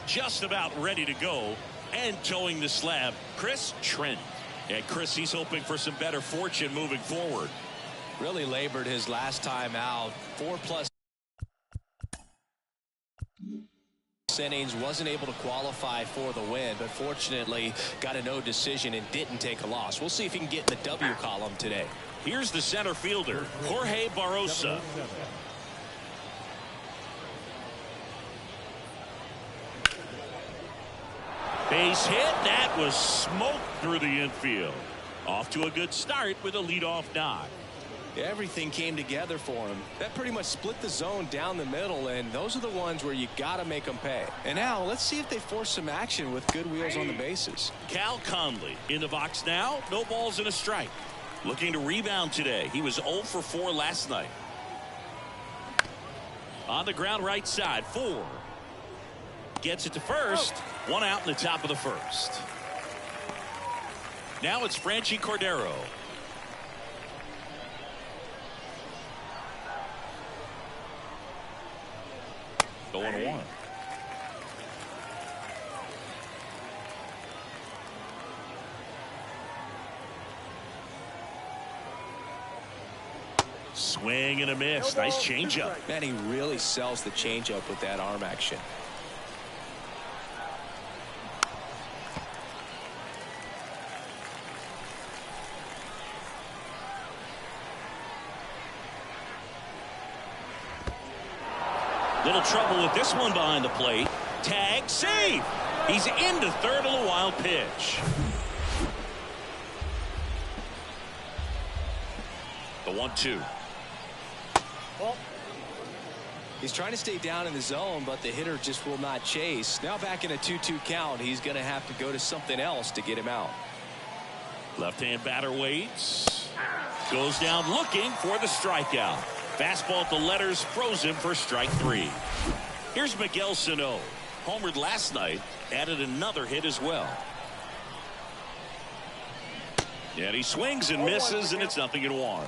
just about ready to go and towing the slab, Chris Trent. And Chris, he's hoping for some better fortune moving forward. Really labored his last time out. 4+ innings, wasn't able to qualify for the win, but fortunately got a no decision and didn't take a loss. We'll see if he can get in the W column today. Here's the center fielder, Jorge Barrosa. Base hit. That was smoked through the infield. Off to a good start with a leadoff knock. Everything came together for him. That pretty much split the zone down the middle, and those are the ones where you got to make them pay. And now let's see if they force some action with good wheels on the bases. Cal Conley in the box now. No balls and a strike. Looking to rebound today. He was 0 for 4 last night. On the ground right side. 4. Gets it to first. 1 out in the top of the first. Now it's Franchy Cordero. Going 1. Swing and a miss. Nice changeup. Man, he really sells the changeup with that arm action. Little trouble with this one behind the plate. Tag, save. He's into third on a wild pitch. The 1-2. He's trying to stay down in the zone, but the hitter just will not chase. Now back in a 2-2 count, he's going to have to go to something else to get him out. Left-hand batter waits. Goes down looking for the strikeout. Fastball at the letters, frozen for strike 3. Here's Miguel Sano. Homered last night, added another hit as well. And he swings and misses, and it's 0-1.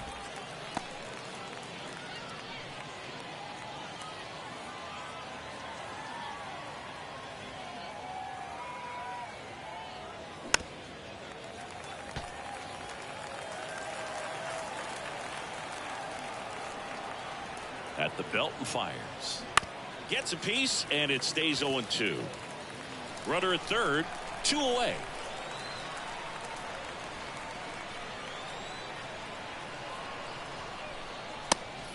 At the belt and fires. Gets a piece, and it stays 0-2. Runner at third, 2 away.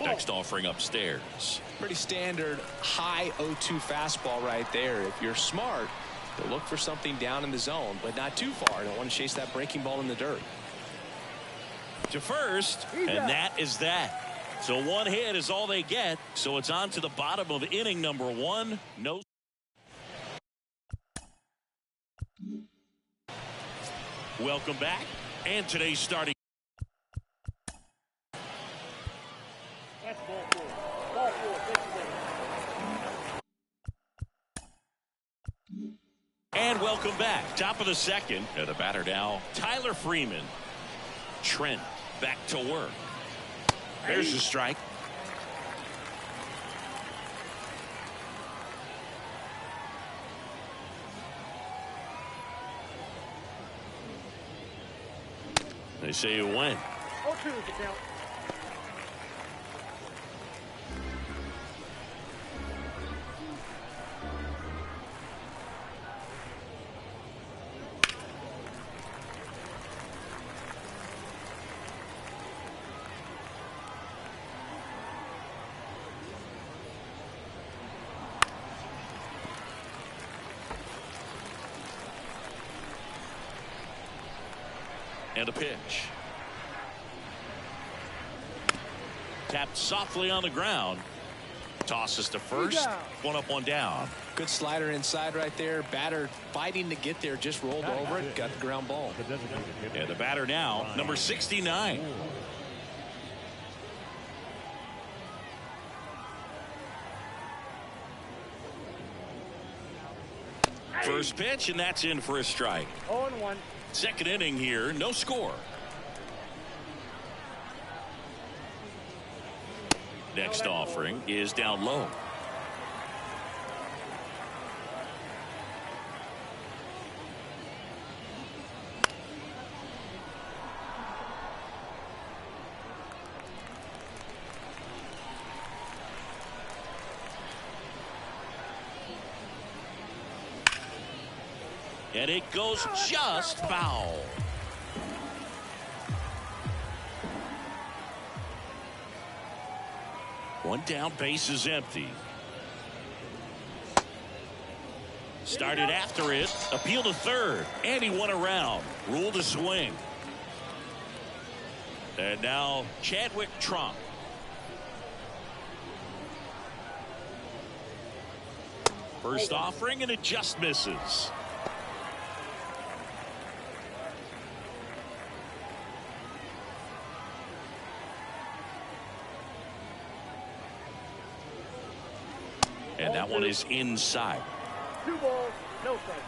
Next offering upstairs. Pretty standard high 0-2 fastball right there. If you're smart, you'll look for something down in the zone, but not too far. Don't want to chase that breaking ball in the dirt. To first, and that is that. So 1 hit is all they get. So it's on to the bottom of inning number 1. No. Welcome back. And today's starting. And welcome back. Top of the second. And the batter now, Tyler Freeman. Trent back to work. There's the strike. They say you win. And a pitch. Tapped softly on the ground. Tosses to first. 1 up, 1 down. Good slider inside right there. Batter fighting to get there. Just rolled over it. Got the ground ball. And the batter now, number 69. First pitch, and that's in for a strike. 0-1. Second inning here, no score. Next offering is down low. And it goes just foul. One down, base is empty. Started after it, appeal to third, and he won around. Ruled a swing. And now Chadwick Trump. First offering, and it just misses. And that one is inside. 2 balls, no strikes.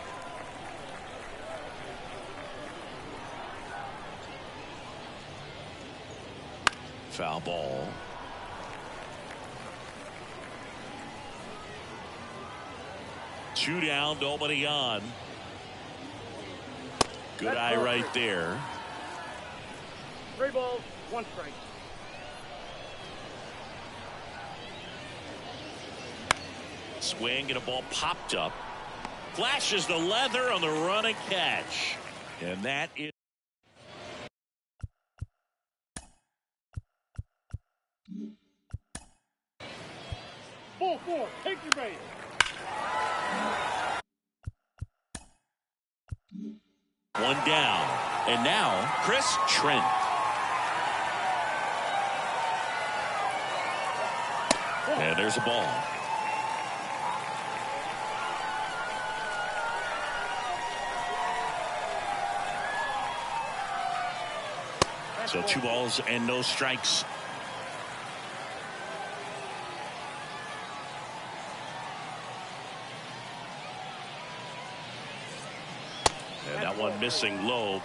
Foul ball. Two down, nobody on. Good eye right there. 3 balls, 1 strike. Swing and a ball popped up. Flashes the leather on the run and catch. And that is. Ball 4, take your base. One down. And now Chris Trent. And there's a ball. So 2 balls and no strikes. And that one missing low.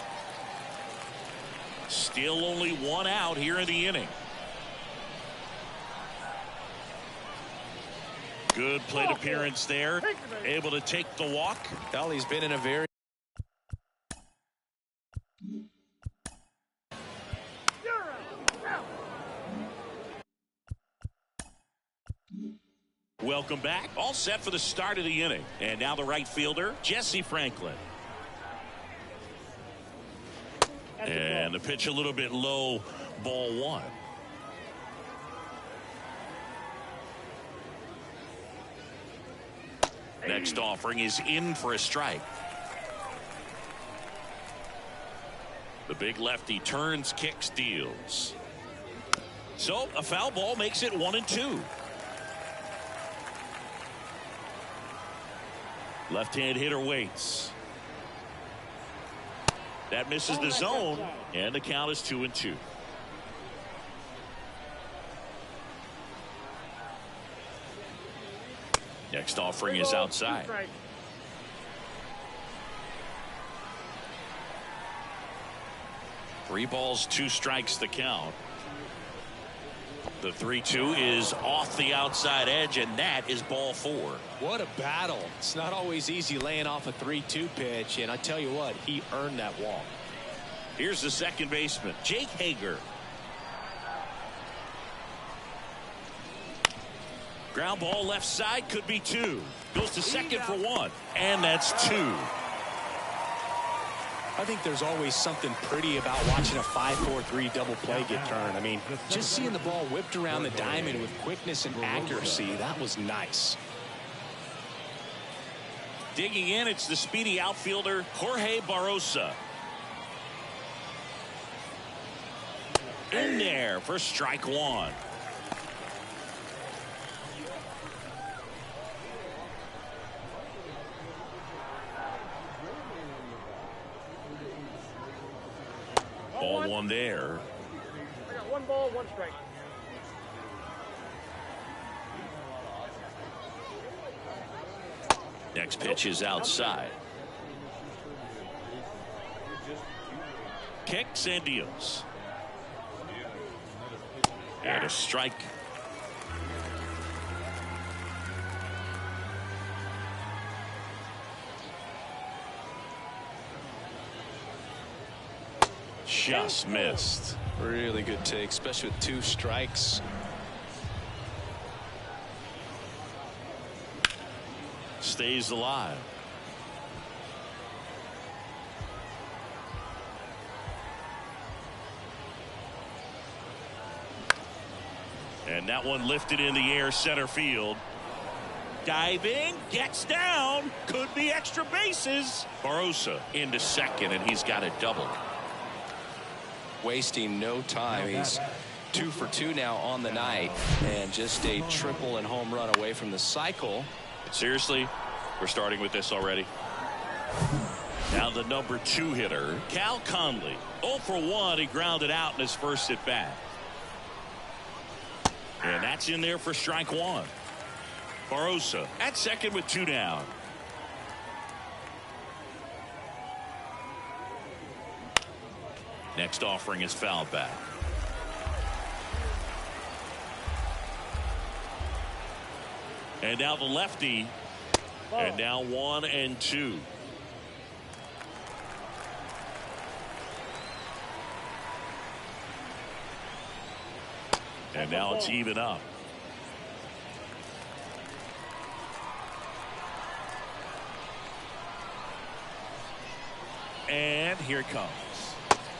Still only 1 out here in the inning. Good plate appearance there. Able to take the walk. Well, he's been in a very Welcome back. All set for the start of the inning. And now the right fielder, Jesse Franklin. And the pitch a little bit low, ball 1. Next offering is in for a strike. The big lefty turns, kicks, deals. So a foul ball makes it 1-2. Left-hand hitter waits. That misses the zone, and the count is 2-2. Next offering is outside. 3 balls, 2 strikes the count. The 3-2 is off the outside edge, and that is ball 4. What a battle. It's not always easy laying off a 3-2 pitch, and I tell you what, he earned that walk. Here's the second baseman, Jake Hager. Ground ball left side, could be 2. Goes to second for 1, and that's 2. I think there's always something pretty about watching a 5-4-3 double play get turned. I mean, just seeing the ball whipped around the diamond with quickness and accuracy, that was nice. Digging in, it's the speedy outfielder, Jorge Barrosa. In there for strike 1. Ball 1 there. I got 1 ball, 1 strike. Next pitch is outside. Kicks and deals. And a strike. Just missed. Really good take, especially with 2 strikes. Stays alive. And that one lifted in the air center field. Diving, gets down, could be extra bases. Barosa into second, and he's got a double. Wasting no time. He's 2 for 2 now on the night, and just a triple and home run away from the cycle. Seriously, we're starting with this already. Now the number 2 hitter, Cal Conley. 0 for 1, he grounded out in his first at bat. And that's in there for strike 1. Barosa at second with 2 down. Next offering is fouled back. And now the lefty. And now 1 and 2. And now it's even up. And here it comes.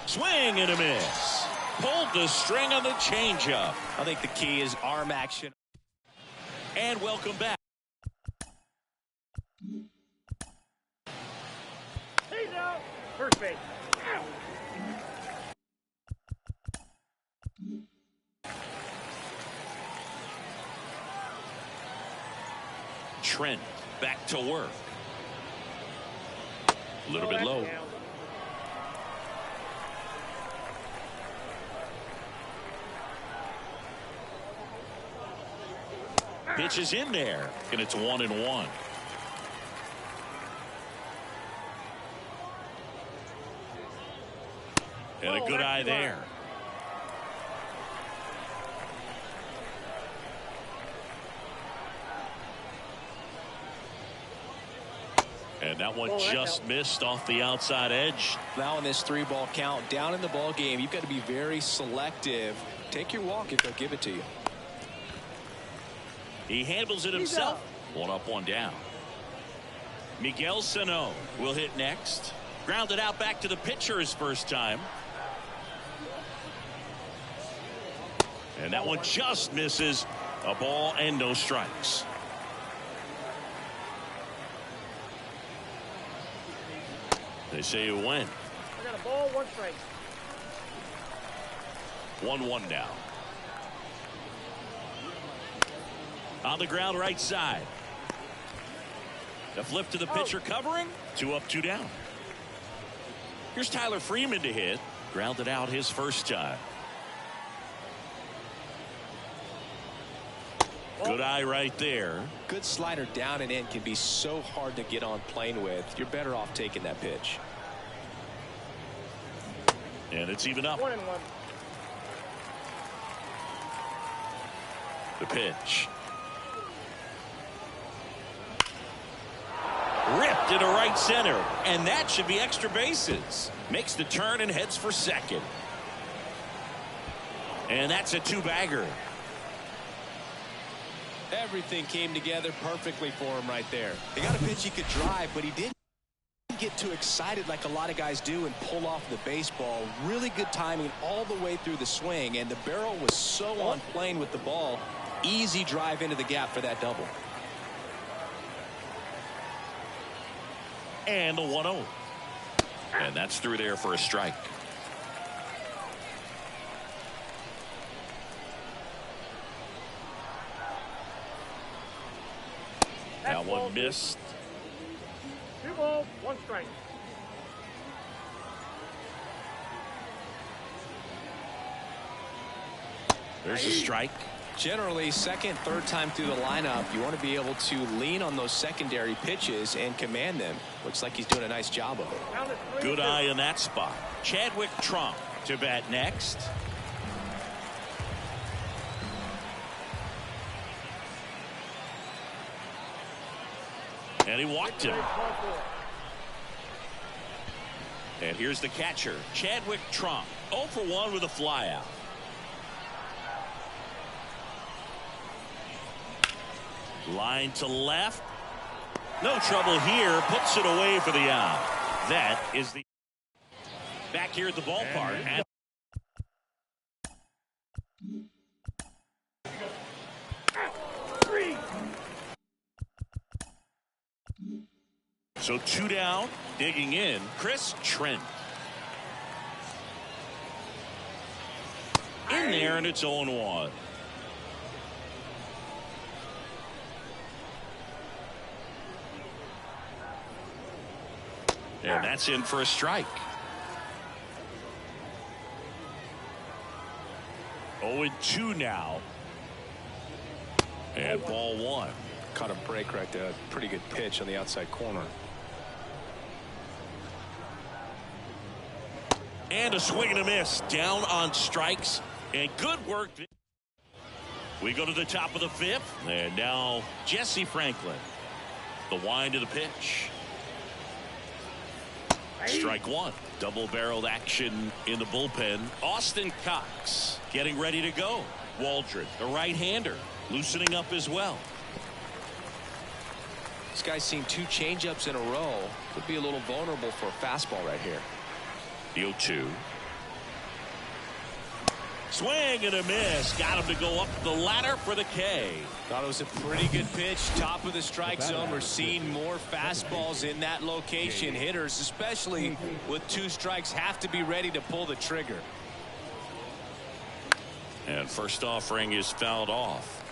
Swing and a miss. Pulled the string on the changeup. I think the key is arm action. And welcome back. He's out. First base. Out. Trent back to work. A little bit low. Pitch is in there, and it's 1-1. And a good eye there. And that one just missed off the outside edge. Now in this 3-ball count, down in the ball game, you've got to be very selective. Take your walk if they'll give it to you. He handles it himself. 1 up, 1 down. Miguel Sano will hit next. Grounded out back to the pitcher his first time. And that one just misses. A ball and no strikes. They say it went. I got a ball, 1 strike. 1-1 now. On the ground right side. The flip to the pitcher covering. 2 up, 2 down. Here's Tyler Freeman to hit. Grounded out his first time. Good eye right there. Good slider down and in can be so hard to get on plane with. You're better off taking that pitch. And it's even up. 1-1. The pitch. Ripped into right center, and that should be extra bases. Makes the turn and heads for second. And that's a 2-bagger. Everything came together perfectly for him right there. He got a pitch he could drive, but he didn't get too excited like a lot of guys do and pull off the baseball. Really good timing all the way through the swing, and the barrel was so on plane with the ball. Easy drive into the gap for that double. And the 1-0. And that's through there for a strike. That one missed. 2 balls, 1 strike. There's a strike. Generally, second, third time through the lineup, you want to be able to lean on those secondary pitches and command them. Looks like he's doing a nice job of it. Good eye in that spot. Chadwick Trump to bat next. And he walked him. And here's the catcher, Chadwick Trump. 0 for 1 with a flyout. Line to left. No trouble here. Puts it away for the out. That is the back here at the ballpark. So 2 down. Digging in, Chris Trent. In there, and it's 0-1. And that's in for a strike. 0-2 now. And ball 1. Caught a break right there. Pretty good pitch on the outside corner. And a swing and a miss. Down on strikes. And good work. We go to the top of the 5th. And now Jesse Franklin. The wind of the pitch. Strike 1. Double-barreled action in the bullpen. Austin Cox getting ready to go. Waldron, the right-hander, loosening up as well. This guy's seen 2 changeups in a row. Could be a little vulnerable for a fastball right here. The 0-2. Swing and a miss. Got him to go up the ladder for the K. Thought it was a pretty good pitch. Top of the strike zone. We're seeing more fastballs in that location. Hitters, especially with 2 strikes, have to be ready to pull the trigger. And first offering is fouled off.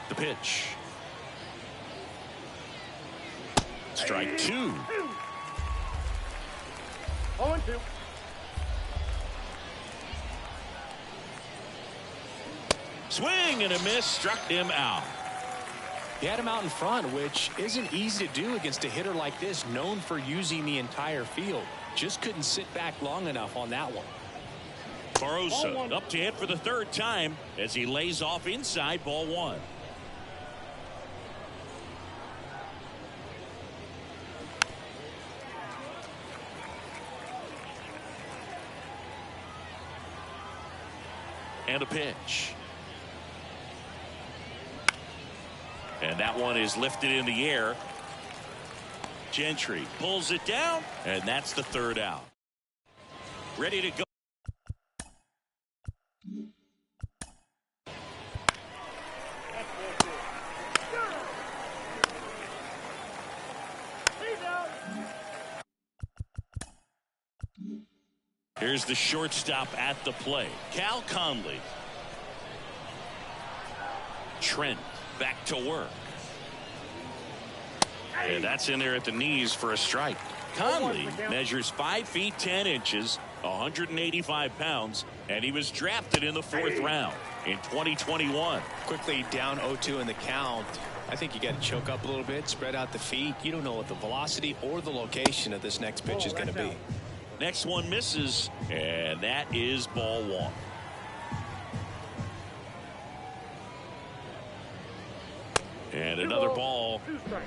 The pitch. Strike 2. 0-2. Swing and a miss. Struck him out. He had him out in front, which isn't easy to do against a hitter like this, known for using the entire field. Just couldn't sit back long enough on that one. Barosa up to hit for the 3rd time as he lays off inside ball 1. And a pitch. And that one is lifted in the air. Gentry pulls it down, and that's the 3rd out. Ready to go. Here's the shortstop at the plate, Cal Conley. Trent back to work. And that's in there at the knees for a strike. Conley measures 5 feet 10 inches, 185 pounds, and he was drafted in the 4th round in 2021. Quickly down 0-2 in the count. I think you got to choke up a little bit, spread out the feet. You don't know what the velocity or the location of this next pitch is going to be. Next one misses, and that is ball 1. And another ball. 2 strikes.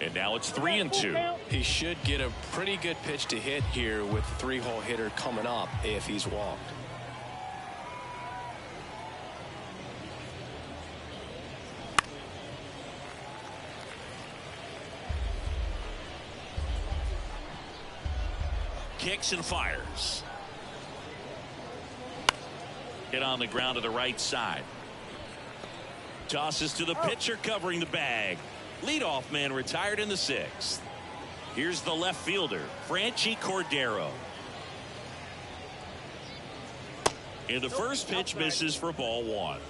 And now it's 3-2. He should get a pretty good pitch to hit here with the 3-hole hitter coming up if he's walked. Kicks and fires. Hit on the ground to the right side. Tosses to the pitcher covering the bag. Leadoff man retired in the 6th. Here's the left fielder, Franchy Cordero. And the first pitch misses for ball 1.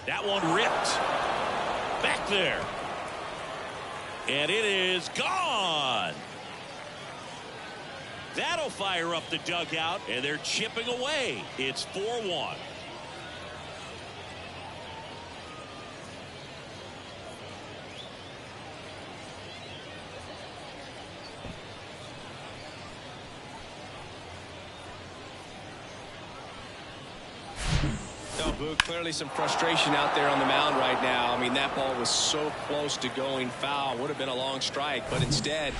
That one ripped. Back there. And it is gone. That'll fire up the dugout, and they're chipping away. It's 4-1. No, Boog, clearly some frustration out there on the mound right now. I mean, that ball was so close to going foul. Would have been a long strike, but instead,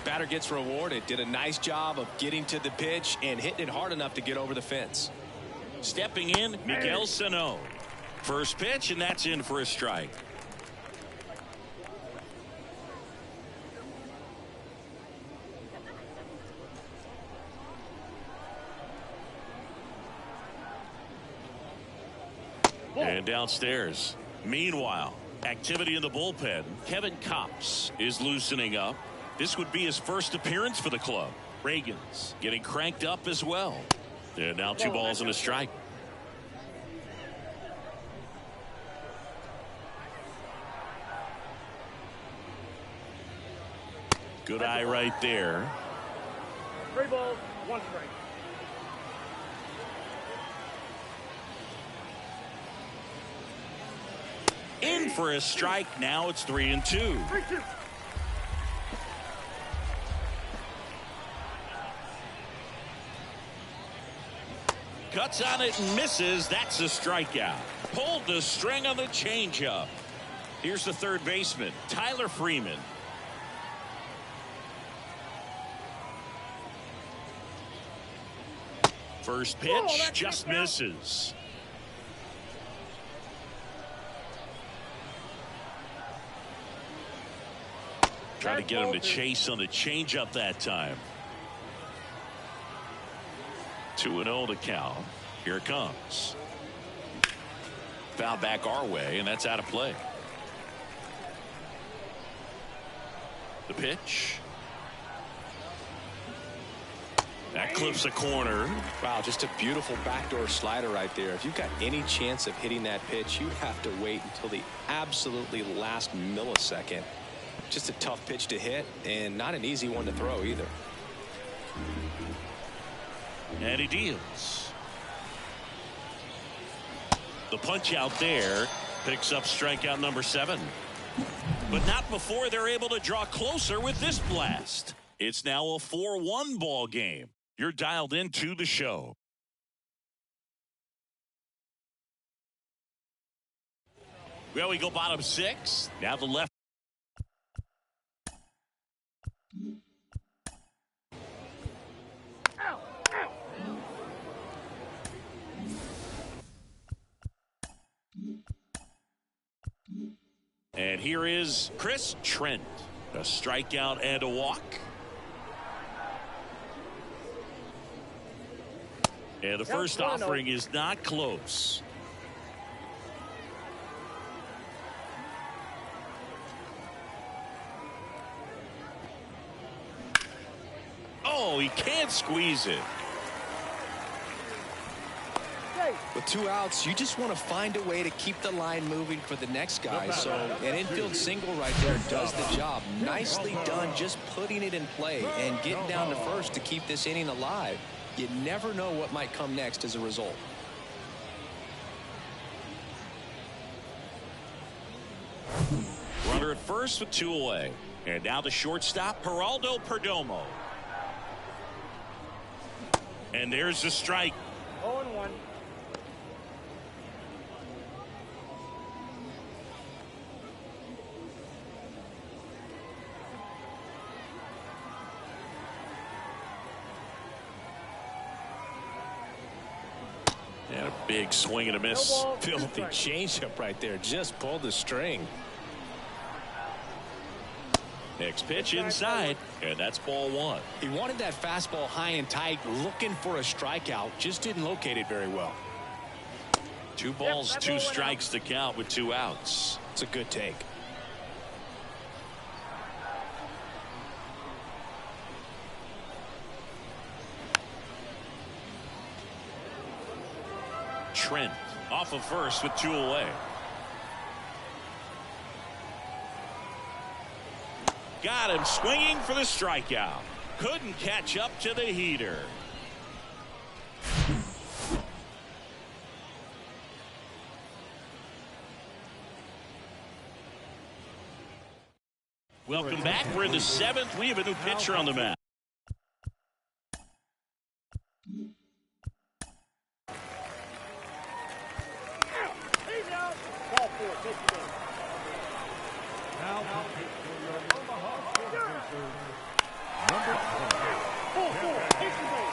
batter gets rewarded. Did a nice job of getting to the pitch and hitting it hard enough to get over the fence. Stepping in, Miguel Sano. First pitch, and that's in for a strike. And downstairs. Meanwhile, activity in the bullpen. Kevin Kopps is loosening up. This would be his first appearance for the club. Reagan's getting cranked up as well. And now 2 balls and a strike. Good eye right there. 3 balls, 1 strike. In for a strike. Now it's 3-2. 3-2. Cuts on it and misses. That's a strikeout. Pulled the string on the changeup. Here's the third baseman, Tyler Freeman. First pitch just misses. Trying to get him to chase on the changeup that time. 2-0 to count. Here it comes. Foul back our way, and that's out of play. The pitch. That clips a corner. Wow, just a beautiful backdoor slider right there. If you've got any chance of hitting that pitch, you have to wait until the absolutely last millisecond. Just a tough pitch to hit, and not an easy one to throw either. And he deals. The punch out there picks up strikeout number 7. But not before they're able to draw closer with this blast. It's now a 4-1 ball game. You're dialed into the show. Well, we go bottom 6. Now the left. And here is Chris Trent. A strikeout and a walk. And the first offering is not close. Oh, he can't squeeze it. With 2 outs, you just want to find a way to keep the line moving for the next guy. So an infield single right there does the job. Nicely done, just putting it in play and getting down to first to keep this inning alive. You never know what might come next as a result. Runner at first with 2 away. And now the shortstop, Geraldo Perdomo. And there's the strike. 0-1. And a big swing and a miss. Filthy changeup right there. Just pulled the string. Next pitch inside, and that's ball 1. He wanted that fastball high and tight, looking for a strikeout. Just didn't locate it very well. 2 balls, 2 strikes to count with 2 outs. It's a good take. Trent off of first with 2 away. Got him swinging for the strikeout. Couldn't catch up to the heater. Welcome back. We're in the 7th. We have a new pitcher on the mound. He's out. Ball 4. Take the game. Number 4. Take the game.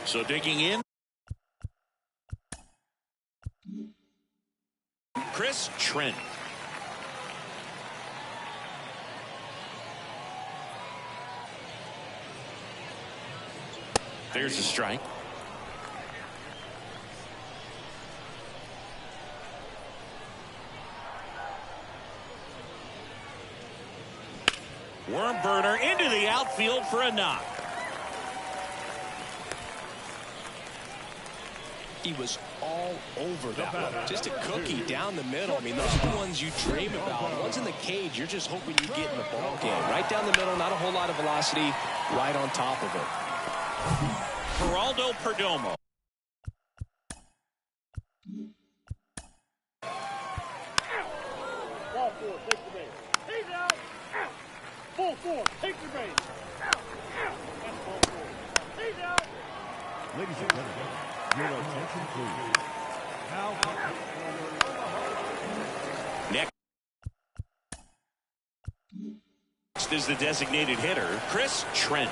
So digging in, Chris Trent. There's a strike. Worm burner into the outfield for a knock. He was all over that one. Just a cookie down the middle. I mean, those are the ones you dream about. Ones in the cage, you're just hoping you get in the ball game. Right down the middle, not a whole lot of velocity, right on top of it. Geraldo Perdomo. Ball four, take the base. He's out. Out. Full four, take the base. Out. Out. That's ball four. He's out. Ladies and gentlemen, your attention please. Now, next is the designated hitter, Chris Trent.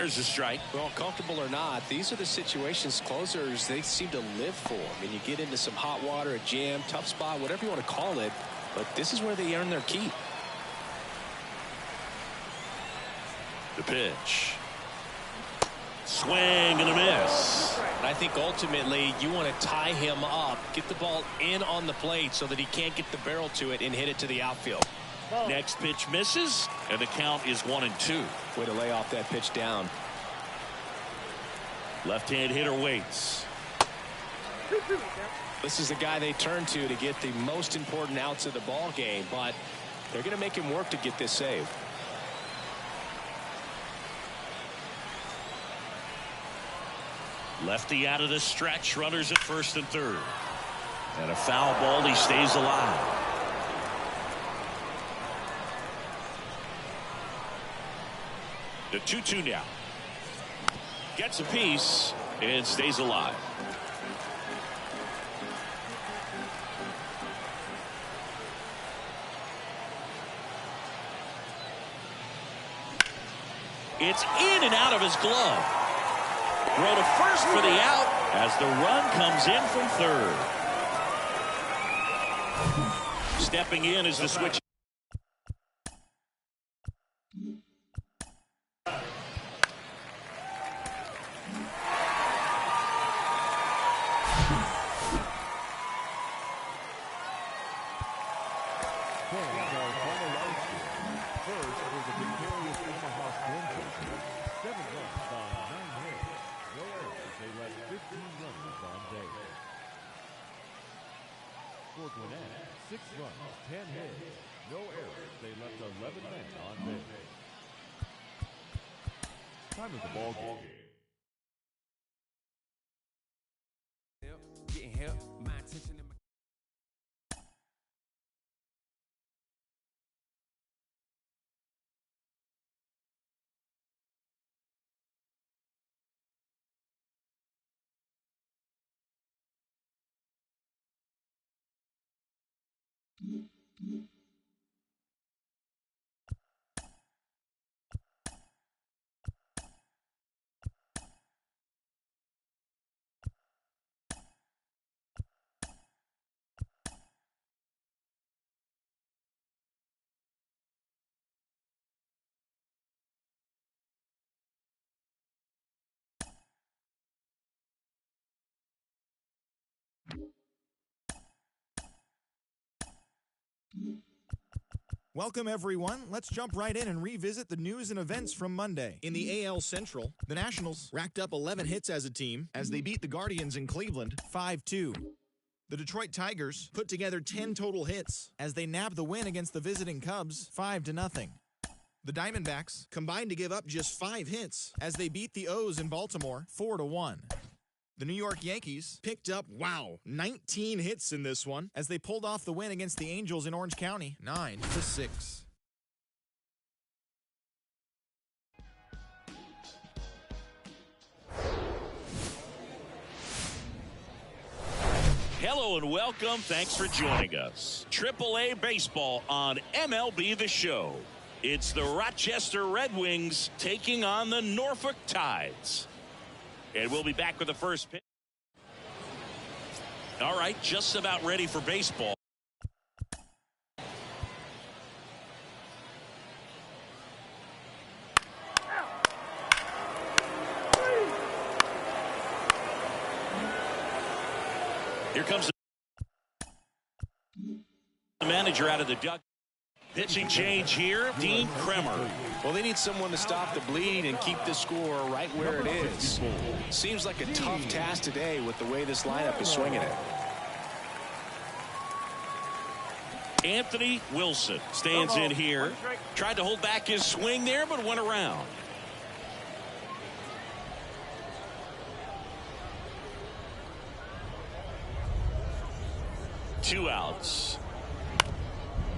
There's a strike. Well, comfortable or not, these are the situations closers they seem to live for. I mean, you get into some hot water, a jam, tough spot, whatever you want to call it, but this is where they earn their keep. The pitch. Swing and a miss. And I think ultimately you want to tie him up, get the ball in on the plate so that he can't get the barrel to it and hit it to the outfield. Next pitch misses, and the count is 1-2. Way to lay off that pitch down. Left-hand hitter waits. This is the guy they turn to get the most important outs of the ball game, but they're going to make him work to get this save. Lefty out of the stretch, runners at first and third. And a foul ball, he stays alive. The 2-2 now. Gets a piece and stays alive. It's in and out of his glove. Throw to first for the out as the run comes in from third. Stepping in is the switch. Gwinnett, 6 runs, 10 hits, no errors. They left 11 men on base. Time of the ball game. Getting help, my attention and my Welcome, everyone. Let's jump right in and revisit the news and events from Monday. In the AL Central, the Nationals racked up 11 hits as a team as they beat the Guardians in Cleveland 5-2. The Detroit Tigers put together 10 total hits as they nabbed the win against the visiting Cubs 5-0. The Diamondbacks combined to give up just 5 hits as they beat the O's in Baltimore 4-1. The New York Yankees picked up, 19 hits in this one as they pulled off the win against the Angels in Orange County 9-6. Hello and welcome. Thanks for joining us. AAA Baseball on MLB The Show. It's the Rochester Red Wings taking on the Norfolk Tides. And we'll be back with the first pitch. All right, just about ready for baseball. Here comes the manager out of the duck. Pitching change here, Dean Kremer. Well, they need someone to stop the bleed and keep the score right where it is. Seems like a tough task today with the way this lineup is swinging it. Anthony Wilson stands in here. Tried to hold back his swing there, but went around. Two outs.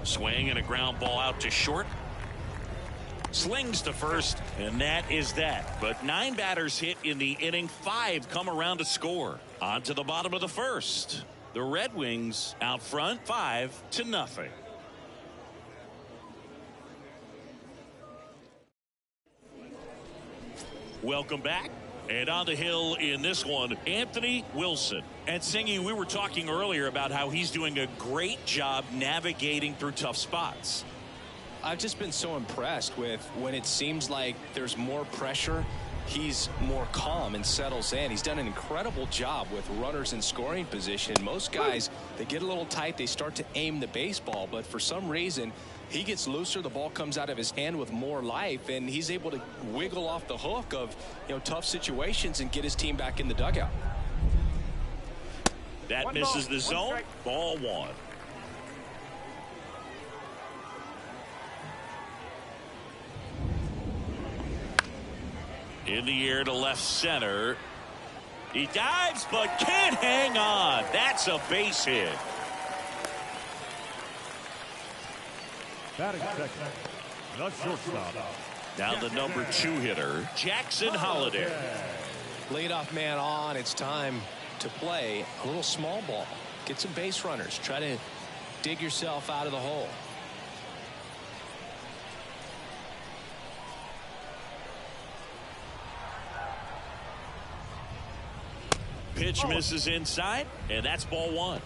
Swing and a ground ball out to short. Slings to first, and that is that. But 9 batters hit in the inning. 5 come around to score. On to the bottom of the first. The Red Wings out front 5-0. Welcome back. And on the hill in this one, Anthony Wilson. And Singy, we were talking earlier about how he's doing a great job navigating through tough spots. I've just been so impressed with when it seems like there's more pressure, he's more calm and settles in. He's done an incredible job with runners in scoring position. Most guys, they get a little tight, they start to aim the baseball, but for some reason, he gets looser, the ball comes out of his hand with more life, and he's able to wiggle off the hook of, tough situations and get his team back in the dugout. That misses the zone. Ball 1. In the air to left center. He dives but can't hang on. That's a base hit. Batting second, the shortstop. Now the number 2 hitter, Jackson Holliday. Leadoff man on. It's time to play a little small ball. Get some base runners. Try to dig yourself out of the hole. Pitch misses inside, and that's ball 1.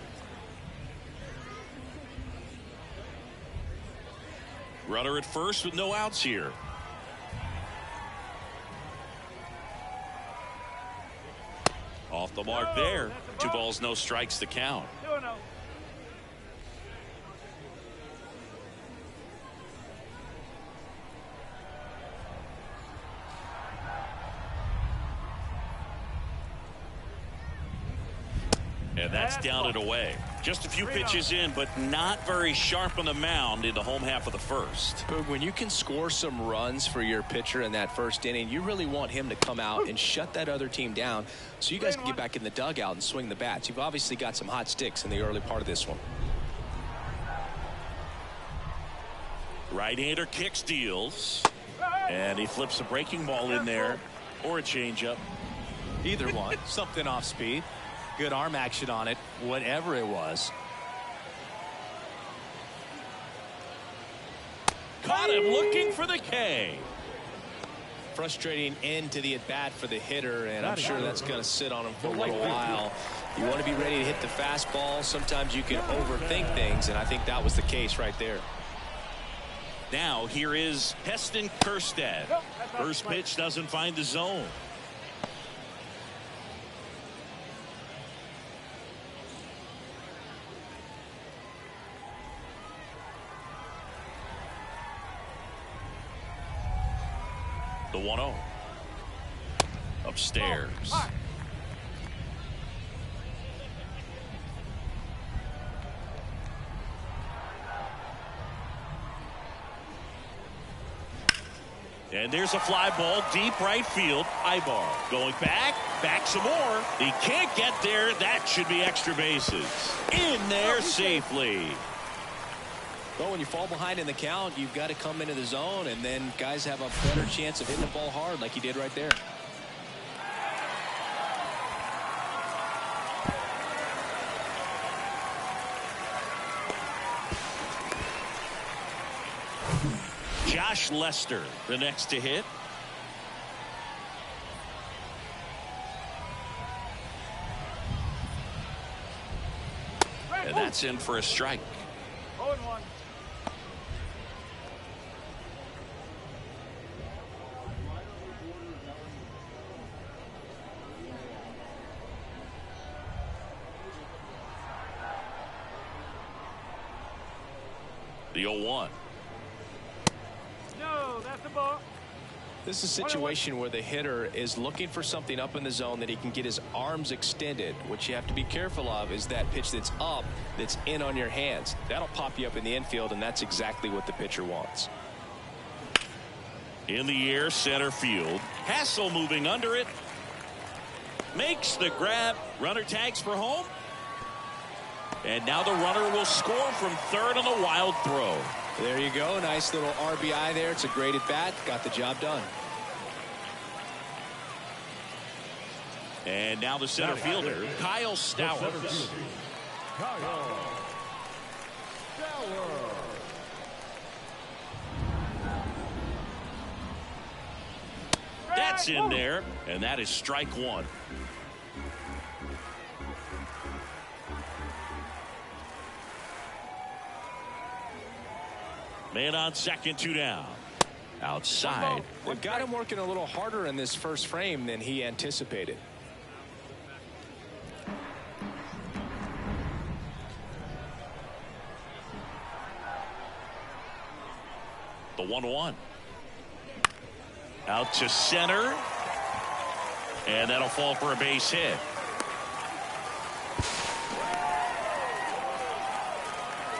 Runner at first with no outs here. Off the mark there. 2 balls, no strikes to count. 2-0. And that's down and away. Just a few pitches in, but not very sharp on the mound in the home half of the first. Boog, when you can score some runs for your pitcher in that first inning, you really want him to come out and shut that other team down so you guys can get back in the dugout and swing the bats. You've obviously got some hot sticks in the early part of this one. Right-hander kicks, deals. And he flips a breaking ball in there or a changeup. Either one. Something off speed. Good arm action on it, whatever it was. Caught him looking for the K. Frustrating end to the at-bat for the hitter, and I'm sure that's going to sit on him for a little while. You want to be ready to hit the fastball. Sometimes you can overthink things, and I think that was the case right there. Now here is Heston Kjerstad. First pitch doesn't find the zone. The 1-0. Upstairs. And there's a fly ball deep right field. Ibar going back some more. He can't get there. That should be extra bases. In there safely. Well, when you fall behind in the count, you've got to come into the zone, and then guys have a better chance of hitting the ball hard like he did right there. Josh Lester, the next to hit. And that's in for a strike. 0-1. The 0-1. No, that's the ball. This is a situation where the hitter is looking for something up in the zone that he can get his arms extended. What you have to be careful of is that pitch that's up, that's in on your hands. That'll pop you up in the infield, and that's exactly what the pitcher wants. In the air, center field. Hassel moving under it. Makes the grab. Runner tags for home. And now the runner will score from third on the wild throw. There you go. Nice little RBI there. It's a great at bat. Got the job done. And now the center fielder, Kyle Stowers. That's in there, and that is strike one. Man on second, 2 down. Outside. They've got him working a little harder in this first frame than he anticipated. The 1-1. Out to center. And that'll fall for a base hit.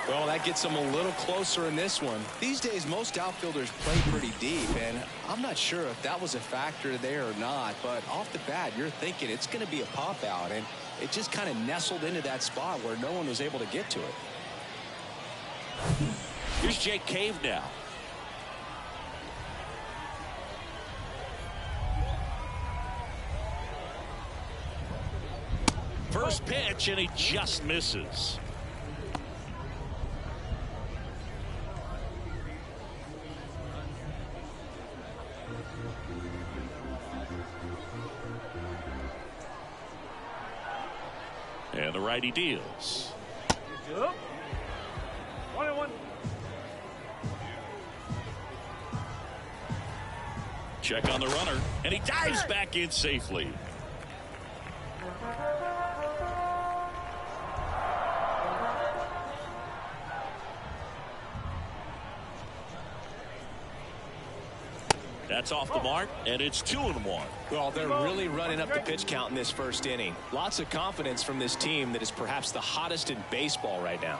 Well, that gets them a little closer in this one. These days, most outfielders play pretty deep, and I'm not sure if that was a factor there or not, but off the bat, you're thinking it's going to be a pop out, and it just kind of nestled into that spot where no one was able to get to it. Here's Jake Cave now. First pitch, and he just misses. And the righty deals. Yep. 1-1. Check on the runner, and he dives back in safely. That's off the mark, and it's 2-1. Well, they're really running up the pitch count in this first inning. Lots of confidence from this team that is perhaps the hottest in baseball right now.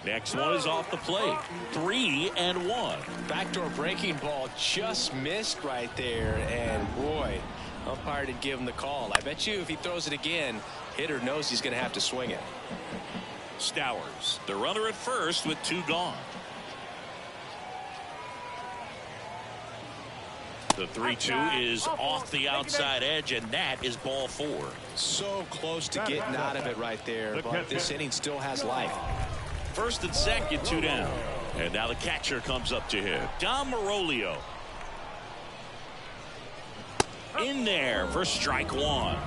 Next one is off the plate. 3-1. Backdoor breaking ball just missed right there, and boy, umpire didn't give him the call. I bet you if he throws it again, hitter knows he's going to have to swing it. Stowers, the runner at first with 2 gone. The 3-2 is off the outside edge, and that is ball 4. So close to getting out of it right there, but this inning still has life. First and second, 2 down. And now the catcher comes up to him. Dom Marolio. In there for strike 1.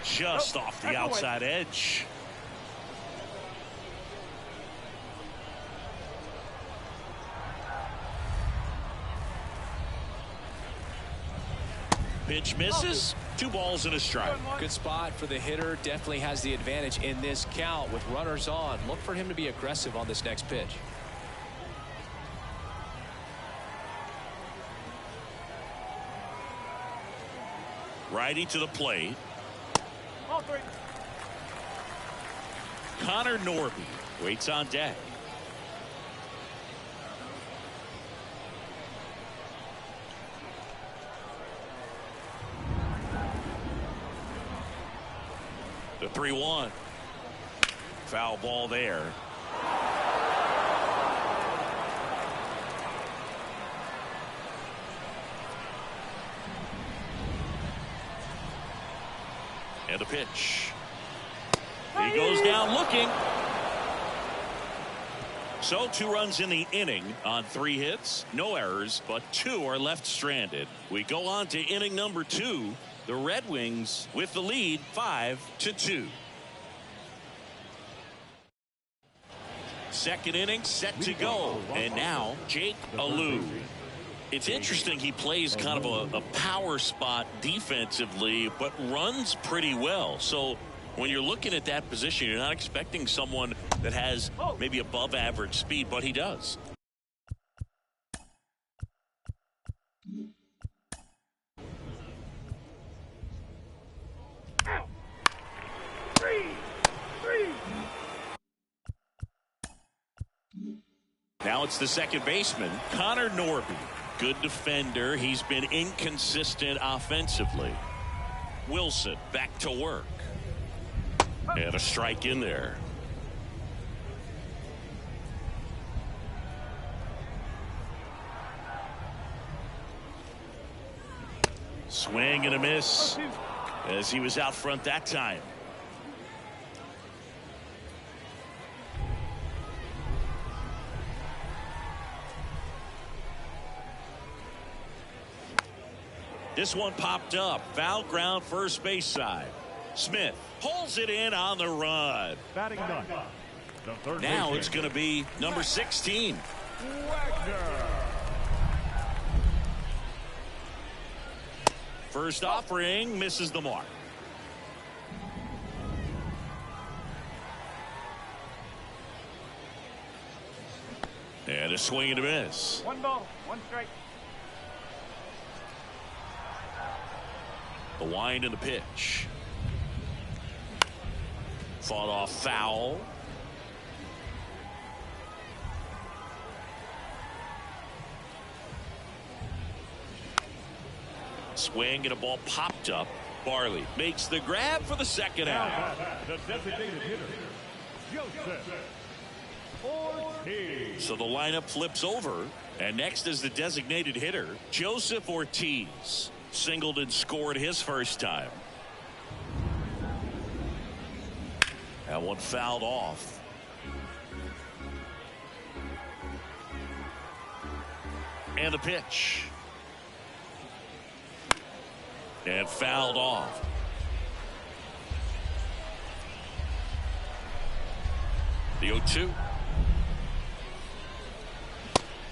Just off the outside edge. Pitch misses. 2 balls and a strike. Good spot for the hitter. Definitely has the advantage in this count with runners on. Look for him to be aggressive on this next pitch. Righty to the plate. All 3. Connor Norby waits on deck. The 3-1. Foul ball there. And the pitch. He goes down looking. So 2 runs in the inning on 3 hits, no errors, but 2 are left stranded. We go on to inning number 2. The Red Wings with the lead 5-2. Second inning set to go. And now Jake Alou. It's interesting, he plays kind of a power spot defensively, but runs pretty well. So when you're looking at that position, you're not expecting someone that has maybe above average speed, but he does. Now it's the second baseman, Connor Norby. Good defender. He's been inconsistent offensively. Wilson back to work. And a strike in there. Swing and a miss as he was out front that time. This one popped up. Foul ground first base side. Smith pulls it in on the run. Batting ninth, the third Now baseman, it's going to be number 16. Wagner. First offering misses the mark. And a swing and a miss. 1 ball, 1 strike. The wind and the pitch. Fought off foul. Swing and a ball popped up. Barley makes the grab for the second out. The designated hitter, Joseph Ortiz. So the lineup flips over, and next is the designated hitter, Joseph Ortiz. Singled and scored his first time. That one fouled off. And the pitch. And fouled off. The 0-2.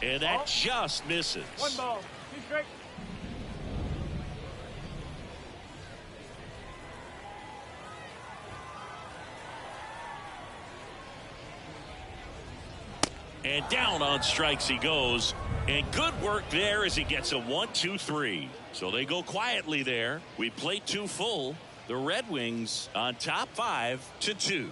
And that just misses. 1 ball, 2 strike. And down on strikes he goes. And good work there as he gets a 1-2-3. So they go quietly there. We play 2 full. The Red Wings on top 5-2.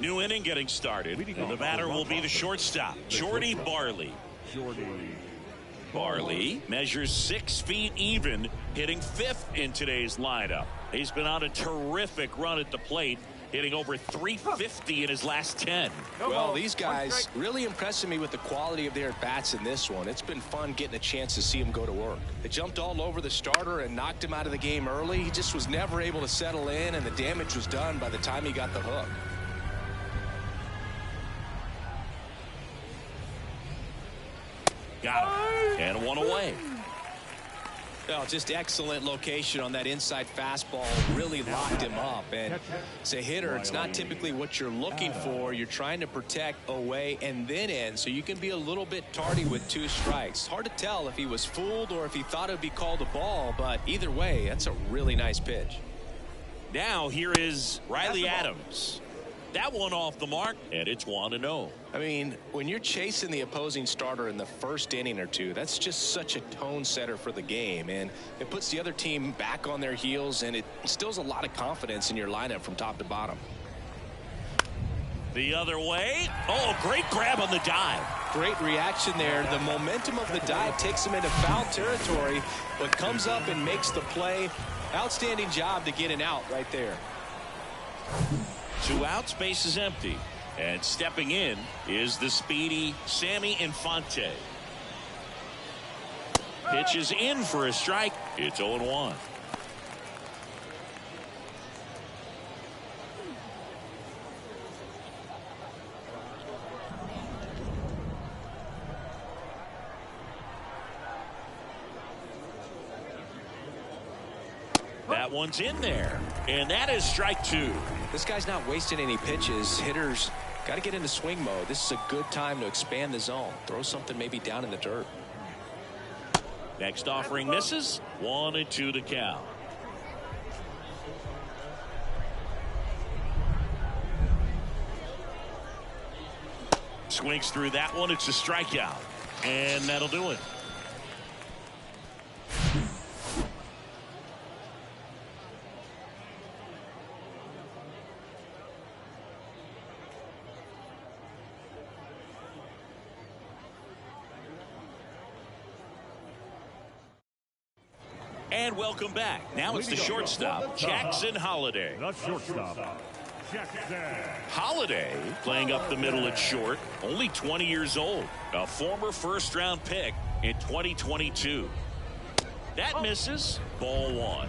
New inning getting started. And the batter will be the shortstop, Jordy Barley. Barley measures 6 feet even, hitting 5th in today's lineup. He's been on a terrific run at the plate, hitting over 350 in his last 10. Well, these guys really impressing me with the quality of their at-bats in this one. It's been fun getting a chance to see him go to work. They jumped all over the starter and knocked him out of the game early. He just was never able to settle in, and the damage was done by the time he got the hook. Got him. And one away. Well, just excellent location on that inside fastball. Really locked him up. And as a hitter, it's not typically what you're looking for. You're trying to protect away and then in, so you can be a little bit tardy with 2 strikes. Hard to tell if he was fooled or if he thought it would be called a ball, but either way, that's a really nice pitch. Now here is Riley Adams. That one off the mark, and it's 1-0. I mean, when you're chasing the opposing starter in the first inning or 2, that's just such a tone setter for the game, and it puts the other team back on their heels, and it instills a lot of confidence in your lineup from top to bottom. The other way. Oh, great grab on the dive. Great reaction there. The momentum of the dive takes him into foul territory, but comes up and makes the play. Outstanding job to get an out right there. 2 outs, base is empty. And stepping in is the speedy Sammy Infante. Pitch is in for a strike. It's 0-1. That That one's in there. And that is strike 2. This guy's not wasting any pitches. Hitters got to get into swing mode. This is a good time to expand the zone. Throw something maybe down in the dirt. Next offering misses. 1-2 to count. Swings through that one. It's a strikeout. And that'll do it. And welcome back. Now it's the shortstop, Jackson Holliday. The shortstop, Jackson Holliday playing up the middle at short, only 20 years old, a former first-round pick in 2022. That misses. Ball 1.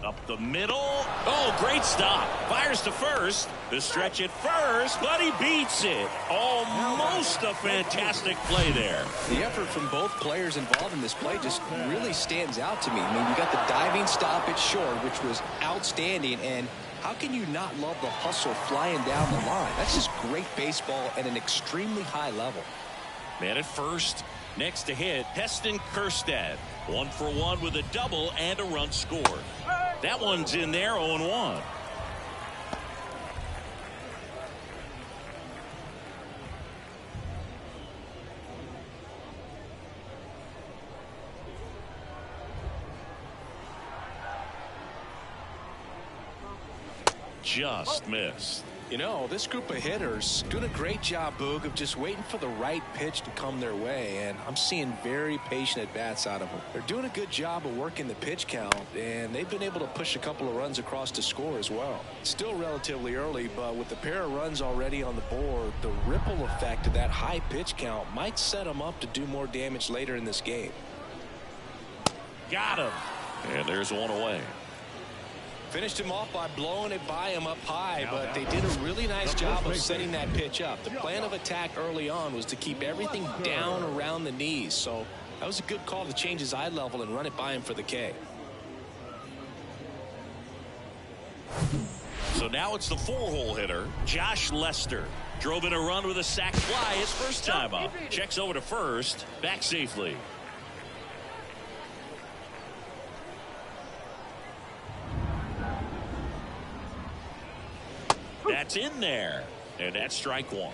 Up the middle. Oh, great stop. Fires to first. The stretch at first, but he beats it. Almost a fantastic play there. The effort from both players involved in this play just really stands out to me. I mean, you got the diving stop at short, which was outstanding, and how can you not love the hustle flying down the line? That's just great baseball at an extremely high level. Man at first. Next to hit, Heston Kjerstad. 1 for 1 with a double and a run scored. That one's in there, 0-1. Just missed. You know, this group of hitters doing a great job, Boog, of just waiting for the right pitch to come their way, and I'm seeing very patient at-bats out of them. They're doing a good job of working the pitch count, and they've been able to push a couple of runs across to score as well. Still relatively early, but with the pair of runs already on the board, the ripple effect of that high pitch count might set them up to do more damage later in this game. Got him. And there's one away. Finished him off by blowing it by him up high, but they did a really nice job of setting that pitch up. The plan of attack early on was to keep everything down around the knees, so that was a good call to change his eye level and run it by him for the K. So now it's the 4-hole hitter, Josh Lester. Drove in a run with a sac fly his first time up. Checks over to first, back safely. That's in there, and that's strike 1.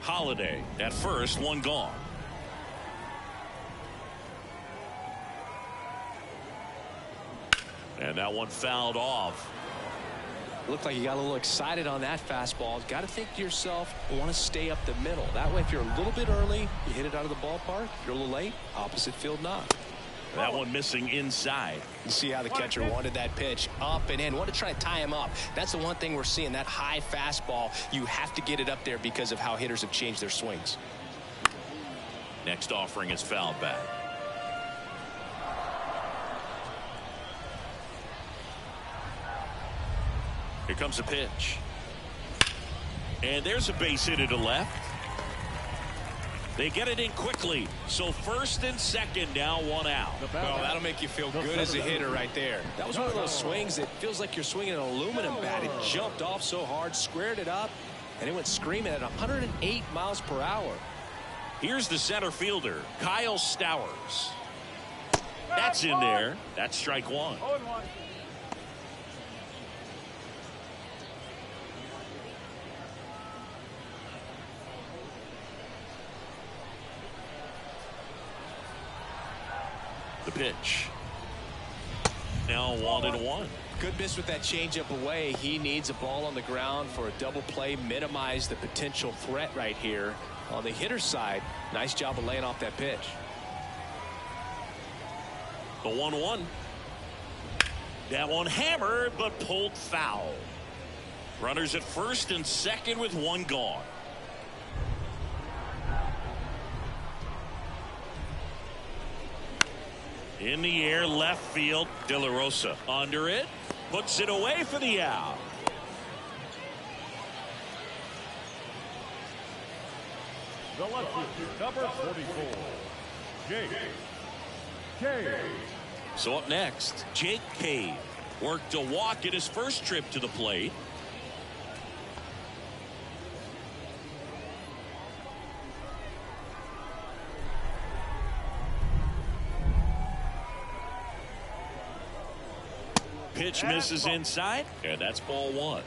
Holliday at first, one gone. And that one fouled off. Looked like you got a little excited on that fastball. Got to think to yourself, want to stay up the middle. That way, if you're a little bit early, you hit it out of the ballpark. If you're a little late, opposite field knock. That one missing inside. You see how the catcher wanted that pitch up and in. Want to try to tie him up. That's the one thing we're seeing, that high fastball. You have to get it up there because of how hitters have changed their swings. Next offering is fouled back. Here comes a pitch. And there's a base hit to left. They get it in quickly. So first and second now, one out. Well, that'll make you feel good as a hitter right there. That was one of those swings that feels like you're swinging an aluminum bat. It jumped off so hard, squared it up, and it went screaming at 108 miles per hour. Here's the center fielder, Kyle Stowers. That's in there. That's strike 1. 0-1. The pitch. Now 1-1. Good miss with that changeup away. He needs a ball on the ground for a double play, minimize the potential threat right here. On the hitter's side, nice job of laying off that pitch. The 1-1. That one hammered but pulled foul. Runners at first and second with one gone. In the air, left field, De La Rosa under it. Puts it away for the out. The lefty, number 44, Jake Cave. So up next, Jake Cave worked a walk at his first trip to the plate. Pitch misses inside, and that's ball one.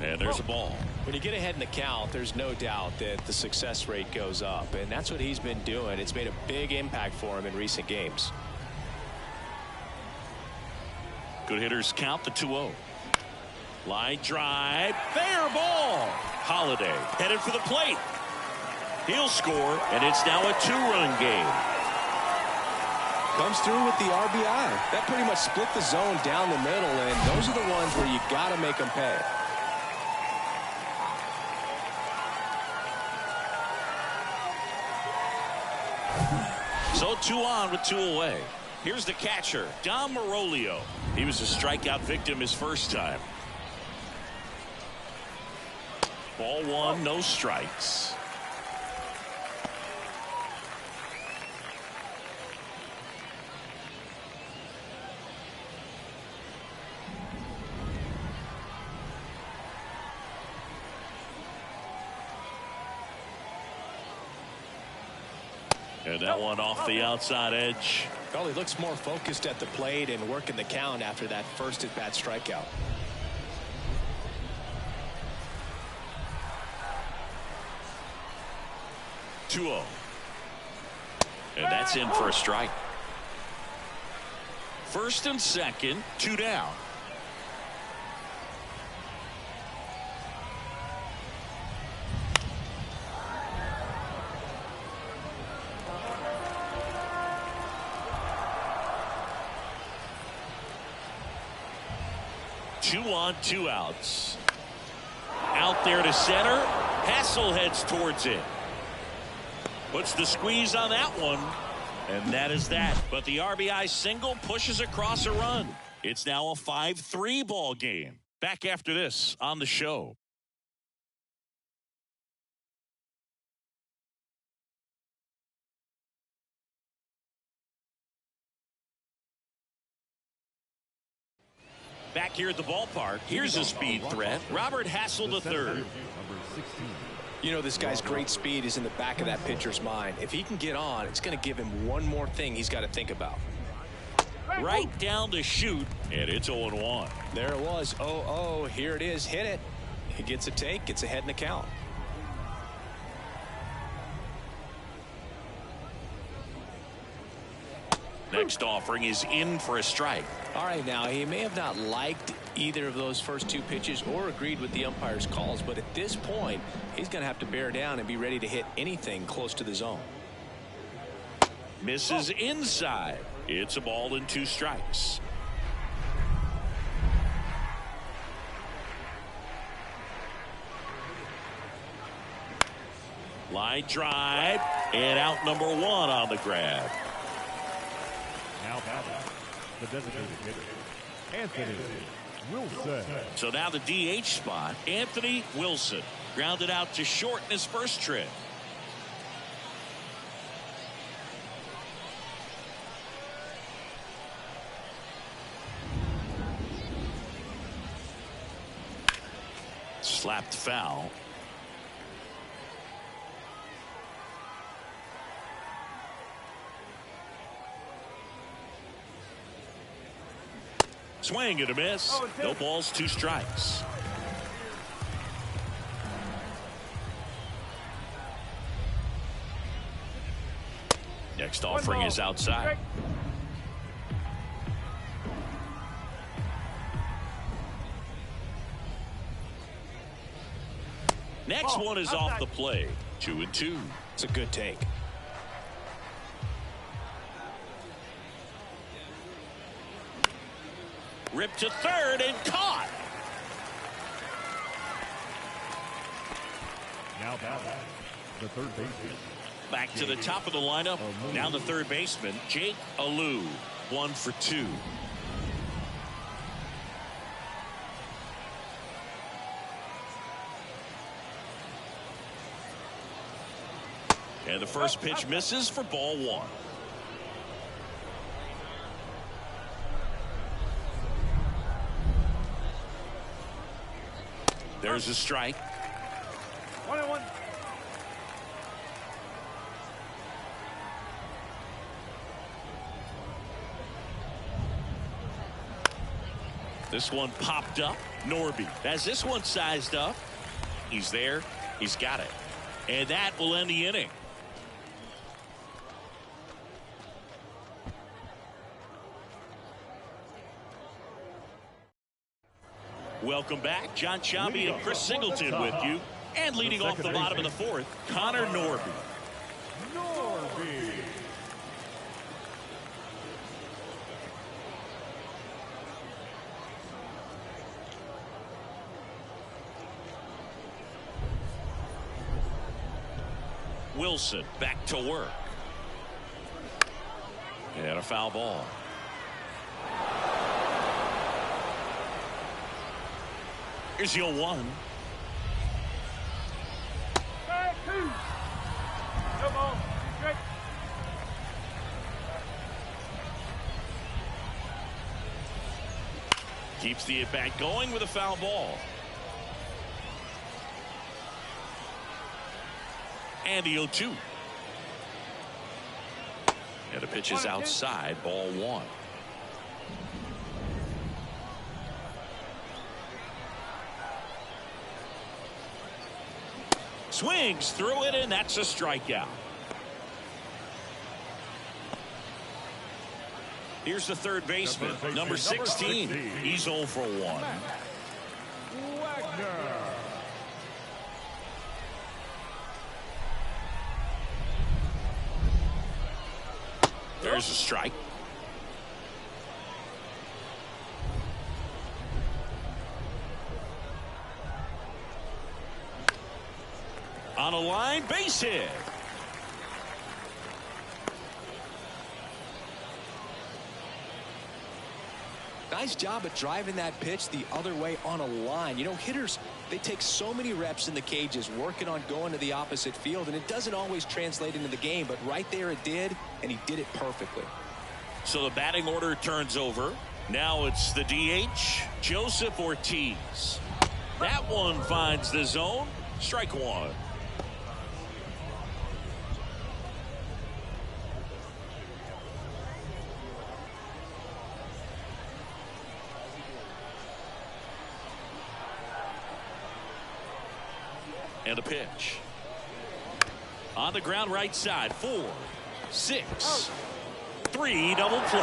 And there's a ball. When you get ahead in the count, there's no doubt that the success rate goes up, and that's what he's been doing. It's made a big impact for him in recent games. Good hitters count the 2-0. Line drive, fair ball. Holiday headed for the plate. He'll score, and it's now a 2-run game. Comes through with the RBI. That pretty much split the zone down the middle, and those are the ones where you got to make them pay. So 2 on with 2 away. Here's the catcher, Dom Marolio. He was a strikeout victim his first time. Ball one, no strikes. And that one off the outside edge. Well, he looks more focused at the plate and working the count after that first at-bat strikeout. Two-0. And that's in for a strike. First and second, 2 down. Two on, 2 outs. Out there to center. Hassel heads towards it. Puts the squeeze on that one. And that is that. But the RBI single pushes across a run. It's now a 5-3 ball game. Back after this on the show. Back here at the ballpark, here's a speed threat. Robert Hassel III. You know, this guy's great speed is in the back of that pitcher's mind. If he can get on, it's going to give him one more thing he's got to think about. Right down to shoot, and it's 0-1. There it was. 0-0. Here it is. Hit it. He gets a take, gets ahead in the count. Next offering is in for a strike. All right, now, he may have not liked either of those first 2 pitches or agreed with the umpire's calls, but at this point, he's going to have to bear down and be ready to hit anything close to the zone. Misses inside. It's a ball and 2 strikes. Line drive, and out number 1 on the grab. Now batting, the designated hitter, Anthony Wilson. So now the DH spot, Anthony Wilson. Grounded out to short in his first trip. Slapped foul. Swing and a miss. No balls, 2 strikes. Next offering is outside. Next one is off the play. 2-2. It's a good take. Ripped to third and caught. Now batting, the third baseman. Back to the top of the lineup. Now the third baseman, Jake Alou, 1 for 2. And the first pitch misses for ball 1. There's a strike. 1-1. This one popped up. Norby has this one sized up. He's there. He's got it. And that will end the inning. Welcome back. John Sciambi and Chris Singleton with you. And leading off the bottom of the fourth, Connor Norby. Norby. Wilson back to work. And a foul ball. Here's the 0-1. Back 2. No ball. Straight. Keeps the at-bat going with a foul ball. And the 0-2. And the pitch is outside, ball 1. Swings through it, and that's a strikeout. Here's the third baseman, number 16. He's 0 for 1. Wagner. There's a strike. On a line, base hit. Nice job at driving that pitch the other way on a line. You know, hitters, they take so many reps in the cages working on going to the opposite field, and it doesn't always translate into the game, but right there it did, and he did it perfectly. So the batting order turns over. Now it's the DH, Joseph Ortiz. That one finds the zone. Strike 1. And a pitch. On the ground right side. 4, 6, 3 double play.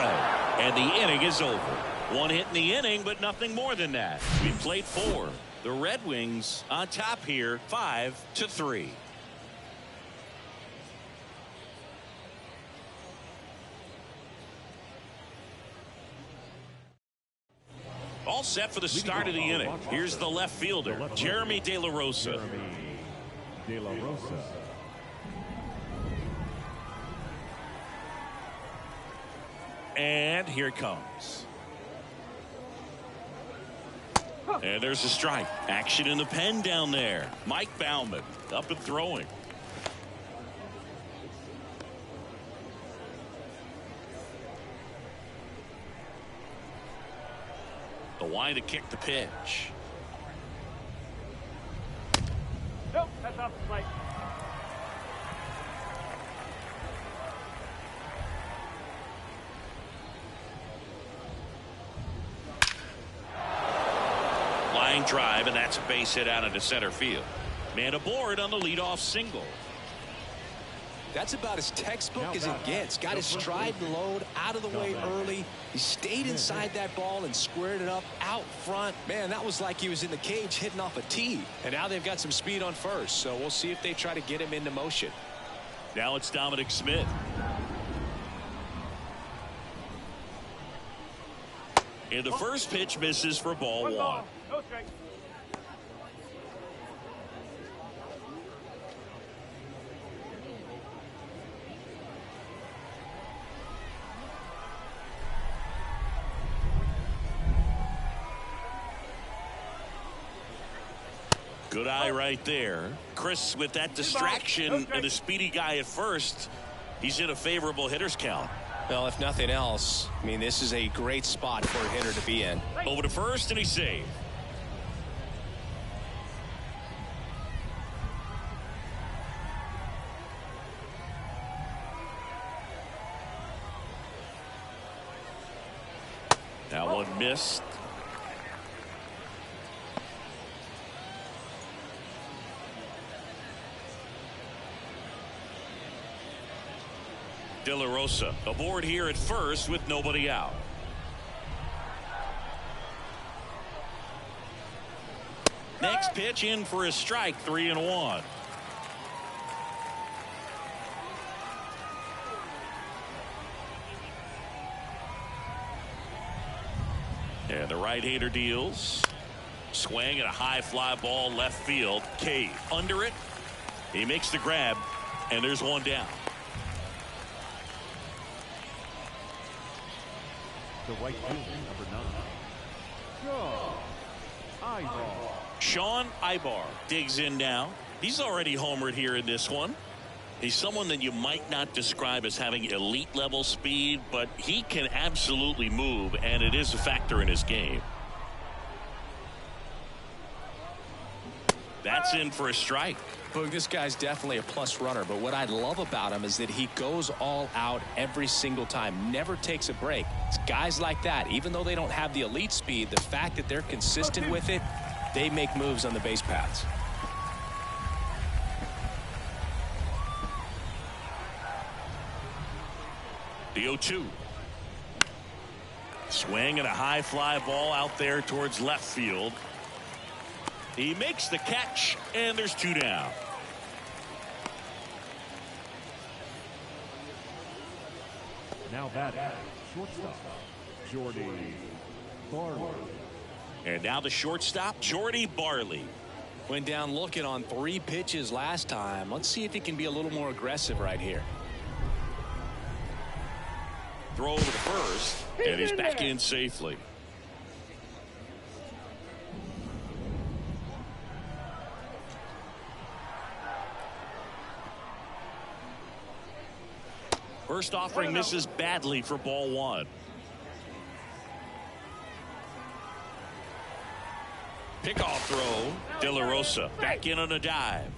And the inning is over. 1 hit in the inning, but nothing more than that. We played 4. The Red Wings on top here, 5-3. All set for the start of the inning. Here's the left fielder, Jeremy De La Rosa. De La Rosa. And here it comes. And there's a strike. Action in the pen down there. Mike Baumann up and throwing. The wind to kick the pitch. Nope, that's off the plate. Line drive, and that's a base hit out into center field. Man aboard on the leadoff single. That's about as textbook as it gets. Got his stride and load out of the way early. He stayed inside that ball and squared it up out front. Man, that was like he was in the cage hitting off a tee. And now they've got some speed on first, so we'll see if they try to get him into motion. Now it's Dominic Smith. And the first pitch misses for ball 1. No strike. Good eye right there. Chris, with that distraction and a speedy guy at first, he's in a favorable hitter's count. Well, if nothing else, I mean, this is a great spot for a hitter to be in. Over to first, and he's safe. That one missed. De La Rosa aboard here at first with nobody out. Next pitch in for a strike, 3-1. And the right-hander deals. Swing and a high fly ball left field. Cave under it. He makes the grab, and there's one down. The right fielder, number 9. Shawn Ibar. Shawn Ibar digs in now. He's already homered here in this one. He's someone that you might not describe as having elite level speed, but he can absolutely move, and it is a factor in his game. That's in for a strike. Boog, this guy's definitely a plus runner, but what I love about him is that he goes all out every single time, never takes a break. It's guys like that, even though they don't have the elite speed, the fact that they're consistent with it, they make moves on the base paths. The 0-2. Swing and a high fly ball out there towards left field. He makes the catch, and there's 2 down. Now batting, shortstop, Jordy Barley. And now the shortstop, Jordy Barley. Went down looking on 3 pitches last time. Let's see if he can be a little more aggressive right here. Throw over to first, and he's back in safely. First offering misses badly for ball 1. Pickoff throw. De La Rosa back in on a dive.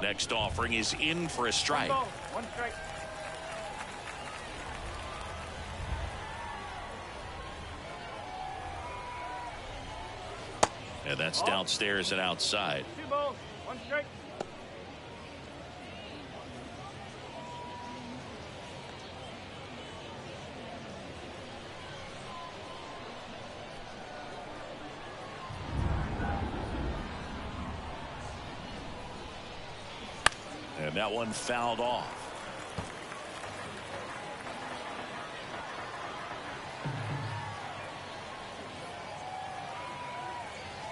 Next offering is in for a strike. 1 strike. And that's downstairs and outside. 2 balls, 1 strike. And that one fouled off.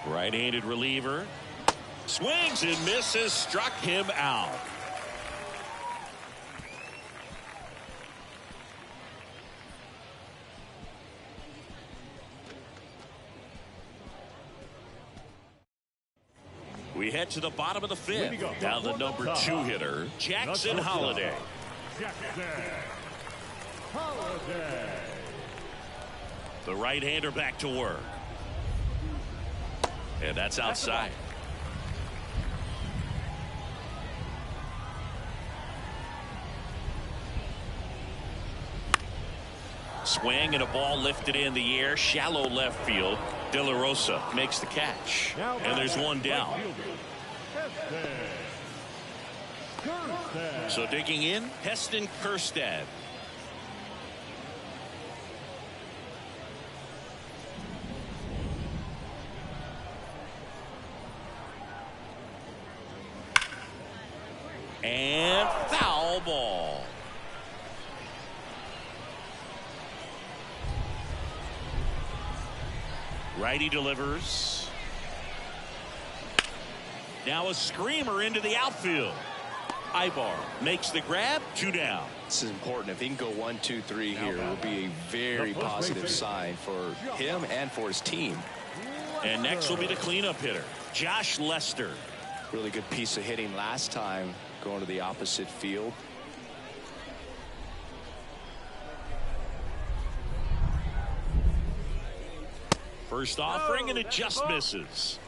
Right-handed reliever. Swings and misses. Struck him out. We head to the bottom of the 5th. Now the number 2 hitter, Jackson Holliday. Jackson Holliday. The right-hander back to work. And that's outside. Swing and a ball lifted in the air, shallow left field. De La Rosa makes the catch. And there's one down. So digging in, Heston Kjerstad. And foul ball. Righty delivers. Now a screamer into the outfield. Ibar makes the grab, 2 down. This is important. If he can go 1, 2, 3 here, it will be a very positive sign for him and for his team. And next will be the cleanup hitter, Josh Lester. Really good piece of hitting last time, going to the opposite field. First offering, and it just misses.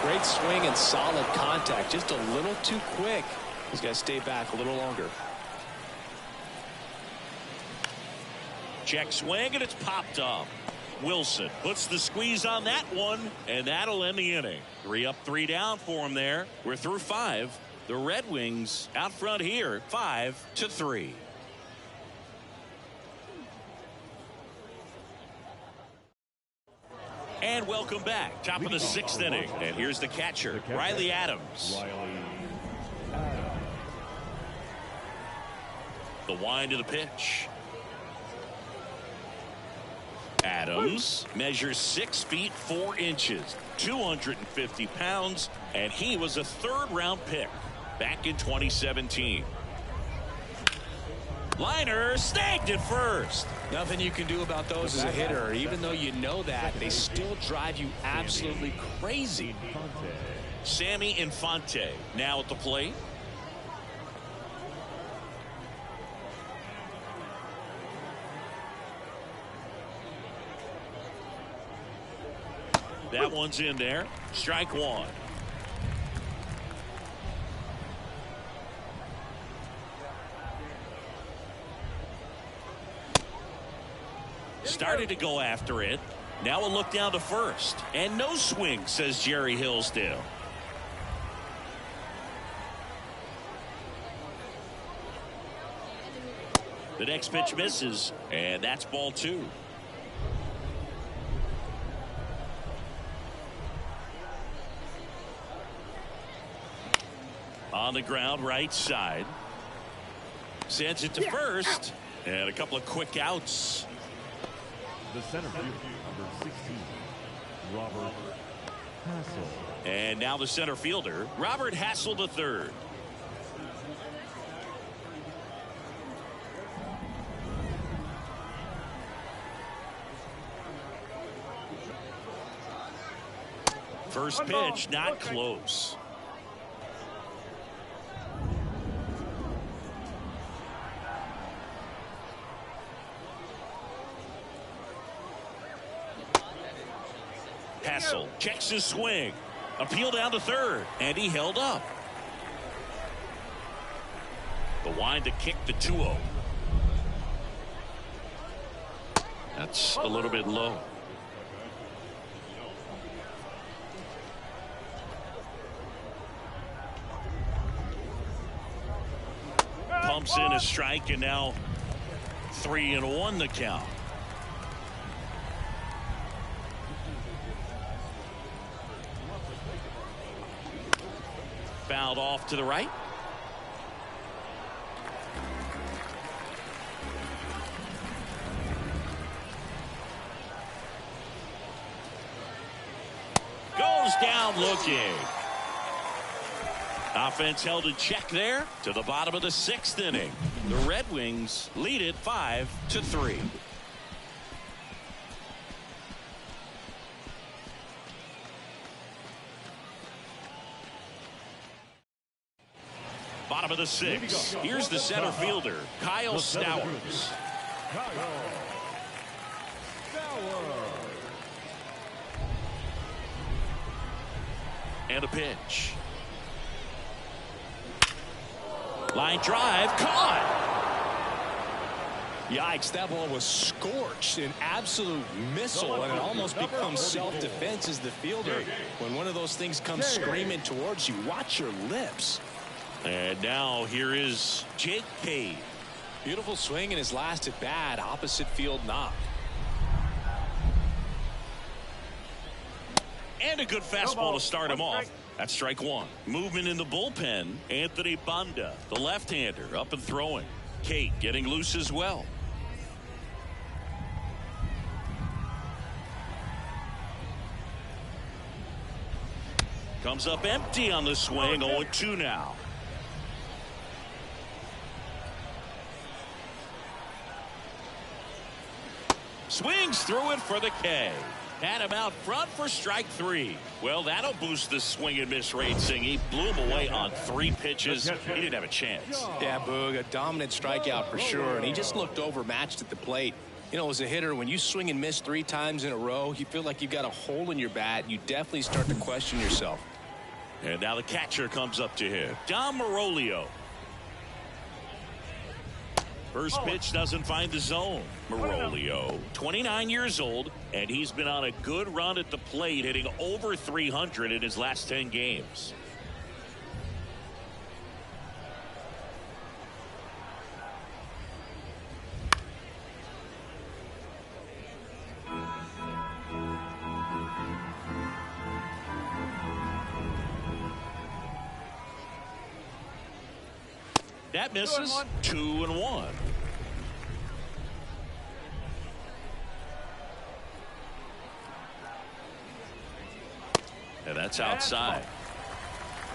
Great swing and solid contact. Just a little too quick. He's got to stay back a little longer. Check swing, and it's popped up. Wilson puts the squeeze on that one, and that'll end the inning. 3 up, 3 down for him there. We're through 5. The Red Wings out front here, 5-3. And welcome back. Top of the 6th inning. And here's the catcher, Riley Adams. The wind of the pitch. Adams measures 6 feet 4 inches, 250 pounds, and he was a 3rd-round pick back in 2017. Liner snagged at first. Nothing you can do about those as a hitter. Even though you know that, they still drive you absolutely crazy. Sammy Infante now at the plate. That one's in there. Strike 1. Started to go after it. Now a look down to first. And no swing, says Jerry Hillsdale. The next pitch misses, and that's ball 2. On the ground, right side. Sends it to first. And a couple of quick outs. The center fielder, number 16, Robert Hassel. And now the center fielder, Robert Hassel III. First pitch, not close. Hassel checks his swing. Appeal down to third, and he held up. The wind to kick the 2-0. That's a little bit low. Pumps in a strike, and now 3-1 the count. Fouled off to the right. Goes down looking. Offense held in check there to the bottom of the 6th inning. The Red Wings lead it 5-3. Bottom of the 6th. Here's the center fielder, Kyle Stowers. And a pitch. Line drive, caught. Yikes, that ball was scorched, an absolute missile, and it almost becomes self-defense as the fielder. When one of those things comes screaming towards you, watch your lips. And now here is Jake Cave. Beautiful swing in his last at bat, opposite field knock. And a good fastball to start him off. That's strike 1. Movement in the bullpen. Anthony Banda, the left-hander, up and throwing. Kate getting loose as well. Comes up empty on the swing. 0-2 now. Swings through it for the K. Had him out front for strike 3. Well, that'll boost the swing and miss rate, Sing. He blew him away on 3 pitches. He didn't have a chance. Yeah, Boog, a dominant strikeout for sure. And he just looked overmatched at the plate. You know, as a hitter, when you swing and miss 3 times in a row, you feel like you've got a hole in your bat. You definitely start to question yourself. And now the catcher comes up to him. Dom Marolio. First pitch doesn't find the zone. Marolio, 29 years old, and he's been on a good run at the plate, hitting over 300 in his last 10 games. That misses. 2-1. And that's outside.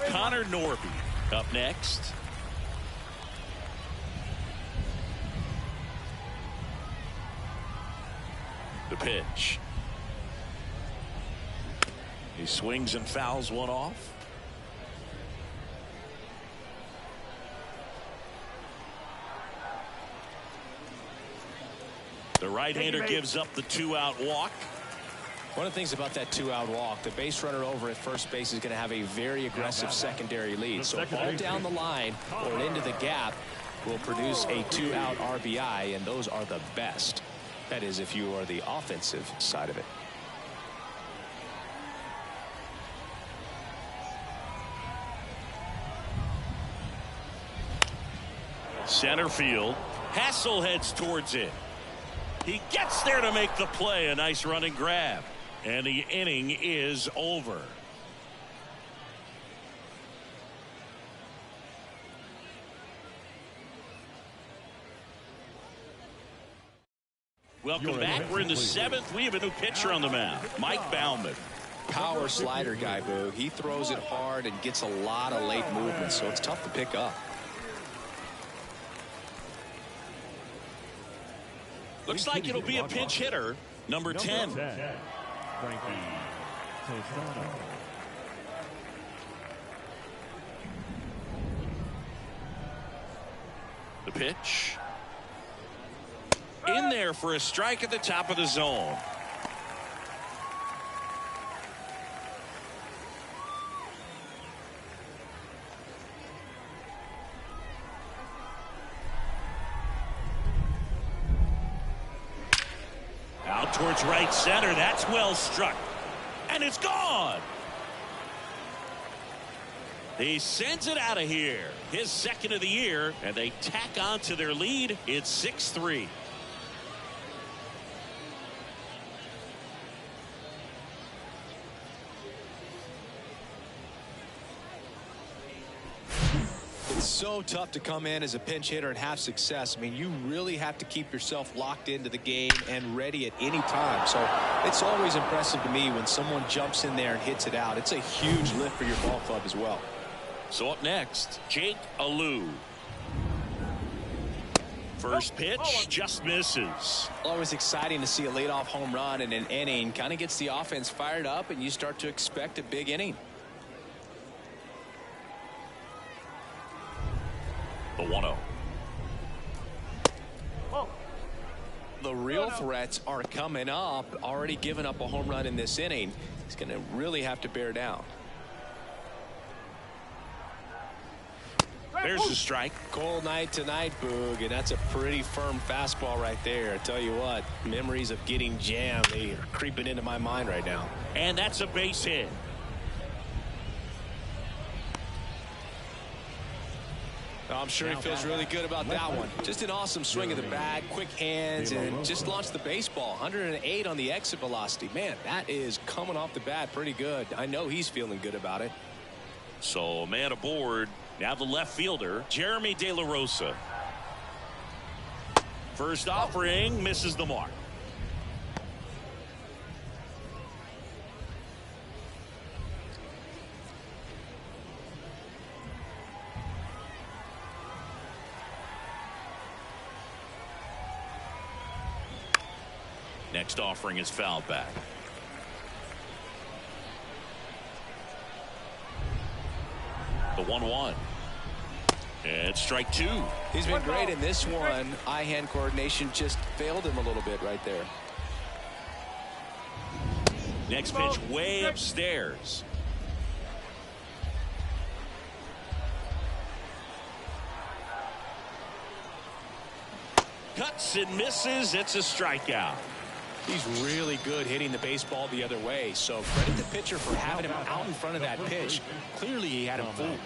Connor Norby up next. The pitch. He swings and fouls one off. The right-hander gives up the 2-out walk. One of the things about that 2-out walk, the base runner over at first base is going to have a very aggressive secondary lead. So a ball down the line or into the gap will produce a 2-out RBI, and those are the best. That is, if you are the offensive side of it. Center field. Hassel heads towards it. He gets there to make the play. A nice running grab. And the inning is over. Welcome back. We're in the 7th. We have a new pitcher on the mound. Mike Baumann. Power slider guy, Boo. He throws it hard and gets a lot of late movement, so it's tough to pick up. Looks like it'll be a pinch hitter. Number 10. Frankie Toscano. The pitch. In there for a strike at the top of the zone. Out towards right center. That's well struck. And it's gone. He sends it out of here. His second of the year. And they tack on to their lead. It's 6-3. It's so tough to come in as a pinch hitter and have success. I mean, you really have to keep yourself locked into the game and ready at any time. So it's always impressive to me when someone jumps in there and hits it out. It's a huge lift for your ball club as well. So up next, Jake Alou. First pitch just misses. Always exciting to see a leadoff home run in an inning. Kind of gets the offense fired up, and you start to expect a big inning. The 1-0. The real threats are coming up. Already given up a home run in this inning. He's going to really have to bear down. There's the strike. Cold night tonight, Boog, and that's a pretty firm fastball right there. I tell you what, memories of getting jammed, they are creeping into my mind right now. And that's a base hit. I'm sure he feels really good about that one. Just an awesome swing of the bat, quick hands, and just launched the baseball. 108 on the exit velocity. Man, that is coming off the bat pretty good. I know he's feeling good about it. So, man aboard. Now the left fielder, Jeremy De La Rosa. First offering misses the mark. next offering is fouled back. The 1-1. And strike two. He's been great in this one. Eye-hand coordination just failed him a little bit right there. Next pitch way upstairs. Cuts and misses. It's a strikeout. He's really good hitting the baseball the other way. So credit the pitcher for having him out in front of that pitch. Clearly he had him fooled.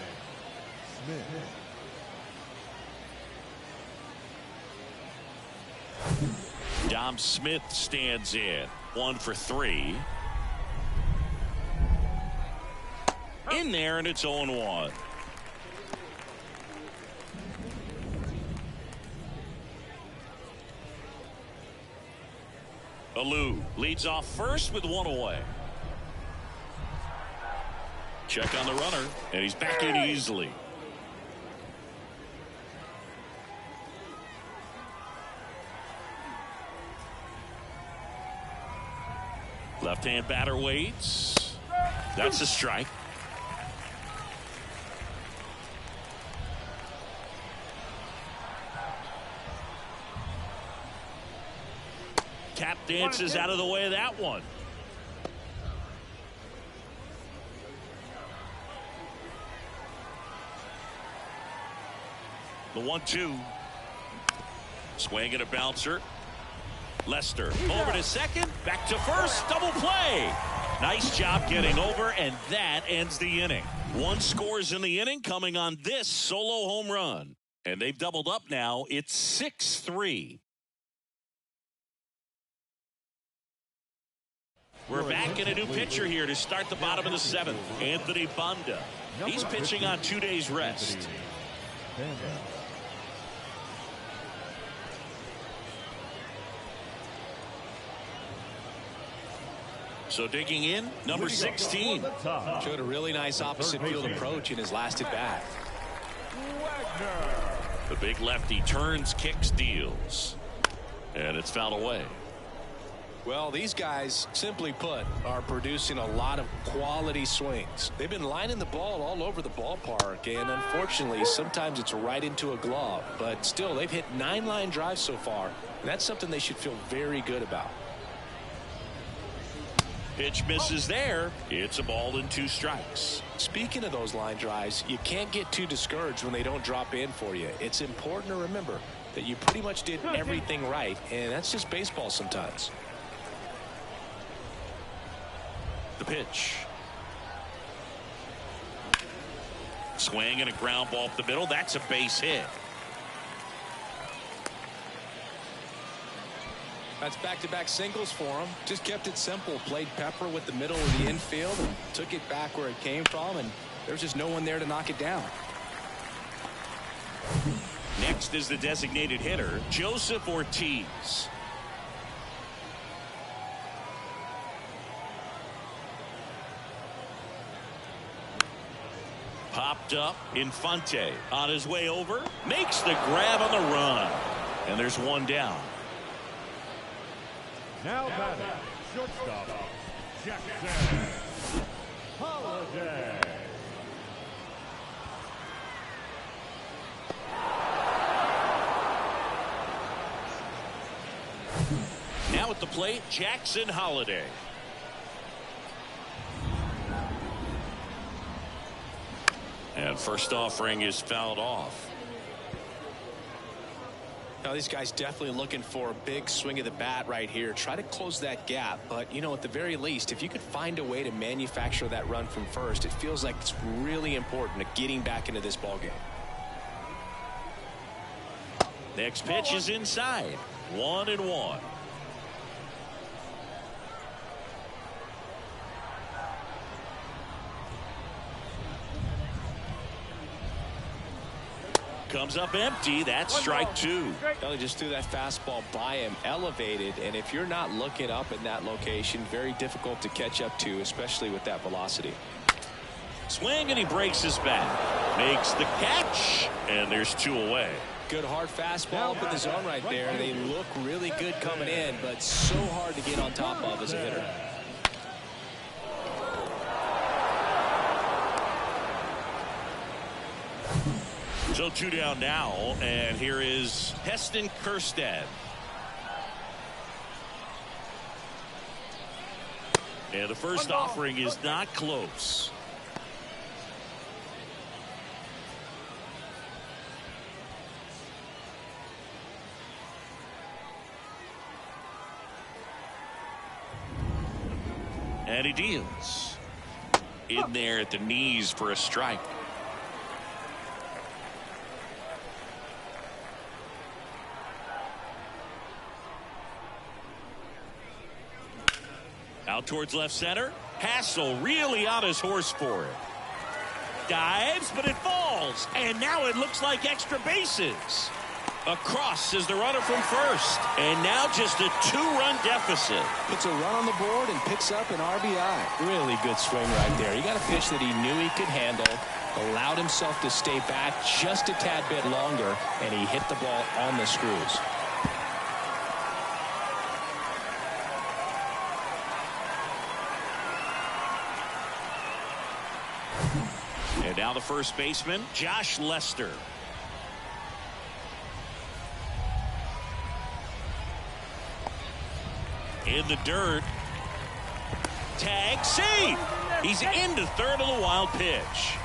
Dom Smith stands in. 1 for 3. In there, and it's 0-1. Alou leads off first with 1 away. Check on the runner, and he's back in easily. Left-hand batter waits. That's a strike. Tap dances out of the way of that one. The 1-2. Swing and a bouncer. Lester over to second, back to first, double play. Nice job getting over, and that ends the inning. 1 scores in the inning coming on this solo home run. And they've doubled up now. It's 6-3. We're back in a new pitcher here to start the bottom of the 7th. Anthony Banda. He's pitching on 2 days rest. So digging in, number 16. Showed a really nice opposite field approach in his last at bat. The big lefty turns, kicks, deals. And it's fouled away. Well, these guys, simply put, are producing a lot of quality swings. They've been lining the ball all over the ballpark, and unfortunately, sometimes it's right into a glove. But still, they've hit 9 line drives so far, and that's something they should feel very good about. Pitch misses there. It's a ball and 2 strikes. Speaking of those line drives, you can't get too discouraged when they don't drop in for you. It's important to remember that you pretty much did everything right, and that's just baseball sometimes. The pitch. Swing and a ground ball up the middle. That's a base hit. That's back-to-back singles for him. Just kept it simple. Played pepper with the middle of the infield and took it back where it came from, and there's just no one there to knock it down. Next is the designated hitter, Joseph Ortiz. Popped up. Infante on his way over. Makes the grab on the run. And there's 1 down. Now batting, shortstop, Jackson Holiday. Now at the plate, Jackson Holiday. And first offering is fouled off. Now these guys definitely looking for a big swing of the bat right here. Try to close that gap, but you know, at the very least, if you could find a way to manufacture that run from first, it feels like it's really important to getting back into this ball game. Next pitch is inside. 1-1. Comes up empty. That's strike 2. They just threw that fastball by him, elevated, and if you're not looking up in that location, very difficult to catch up to, especially with that velocity. Swing, and he breaks his bat. Makes the catch, and there's 2 away. Good hard fastball up in the zone right there. They look really good coming in, but so hard to get on top of as a hitter. So 2 down now, and here is Heston Kjerstad. And the first offering is not close. And he deals. In there at the knees for a strike. Out towards left center. Hassel really on his horse for it. Dives, but it falls. And now it looks like extra bases. Across is the runner from first. And now just a 2-run deficit. Puts a run on the board and picks up an RBI. Really good swing right there. He got a pitch that he knew he could handle. Allowed himself to stay back just a tad bit longer. And he hit the ball on the screws. And now the first baseman, Josh Lester. In the dirt. Tag, save. He's into third on the wild pitch.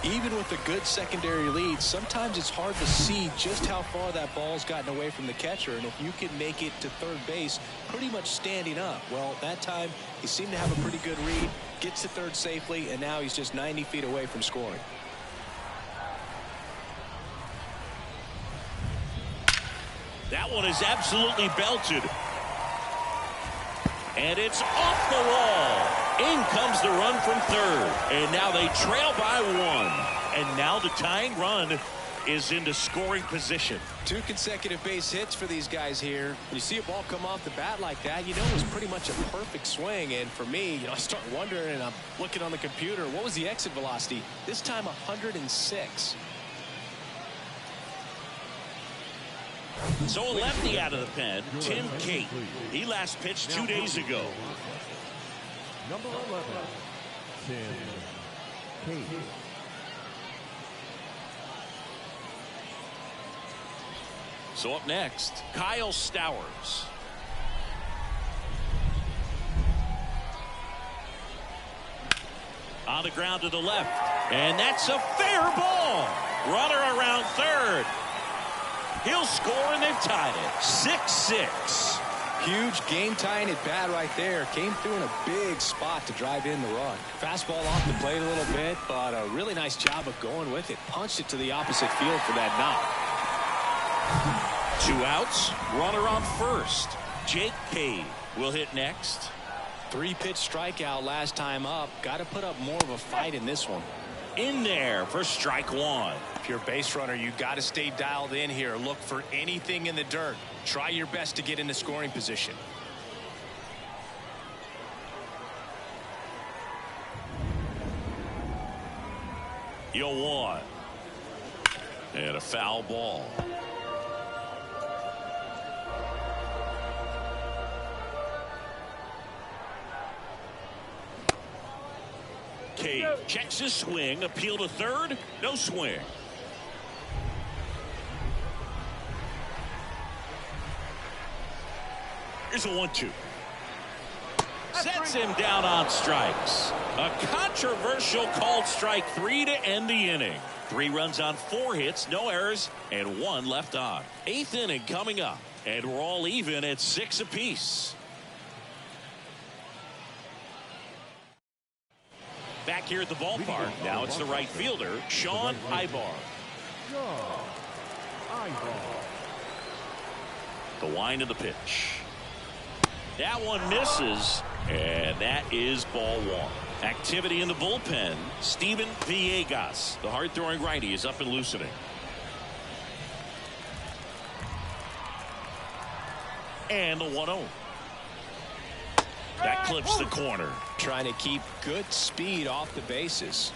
Even with a good secondary lead, sometimes it's hard to see just how far that ball's gotten away from the catcher. And if you can make it to third base pretty much standing up, well, that time he seemed to have a pretty good read, gets to third safely, and now he's just 90 feet away from scoring. That one is absolutely belted. And it's off the wall. In comes the run from third. And now they trail by 1. And now the tying run is into scoring position. 2 consecutive base hits for these guys here. When you see a ball come off the bat like that, you know it was pretty much a perfect swing. And for me, I start wondering, and I'm looking on the computer, what was the exit velocity? This time 106. So a lefty out of the pen, Tim Cate. He last pitched 2 days ago. Number 11, Tim Cate. So up next, Kyle Stowers. On the ground to the left. And that's a fair ball. Runner around third. He'll score, and they've tied it. 6-6. Huge game-tying at bat right there. Came through in a big spot to drive in the run. Fastball off the plate a little bit, but a really nice job of going with it. Punched it to the opposite field for that knock. 2 outs. Runner on first. Jake Cave will hit next. 3-pitch strikeout last time up. Got to put up more of a fight in this one. In there for strike 1. If you're a base runner, you got to stay dialed in here. Look for anything in the dirt. Try your best to get into scoring position. You'll want. And a foul ball. Cade checks his swing. Appeal to third. No swing. Here's a 1-2. Sets him down on strikes. A controversial called strike 3 to end the inning. 3 runs on 4 hits, no errors, and 1 left on. 8th inning coming up, and we're all even at 6 apiece. Back here at the ballpark, now it's the right fielder, Sean Ibar. The wind of the pitch. That one misses, and that is ball 1. Activity in the bullpen. Steven Villegas, the hard-throwing righty, is up and loosening. And the 1-0. That clips the corner. Trying to keep good speed off the bases.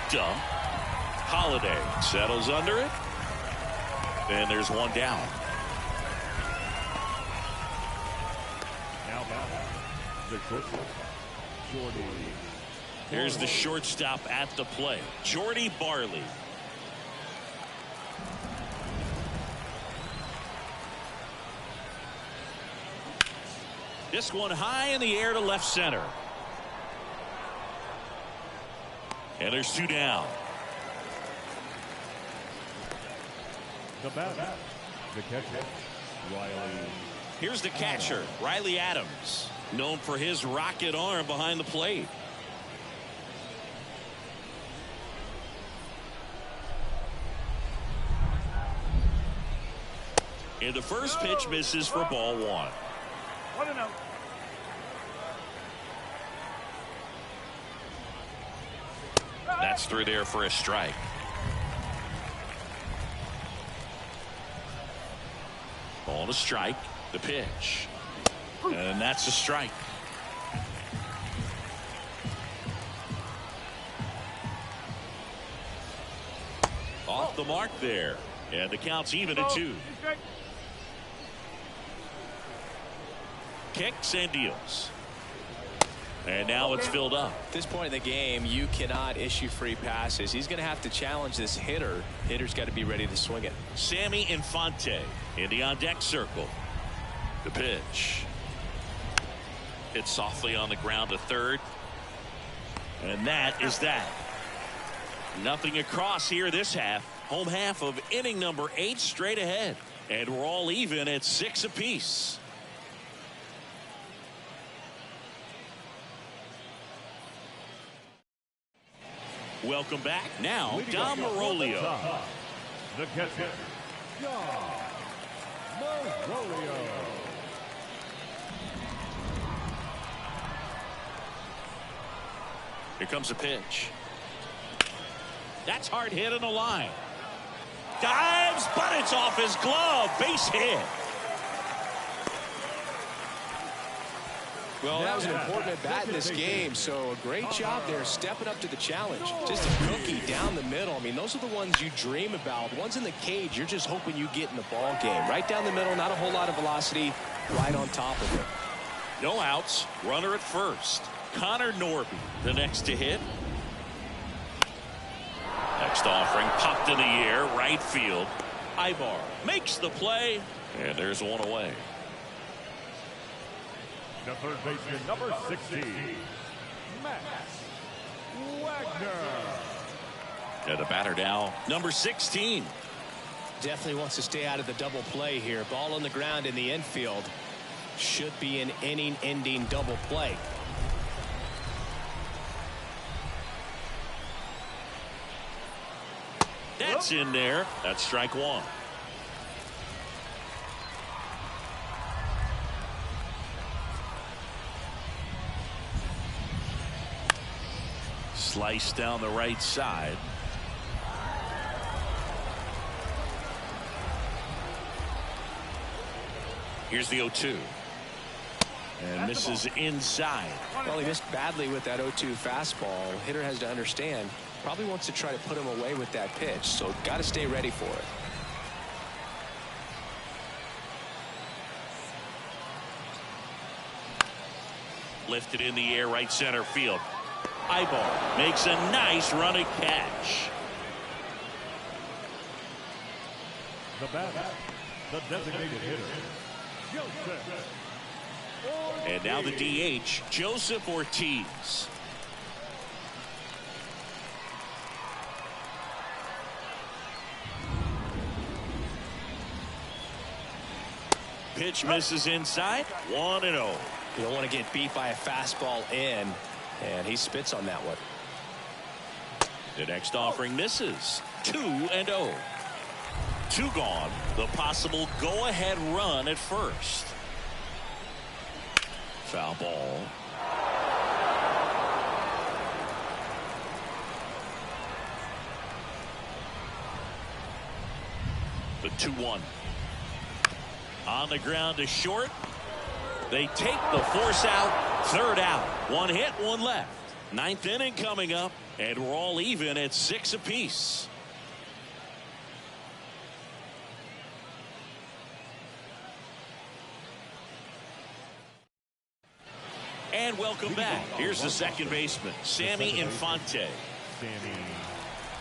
dump. Holiday settles under it. And there's one down. Now back, the shortstop, Jordy. Here's the shortstop at the plate, Jordy Barley. This one high in the air to left center. And there's two down. The batter, the catcher, Riley. Here's the catcher, Riley Adams, known for his rocket arm behind the plate. And the first pitch misses for ball one. 1-0. That's through there for a strike. Ball to strike. The pitch. And that's a strike. Off the mark there. And the count's even at 2. Kicks and deals. And now it's filled up. At this point in the game, you cannot issue free passes. He's going to have to challenge this hitter. Hitter's got to be ready to swing it. Sammy Infante in the on-deck circle. The pitch. Hit softly on the ground to third. And that is that. Nothing across here this half. Home half of inning number 8 straight ahead. And we're all even at 6 apiece. Welcome back. Now, Dom Marolio. The catcher, Dom Marolio. Here comes a pitch. That's hard hit on the line. Dives, but it's off his glove. Base hit. Well, that was an important at bat in this game, so a great job there stepping up to the challenge. Just a cookie down the middle. I mean, those are the ones you dream about. The ones in the cage, you're just hoping you get in the ball game. Right down the middle, not a whole lot of velocity, right on top of it. No outs, runner at first. Connor Norby, the next to hit. Next offering, popped in the air, right field. Ibar makes the play, and there's one away. The third baseman, number 16, Max Wagner. Yeah, the batter now, number 16. Definitely wants to stay out of the double play here. Ball on the ground in the infield. Should be an inning-ending double play. That's in there. That's strike one. Slice down the right side. Here's the 0-2. And misses inside. Well, he missed badly with that 0-2 fastball. Hitter has to understand. Probably wants to try to put him away with that pitch. So got to stay ready for it. Lifted in the air, right center field. Ibar makes a nice running catch. The batter, the designated hitter, Joseph Ortiz. And now the DH, Joseph Ortiz. Pitch misses inside. 1-0. You don't want to get beat by a fastball in, and he spits on that one. The next offering misses. 2-0. 2 gone. The possible go-ahead run at first. Foul ball. The 2-1. On the ground to short. They take the force out. 3rd out. 1 hit, 1 left. 9th inning coming up. And we're all even at 6 apiece. And welcome back. Here's the second baseman, Sammy Infante. Sammy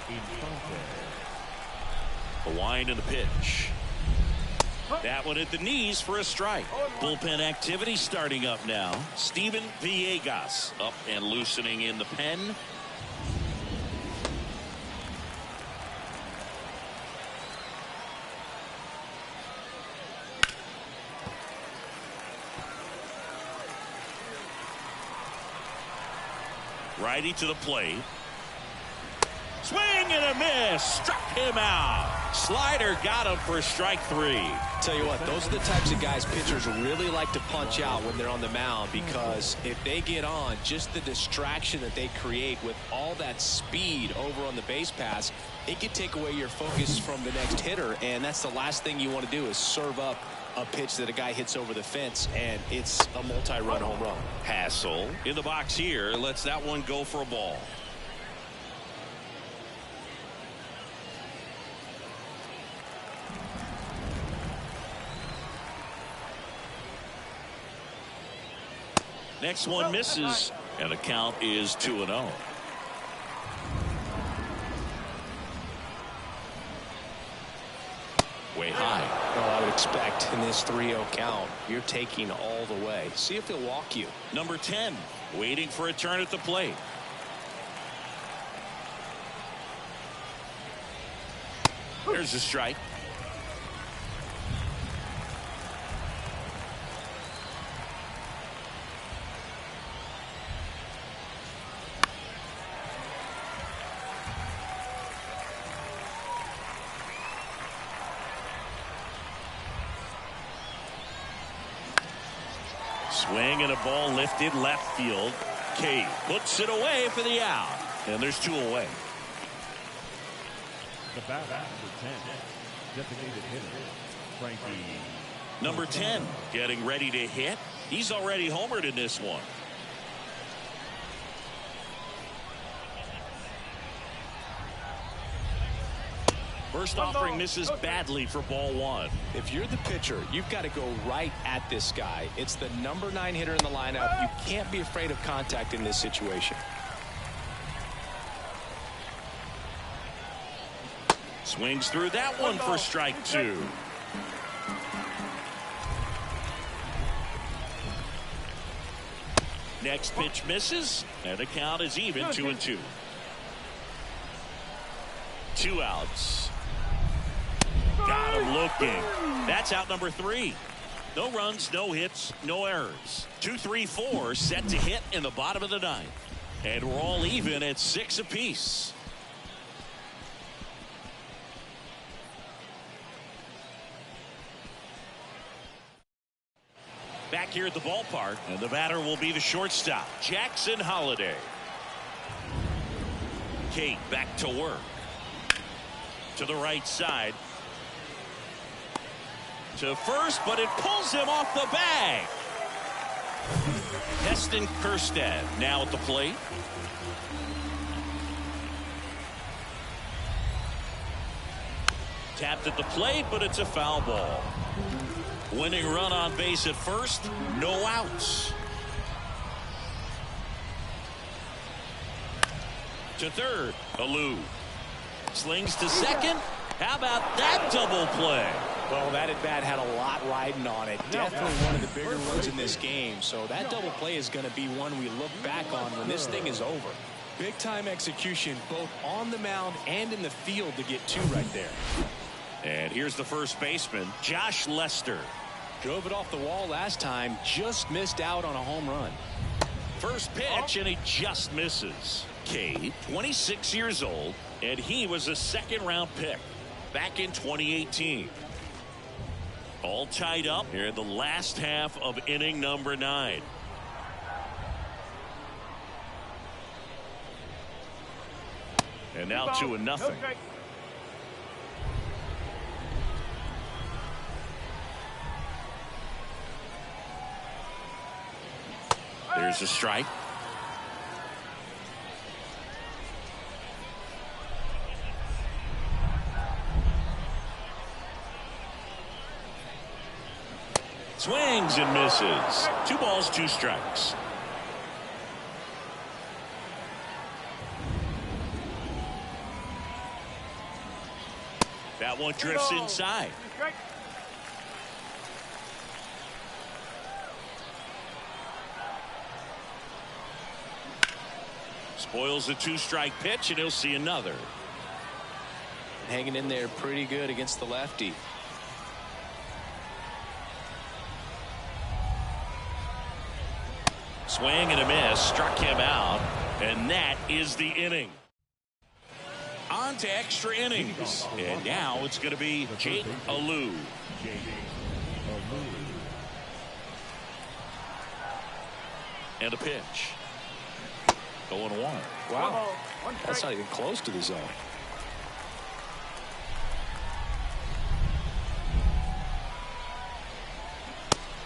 Infante. The wind and the pitch. That one at the knees for a strike. Bullpen activity starting up now. Steven Villegas up and loosening in the pen. Righty to the plate. Swing and a miss. Struck him out. Slider got him for strike 3. Tell you what, those are the types of guys pitchers really like to punch out when they're on the mound, because if they get on, just the distraction that they create with all that speed over on the base pass, it could take away your focus from the next hitter, and that's the last thing you want to do is serve up a pitch that a guy hits over the fence, and it's a multi-run home run. Hassel in the box here. Lets that one go for a ball. Next one misses, and the count is 2-0. Way high. Well, I would expect in this 3-0 count, you're taking all the way. See if he'll walk you. Number 10, waiting for a turn at the plate. There's a strike. Swing and a ball lifted left field. Cade puts it away for the out. And there's 2 away. The bat number 10. Designated hitter, Frankie. Number 10 getting ready to hit. He's already homered in this one. First offering misses badly for ball 1. If you're the pitcher, you've got to go right at this guy. It's the number 9 hitter in the lineup. You can't be afraid of contact in this situation. Swings through that one for strike 2. Next pitch misses, and the count is even 2-2. 2 outs. Got him looking. That's out number 3. No runs, no hits, no errors. 2, 3, 4 set to hit in the bottom of the 9th. And we're all even at 6 apiece. Back here at the ballpark, and the batter will be the shortstop, Jackson Holliday. Cade back to work. To the right side. To first, but it pulls him off the bag. Heston Kjerstad now at the plate. Tapped at the plate, but it's a foul ball. Winning run on base at first, no outs. To third, Alou. Slings to second. How about that double play? Well, that at bat had a lot riding on it. Definitely one of the bigger ones in this game. So that double play is going to be one we look back on when this thing is over. Big time execution both on the mound and in the field to get 2 right there. And here's the first baseman, Josh Lester. Drove it off the wall last time, just missed out on a home run. First pitch, and he just misses. Cade, 26 years old, and he was a 2nd-round pick back in 2018. All tied up here in the last half of inning number 9. And now 2-0. There's a strike. Swings and misses. 2 balls, 2 strikes. That one drifts inside. Spoils the 2-strike pitch, and he'll see another. Hanging in there pretty good against the lefty. Swing and a miss, struck him out, and that is the inning. On to extra innings, and now it's going to be Jake Alou. And a pitch. 0-1. Wow, that's not even close to the zone.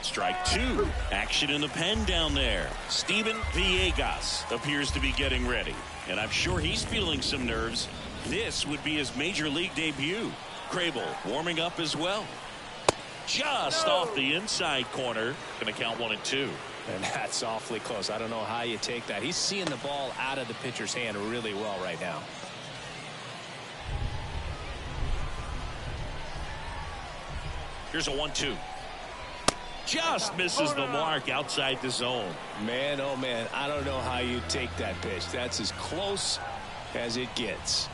Strike 2. Action in the pen down there. Steven Villegas appears to be getting ready, and I'm sure he's feeling some nerves. This would be his major league debut. Crable warming up as well. Just off the inside corner. Going to count 1-2. And that's awfully close. I don't know how you take that. He's seeing the ball out of the pitcher's hand really well right now. Here's a 1-2. Just misses the mark outside the zone. Man, oh man, I don't know how you take that pitch. That's as close as it gets.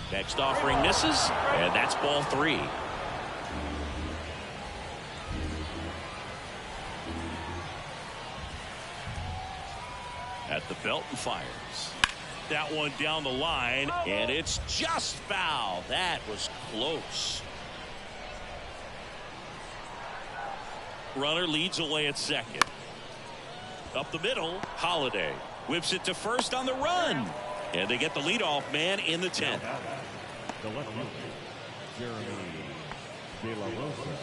Next offering misses, and that's ball 3. At the belt and fires. That one down the line, and it's just foul. That was close. Runner leads away at second. Up the middle, Holiday whips it to first on the run. And they get the leadoff man in the 10th. The left fielder, Jeremy De La Rosa.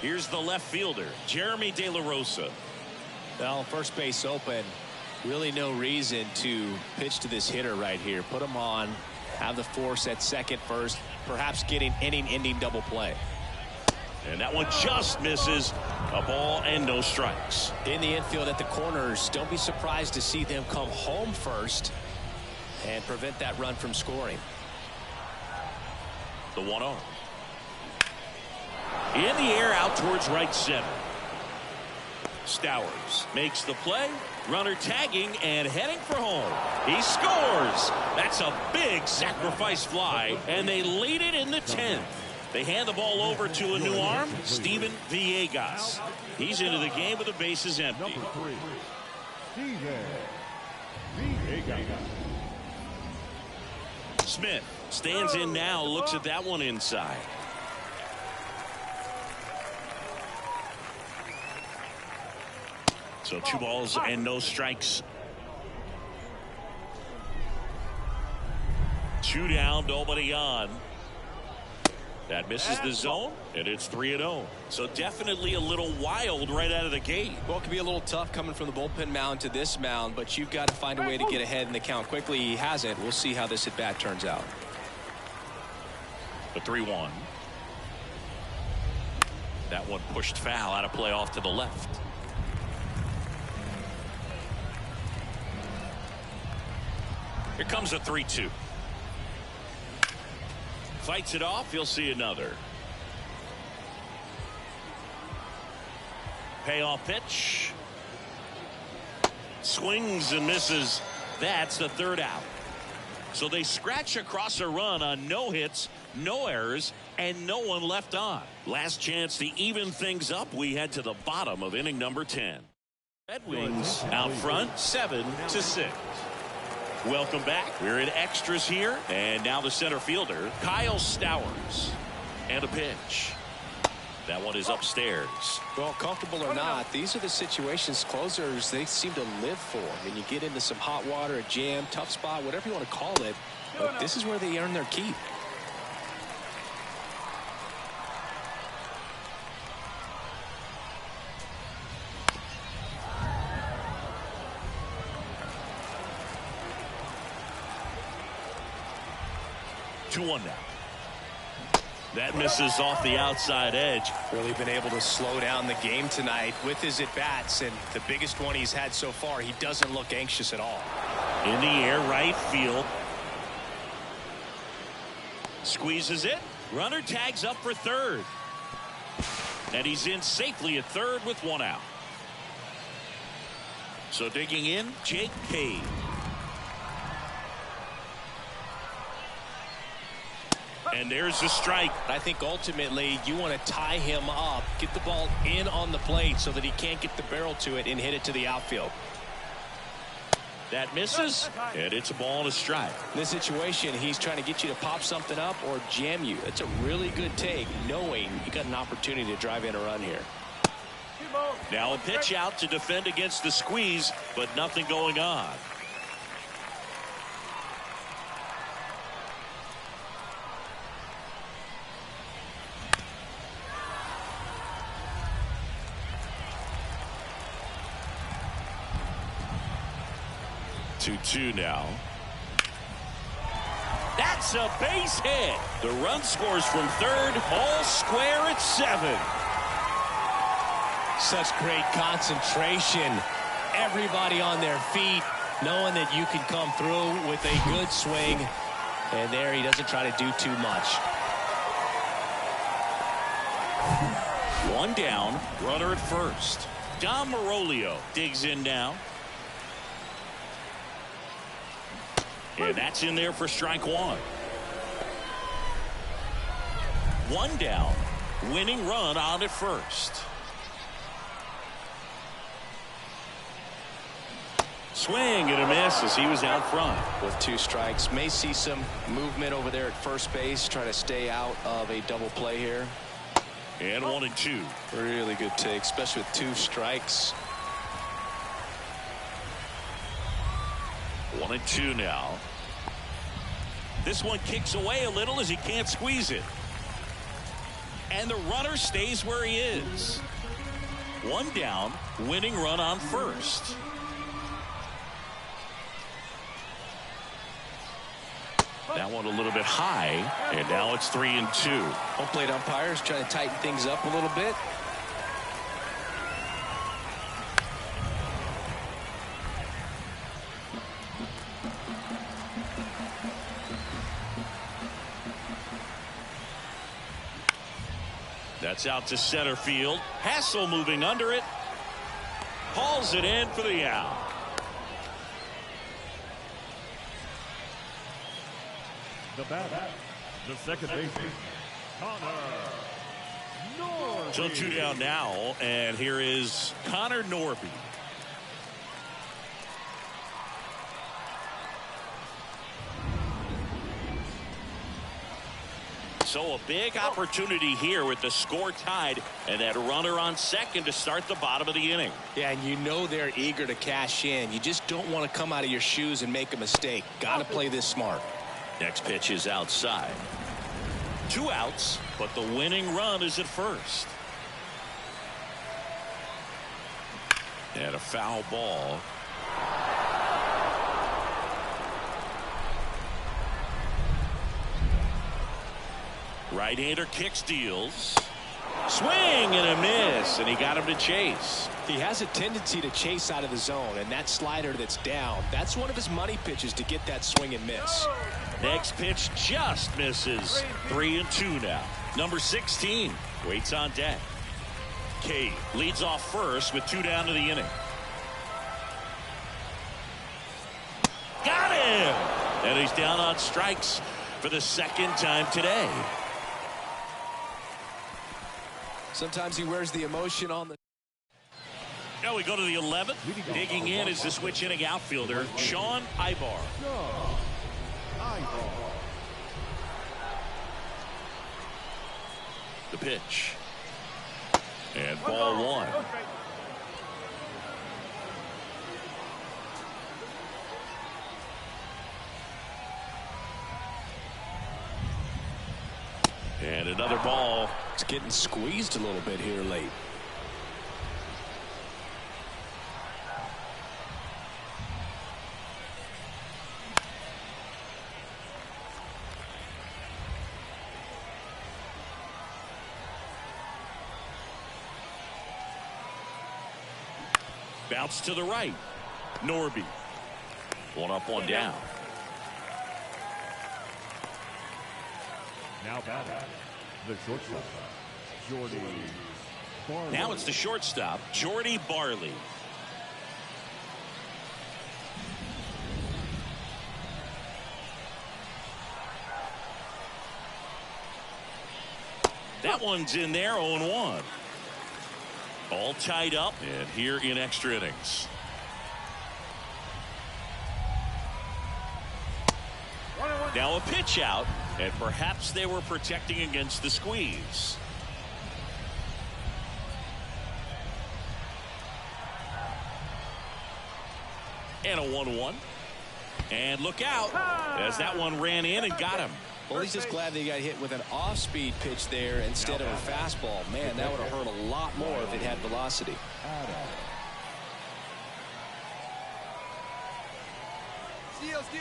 Here's the left fielder, Jeremy De La Rosa. Well, first base open. Really no reason to pitch to this hitter right here. Put him on, have the force at second first, perhaps getting inning-ending double play. And that one just misses. A ball and no strikes. In the infield at the corners, don't be surprised to see them come home first and prevent that run from scoring. The 1-0. In the air out towards right center. Stowers makes the play. Runner tagging and heading for home. He scores. That's a big sacrifice fly, and they lead it in the 10th. They hand the ball over to a new arm, Steven Villegas. He's into the game with the bases empty. Number 3, Steven Villegas. Smith stands in now, looks at that one inside. So 2 balls and no strikes. 2 down, nobody on. That misses the zone, and it's 3-0. So definitely a little wild right out of the gate. Well, it can be a little tough coming from the bullpen mound to this mound, but you've got to find a way to get ahead in the count quickly. He hasn't. We'll see how this at-bat turns out. The 3-1. That one pushed foul out of play off to the left. Here comes a 3-2. Fights it off. He'll see another. Payoff pitch. Swings and misses. That's the 3rd out. So they scratch across a run on no hits, no errors, and no one left on. Last chance to even things up. We head to the bottom of inning number 10. Red Wings out front, 7-6. Welcome back. We're in extras here, and now the center fielder, Kyle Stowers. And a pitch. That one is upstairs. Well, comfortable or not, these are the situations closers they seem to live for. And you get into some hot water, a jam, tough spot, whatever you want to call it. But this is where they earn their keep. Two 1 now. That misses off the outside edge. Really been able to slow down the game tonight with his at-bats, and the biggest one he's had so far. He doesn't look anxious at all. In the air, right field. Squeezes it. Runner tags up for third. And he's in safely at third with one out. So digging in, Jake Cave. And there's the strike. I think ultimately you want to tie him up, get the ball in on the plate so that he can't get the barrel to it and hit it to the outfield. That misses, and it's a ball and a strike. In this situation, he's trying to get you to pop something up or jam you. That's a really good take, knowing you got an opportunity to drive in a run here. Now a pitch out to defend against the squeeze, but nothing going on. Two now. That's a base hit. The run scores from third, all square at 7. Such great concentration. Everybody on their feet, knowing that you can come through with a good swing. And there he doesn't try to do too much. One down, runner at first. Dom Marolio digs in now. And that's in there for strike one. One down. Winning run on at first. Swing and a miss as he was out front. With 2 strikes. May see some movement over there at first base. Try to stay out of a double play here. And 1-2. Really good take, especially with 2 strikes. 1-2 now. This one kicks away a little as he can't squeeze it. And the runner stays where he is. One down, winning run on first. That one a little bit high, and now it's 3-2. Home plate umpires trying to tighten things up a little bit. That's out to center field. Hassel moving under it. Hauls it in for the out. The batter, the second baseman, Connor Norby. So 2 down now, and here is Connor Norby. So a big opportunity here with the score tied and that runner on second to start the bottom of the inning. Yeah, and you know they're eager to cash in. You just don't want to come out of your shoes and make a mistake. Got to play this smart. Next pitch is outside. 2 outs, but the winning run is at first. And a foul ball. Right-hander kicks, deals. Swing and a miss, and he got him to chase. He has a tendency to chase out of the zone, and that slider that's down, that's one of his money pitches to get that swing and miss. Next pitch just misses. 3-2 now. Number 16 waits on deck. Cade leads off first with 2 down to the inning. Got him! And he's down on strikes for the second time today. Sometimes he wears the emotion on the... Now we go to the 11th. Digging in is the switch inning outfielder, Sean Ibar. The pitch. And ball 1. And another ball. It's getting squeezed a little bit here late. Bounce to the right. Norby. One up, one down. Now batting, the shortstop, Jordy Barley. Now it's the shortstop, Jordy Barley. That one's in there, 0-1. All tied up, and here in extra innings. Now a pitch out, and perhaps they were protecting against the squeeze. And a 1-1. And look out, as that one ran in and got him. Well, he's just glad that he got hit with an off-speed pitch there instead of a fastball. Man, that would have hurt a lot more if it had velocity.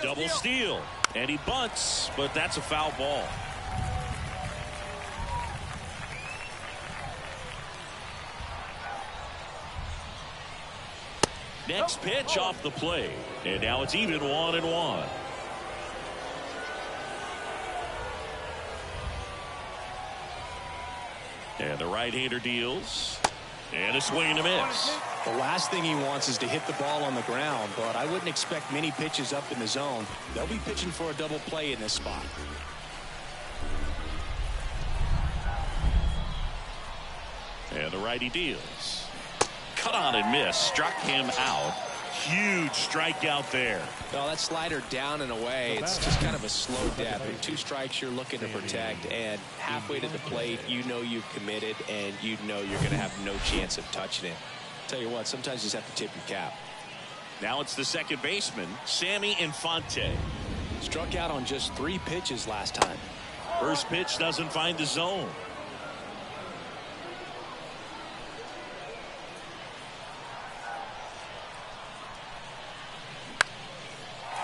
Double steal. And he bunts, but that's a foul ball. Next pitch off the plate. And now it's even 1-1. And the right-hander deals. And a swing and a miss. The last thing he wants is to hit the ball on the ground, but I wouldn't expect many pitches up in the zone. They'll be pitching for a double play in this spot. And the righty deals. Cut on and miss. Struck him out. Huge strikeout there. Well, that slider down and away, it's just kind of a slow death. With 2 strikes you're looking to protect, and halfway to the plate, you know you've committed, and you know you're going to have no chance of touching it. Tell you what, sometimes you just have to tip your cap. Now it's the second baseman, Sammy Infante. Struck out on just 3 pitches last time. First pitch doesn't find the zone.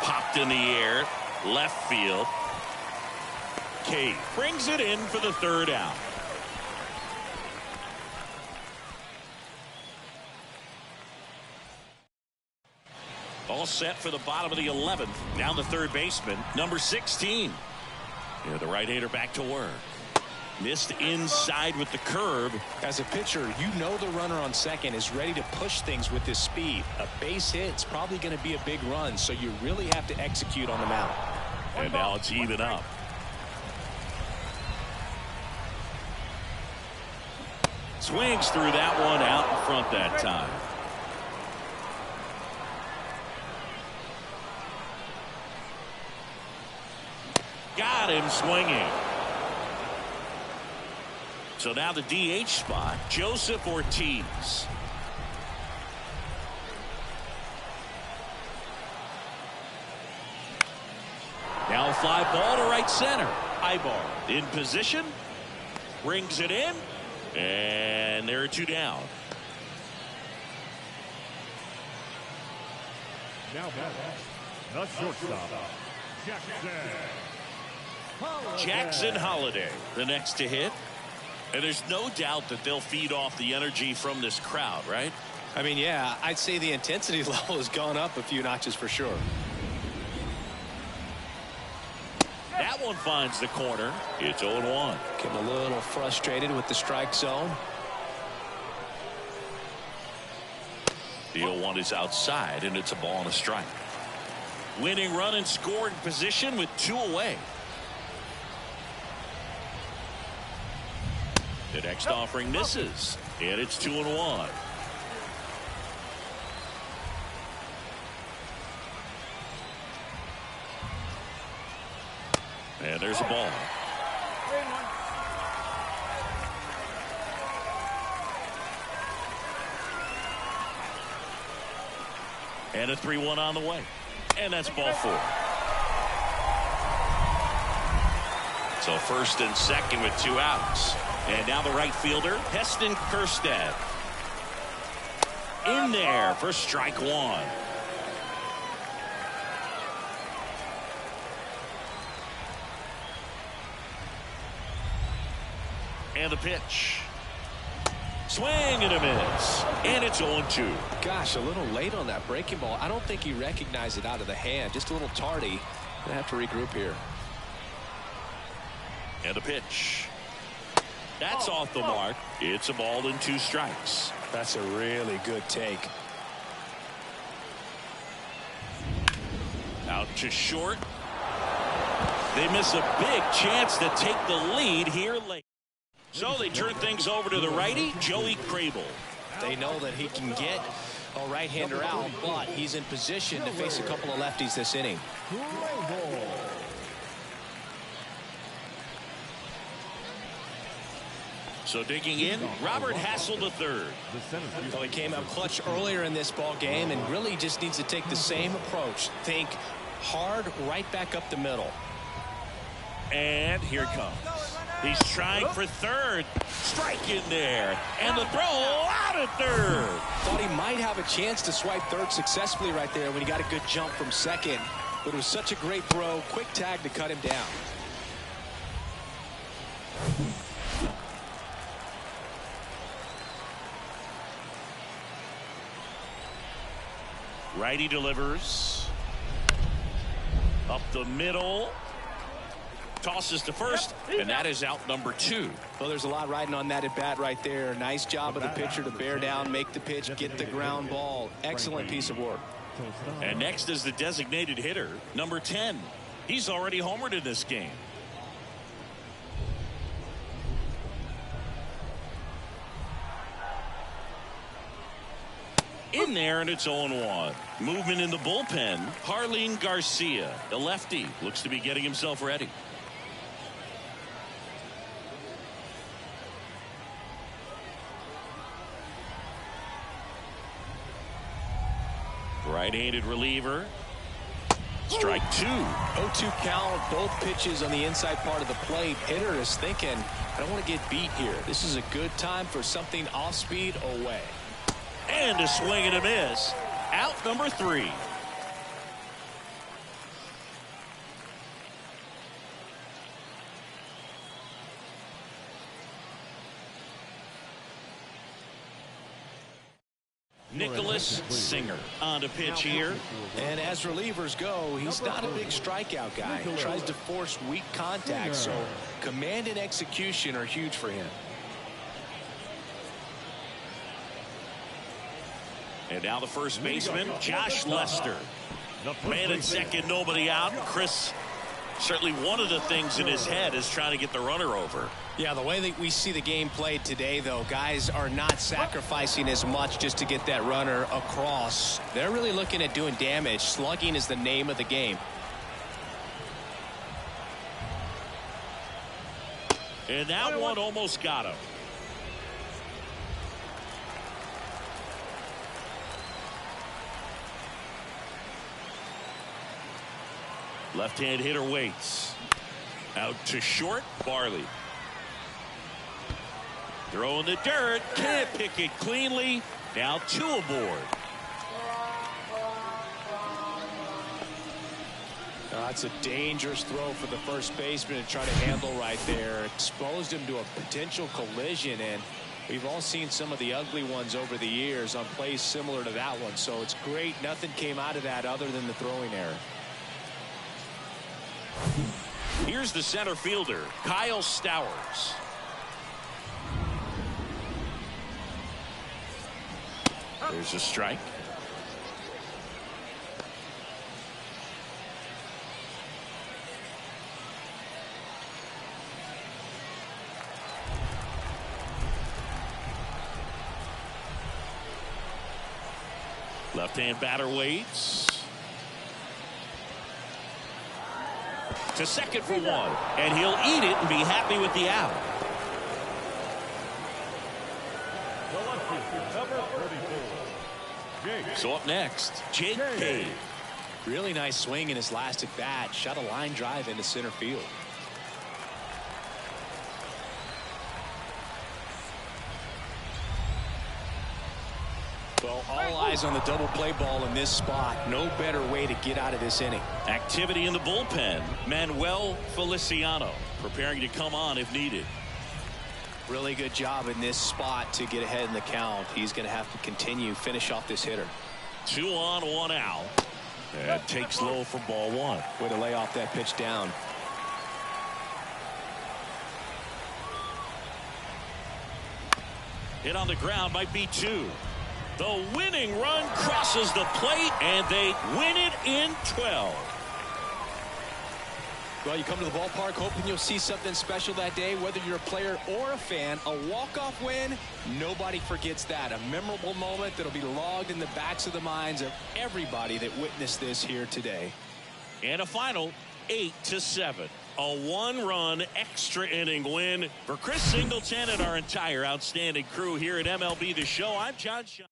Popped in the air, left field. Cade brings it in for the third out. All set for the bottom of the 11th. Down the third baseman, number 16. Yeah, the right-hander back to work. Missed inside with the curve. As a pitcher, you know the runner on second is ready to push things with his speed. A base hit's probably going to be a big run, so you really have to execute on the mound. And now it's even up. Swings through that one out in front that time. Got him swinging. So now the DH spot, Joseph Ortiz. Now a fly ball to right center. Ibar in position. Brings it in. And there are 2 down. Now batting, the shortstop, Jackson Holliday, the next to hit. And there's no doubt that they'll feed off the energy from this crowd, right? I mean, yeah, I'd say the intensity level has gone up a few notches for sure. That one finds the corner. It's 0-1. Getting a little frustrated with the strike zone. The 0-1 is outside, and it's a ball and a strike. Winning run in scoring position with 2 away. The next offering misses, and it's 2-1. And there's a ball. And a 3-1 on the way. And that's ball 4. So first and second with 2 outs. And now the right fielder, Heston Kjerstad. In there for strike 1. And the pitch. Swing and a miss. And it's 0-2. Gosh, a little late on that breaking ball. I don't think he recognized it out of the hand. Just a little tardy. Gonna have to regroup here. And a pitch. That's off the mark. It's a ball and 2 strikes. That's a really good take. Out to short. They miss a big chance to take the lead here late. So they turn things over to the righty, Joey Crable. They know that he can get a right-hander out, but he's in position to face a couple of lefties this inning. So digging in, Robert Hassel III. So he came out clutch earlier in this ball game and really just needs to take the same approach. Think hard right back up the middle. And here it comes. He's trying for third. Strike in there. And the throw out at third. Thought he might have a chance to swipe third successfully right there when he got a good jump from second. But it was such a great throw. Quick tag to cut him down. Righty delivers. Up the middle. Tosses to first, and that is out number 2. Well, there's a lot riding on that at bat right there. Nice job of the pitcher to bear down, make the pitch, get the ground ball. Excellent piece of work. And next is the designated hitter, number 10. He's already homered in this game. In there, and it's 0-1. Movement in the bullpen. Harleen Garcia, the lefty, looks to be getting himself ready. Right-handed reliever. Strike 2. 0-2 count. Both pitches on the inside part of the plate. Hitter is thinking, I don't want to get beat here. This is a good time for something off speed away. And a swing and a miss. Out number 3. Nicholas Singer on to pitch here. And as relievers go, he's not a big strikeout guy. He tries to force weak contact, so command and execution are huge for him. And now the first baseman, Josh Lester. Man at second, nobody out. Chris, certainly one of the things in his head is trying to get the runner over. Yeah, the way that we see the game played today, though, guys are not sacrificing as much just to get that runner across. They're really looking at doing damage. Slugging is the name of the game. And that one almost got him. Left-hand hitter waits. Out to short, Barley. Throw in the dirt, can't pick it cleanly. Now 2 aboard. That's a dangerous throw for the first baseman to try to handle right there. Exposed him to a potential collision, and we've all seen some of the ugly ones over the years on plays similar to that one. So it's great nothing came out of that other than the throwing error. Here's the center fielder, Kyle Stowers. There's a strike. Left-hand batter waits. To second for 1, and he'll eat it and be happy with the out. So up next, Jake Cave. Really nice swing in his last at bat. Shot a line drive into center field. Well, all eyes on the double play ball in this spot. No better way to get out of this inning. Activity in the bullpen. Manuel Feliciano preparing to come on if needed. Really good job in this spot to get ahead in the count. He's going to have to finish off this hitter. 2 on, 1 out. And takes low from ball 1. Way to lay off that pitch down. Hit on the ground might be 2. The winning run crosses the plate, and they win it in 12. Well, you come to the ballpark hoping you'll see something special that day, whether you're a player or a fan. A walk-off win, nobody forgets that. A memorable moment that'll be logged in the backs of the minds of everybody that witnessed this here today. And a final 8-7. A 1-run extra inning win for Chris Singleton and our entire outstanding crew here at MLB The Show. I'm John Shaw.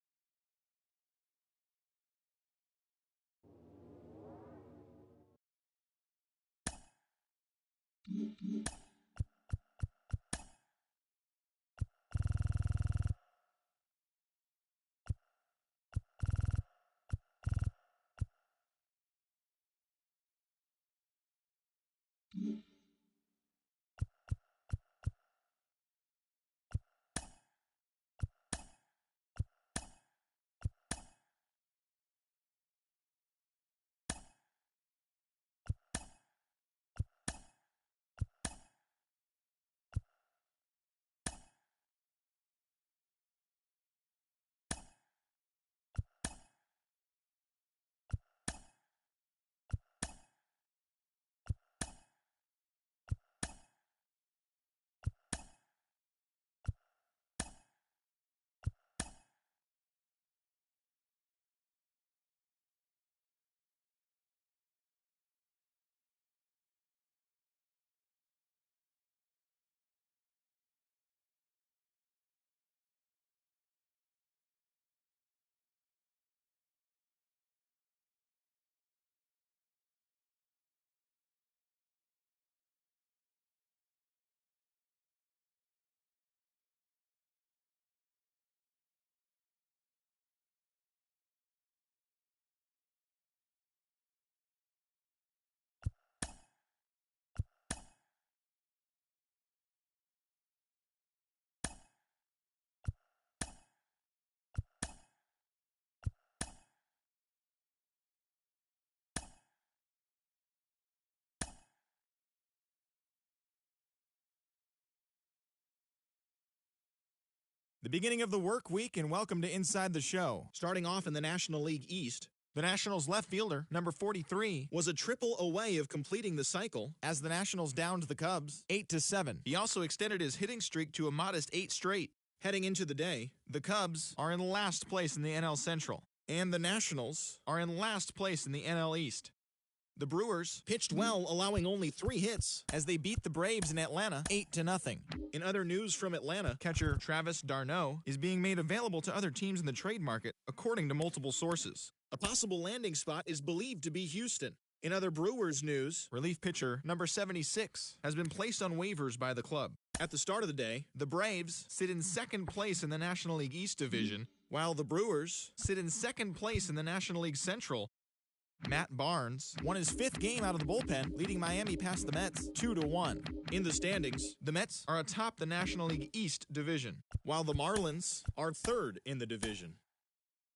The beginning of the work week, and welcome to Inside the Show. Starting off in the National League East, the Nationals left fielder, number 43, was a triple away of completing the cycle as the Nationals downed the Cubs 8-7. He also extended his hitting streak to a modest 8 straight. Heading into the day, the Cubs are in last place in the NL Central, and the Nationals are in last place in the NL East. The Brewers pitched well, allowing only 3 hits as they beat the Braves in Atlanta 8-0. In other news from Atlanta, catcher Travis d'Arnaud is being made available to other teams in the trade market, according to multiple sources. A possible landing spot is believed to be Houston. In other Brewers news, relief pitcher number 76 has been placed on waivers by the club. At the start of the day, the Braves sit in second place in the National League East Division, while the Brewers sit in second place in the National League Central. Matt Barnes won his 5th game out of the bullpen, leading Miami past the Mets 2-1. In the standings, the Mets are atop the National League East Division, while the Marlins are 3rd in the division.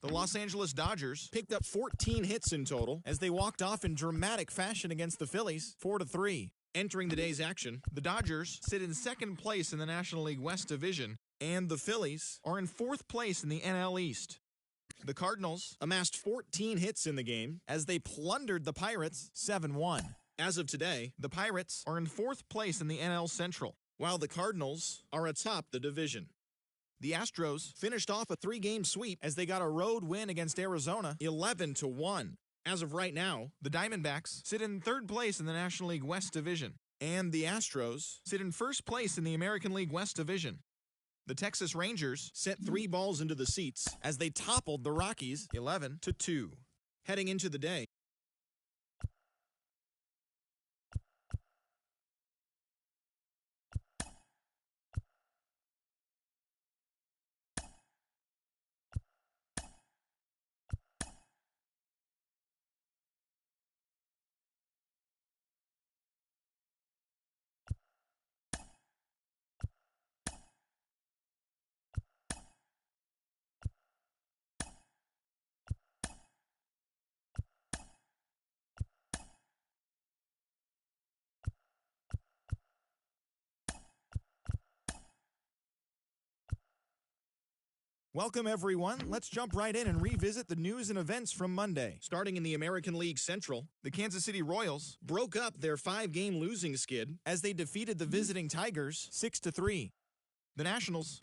The Los Angeles Dodgers picked up 14 hits in total as they walked off in dramatic fashion against the Phillies 4-3. Entering the day's action, the Dodgers sit in second place in the National League West Division, and the Phillies are in 4th place in the NL East. The Cardinals amassed 14 hits in the game as they plundered the Pirates 7-1. As of today, the Pirates are in 4th place in the NL Central, while the Cardinals are atop the division. The Astros finished off a 3-game sweep as they got a road win against Arizona 11-1. As of right now, the Diamondbacks sit in 3rd place in the National League West Division, and the Astros sit in 1st place in the American League West Division. The Texas Rangers sent 3 balls into the seats as they toppled the Rockies 11-2. Heading into the day, Welcome, everyone. Let's jump right in and revisit the news and events from Monday. Starting in the American League Central, the Kansas City Royals broke up their 5-game losing skid as they defeated the visiting Tigers 6-3. The Nationals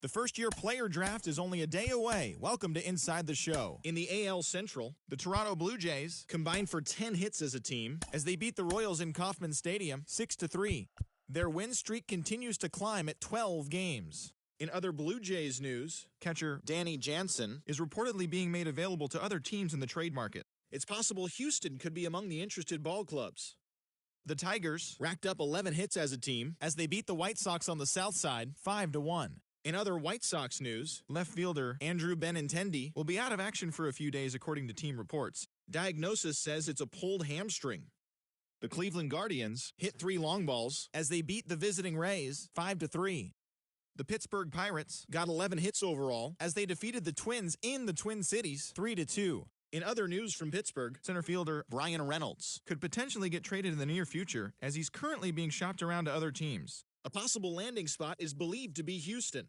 The first-year player draft is only a day away. Welcome to Inside the Show. In the AL Central, the Toronto Blue Jays combined for 10 hits as a team as they beat the Royals in Kauffman Stadium 6-3. Their win streak continues to climb at 12 games. In other Blue Jays news, catcher Danny Jansen is reportedly being made available to other teams in the trade market. It's possible Houston could be among the interested ball clubs. The Tigers racked up 11 hits as a team as they beat the White Sox on the south side 5-1. In other White Sox news, left fielder Andrew Benintendi will be out of action for a few days according to team reports. Diagnosis says it's a pulled hamstring. The Cleveland Guardians hit 3 long balls as they beat the visiting Rays 5-3. The Pittsburgh Pirates got 11 hits overall as they defeated the Twins in the Twin Cities 3-2. In other news from Pittsburgh, center fielder Brian Reynolds could potentially get traded in the near future as he's currently being shopped around to other teams. A possible landing spot is believed to be Houston.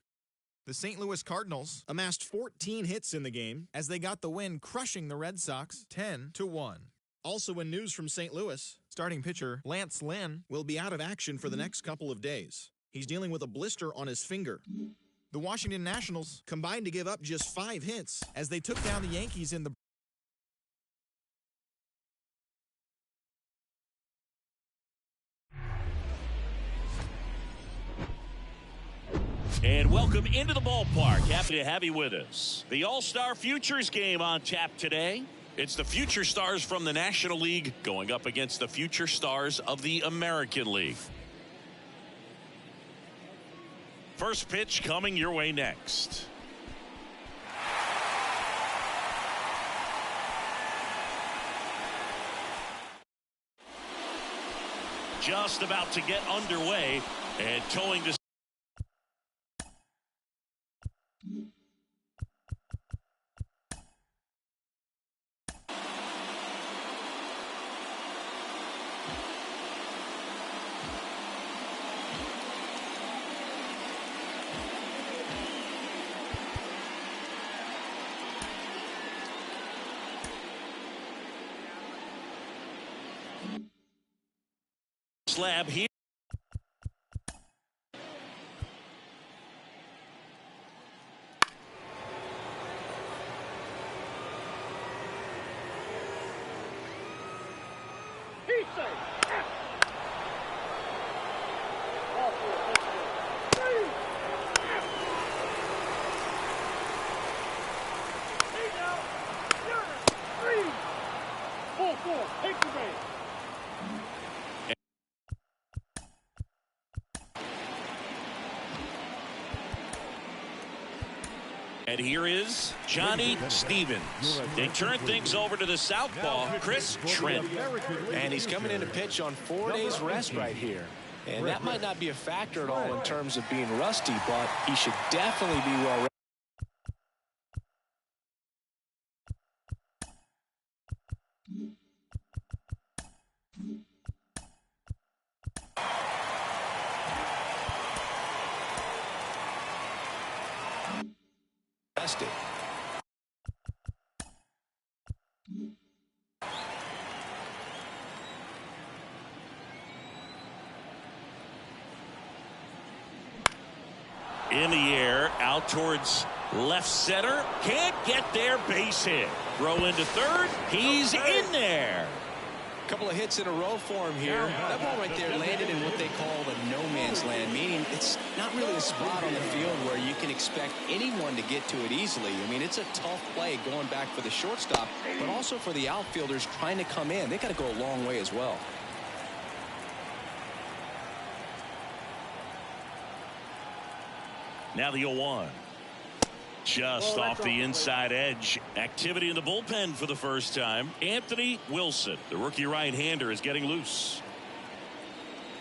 The St. Louis Cardinals amassed 14 hits in the game as they got the win, crushing the Red Sox 10-1. Also in news from St. Louis, starting pitcher Lance Lynn will be out of action for the next couple of days. He's dealing with a blister on his finger. The Washington Nationals combined to give up just 5 hits as they took down the Yankees in the And welcome into the ballpark. Happy to have you with us. The All-Star Futures game on tap today. It's the Future Stars from the National League going up against the Future Stars of the American League. First pitch coming your way next. Just about to get underway and towing to slab here. He's safe. Ball 4, Pittsburgh. He's out. You're 3. Ball 4, take the base. And here is Johnny Stevens. They turn things over to the southpaw, Chris Trent. And he's coming in to pitch on 4 days rest right here. And that might not be a factor at all in terms of being rusty, but he should definitely be well rested. In the air, out towards left center. Can't get there, base hit. Throw into third. He's in there. A couple of hits in a row for him here. That ball right there landed in what they call the no man's land, meaning it's not really a spot on the field where you can expect anyone to get to it easily. I mean, it's a tough play going back for the shortstop, but also for the outfielders trying to come in. They got to go a long way as well. Now the 0-1. Just off the inside edge. Activity in the bullpen for the first time. Anthony Wilson, the rookie right-hander, is getting loose.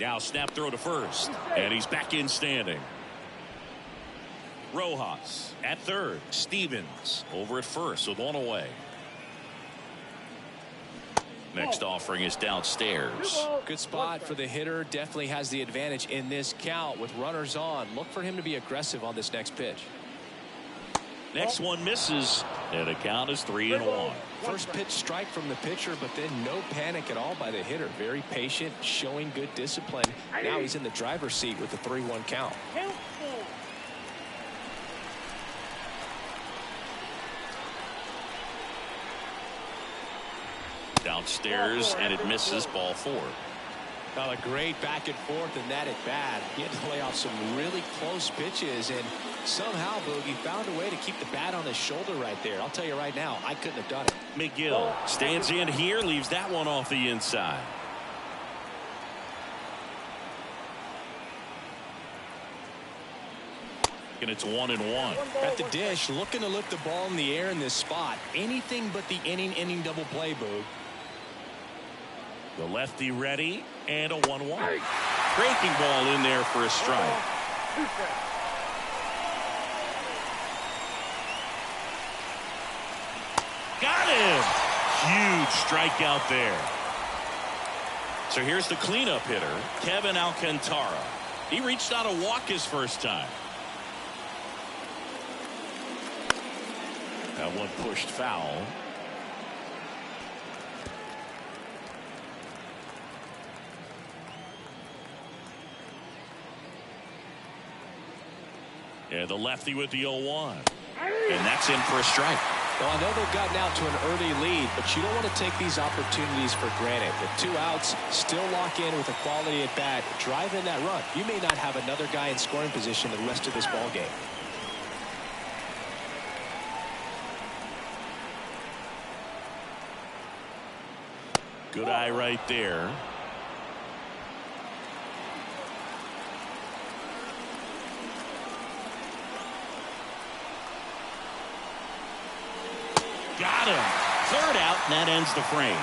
Now snap throw to first. And he's back in standing. Rojas at third. Stevens over at first with one away. Next offering is downstairs. Good spot for the hitter. Definitely has the advantage in this count with runners on. Look for him to be aggressive on this next pitch. Next one misses, and the count is 3-1. First pitch strike from the pitcher, but then no panic at all by the hitter. Very patient, showing good discipline. Now he's in the driver's seat with the 3-1 count. Downstairs, and it misses, ball 4. Now a great back and forth in that at bat. He had to lay off some really close pitches, and somehow Boogie found a way to keep the bat on his shoulder right there. I'll tell you right now, I couldn't have done it. McGill stands in here, leaves that one off the inside. And it's 1-1. At the dish, looking to lift the ball in the air in this spot. Anything but the inning double play, Boog. The lefty ready, and a 1-1. Breaking ball in there for a strike. Got him! Huge strikeout there. So here's the cleanup hitter, Kevin Alcantara. He reached out a walk his first time. That one pushed foul. Yeah, the lefty with the 0-1. And that's in for a strike. Well, I know they've gotten out to an early lead, but you don't want to take these opportunities for granted. With 2 outs, still lock in with a quality at bat, drive in that run. You may not have another guy in scoring position the rest of this ball game. Good eye right there. Got him. Third out, and that ends the frame.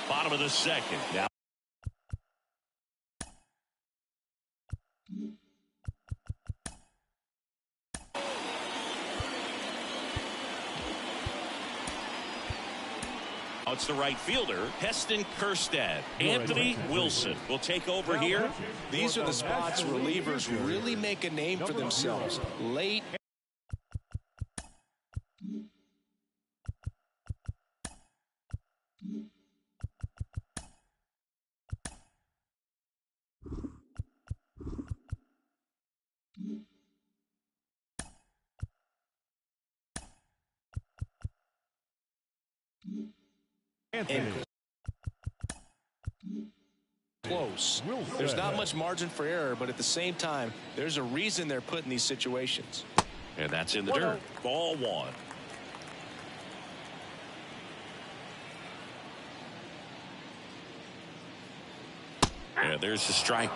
Bottom of the second. Now it's the right fielder, Heston Kjerstad. Anthony Wilson will take over here. These are the spots relievers really make a name for themselves. Late. And close. There's not much margin for error, but at the same time, there's a reason they're put in these situations. And that's in the dirt. Ball 1. And there's the strike.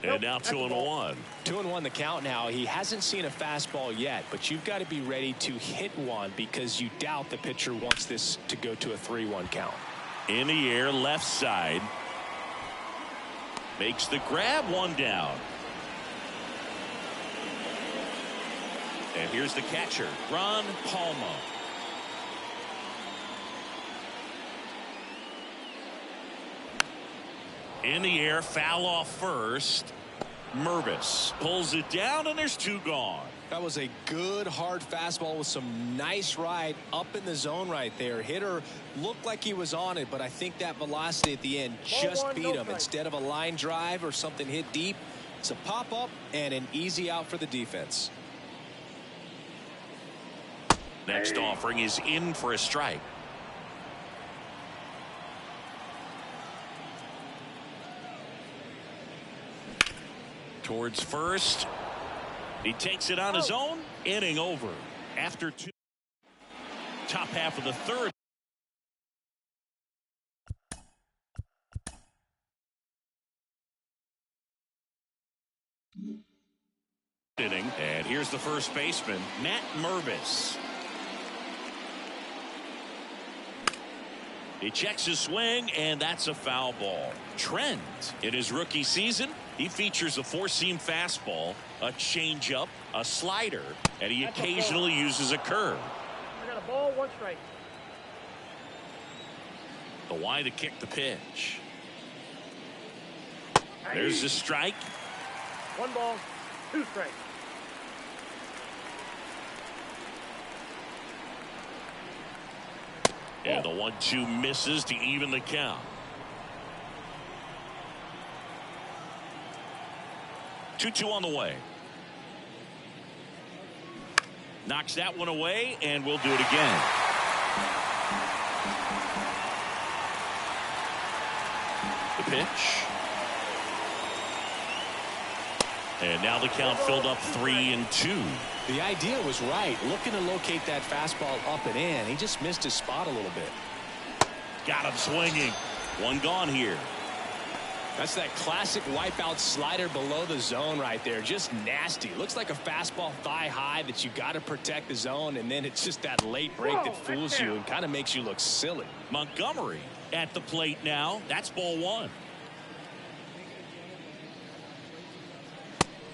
And now 2-1. 2-1 the count now. He hasn't seen a fastball yet, but you've got to be ready to hit one because you doubt the pitcher wants this to go to a 3-1 count. In the air, left side. Makes the grab, 1 down. And here's the catcher, Ron Palma. In the air, foul off first. Mervis pulls it down, and there's 2 gone. That was a good hard fastball with some nice ride up in the zone right there. Hitter looked like he was on it, but I think that velocity at the end just beat him. Instead of a line drive or something hit deep, it's a pop up and an easy out for the defense. Next offering is in for a strike. Towards first. He takes it on his own. Inning over. After 2. Top half of the 3rd. Inning. And here's the first baseman, Matt Mervis. He checks his swing, and that's a foul ball. Trent, in his rookie season, he features a 4-seam fastball, a changeup, a slider, and he occasionally uses a curve. I got a ball, 1 strike. The wide to kick the pitch. There's the strike. 1 ball, 2 strikes. And the 1-2 misses to even the count. 2-2 on the way. Knocks that one away, and we'll do it again. The pitch. And now the count filled up 3-2. The idea was right. Looking to locate that fastball up and in. He just missed his spot a little bit. Got him swinging. 1 gone here. That's that classic wipeout slider below the zone right there. Just nasty. Looks like a fastball thigh high that you got to protect the zone, and then it's just that late break that fools you and kind of makes you look silly. Montgomery at the plate now. That's ball 1.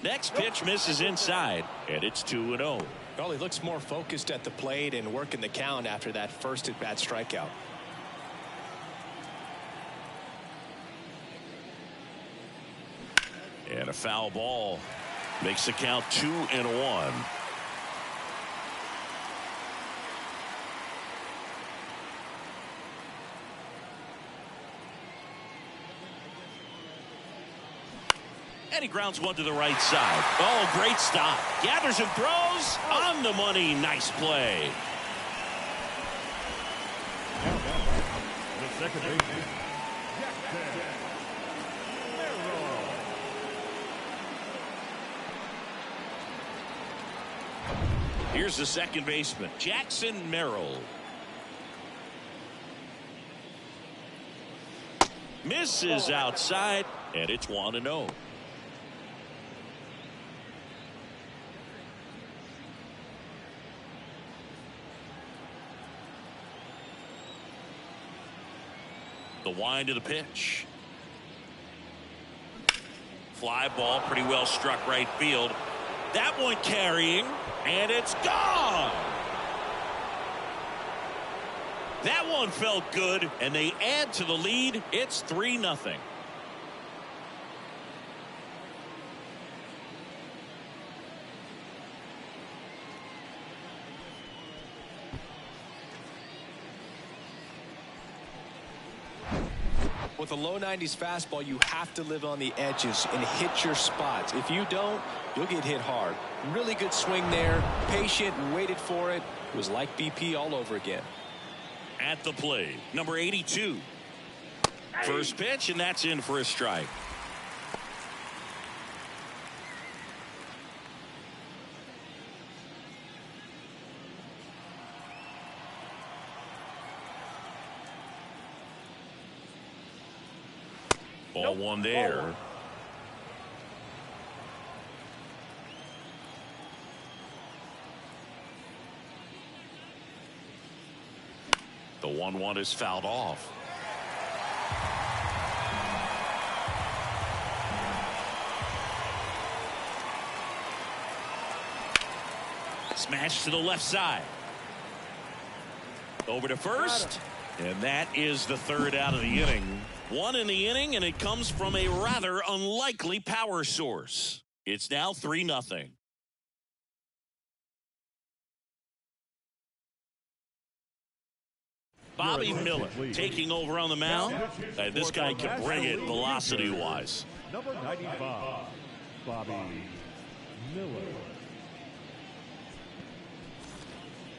Next pitch misses inside, and it's 2-0. Well, he looks more focused at the plate and working the count after that first at-bat strikeout. And a foul ball makes the count 2-1. And he grounds one to the right side. Oh, great stop. Gathers and throws on the money. Nice play. The second baseman, Jackson Merrill. Here's the second baseman, Jackson Merrill. Misses outside, and it's 1-0. The wind of the pitch. Fly ball, pretty well struck right field. That one carrying, and it's gone. That one felt good, and they add to the lead. It's 3-0. With a low 90s fastball, you have to live on the edges and hit your spots. If you don't, you'll get hit hard. Really good swing there. Patient and waited for it. It was like BP all over again. At the plate, number 82. First pitch, and that's in for a strike. Ball 1 there. The 1-1 is fouled off. Smash to the left side. Over to first. And that is the 3rd out of the inning. One in the inning, and it comes from a rather unlikely power source. It's now 3-0. Bobby Miller taking over on the mound. This guy can bring it velocity-wise. Number 95, Bobby Miller.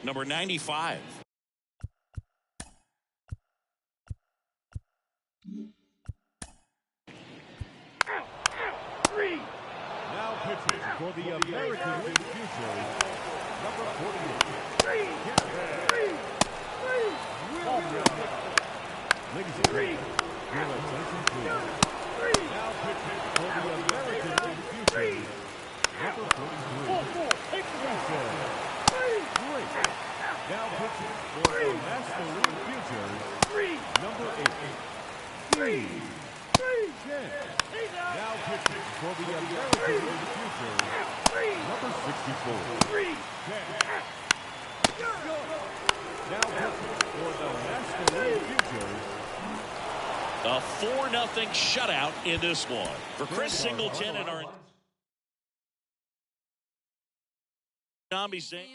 Number 95. Now pitching for the American League future, number 48. Ladies and gentlemen, your attention please. Now pitching for the American League future, number 43. Great. Now pitching for the National League futures, number 8. Steve Chen. Now pitching for the American League future, number 64. Ken. Now pitching for the National League futures, A 4-0 shutout in this one. For Chris Singleton and our Zombie saying.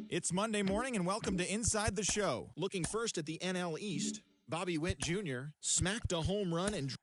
It's Monday morning and welcome to Inside the Show. Looking first at the NL East, Bobby Witt Jr. smacked a home run and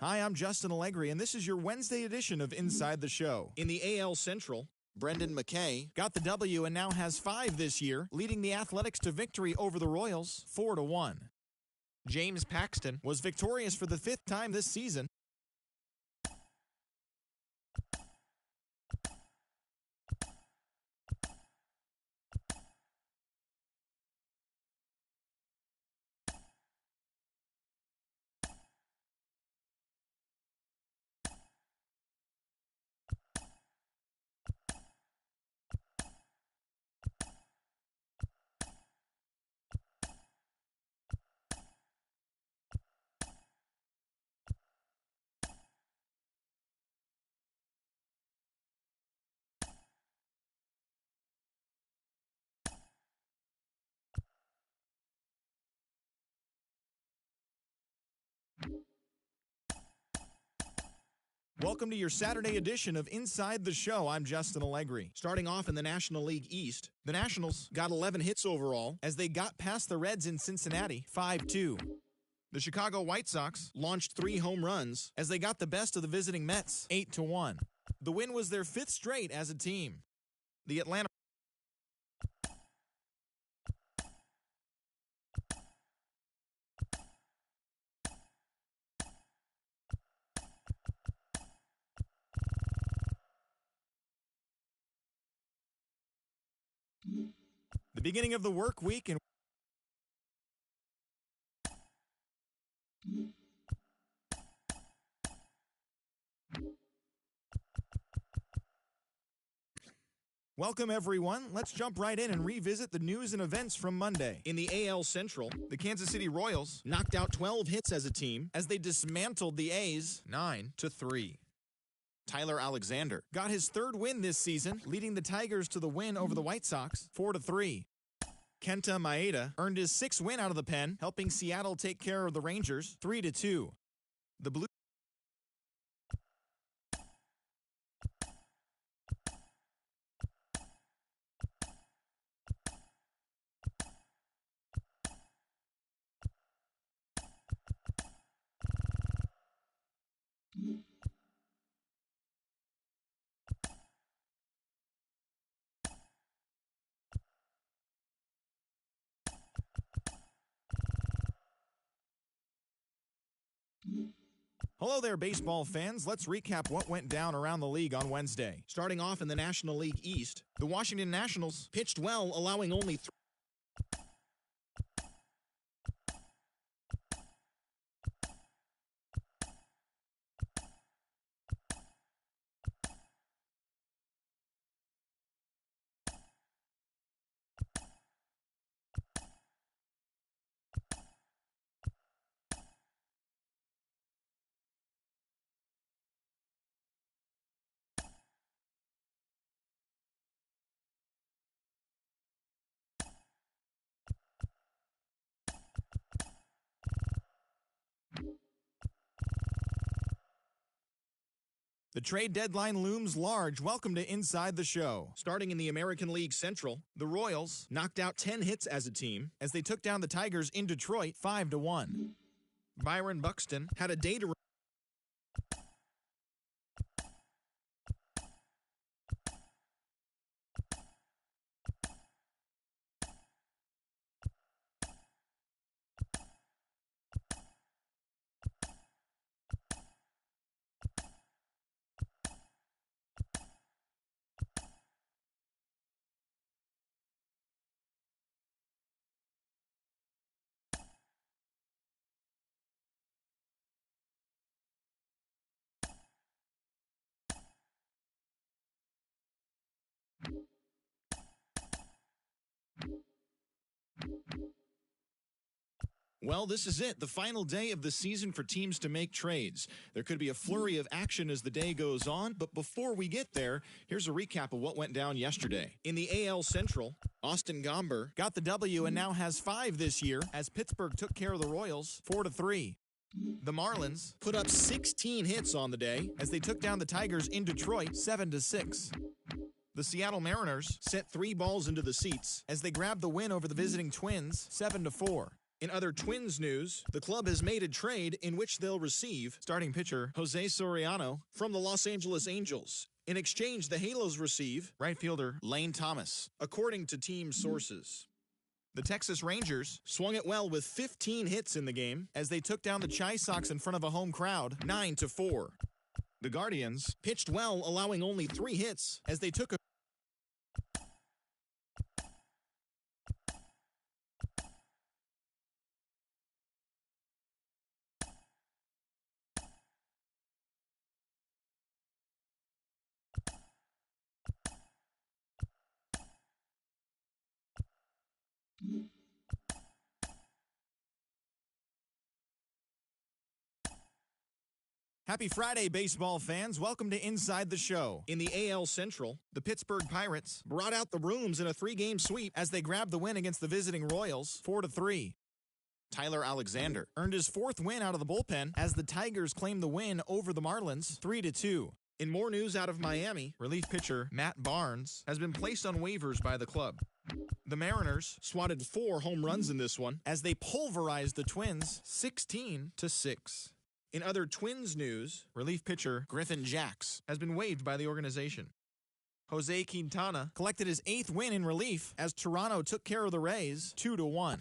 Hi, I'm Justin Allegri, and this is your Wednesday edition of Inside the Show. In the AL Central, Brendan McKay got the W and now has 5 this year, leading the Athletics to victory over the Royals 4-1. James Paxton was victorious for the 5th time this season. Welcome to your Saturday edition of Inside the Show. I'm Justin Allegri. Starting off in the National League East, the Nationals got 11 hits overall as they got past the Reds in Cincinnati 5-2. The Chicago White Sox launched 3 home runs as they got the best of the visiting Mets 8-1. The win was their 5th straight as a team. The Atlanta The beginning of the work week and welcome, everyone. Let's jump right in and revisit the news and events from Monday. In the AL Central, the Kansas City Royals knocked out 12 hits as a team as they dismantled the A's 9-3. Tyler Alexander got his 3rd win this season, leading the Tigers to the win over the White Sox 4-3. Kenta Maeda earned his 6th win out of the pen, helping Seattle take care of the Rangers 3-2. The Blue Hello there, baseball fans. Let's recap what went down around the league on Wednesday. Starting off in the National League East, the Washington Nationals pitched well, allowing only The trade deadline looms large. Welcome to Inside the Show. Starting in the American League Central, the Royals knocked out 10 hits as a team as they took down the Tigers in Detroit 5-1. Byron Buxton had a day to Well, this is it, the final day of the season for teams to make trades. There could be a flurry of action as the day goes on, but before we get there, here's a recap of what went down yesterday. In the AL Central, Austin Gomber got the W and now has 5 this year as Pittsburgh took care of the Royals 4-3. The Marlins put up 16 hits on the day as they took down the Tigers in Detroit 7-6. The Seattle Mariners sent 3 balls into the seats as they grabbed the win over the visiting Twins 7-4. In other Twins news, the club has made a trade in which they'll receive starting pitcher Jose Soriano from the Los Angeles Angels. In exchange, the Halos receive right fielder Lane Thomas, according to team sources. The Texas Rangers swung it well with 15 hits in the game as they took down the Chi Sox in front of a home crowd 9-4. The Guardians pitched well, allowing only 3 hits as they took a Happy Friday, baseball fans. Welcome to Inside the Show. In the AL Central, the Pittsburgh Pirates brought out the brooms in a 3-game sweep as they grabbed the win against the visiting Royals 4-3. Tyler Alexander earned his 4th win out of the bullpen as the Tigers claimed the win over the Marlins 3-2. In more news out of Miami, relief pitcher Matt Barnes has been placed on waivers by the club. The Mariners swatted 4 home runs in this one as they pulverized the Twins 16-6. In other Twins news, relief pitcher Griffin Jax has been waived by the organization. Jose Quintana collected his 8th win in relief as Toronto took care of the Rays 2-1.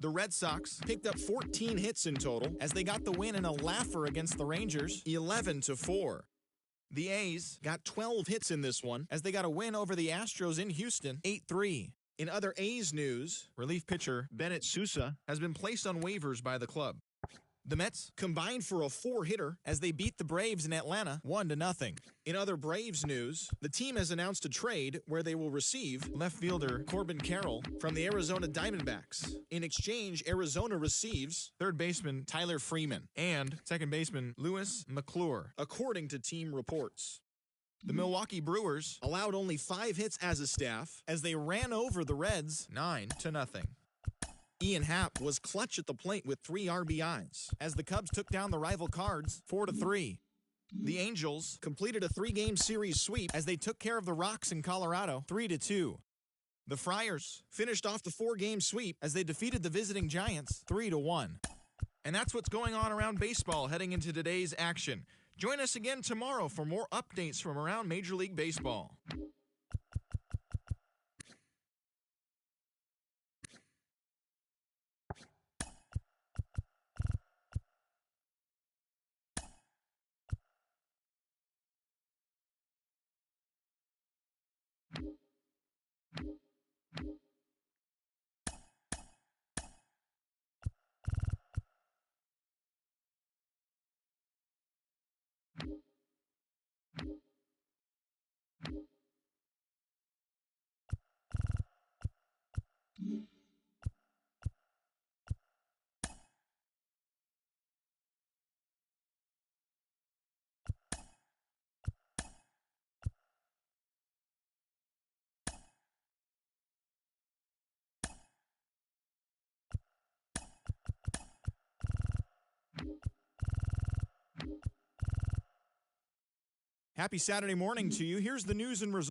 The Red Sox picked up 14 hits in total as they got the win in a laugher against the Rangers 11-4. The A's got 12 hits in this one as they got a win over the Astros in Houston 8-3. In other A's news, relief pitcher Bennett Sousa has been placed on waivers by the club. The Mets combined for a 4-hitter as they beat the Braves in Atlanta 1-0. In other Braves news, the team has announced a trade where they will receive left fielder Corbin Carroll from the Arizona Diamondbacks. In exchange, Arizona receives third baseman Tyler Freeman and second baseman Lewis McClure, according to team reports. The Milwaukee Brewers allowed only 5 hits as a staff as they ran over the Reds 9-0. Ian Happ was clutch at the plate with 3 RBIs as the Cubs took down the rival Cards 4-3. The Angels completed a 3-game series sweep as they took care of the Rocks in Colorado 3-2. The Friars finished off the 4-game sweep as they defeated the visiting Giants 3-1. And that's what's going on around baseball heading into today's action. Join us again tomorrow for more updates from around Major League Baseball. Happy Saturday morning to you. Here's the news and results.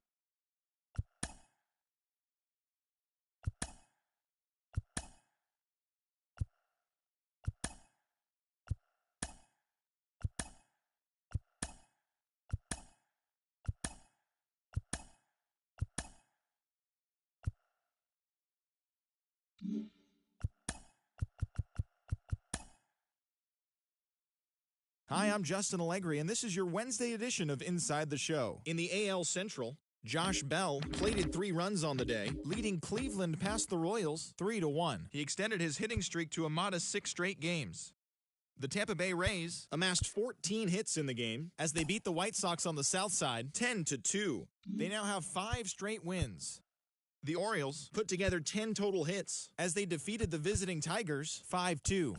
Hi, I'm Justin Allegri, and this is your Wednesday edition of Inside the Show. In the AL Central, Josh Bell plated 3 runs on the day, leading Cleveland past the Royals 3-1. He extended his hitting streak to a modest 6 straight games. The Tampa Bay Rays amassed 14 hits in the game as they beat the White Sox on the south side 10-2. They now have 5 straight wins. The Orioles put together 10 total hits as they defeated the visiting Tigers 5-2.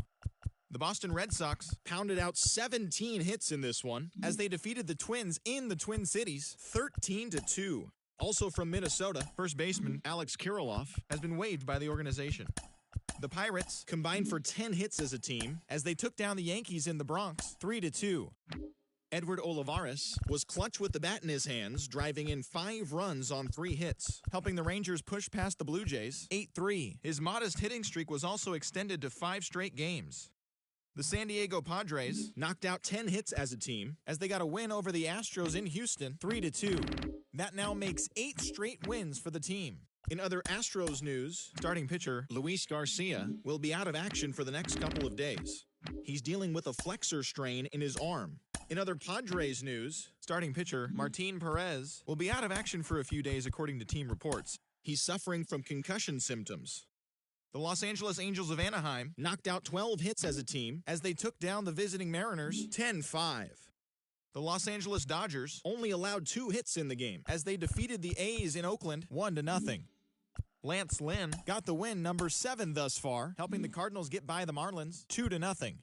The Boston Red Sox pounded out 17 hits in this one as they defeated the Twins in the Twin Cities 13-2. Also from Minnesota, first baseman Alex Kirilloff has been waived by the organization. The Pirates combined for 10 hits as a team as they took down the Yankees in the Bronx 3-2. Edward Olivares was clutch with the bat in his hands, driving in 5 runs on 3 hits, helping the Rangers push past the Blue Jays 8-3. His modest hitting streak was also extended to 5 straight games. The San Diego Padres knocked out 10 hits as a team as they got a win over the Astros in Houston 3-2. That now makes 8 straight wins for the team. In other Astros news, starting pitcher Luis Garcia will be out of action for the next couple of days. He's dealing with a flexor strain in his arm. In other Padres news, starting pitcher Martin Perez will be out of action for a few days according to team reports. He's suffering from concussion symptoms. The Los Angeles Angels of Anaheim knocked out 12 hits as a team as they took down the visiting Mariners 10-5. The Los Angeles Dodgers only allowed 2 hits in the game as they defeated the A's in Oakland 1-0. Lance Lynn got the win number 7 thus far, helping the Cardinals get by the Marlins 2-0.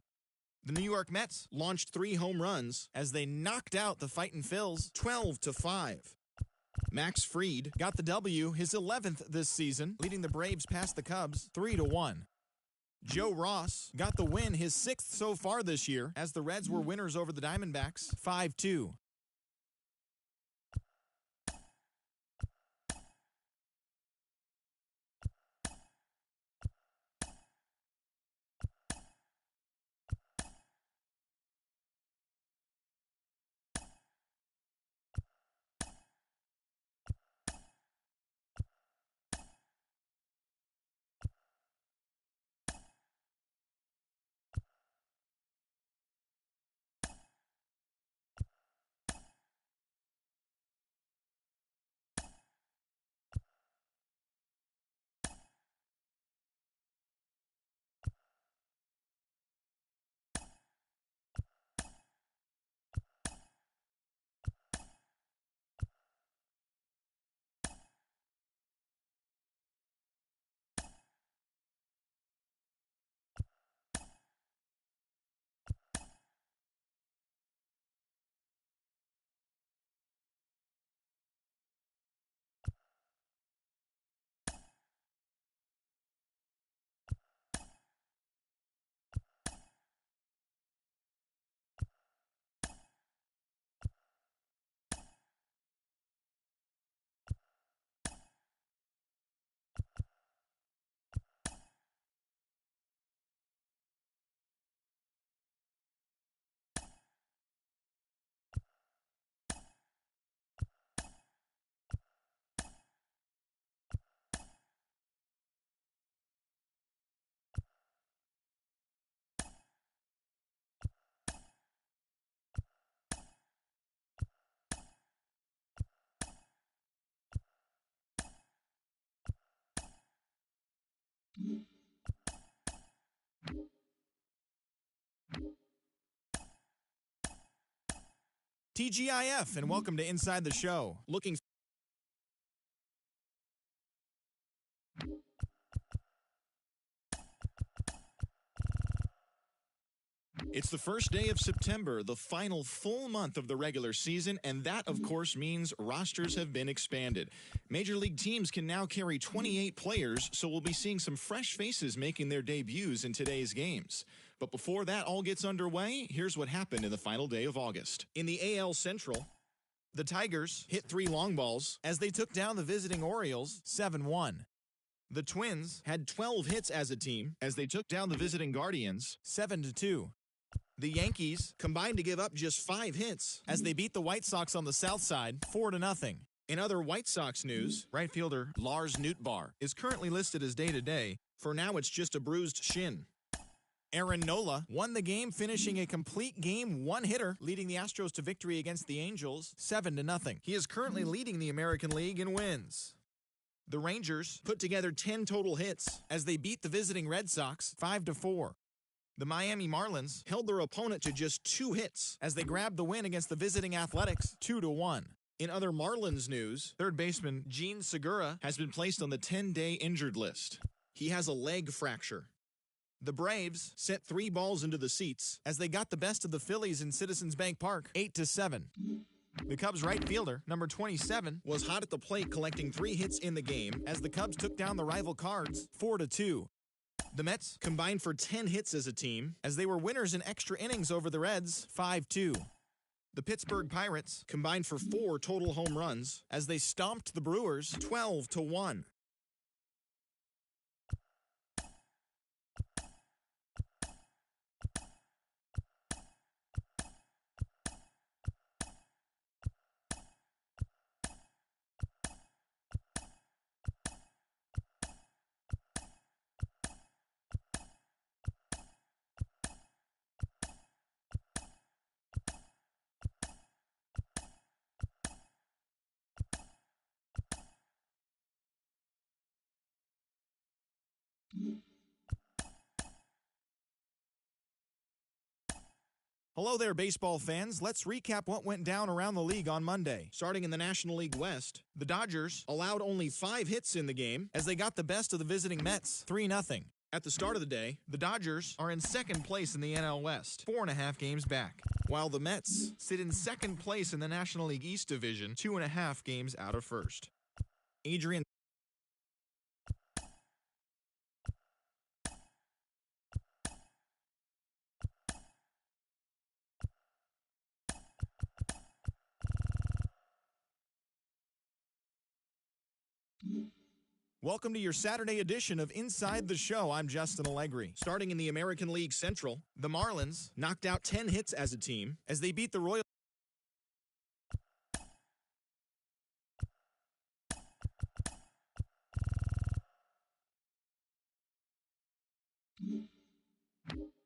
The New York Mets launched 3 home runs as they knocked out the Fightin' Phils 12-5. Max Fried got the W, his 11th this season, leading the Braves past the Cubs 3-1. Joe Ross got the win, his 6th so far this year, as the Reds were winners over the Diamondbacks 5-2. TGIF, and welcome to Inside the Show. It's the first day of September, the final full month of the regular season, and that, of course, means rosters have been expanded. Major League teams can now carry 28 players, so we'll be seeing some fresh faces making their debuts in today's games. But before that all gets underway, here's what happened in the final day of August. In the AL Central, The Tigers hit 3 long balls as they took down the visiting Orioles 7-1. The Twins had 12 hits as a team as they took down the visiting Guardians 7-2. The Yankees combined to give up just 5 hits as they beat the White Sox on the south side 4-0. In other White Sox news, right fielder Lars Nootbaar is currently listed as day-to-day. For now, it's just a bruised shin. Aaron Nola won the game, finishing a complete game one-hitter, leading the Astros to victory against the Angels 7-0. He is currently leading the American League in wins. The Rangers put together 10 total hits as they beat the visiting Red Sox 5-4. The Miami Marlins held their opponent to just 2 hits as they grabbed the win against the visiting Athletics 2-1. In other Marlins news, third baseman Gene Segura has been placed on the 10-day injured list. He has a leg fracture. The Braves sent 3 balls into the seats as they got the best of the Phillies in Citizens Bank Park 8-7. The Cubs right fielder, number 27, was hot at the plate, collecting 3 hits in the game as the Cubs took down the rival Cards 4-2. The Mets combined for 10 hits as a team as they were winners in extra innings over the Reds 5-2. The Pittsburgh Pirates combined for 4 total home runs as they stomped the Brewers 12-1. Hello there, baseball fans. Let's recap what went down around the league on Monday. Starting in the National League West, the Dodgers allowed only 5 hits in the game as they got the best of the visiting Mets 3-0. At the start of the day, the Dodgers are in second place in the NL West, 4.5 games back, while the Mets sit in second place in the National League East Division, 2.5 games out of first. Adrian Welcome to your Saturday edition of Inside the Show. I'm Justin Allegri. Starting in the American League Central, the Marlins knocked out 10 hits as a team as they beat the Royals.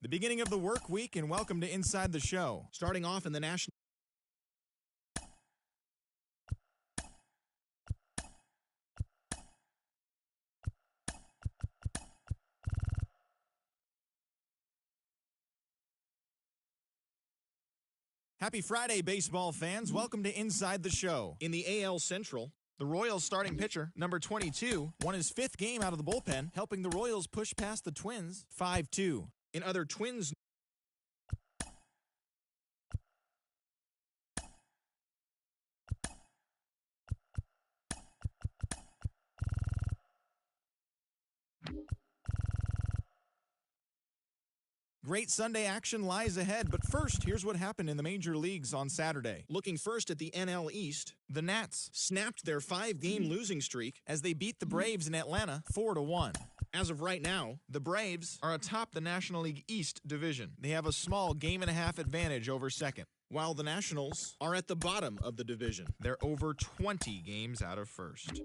The beginning of the work week, and welcome to Inside the Show. Starting off in the National Happy Friday, baseball fans. Welcome to Inside the Show. In the AL Central, the Royals starting pitcher, number 22, won his 5th game out of the bullpen, helping the Royals push past the Twins 5-2. In other Twins Great Sunday action lies ahead, but first, here's what happened in the major leagues on Saturday. Looking first at the NL East, the Nats snapped their 5-game losing streak as they beat the Braves in Atlanta 4-1. As of right now, the Braves are atop the National League East division. They have a small game-and-a-half advantage over second, while the Nationals are at the bottom of the division. They're over 20 games out of first.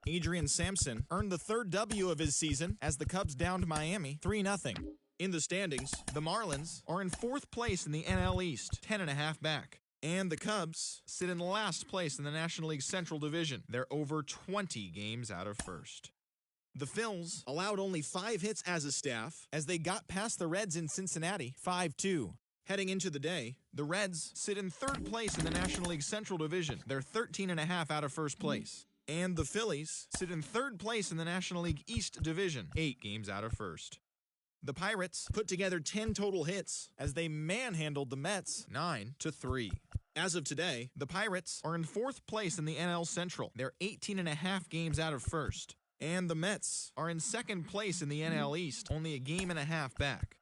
Adrian Sampson earned the 3rd W of his season as the Cubs downed Miami 3-0. In the standings, the Marlins are in 4th place in the NL East, 10.5 back. And the Cubs sit in last place in the National League Central Division. They're over 20 games out of first. The Phils allowed only 5 hits as a staff as they got past the Reds in Cincinnati 5-2. Heading into the day, the Reds sit in 3rd place in the National League Central Division. They're 13.5 out of first place. And the Phillies sit in 3rd place in the National League East Division, 8 games out of first. The Pirates put together 10 total hits as they manhandled the Mets 9-3. As of today, the Pirates are in 4th place in the NL Central. They're 18.5 games out of first. And the Mets are in 2nd place in the NL East, only a game and a half back.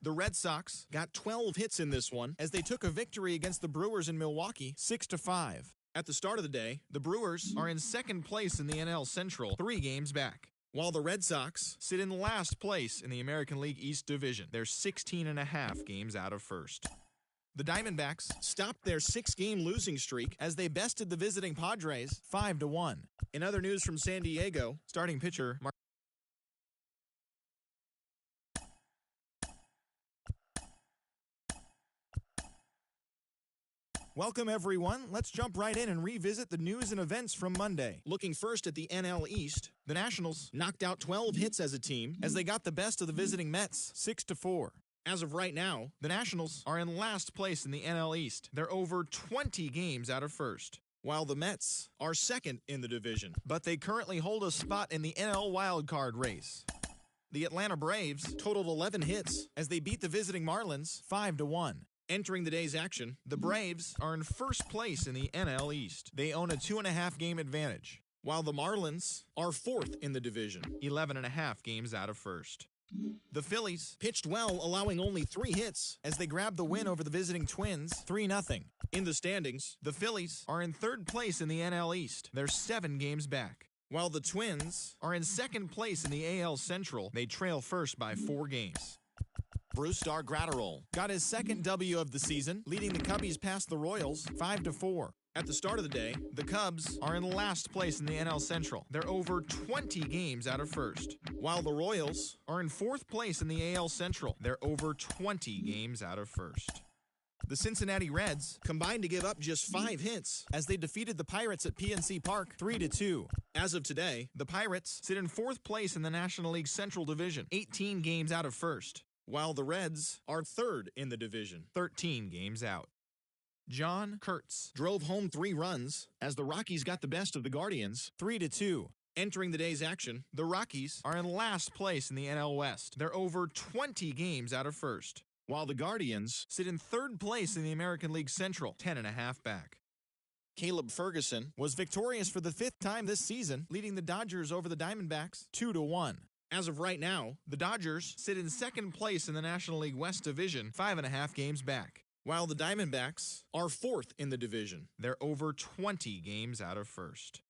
The Red Sox got 12 hits in this one as they took a victory against the Brewers in Milwaukee 6-5. At the start of the day, the Brewers are in second place in the NL Central, 3 games back, while the Red Sox sit in last place in the American League East Division. They're 16.5 games out of first. The Diamondbacks stopped their 6-game losing streak as they bested the visiting Padres 5-1. In other news from San Diego, starting pitcher Welcome, everyone. Let's jump right in and revisit the news and events from Monday. Looking first at the NL East, the Nationals knocked out 12 hits as a team as they got the best of the visiting Mets 6-4. As of right now, the Nationals are in last place in the NL East. They're over 20 games out of first, while the Mets are second in the division, but they currently hold a spot in the NL wildcard race. The Atlanta Braves totaled 11 hits as they beat the visiting Marlins 5-1. Entering the day's action, the Braves are in first place in the NL East. They own a 2.5 game advantage, while the Marlins are fourth in the division, 11.5 games out of first. The Phillies pitched well, allowing only 3 hits as they grabbed the win over the visiting Twins 3-0. In the standings, the Phillies are in third place in the NL East. They're 7 games back, while the Twins are in second place in the AL Central. They trail first by 4 games. Brusdar Graterol got his second W of the season, leading the Cubbies past the Royals 5-4. At the start of the day, the Cubs are in last place in the NL Central. They're over 20 games out of first, while the Royals are in fourth place in the AL Central. They're over 20 games out of first. The Cincinnati Reds combined to give up just 5 hits as they defeated the Pirates at PNC Park 3-2. As of today, the Pirates sit in fourth place in the National League Central Division, 18 games out of first, while the Reds are third in the division, 13 games out. John Kurtz drove home 3 runs as the Rockies got the best of the Guardians 3-2. Entering the day's action, the Rockies are in last place in the NL West. They're over 20 games out of first, while the Guardians sit in third place in the American League Central, 10.5 back. Caleb Ferguson was victorious for the 5th time this season, leading the Dodgers over the Diamondbacks 2-1. As of right now, the Dodgers sit in second place in the National League West Division, 5.5 games back, while the Diamondbacks are fourth in the division. They're over 20 games out of first.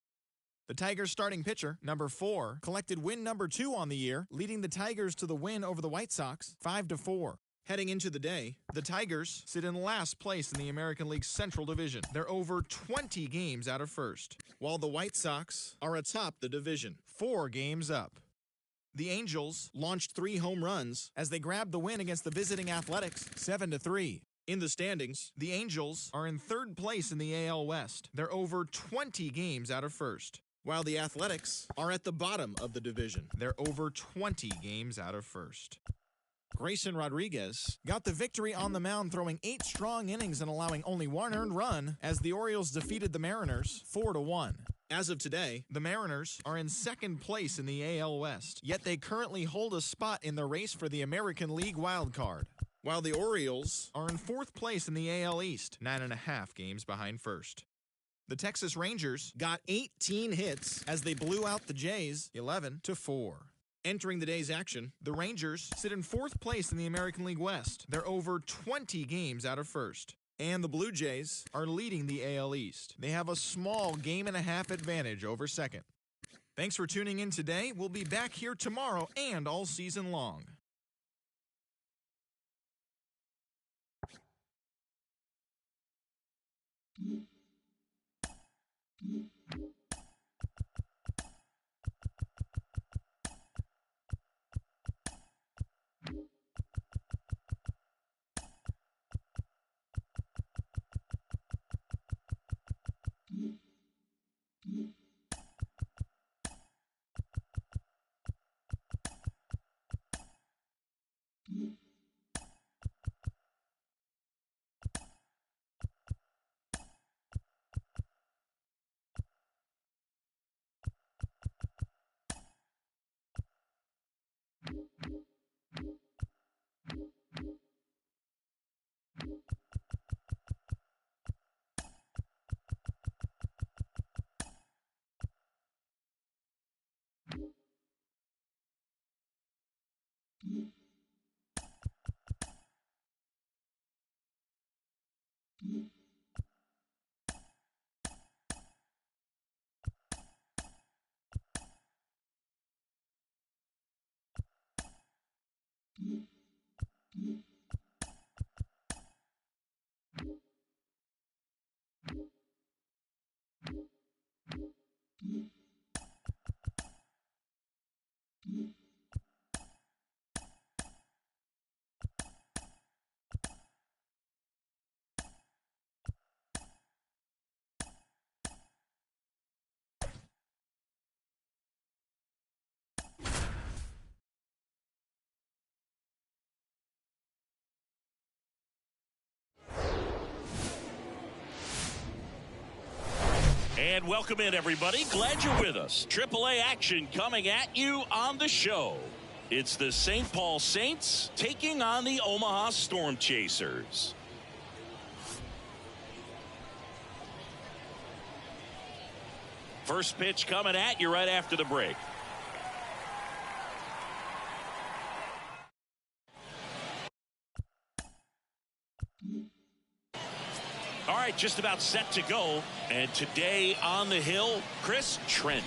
The Tigers starting pitcher, number 4, collected win number 2 on the year, leading the Tigers to the win over the White Sox, 5-4. Heading into the day, the Tigers sit in last place in the American League Central Division. They're over 20 games out of first, while the White Sox are atop the division, 4 games up. The Angels launched 3 home runs as they grabbed the win against the visiting Athletics 7-3. In the standings, the Angels are in third place in the AL West. They're over 20 games out of first, while the Athletics are at the bottom of the division. They're over 20 games out of first. Grayson Rodriguez got the victory on the mound, throwing 8 strong innings and allowing only 1 earned run as the Orioles defeated the Mariners 4-1. As of today, the Mariners are in second place in the AL West, yet they currently hold a spot in the race for the American League wildcard, while the Orioles are in fourth place in the AL East, 9.5 games behind first. The Texas Rangers got 18 hits as they blew out the Jays 11-4. Entering the day's action, the Rangers sit in fourth place in the American League West. They're over 20 games out of first, and the Blue Jays are leading the AL East. They have a small 1.5 game advantage over second. Thanks for tuning in today. We'll be back here tomorrow and all season long. And welcome in, everybody. Glad you're with us. AAA action coming at you on the show. It's the St. Paul Saints taking on the Omaha Storm Chasers. First pitch coming at you right after the break. All right, just about set to go. And today on the hill, Chris Trent.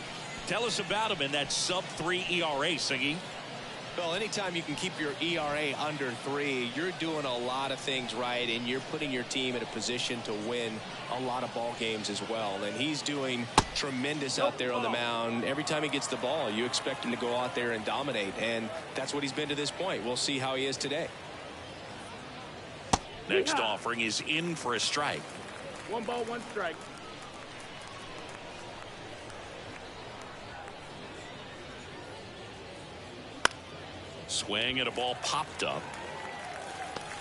Tell us about him in that sub-3 ERA, Siggy. Well, anytime you can keep your ERA under 3, you're doing a lot of things right, and you're putting your team in a position to win a lot of ball games as well. And he's doing tremendous out there on the mound. Every time he gets the ball, you expect him to go out there and dominate, and that's what he's been to this point. We'll see how he is today. Next offering is in for a strike. 1 ball, 1 strike. Swing and a ball popped up.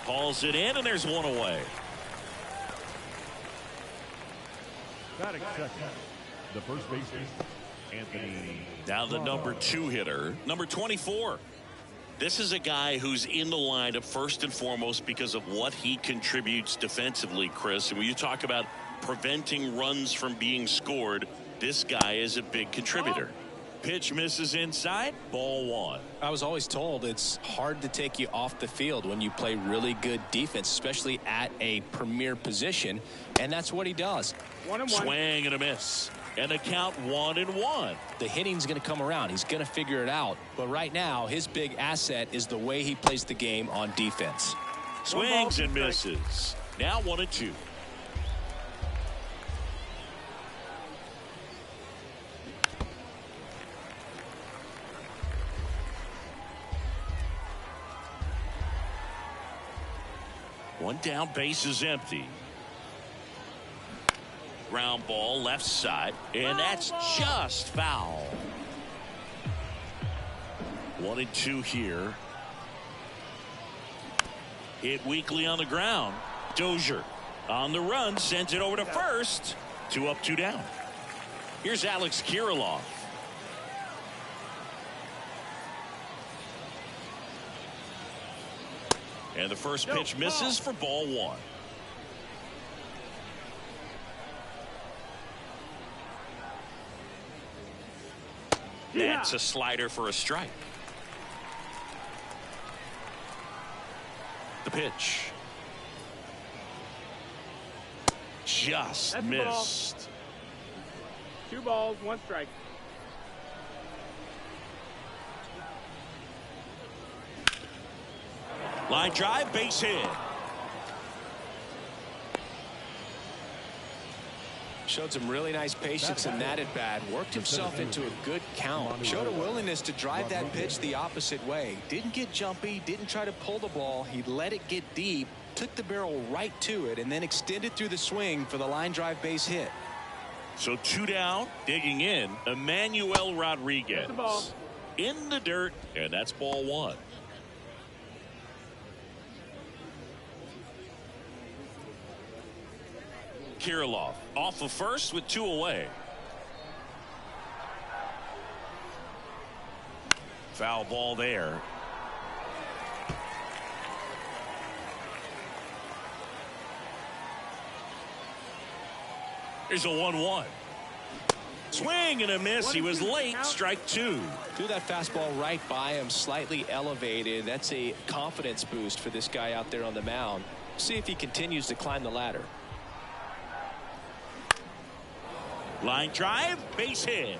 Calls it in, and there's one away. Batting second, the first baseman, Anthony. Now the number 2 hitter, number 24. This is a guy who's in the lineup first and foremost because of what he contributes defensively, Chris. And when you talk about preventing runs from being scored, this guy is a big contributor. Pitch misses inside, ball 1. I was always told it's hard to take you off the field when you play really good defense, especially at a premier position, and that's what he does. 1-1. Swing and a miss. And the count 1-1. The hitting's going to come around. He's going to figure it out. But right now, his big asset is the way he plays the game on defense. Swings and misses. Now 1-2. One down, base is empty. Ground ball left side, and that's just foul. 1-2 here. Hit weakly on the ground. Dozier on the run, sends it over to first. 2 up, 2 down. Here's Alex Kirilloff. And the first pitch misses for ball 1. That's a slider for a strike. The pitch. Just missed. 2 balls, 1 strike. Line drive, base hit. Showed some really nice patience in that at bat. Worked himself into a good count. Showed a willingness to drive that pitch the opposite way. Didn't get jumpy, didn't try to pull the ball. He let it get deep, took the barrel right to it, and then extended through the swing for the line drive base hit. So 2 down, digging in, Emmanuel Rodriguez. The ball. In the dirt, and that's ball 1. Kirilloff off of first with 2 away. Foul ball there. Here's a 1-1. Swing and a miss. He was late. Strike 2. Threw that fastball right by him, slightly elevated. That's a confidence boost for this guy out there on the mound. See if he continues to climb the ladder. Line drive, base hit.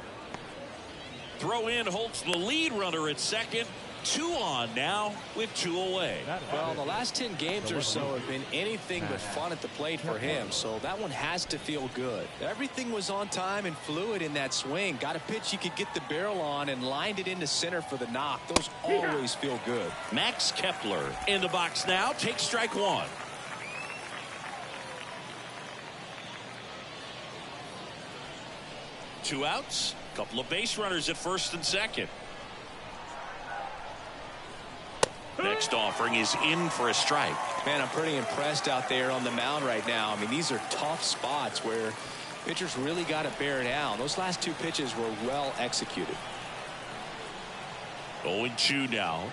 Throw in Holtz the lead runner at second. 2 on now with 2 away. Well, the last 10 games or so have been anything but fun at the plate for him, so that one has to feel good. Everything was on time and fluid in that swing. Got a pitch he could get the barrel on and lined it into center for the knock. Those always feel good. Max Kepler in the box now. Takes strike 1. Two outs. Couple of base runners at first and second. Next offering is in for a strike. Man, I'm pretty impressed out there on the mound right now. I mean, these are tough spots where Pitchers really got to bear down. Those last two pitches were well executed. 0-2 now.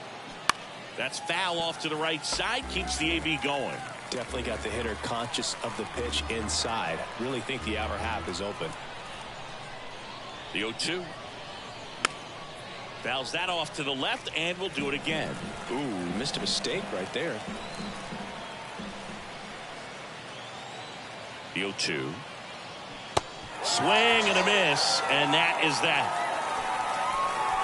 That's foul off to the right side. Keeps the AB going. Definitely got the hitter conscious of the pitch inside. Really think the outer half is open. The 0-2. Fouls that off to the left, and will do it again. Ooh, missed a mistake right there. The 0-2. Swing and a miss, and that is that.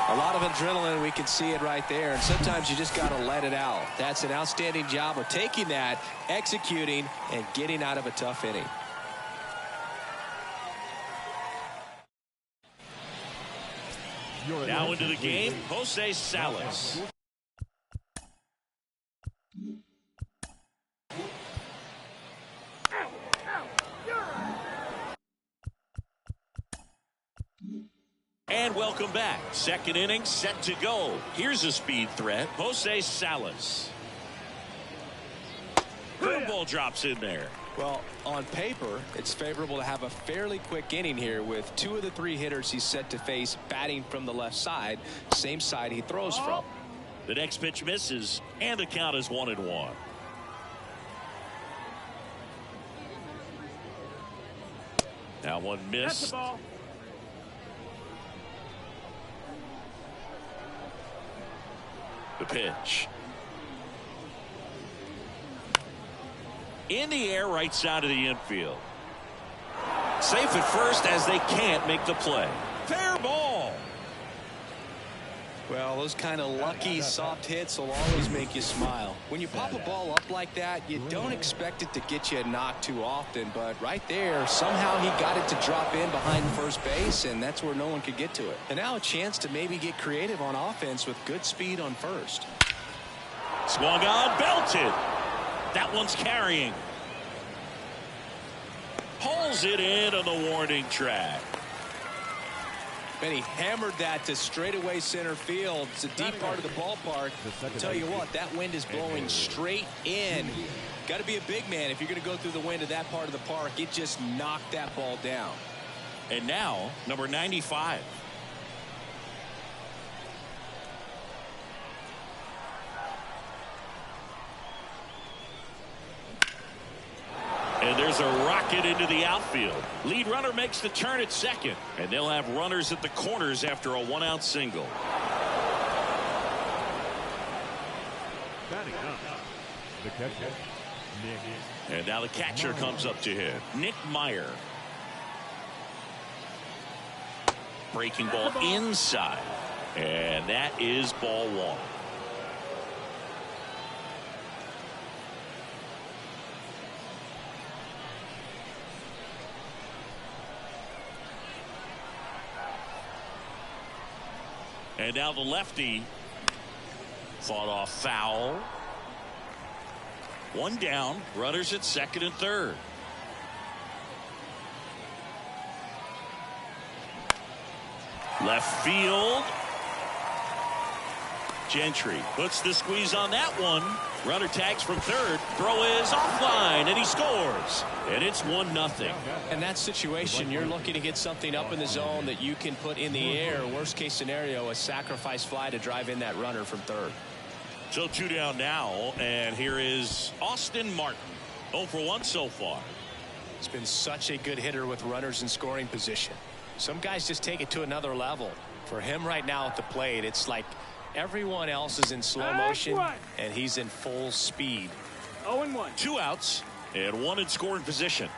A lot of adrenaline, we can see it right there, and sometimes you just got to let it out. That's an outstanding job of taking that, executing, and getting out of a tough inning. Now into the game, Jose Salas. And welcome back. Second inning set to go. Here's a speed threat, Jose Salas. Curveball drops in there. Well, on paper, it's favorable to have a fairly quick inning here with two of the three hitters he's set to face batting from the left side, same side he throws from. The next pitch misses, and the count is 1-1. Now one That's missed. the ball. The pitch. In the air, right side of the infield. Safe at first as they can't make the play. Fair ball. Well, those kind of lucky soft hits will always make you smile. When you pop a ball up like that, you don't expect it to get you a knock too often, but right there, somehow he got it to drop in behind first base, and that's where no one could get to it. And now a chance to maybe get creative on offense with good speed on first. Swung on, belted. That one's carrying. Pulls it in on the warning track. And he hammered that to straightaway center field. It's a deep part of the ballpark. I'll tell you what, that wind is blowing straight in. Got to be a big man if you're going to go through the wind of that part of the park. It just knocked that ball down. And now, number 95. And there's a rocket into the outfield. Lead runner makes the turn at second. And they'll have runners at the corners after a one-out single. Batting up, the catcher, Nick. And now the catcher comes up to him. Nick Meyer. Breaking ball inside. And that is ball one. And now the lefty fought off foul. One down, runners at second and third. Left field. Gentry puts the squeeze on that one. Runner tags from third. Throw is offline, and he scores. And it's 1-0. In that situation, you're looking to get something up in the zone that you can put in the air. Worst case scenario, a sacrifice fly to drive in that runner from third. So 2 down now, and here is Austin Martin. 0 for 1 so far. He's been such a good hitter with runners in scoring position. Some guys just take it to another level. For him right now at the plate, it's like everyone else is in slow motion, and he's in full speed. 0-1. 2 outs, and 1 in scoring position.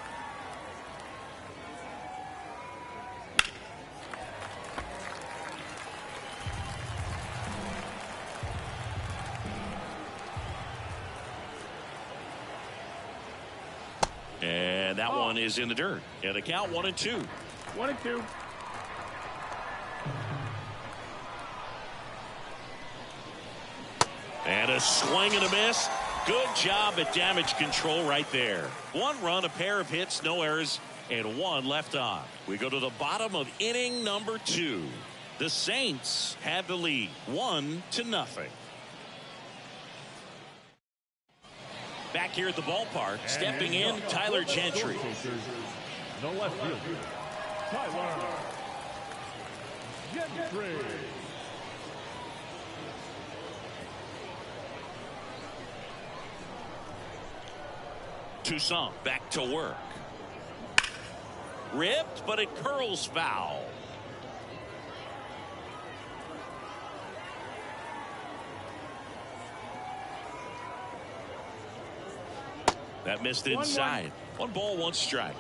And that one is in the dirt. And the count 1-2. 1-2. And a swing and a miss. Good job at damage control right there. 1 run, a pair of hits, no errors, and 1 left on. We go to the bottom of inning number 2. The Saints have the lead, 1-0. Back here at the ballpark, stepping in, Tyler Gentry. The left fielder, Tyler Gentry. Toussaint back to work. Ripped, but it curls foul. That missed inside. 1 ball, 1 strike.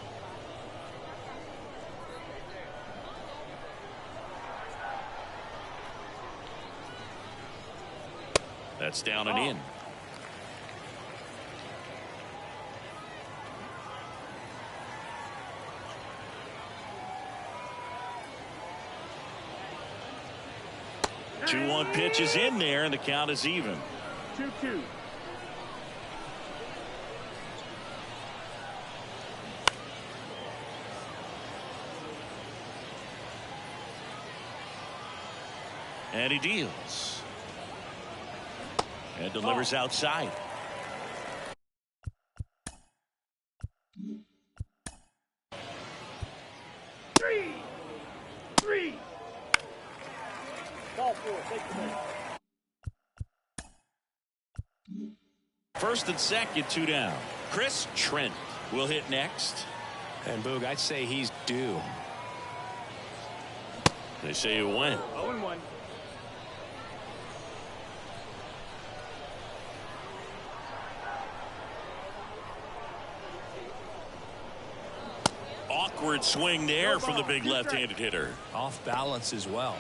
That's down and in. Two 1 pitch is in there, and the count is even. 2-2. And he deals. And delivers outside. Three. Ball 4. Take the base. First and second, 2 down. Chris Trent will hit next. And Boog, I'd say he's due. They say it went. 0-1. Awkward swing there from the big left-handed hitter. Off balance as well.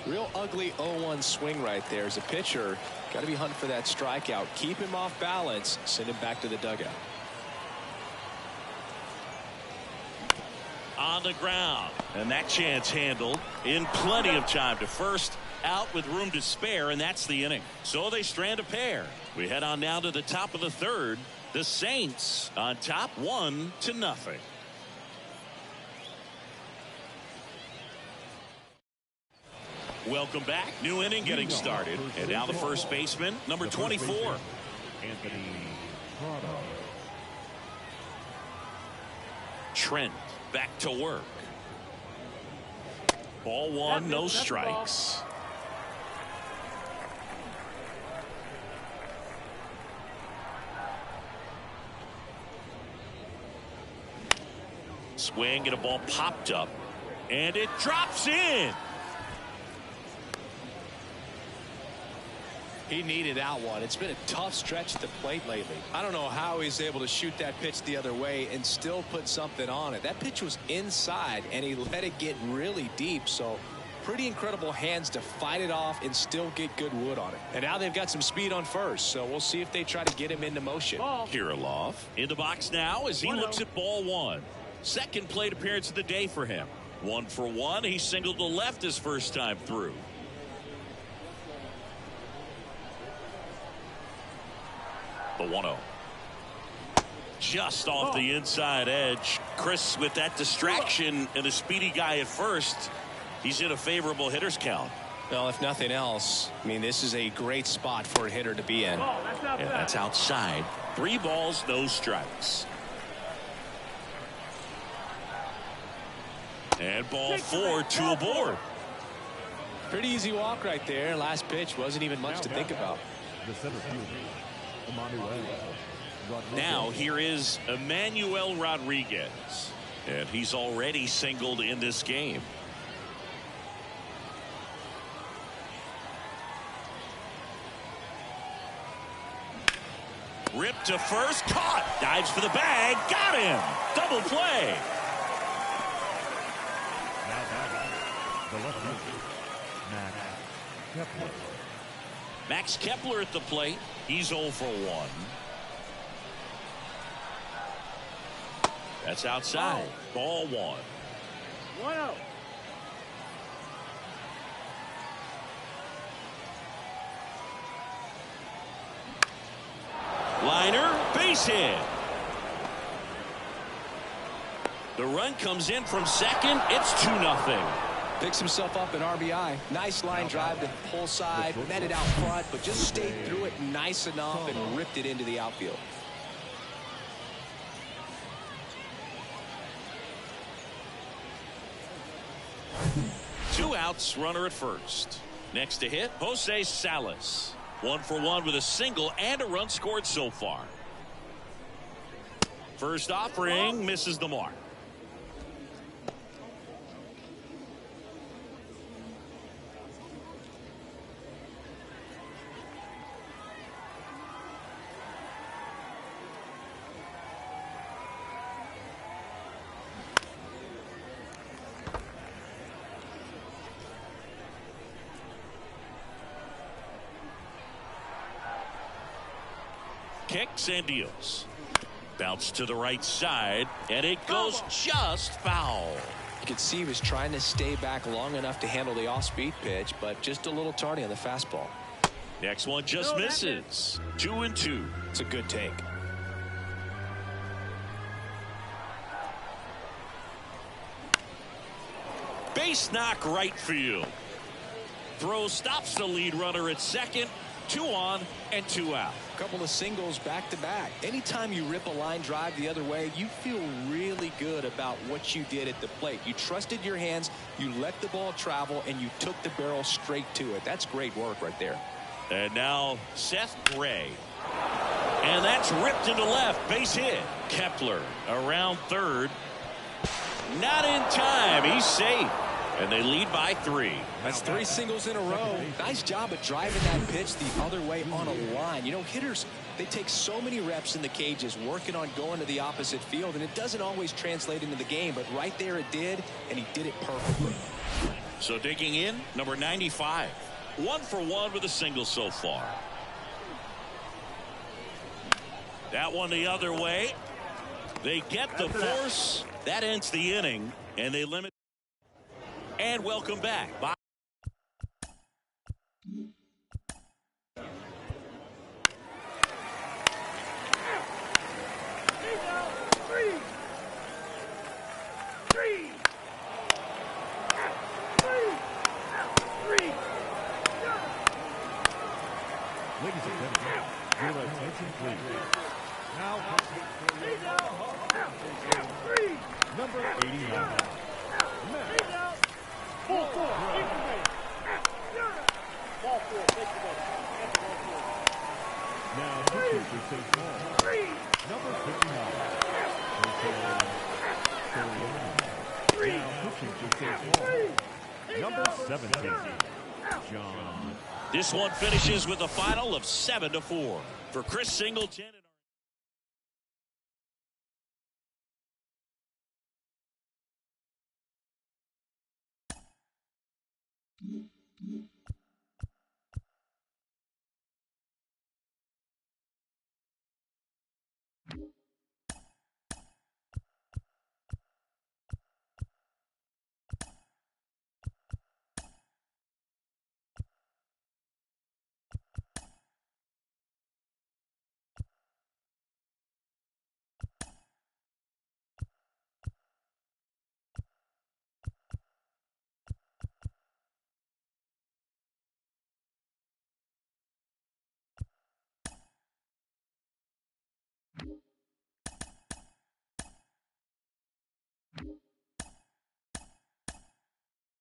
Real ugly 0-1 swing right there. As a pitcher, got to be hunting for that strikeout. Keep him off balance. Send him back to the dugout. On the ground. And that chance handled in plenty of time to first. Out with room to spare, and that's the inning. So they strand a pair. We head on now to the top of the third. The Saints on top 1-0. Welcome back. New inning getting started. And now the first baseman, number 24. Anthony Prado. Trent back to work. Ball 1, no strikes. Swing and a ball popped up. And it drops in. He needed that one. It's been a tough stretch at the plate lately. I don't know how he's able to shoot that pitch the other way and still put something on it. That pitch was inside, and he let it get really deep. So pretty incredible hands to fight it off and still get good wood on it. And now they've got some speed on first, so we'll see if they try to get him into motion. Kirilloff in the box now as he looks at ball 1. Second plate appearance of the day for him. 1 for 1. He singled to left his first time through. The 1-0. Just off the inside edge. Chris with that distraction and a speedy guy at first. He's in a favorable hitter's count. Well, if nothing else, I mean, this is a great spot for a hitter to be in. And that's outside. 3 balls, no strikes. And ball 4, 2 aboard. Pretty easy walk right there. Last pitch wasn't even much to think about. The center fielder, Emmanuel Rodriguez. Now here is Emmanuel Rodriguez. And he's already singled in this game. Ripped to first, caught, dives for the bag, got him, double play. Now batting, the left fielder, Max Kepler. Max Kepler at the plate. He's 0 for 1. That's outside. Ball 1. 1-0. Liner, base hit. The run comes in from second. It's 2-0. Picks himself up an RBI. Nice line drive to the pull side, met it out front, but just stayed through it nice enough and ripped it into the outfield. 2 outs, runner at first. Next to hit, Jose Salas. 1 for 1 with a single and a run scored so far. First offering misses the mark. Kicks and deals. Bounce to the right side, and it goes just foul. You can see he was trying to stay back long enough to handle the off-speed pitch, but just a little tardy on the fastball. Next one just misses. 2-2. It's a good take. Base knock right field. Throw stops the lead runner at second. 2 on and 2 out. A couple of singles back to back. Anytime you rip a line drive the other way, you feel really good about what you did at the plate. You trusted your hands, you let the ball travel, and you took the barrel straight to it. That's great work right there. And now Seth Gray. And that's ripped into left. Base hit. Kepler around third. Not in time. He's safe. And they lead by 3. That's 3 singles in a row. Nice job of driving that pitch the other way on a line. You know, hitters, they take so many reps in the cages working on going to the opposite field, and it doesn't always translate into the game, but right there it did, and he did it perfectly. So digging in, number 95. 1 for 1 with a single so far. That one the other way. They get the force. That ends the inning, and they limit. And welcome back. Bye. Ladies and gentlemen, your attention please. Now, number 89. Ball 4, take the base. Ball 4, take the base. Now, pitching for St. Paul, number 59. Now, pitching for St. Paul, number 17. John. This one finishes with a final of 7-4 for Chris Singleton.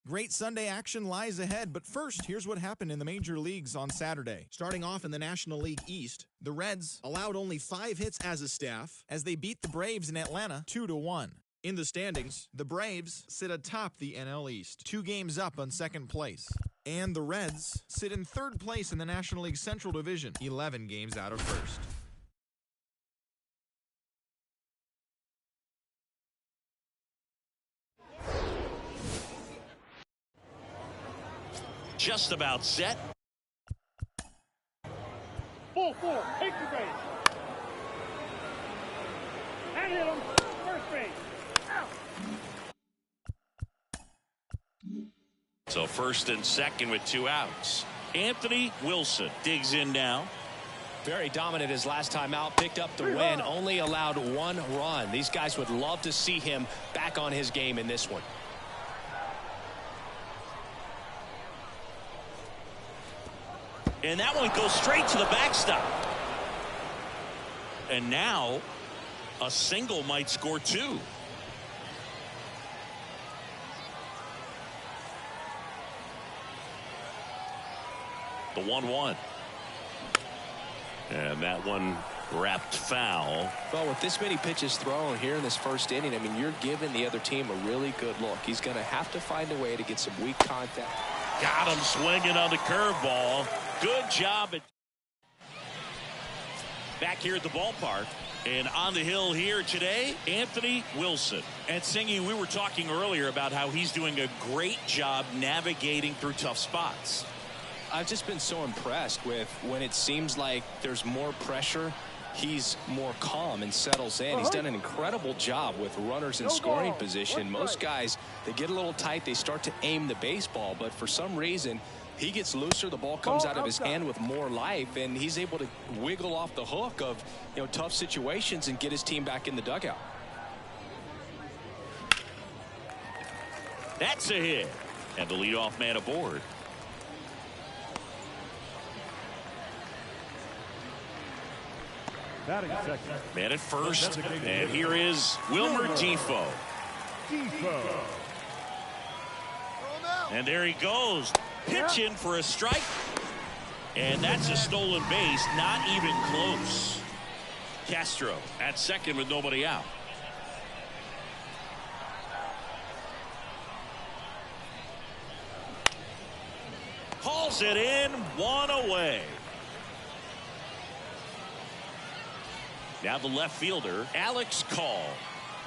Great Sunday action lies ahead, but first, here's what happened in the major leagues on Saturday. Starting off in the National League East, the Reds allowed only 5 hits as a staff as they beat the Braves in Atlanta 2-1. In the standings, the Braves sit atop the NL East, 2 games up on second place. And the Reds sit in third place in the National League Central Division, 11 games out of first. Just about set. Ball 4, take the base. And hit him. First base. Out. So first and second with 2 outs. Anthony Wilson digs in now. Very dominant his last time out, picked up the win, only allowed 1 run. These guys would love to see him back on his game in this one. And that one goes straight to the backstop. And now a single might score 2. The 1-1. And that one wrapped foul. Well, with this many pitches thrown here in this first inning, I mean, you're giving the other team a really good look. He's going to have to find a way to get some weak contact. Got him swinging on the curveball. Good job. Back here at the ballpark. And on the hill here today, Anthony Wilson. And Singy, we were talking earlier about how he's doing a great job navigating through tough spots. I've just been so impressed with when it seems like there's more pressure, he's more calm and settles in. He's done an incredible job with runners in scoring position. Most guys, they get a little tight, they start to aim the baseball, but for some reason, he gets looser, the ball comes out of his hand with more life, and he's able to wiggle off the hook of, tough situations and get his team back in the dugout. That's a hit. And the leadoff man aboard. Batting second. Man at first. And here is Wilmer Difo. And there he goes. Pitching for a strike. And that's a stolen base. Not even close. Castro at second with nobody out. Hauls it in. One away. Now the left fielder, Alex Call.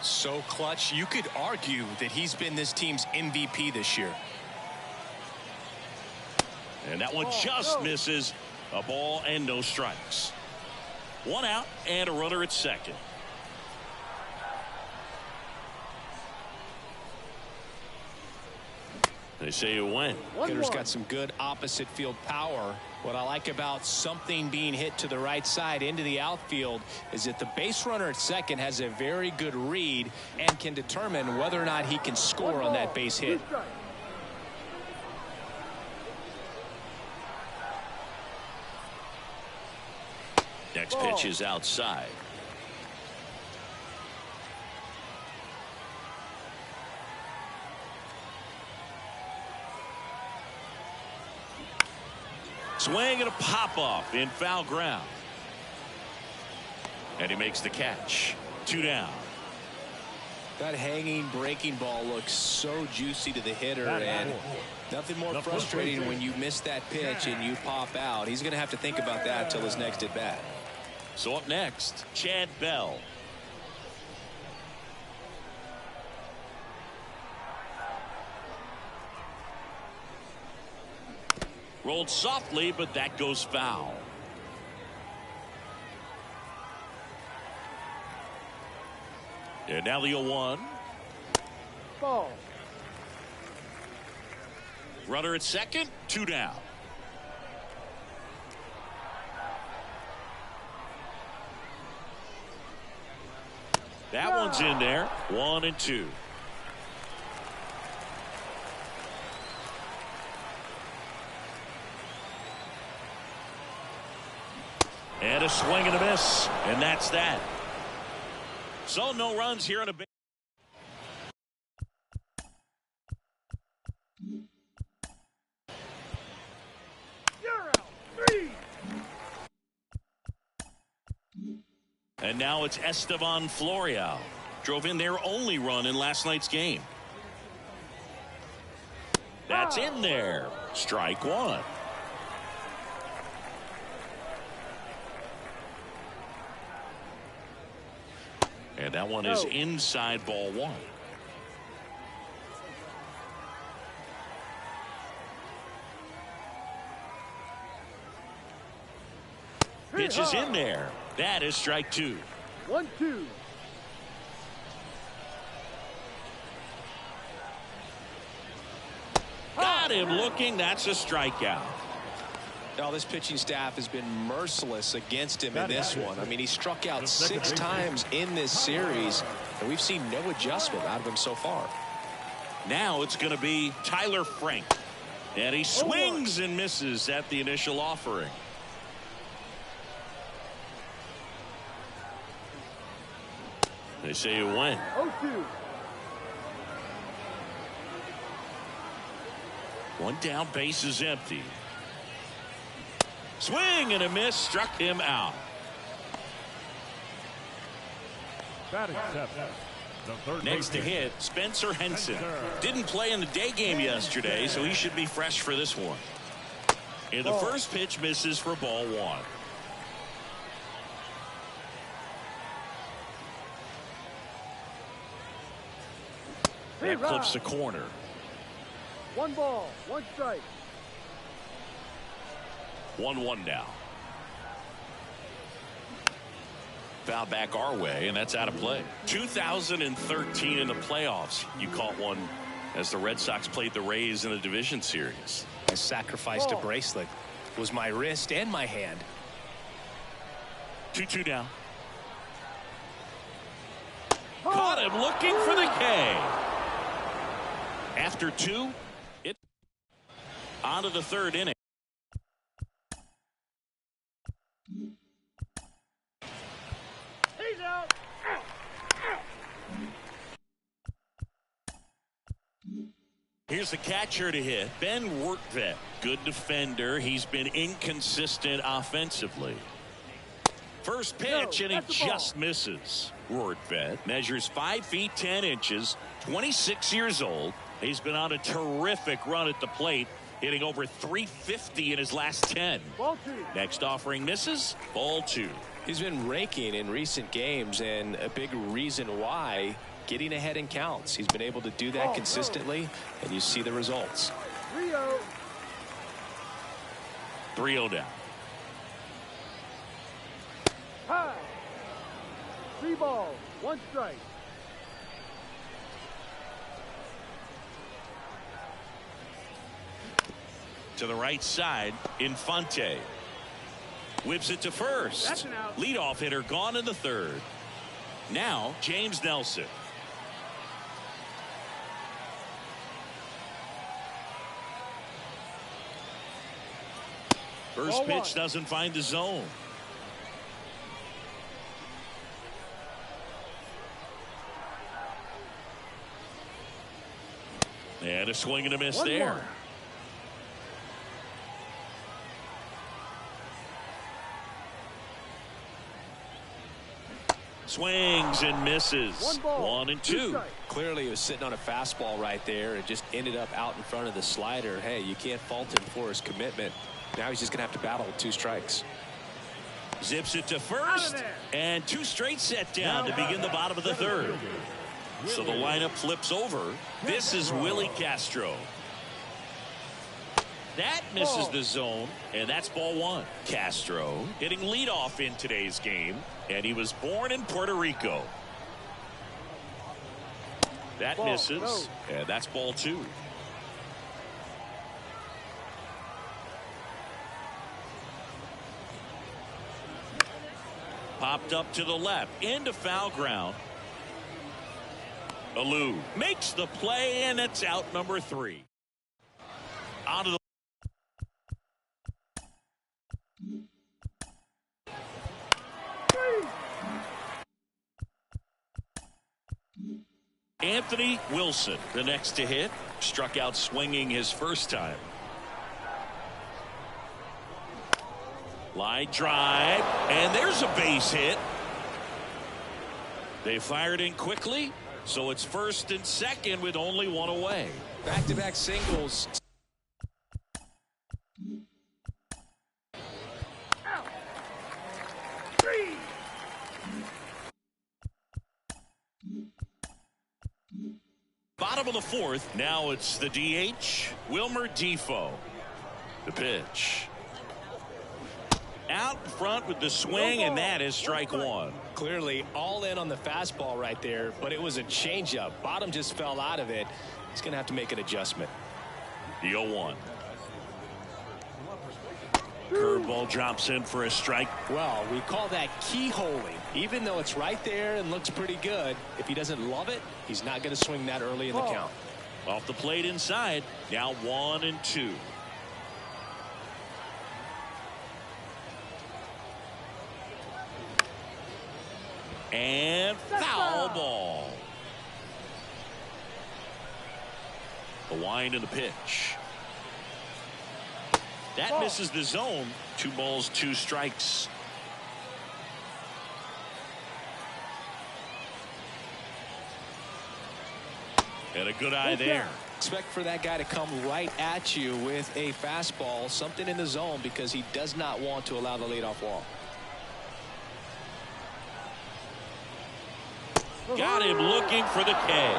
So clutch, you could argue that he's been this team's MVP this year. And that one just misses. A ball and no strikes. One out and a runner at second. They say it went. Hitter's got some good opposite field power. What I like about something being hit to the right side into the outfield is that the base runner at second has a very good read and can determine whether or not he can score on that base hit. Next pitch is outside. Swing and a pop-off in foul ground. And he makes the catch. 2 down. That hanging breaking ball looks so juicy to the hitter, and nothing more frustrating when you miss that pitch and you pop out. He's going to have to think about that till his next at bat. So up next, Chad Bell. Rolled softly, but that goes foul. And now the 0-1. Ball. Runner at second, 2 down. That one's in there. 1 and 2. And a swing and a miss. And that's that. So no runs here on a big. You're out. 3. And now it's Estevan Florial. Drove in their only run in last night's game. That's in there. Strike 1. And that one is inside ball 1. Pitch is in there. That is strike 2. 1-2. Got him looking. That's a strikeout. Now this pitching staff has been merciless against him in this one. I mean, he struck out 6 times in this series, and we've seen no adjustment out of him so far. Now it's going to be Tyler Frank. And he swings and misses at the initial offering. They say it went. 0-2. 1 down, base is empty. Swing and a miss, struck him out. Batting seventh, the third Next to baseman, hit, Spencer Henson. Didn't play in the day game yesterday, so he should be fresh for this one. And the first pitch misses for ball one. That clips the corner. 1 ball, 1 strike. 1-1 now. Foul back our way, and that's out of play. 2013 in the playoffs, you caught one as the Red Sox played the Rays in the division series. I sacrificed a bracelet. It was my wrist and my hand. 2-2 now. Caught him looking for the K. After 2, it on to the third inning. He's out. Here's the catcher to hit, Ben Wertvet. Good defender. He's been inconsistent offensively. First pitch, and he just misses. Wertvet measures 5 feet 10 inches, 26 years old. He's been on a terrific run at the plate, hitting over 350 in his last 10. Ball 2. Next offering misses. Ball 2. He's been raking in recent games, and a big reason why, getting ahead in counts. He's been able to do that consistently, and you see the results. 3-0. 3-0 down. High. 3 balls, 1 strike. To the right side, Infante. Whips it to first. That's an out. Leadoff hitter gone in the third. Now, James Nelson. First pitch doesn't find the zone. And a swing and a miss there. Swings and misses. 1 and 2. Clearly he was sitting on a fastball right there and just ended up out in front of the slider. Hey, you can't fault him for his commitment. Now he's just going to have to battle with 2 strikes. Zips it to first, and 2 straight set down to begin the bottom of the third. So the lineup flips over. This is Willie Castro. That misses the zone, and that's ball 1. Castro hitting leadoff in today's game, and he was born in Puerto Rico. That misses, and that's ball 2. Popped up to the left, into foul ground. Alou makes the play, and it's out number 3. Out of the Anthony Wilson, the next to hit, struck out swinging his first time. Line drive, and there's a base hit. They fired in quickly, so it's first and second with only 1 away. Back-to-back singles. Bottom of the 4th. Now it's the DH, Wilmer Difo. The pitch. Out in front with the swing, and that is strike 1. Clearly all in on the fastball right there, but it was a changeup. Bottom just fell out of it. He's going to have to make an adjustment. The 0-1. Curveball drops in for a strike. Well, we call that keyholing. Even though it's right there and looks pretty good, if he doesn't love it, he's not going to swing that early in the count. Off the plate inside. Now 1 and 2. And foul ball. The wind and the pitch. That misses the zone. 2 balls, 2 strikes. And a good eye there. Expect for that guy to come right at you with a fastball, something in the zone, because he does not want to allow the leadoff walk. Got him looking for the K.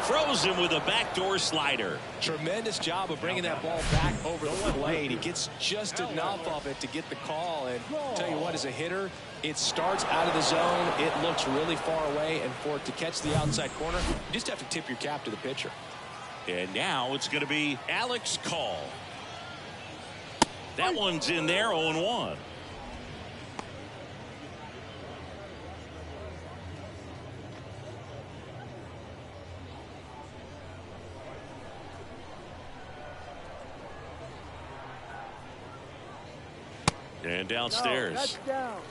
Throws him with a backdoor slider. Tremendous job of bringing that ball back over the plate. He gets just enough of it to get the call. And tell you what, as a hitter, it starts out of the zone. It looks really far away. And for it to catch the outside corner, you just have to tip your cap to the pitcher. And now it's going to be Alex Call. That one's in there, 0-1. And downstairs. That's down.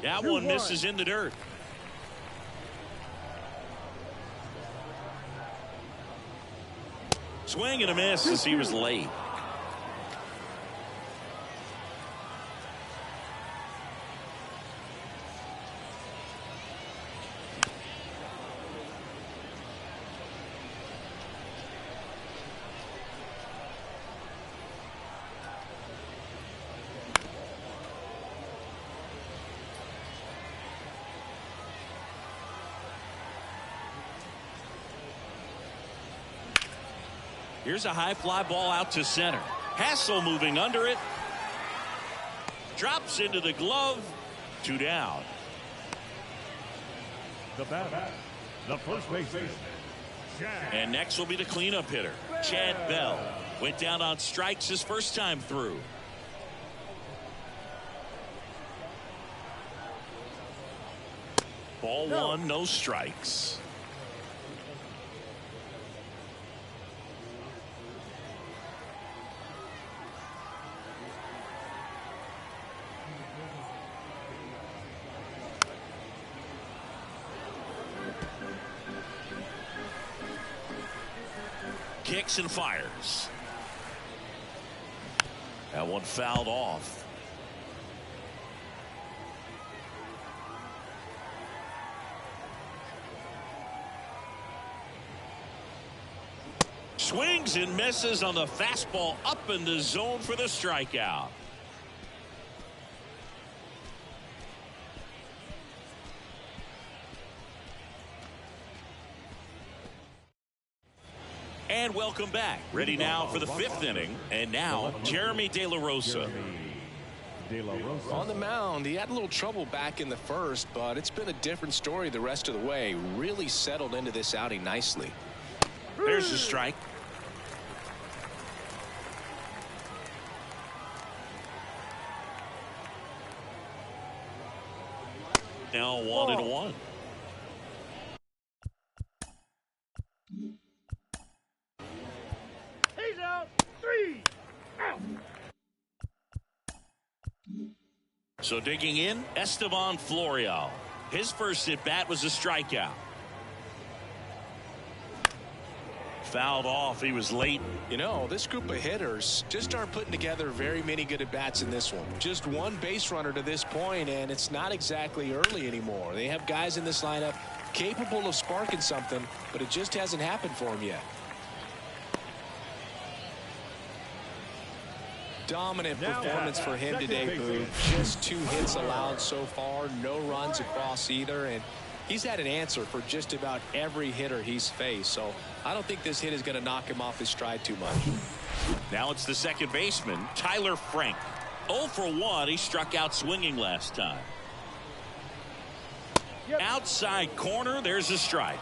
That one misses in the dirt. Swing and a miss as he was late. Here's a high fly ball out to center. Hassel moving under it. Drops into the glove. 2 down. The batter, the first baseman, And next will be the cleanup hitter, Chad Bell. Went down on strikes his first time through. Ball 1, no strikes. Kicks and fires. That one fouled off. Swings and misses on the fastball up in the zone for the strikeout. And welcome back. Ready now for the 5th inning. And now, Jeremy De La Rosa. On the mound, he had a little trouble back in the first, but it's been a different story the rest of the way. Really settled into this outing nicely. There's the strike. Now 1-1. He's out. 3 out. So digging in, Esteban Florial. His first at bat was a strikeout. Fouled off. He was late. You know, this group of hitters just aren't putting together very many good at-bats in this one. Just one base runner to this point, and it's not exactly early anymore. They have guys in this lineup capable of sparking something, but it just hasn't happened for them yet. Dominant performance for him today, Boo. Just 2 hits allowed so far, no runs across either, and he's had an answer for just about every hitter he's faced, so I don't think this hit is going to knock him off his stride too much. Now it's the second baseman, Tyler Frank. 0 for 1. He struck out swinging last time. Outside corner, there's a strike.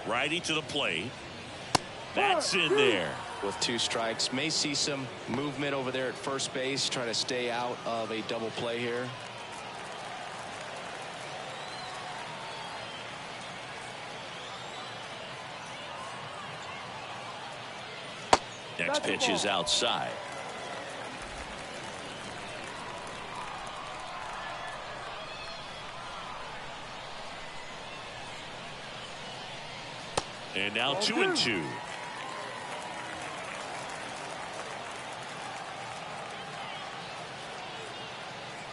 Righty to the plate. That's in there. With 2 strikes, may see some movement over there at first base, trying to stay out of a double play here. Next pitch is outside. And now 2-2.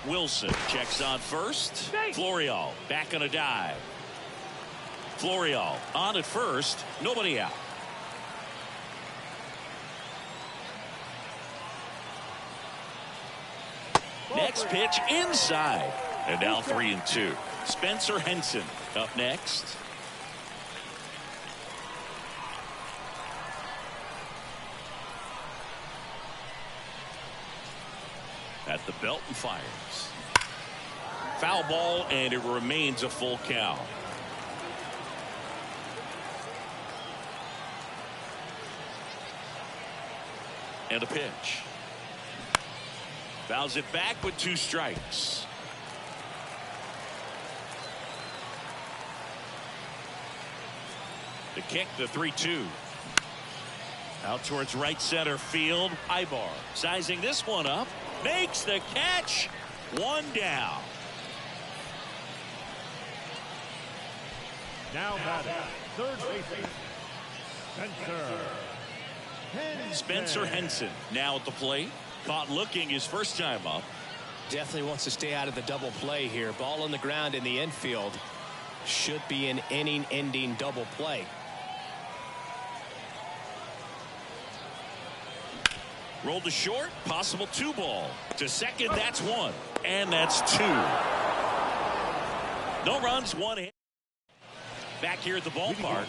Wilson checks on first. Florial back on a dive. Florial on at first. Nobody out. Next pitch inside. And now 3-2. Spencer Henson up next. At the belt and fires. Foul ball, and it remains a full count. And a pitch. Fouls it back with 2 strikes. The kick, the 3-2. Out towards right center field. Ibar sizing this one up. Makes the catch. 1 down. Now batting, third baseman, Spencer Henson now at the plate. Caught looking his first time up. Definitely wants to stay out of the double play here. Ball on the ground in the infield. Should be an inning-ending double play. Rolled to short. Possible 2 ball. To second, that's 1. And that's 2. No runs, 1 hit. Back here at the ballpark.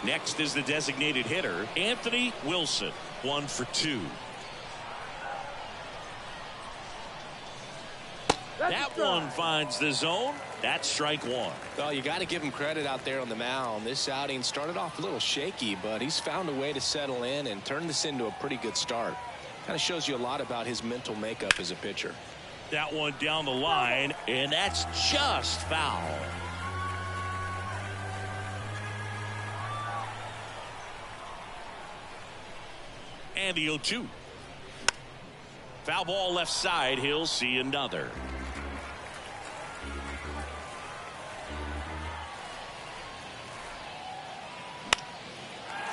Next is the designated hitter, Anthony Wilson. 1 for 2. That one finds the zone. That's strike 1. Well, you got to give him credit out there on the mound. This outing started off a little shaky, but he's found a way to settle in and turn this into a pretty good start. Kind of shows you a lot about his mental makeup as a pitcher. That one down the line, and that's just foul. And the 0-2. Foul ball left side. He'll see another.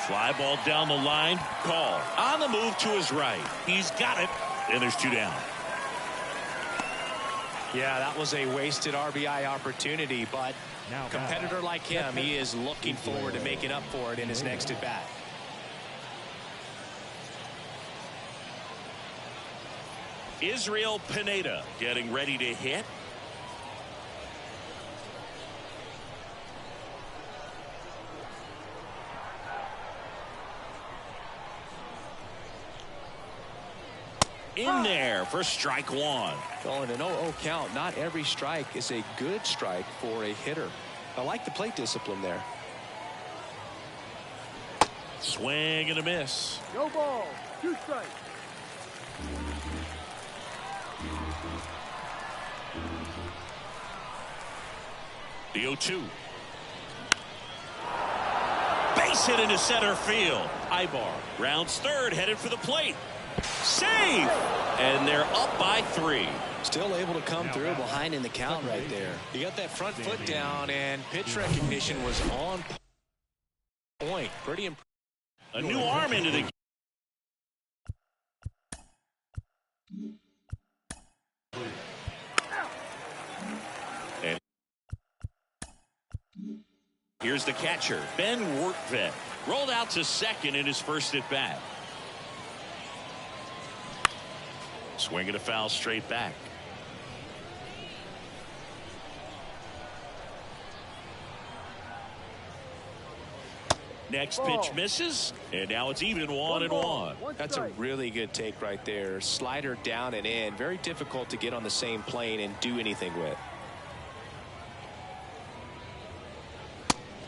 Fly ball down the line. Call. On the move to his right. He's got it. And there's 2 down. Yeah, that was a wasted RBI opportunity, but a competitor like him, he is looking forward to making up for it in his next at bat. Israel Pineda getting ready to hit. In there for strike 1. Well, in an 0-0 count, not every strike is a good strike for a hitter. I like the plate discipline there. Swing and a miss. No ball. 2 strikes. The 0-2. Base hit into center field. Ibar rounds third, headed for the plate. Save! And they're up by 3. Still able to come through behind in the count right there. He got that front foot down, and pitch recognition was on point. Pretty impressive. A new arm into the and here's the catcher, Ben Workvet. Rolled out to second in his first at bat. Swinging a foul straight back. Next pitch misses, and now it's even 1-1. That's a really good take right there. Slider down and in. Very difficult to get on the same plane and do anything with.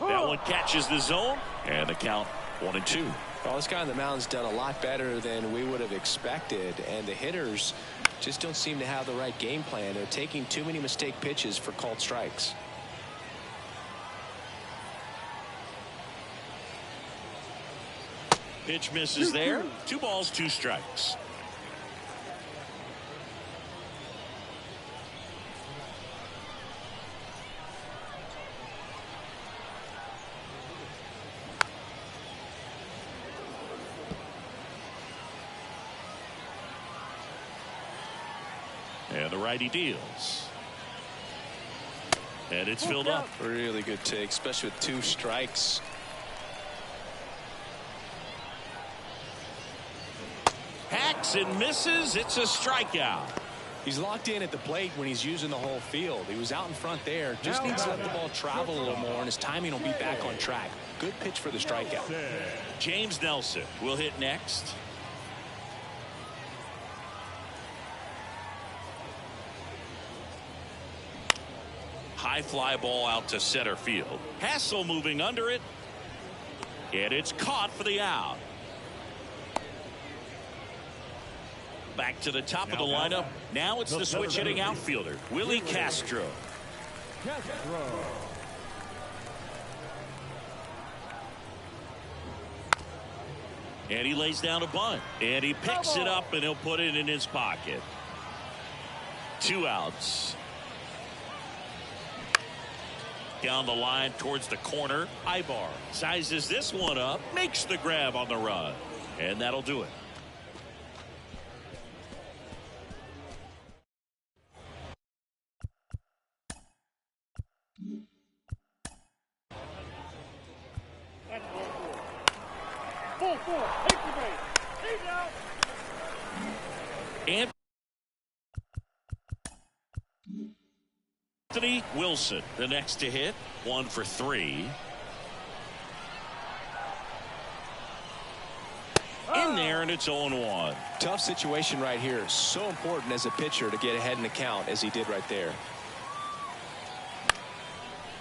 That one catches the zone, and the count 1-2. Well, this guy on the mound's done a lot better than we would have expected, and the hitters just don't seem to have the right game plan. They're taking too many mistake pitches for called strikes. Pitch misses there. 2 balls, 2 strikes. And the righty deals. And it's filled up. Really good take, especially with 2 strikes. Hacks and misses. It's a strikeout. He's locked in at the plate when he's using the whole field. He was out in front there. Just needs to let the ball travel a little more, and his timing will be back on track. Good pitch for the strikeout. James Nelson will hit next. High fly ball out to center field. Hassel moving under it. And it's caught for the out. Back to the top of the lineup. Now it's the switch hitting outfielder, Willie Castro. And he lays down a bunt. And he picks it up and he'll put it in his pocket. 2 outs. Down the line towards the corner. Ibar sizes this one up, makes the grab on the run. And that'll do it. That's ball 4. 4. Take the base. He's out. And Anthony Wilson, the next to hit. 1 for 3. In there, and it's 0-1. Tough situation right here. So important as a pitcher to get ahead in the count as he did right there.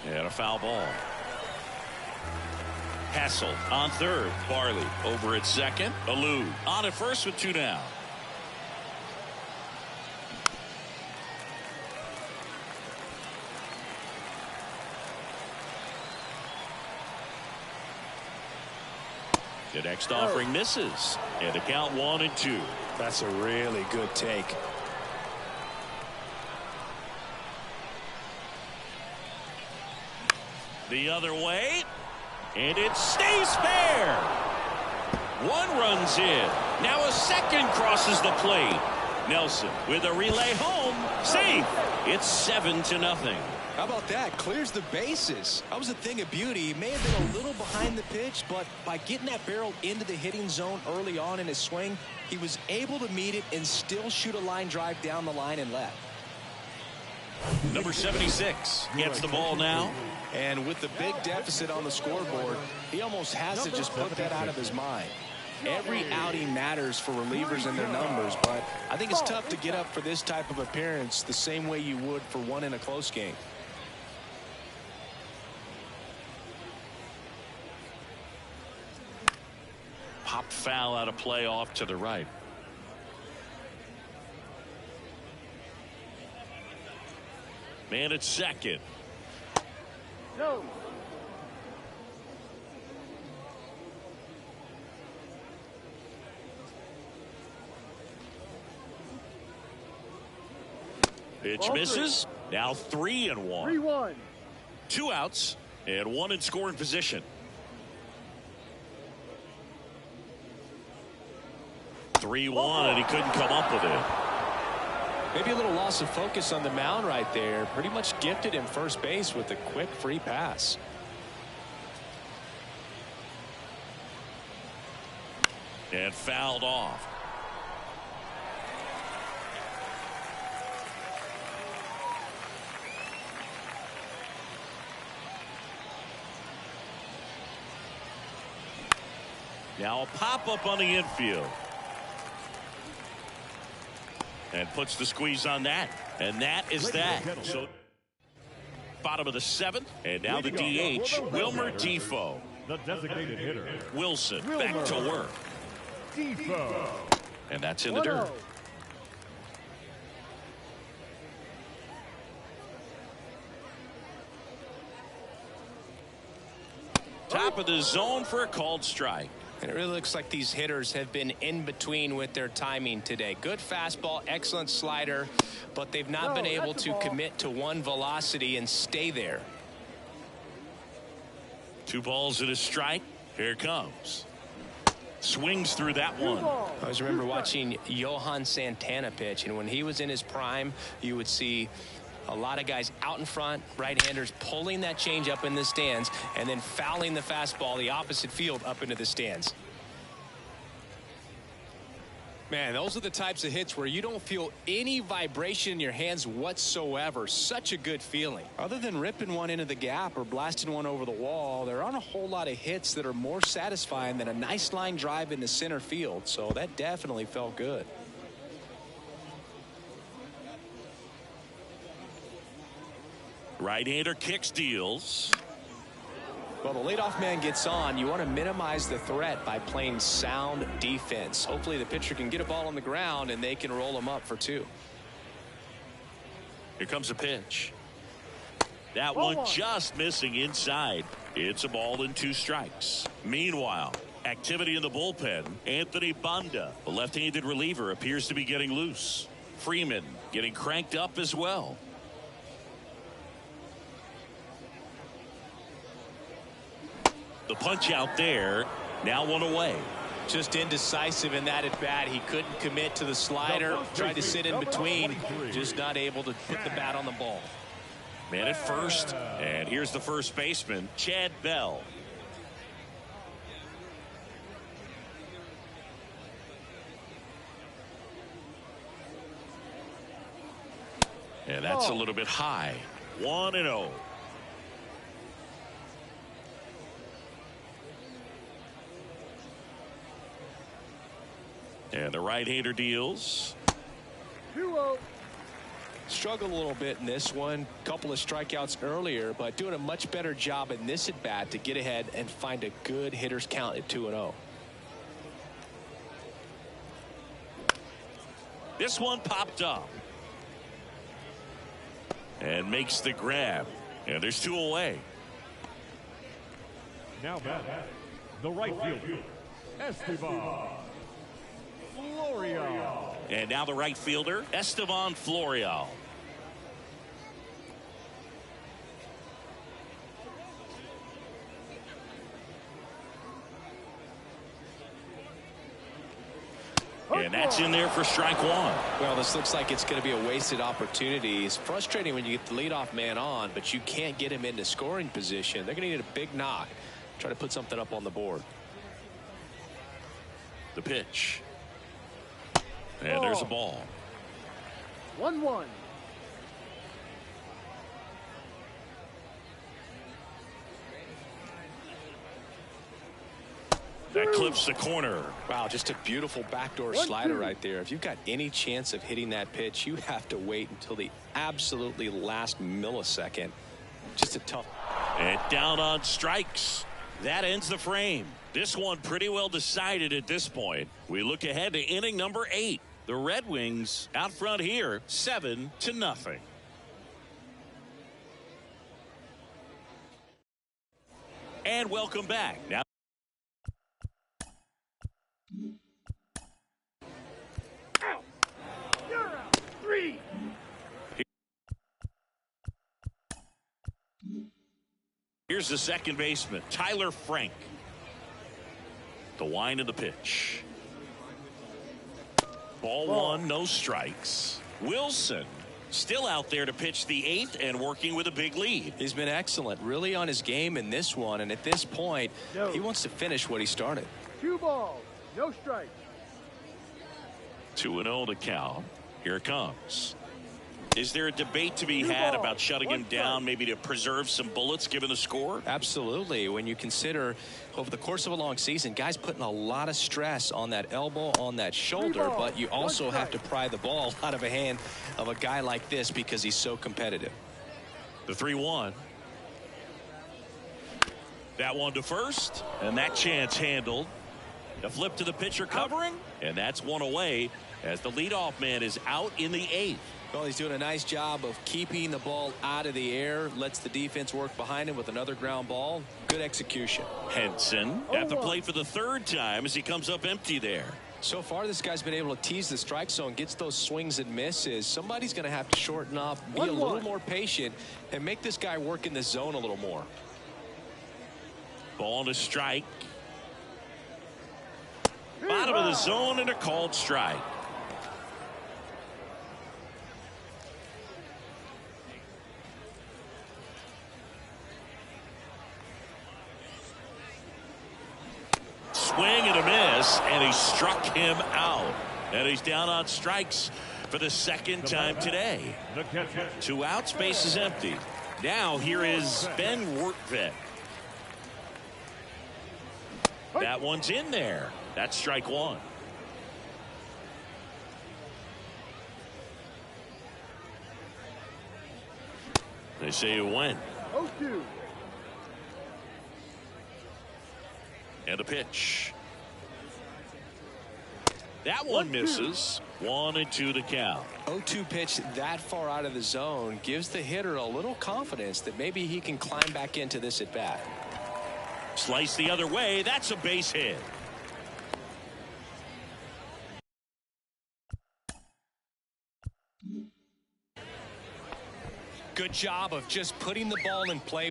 And a foul ball. Hassel on third. Barley over at second. Alou on at first with 2 down. The next offering misses. And the count 1-2. That's a really good take. The other way. And it stays fair. 1 runs in. Now a second crosses the plate. Nelson with a relay home. Safe. It's 7-0. How about that? Clears the bases. That was a thing of beauty. He may have been a little behind the pitch, but by getting that barrel into the hitting zone early on in his swing, he was able to meet it and still shoot a line drive down the line and left. Number 76 gets the ball now. And with the big deficit on the scoreboard, he almost has to just put that out of his mind. Every outing matters for relievers and their numbers, but I think it's tough to get up for this type of appearance the same way you would for one in a close game. Popped foul out of play off to the right. Man at second. No. Pitch misses. Now 3-1. 3-1. 2 outs and 1 in scoring position. 3-1, and he couldn't come up with it. Maybe a little loss of focus on the mound right there. Pretty much gifted him first base with a quick free pass. And fouled off. Now a pop-up on the infield. And puts the squeeze on that. And that is that. So bottom of the 7th. And now the DH, Wilmer Difo. The designated hitter. Wilson back to work. Difo. And that's in the dirt. Top of the zone for a called strike. And it really looks like these hitters have been in between with their timing today. Good fastball, excellent slider, but they've not been able to commit to one velocity and stay there. 2 balls and a strike. Here it comes. Swings through that one. I always remember watching Johan Santana pitch, and when he was in his prime, you would see a lot of guys out in front, right-handers pulling that change up in the stands and then fouling the fastball the opposite field up into the stands. Man, those are the types of hits where you don't feel any vibration in your hands whatsoever. Such a good feeling. Other than ripping one into the gap or blasting one over the wall, there aren't a whole lot of hits that are more satisfying than a nice line drive into center field. So that definitely felt good. Right-hander kicks, deals. Well, the leadoff man gets on. You want to minimize the threat by playing sound defense. Hopefully the pitcher can get a ball on the ground and they can roll him up for 2. Here comes a pitch. That one just missing inside. It's a ball and 2 strikes. Meanwhile, activity in the bullpen. Anthony Banda, the left-handed reliever, appears to be getting loose. Freeman getting cranked up as well. The punch out there. Now 1 away. Just indecisive in that at bat. He couldn't commit to the slider. Tried to sit in between. Just not able to put the bat on the ball. Man at first. And here's the first baseman, Chad Bell. And that's a little bit high. 1-0. And the right-hander deals. 2-0. Struggled a little bit in this one. Couple of strikeouts earlier, but doing a much better job in this at bat to get ahead and find a good hitter's count at 2-0. This one popped up. And makes the grab. And there's 2 away. Now batting, the right fielder, Esteban Florial. And now the right fielder, Esteban Florial. And that's in there for strike 1. Well, this looks like it's going to be a wasted opportunity. It's frustrating when you get the leadoff man on, but you can't get him into scoring position. They're going to need a big knock. Try to put something up on the board. The pitch. And there's a ball. 1-1. That clips the corner. Wow, just a beautiful backdoor slider right there. If you've got any chance of hitting that pitch, you have to wait until the absolutely last millisecond. Just a tough. And down on strikes. That ends the frame. This one pretty well decided at this point. We look ahead to inning number 8. The Red Wings out front here, 7-0. And welcome back. Now. Out. You're out. 3. Here's the second baseman, Tyler Frank. The wind of the pitch. Ball 1, no strikes. Wilson still out there to pitch the 8th and working with a big lead. He's been excellent, really on his game in this one, and at this point, he wants to finish what he started. 2 balls, no strikes. 2-0 to count. Here it comes. Is there a debate to be had about shutting him down, maybe to preserve some bullets given the score? Absolutely. When you consider over the course of a long season, guys putting a lot of stress on that elbow, on that shoulder, but you also have to pry the ball out of a hand of a guy like this because he's so competitive. The 3-1. That one to first, and that chance handled. The flip to the pitcher covering, and that's 1 away. as the leadoff man is out in the 8th. Well, he's doing a nice job of keeping the ball out of the air. Lets the defense work behind him with another ground ball. Good execution. Henson at the plate for the 3rd time as he comes up empty there. So far, this guy's been able to tease the strike zone, gets those swings and misses. Somebody's going to have to shorten up, be a little more patient, and make this guy work in the zone a little more. Ball to strike. Bottom of the zone and a called strike. Swing and a miss, and he struck him out. And he's down on strikes for the 2nd time today. 2 outs, base is empty. Now here is Ben Wortvik. That one's in there. That's strike 1. They say it went. 0-2. And a pitch. That one misses. 1-2 to count. 0-2 pitch that far out of the zone gives the hitter a little confidence that maybe he can climb back into this at bat. Slice the other way. That's a base hit. Good job of just putting the ball in play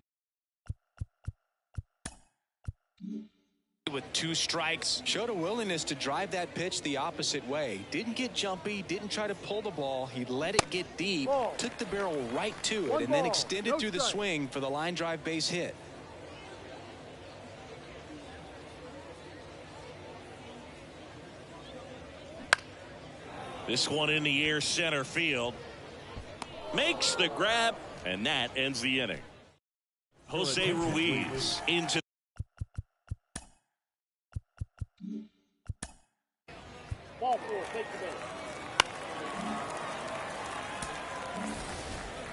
with 2 strikes. Showed a willingness to drive that pitch the opposite way. Didn't get jumpy, didn't try to pull the ball. He let it get deep, took the barrel right to it, and then extended through the swing for the line drive base hit. This one in the air, center field. Makes the grab, and that ends the inning. Jose Ruiz into. Ball 4, take the base.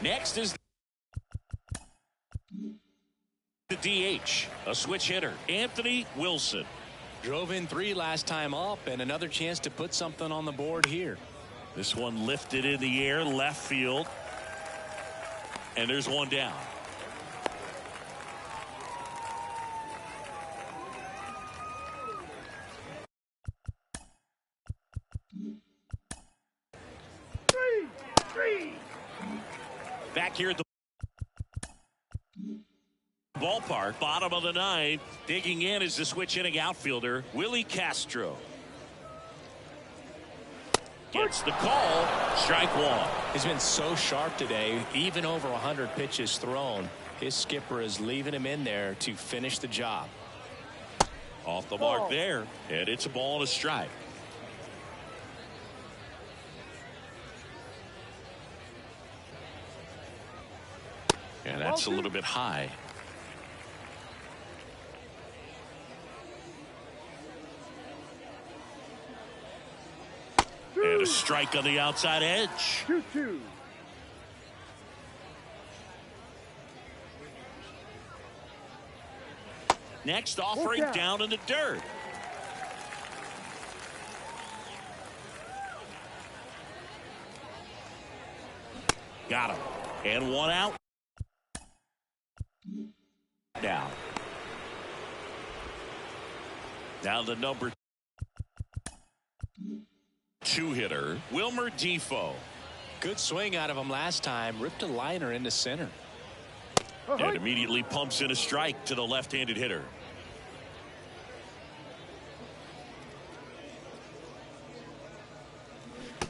Next is the DH, a switch hitter, Anthony Wilson. Drove in 3 last time up, and another chance to put something on the board here. This one lifted in the air, left field. And there's one down. Back here at the ballpark, bottom of the 9th, digging in is the switch hitting outfielder, Willie Castro. Gets the call, strike 1. He's been so sharp today, even over 100 pitches thrown. His skipper is leaving him in there to finish the job. Off the mark there, and it's a ball and a strike. And that's a little bit high. And a strike on the outside edge. 2-2. Next offering down in the dirt. Got him. And one out. Down. Now the number 2 hitter, Wilmer Difo. Good swing out of him last time. Ripped a liner into center. And immediately pumps in a strike to the left-handed hitter.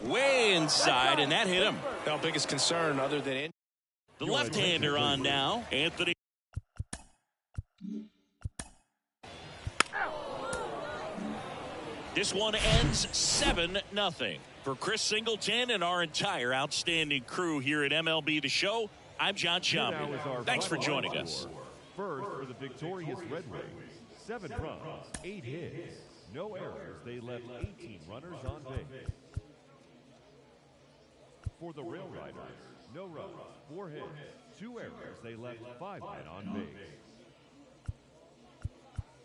Way inside, and that hit him. No biggest concern other than the left-hander on now, Anthony. This one ends 7-0. For Chris Singleton and our entire outstanding crew here at MLB The Show, I'm John Sciambi. Thanks for joining us. First for the victorious Red Wings, 7 runs, 8 hits, no errors. They left 18 runners on base. For the Rail Riders, no runs, 4 hits, 2 errors. They left 5 men on base.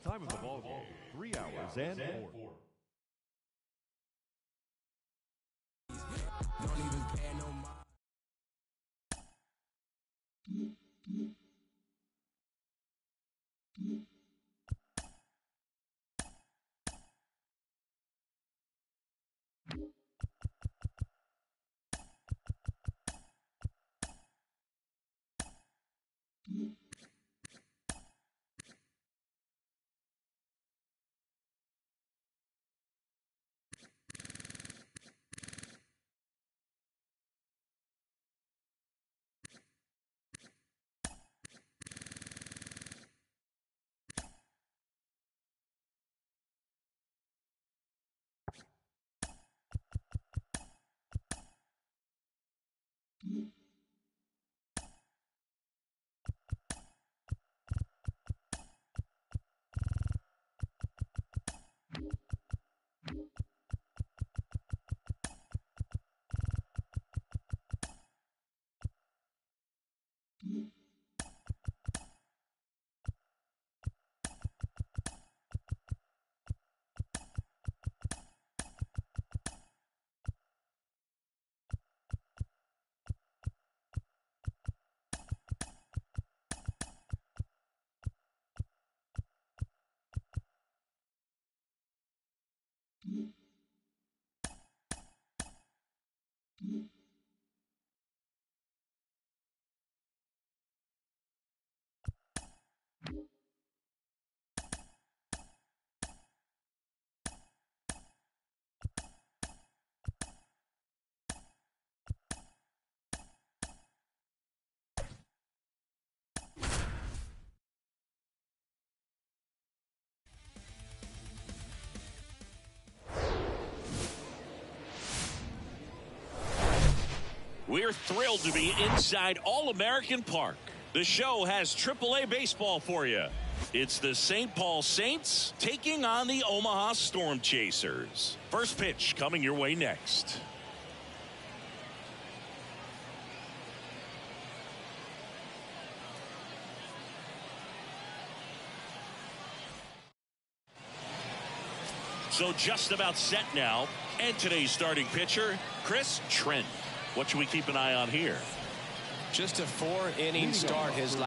Time of the ball game, 3 hours and more. We're thrilled to be inside All-American Park. The show has AAA baseball for you. It's the St. Paul Saints taking on the Omaha Storm Chasers. First pitch coming your way next. So just about set now. And today's starting pitcher, Chris Trent. What should we keep an eye on here? Just a 4-inning start his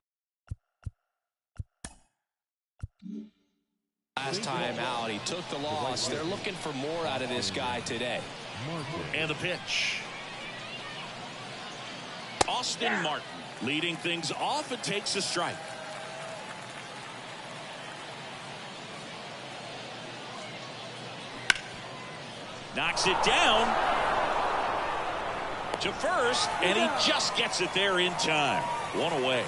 last time out. He took the loss. They're looking for more out of this guy today. And the pitch. Austin Martin leading things off and takes a strike. Knocks it down to first, and he just gets it there in time. One away.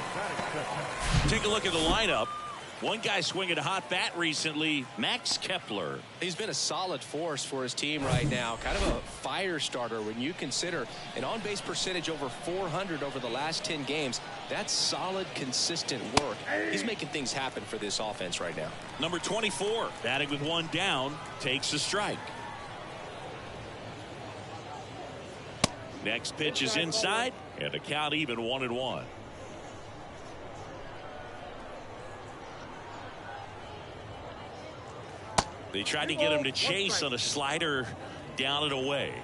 Take a look at the lineup. One guy swinging a hot bat recently, Max Kepler. He's been a solid force for his team right now. Kind of a fire starter when you consider an on-base percentage over 400 over the last 10 games. That's solid, consistent work. He's making things happen for this offense right now. Number 24, batting with one down, takes a strike. Next pitch is inside, and the count even 1-1. They tried to get him to chase on a slider, down and away.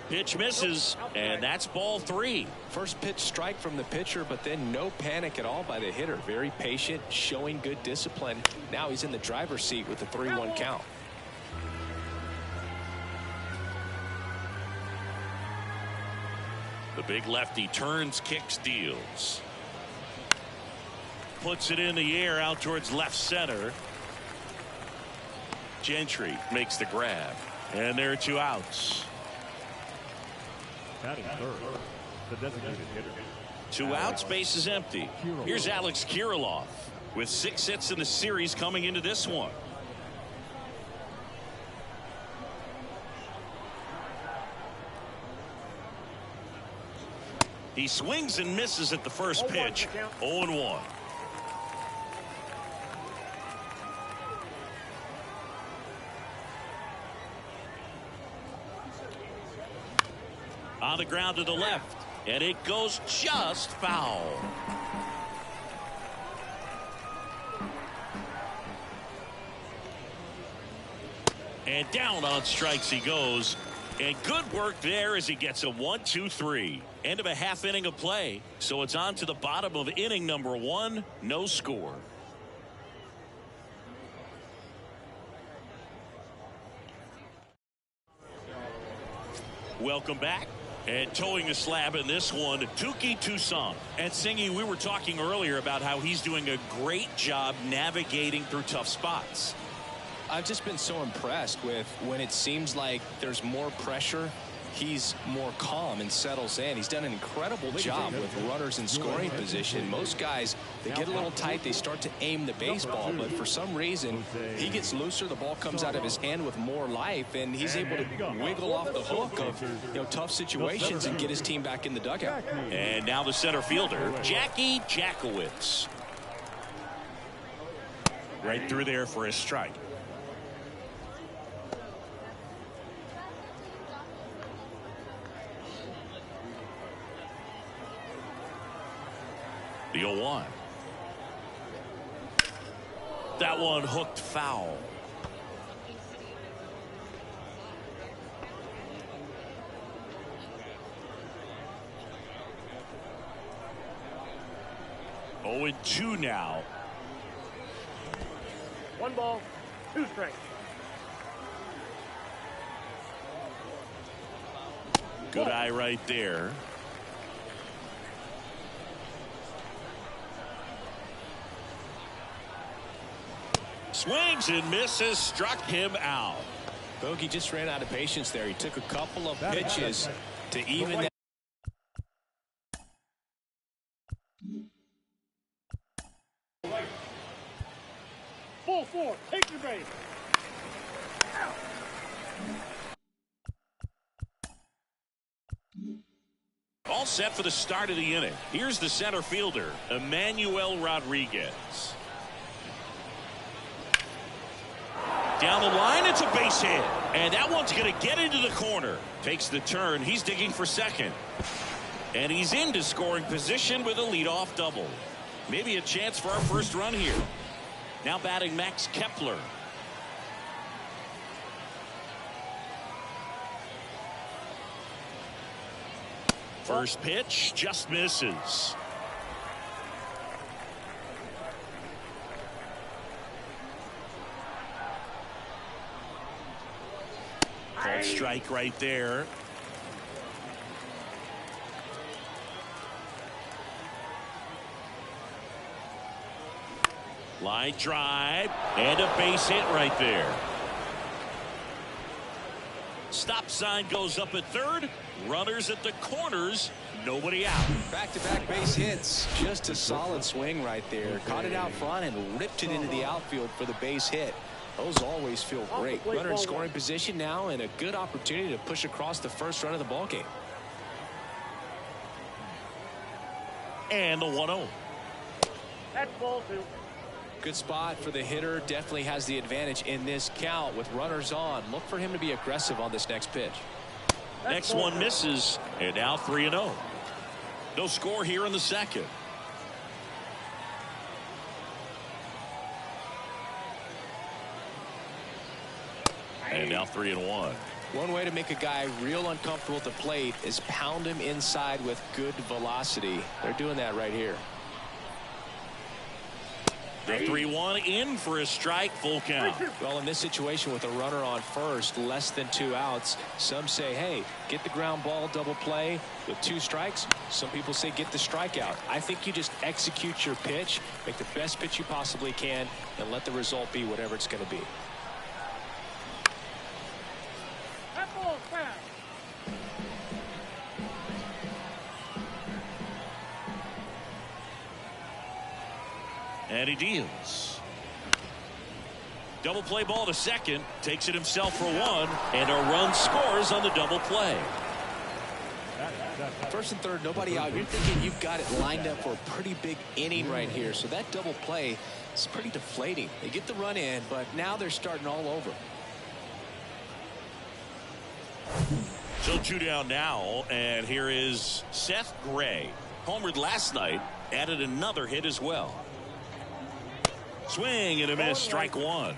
Pitch misses, and that's ball 3. First pitch strike from the pitcher, but then no panic at all by the hitter. Very patient, showing good discipline. Now he's in the driver's seat with the 3-1 count. The big lefty turns, kicks, deals. Puts it in the air out towards left center. Gentry makes the grab, and there are 2 outs. Batting third, the designated hitter. 2 outs, base is empty. Here's Alex Kirilloff with 6 hits in the series coming into this one. He swings and misses at the first pitch. 0-1. On the ground to the left, and it goes just foul. And down on strikes he goes. And good work there as he gets a 1-2-3. End of a half inning of play. So it's on to the bottom of inning number 1. No score. Welcome back. And towing the slab in this one, Touki Toussaint. And Singy, we were talking earlier about how he's doing a great job navigating through tough spots. I've just been so impressed with when it seems like there's more pressure. he's more calm and settles in. He's done an incredible job with runners in scoring position. Most guys, they get a little tight, they start to aim the baseball, but for some reason, he gets looser, the ball comes out of his hand with more life, and he's able to wiggle off the hook of tough situations and get his team back in the dugout. And now the center fielder, Jackie Jackowitz. Right through there for a strike. The 0-1. That one hooked foul. Oh, 0-2 now. 1 ball, 2 strikes. Good eye right there. Swings and misses, struck him out. Bogey just ran out of patience there. He took a couple of pitches to even that. Full 4, take your base. All set for the start of the inning. Here's the center fielder, Emmanuel Rodriguez. Down the line, it's a base hit. And that one's going to get into the corner. Takes the turn. He's digging for second. And he's into scoring position with a leadoff double. Maybe a chance for our first run here. Now batting Max Kepler. First pitch just misses. Called strike right there. Line drive and a base hit right there. Stop sign goes up at third. Runners at the corners. Nobody out. Back-to-back base hits. Just a solid swing right there. Caught it out front and ripped it into the outfield for the base hit. Those always feel great. Runner in scoring position now and a good opportunity to push across the first run of the ballgame. And the 1-0. That's ball 2. Good spot for the hitter. Definitely has the advantage in this count with runners on. Look for him to be aggressive on this next pitch. Next one misses. And now 3-0. No score here in the second. And now 3-1. One way to make a guy real uncomfortable at the plate is pound him inside with good velocity. They're doing that right here. The 3-1 in for a strike, full count. Well, in this situation with a runner on first, less than 2 outs, some say, hey, get the ground ball, double play with 2 strikes. Some people say get the strikeout. I think you just execute your pitch, make the best pitch you possibly can, and let the result be whatever it's going to be. That ball's fast. And he deals. Double play ball to second. Takes it himself for 1. And a run scores on the double play. First and third, nobody out. You're thinking you've got it lined up for a pretty big inning right here. So that double play is pretty deflating. They get the run in, but now they're starting all over. So 2 down now. And here is Seth Gray. Homered last night. Added another hit as well. Swing and a miss, strike 1.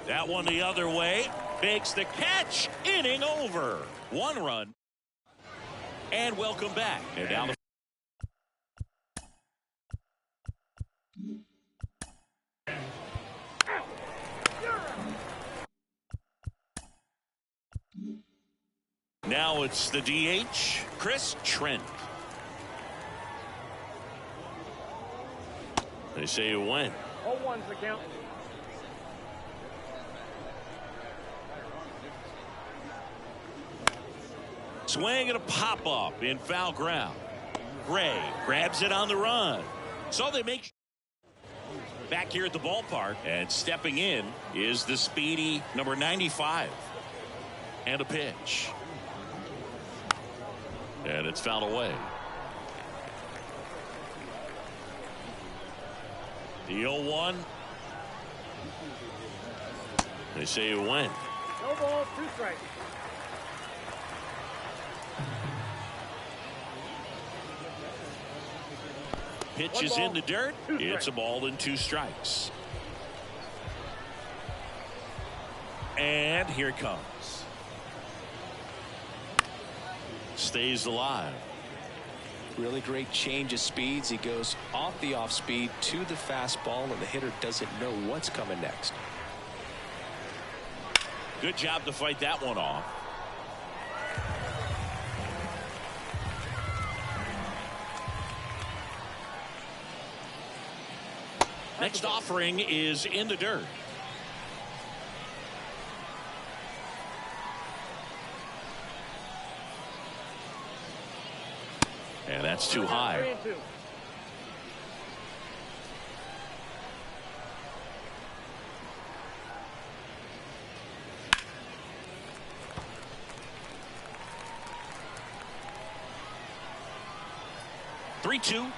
That one the other way. Makes the catch. Inning over. 1 run. And welcome back. And down the Now it's the DH, Chris Trent. They say you win. 0-1's the count. Swing and a pop-up in foul ground. Gray grabs it on the run. So they make back here at the ballpark, and stepping in is the speedy number 95. And a pitch. And it's fouled away. The 0-1. They say you win. No balls, 2 strikes. Pitch is in the dirt. It's a ball and 2 strikes. And here it comes. Stays alive. Really great change of speeds. He goes off the off speed to the fastball, and the hitter doesn't know what's coming next. Good job to fight that one off. Next offering is in the dirt. And that's too high. 3-2.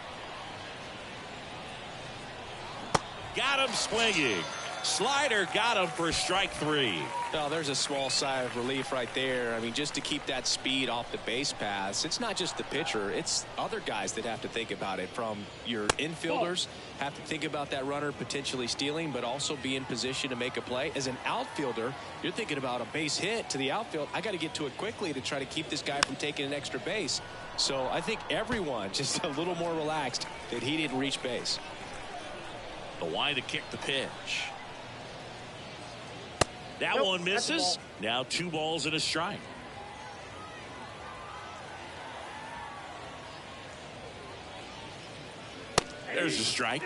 Got him swinging. Slider got him for strike 3. Oh, there's a small sigh of relief right there. I mean, just to keep that speed off the base paths. It's not just the pitcher. It's other guys that have to think about it. From your infielders have to think about that runner potentially stealing, but also be in position to make a play. As an outfielder, you're thinking about a base hit to the outfield. I got to get to it quickly to try to keep this guy from taking an extra base. So I think everyone just a little more relaxed that he didn't reach base. The wide to kick the pitch. That Nope, one that's a misses. ball. Now 2 balls and a strike. There's a strike.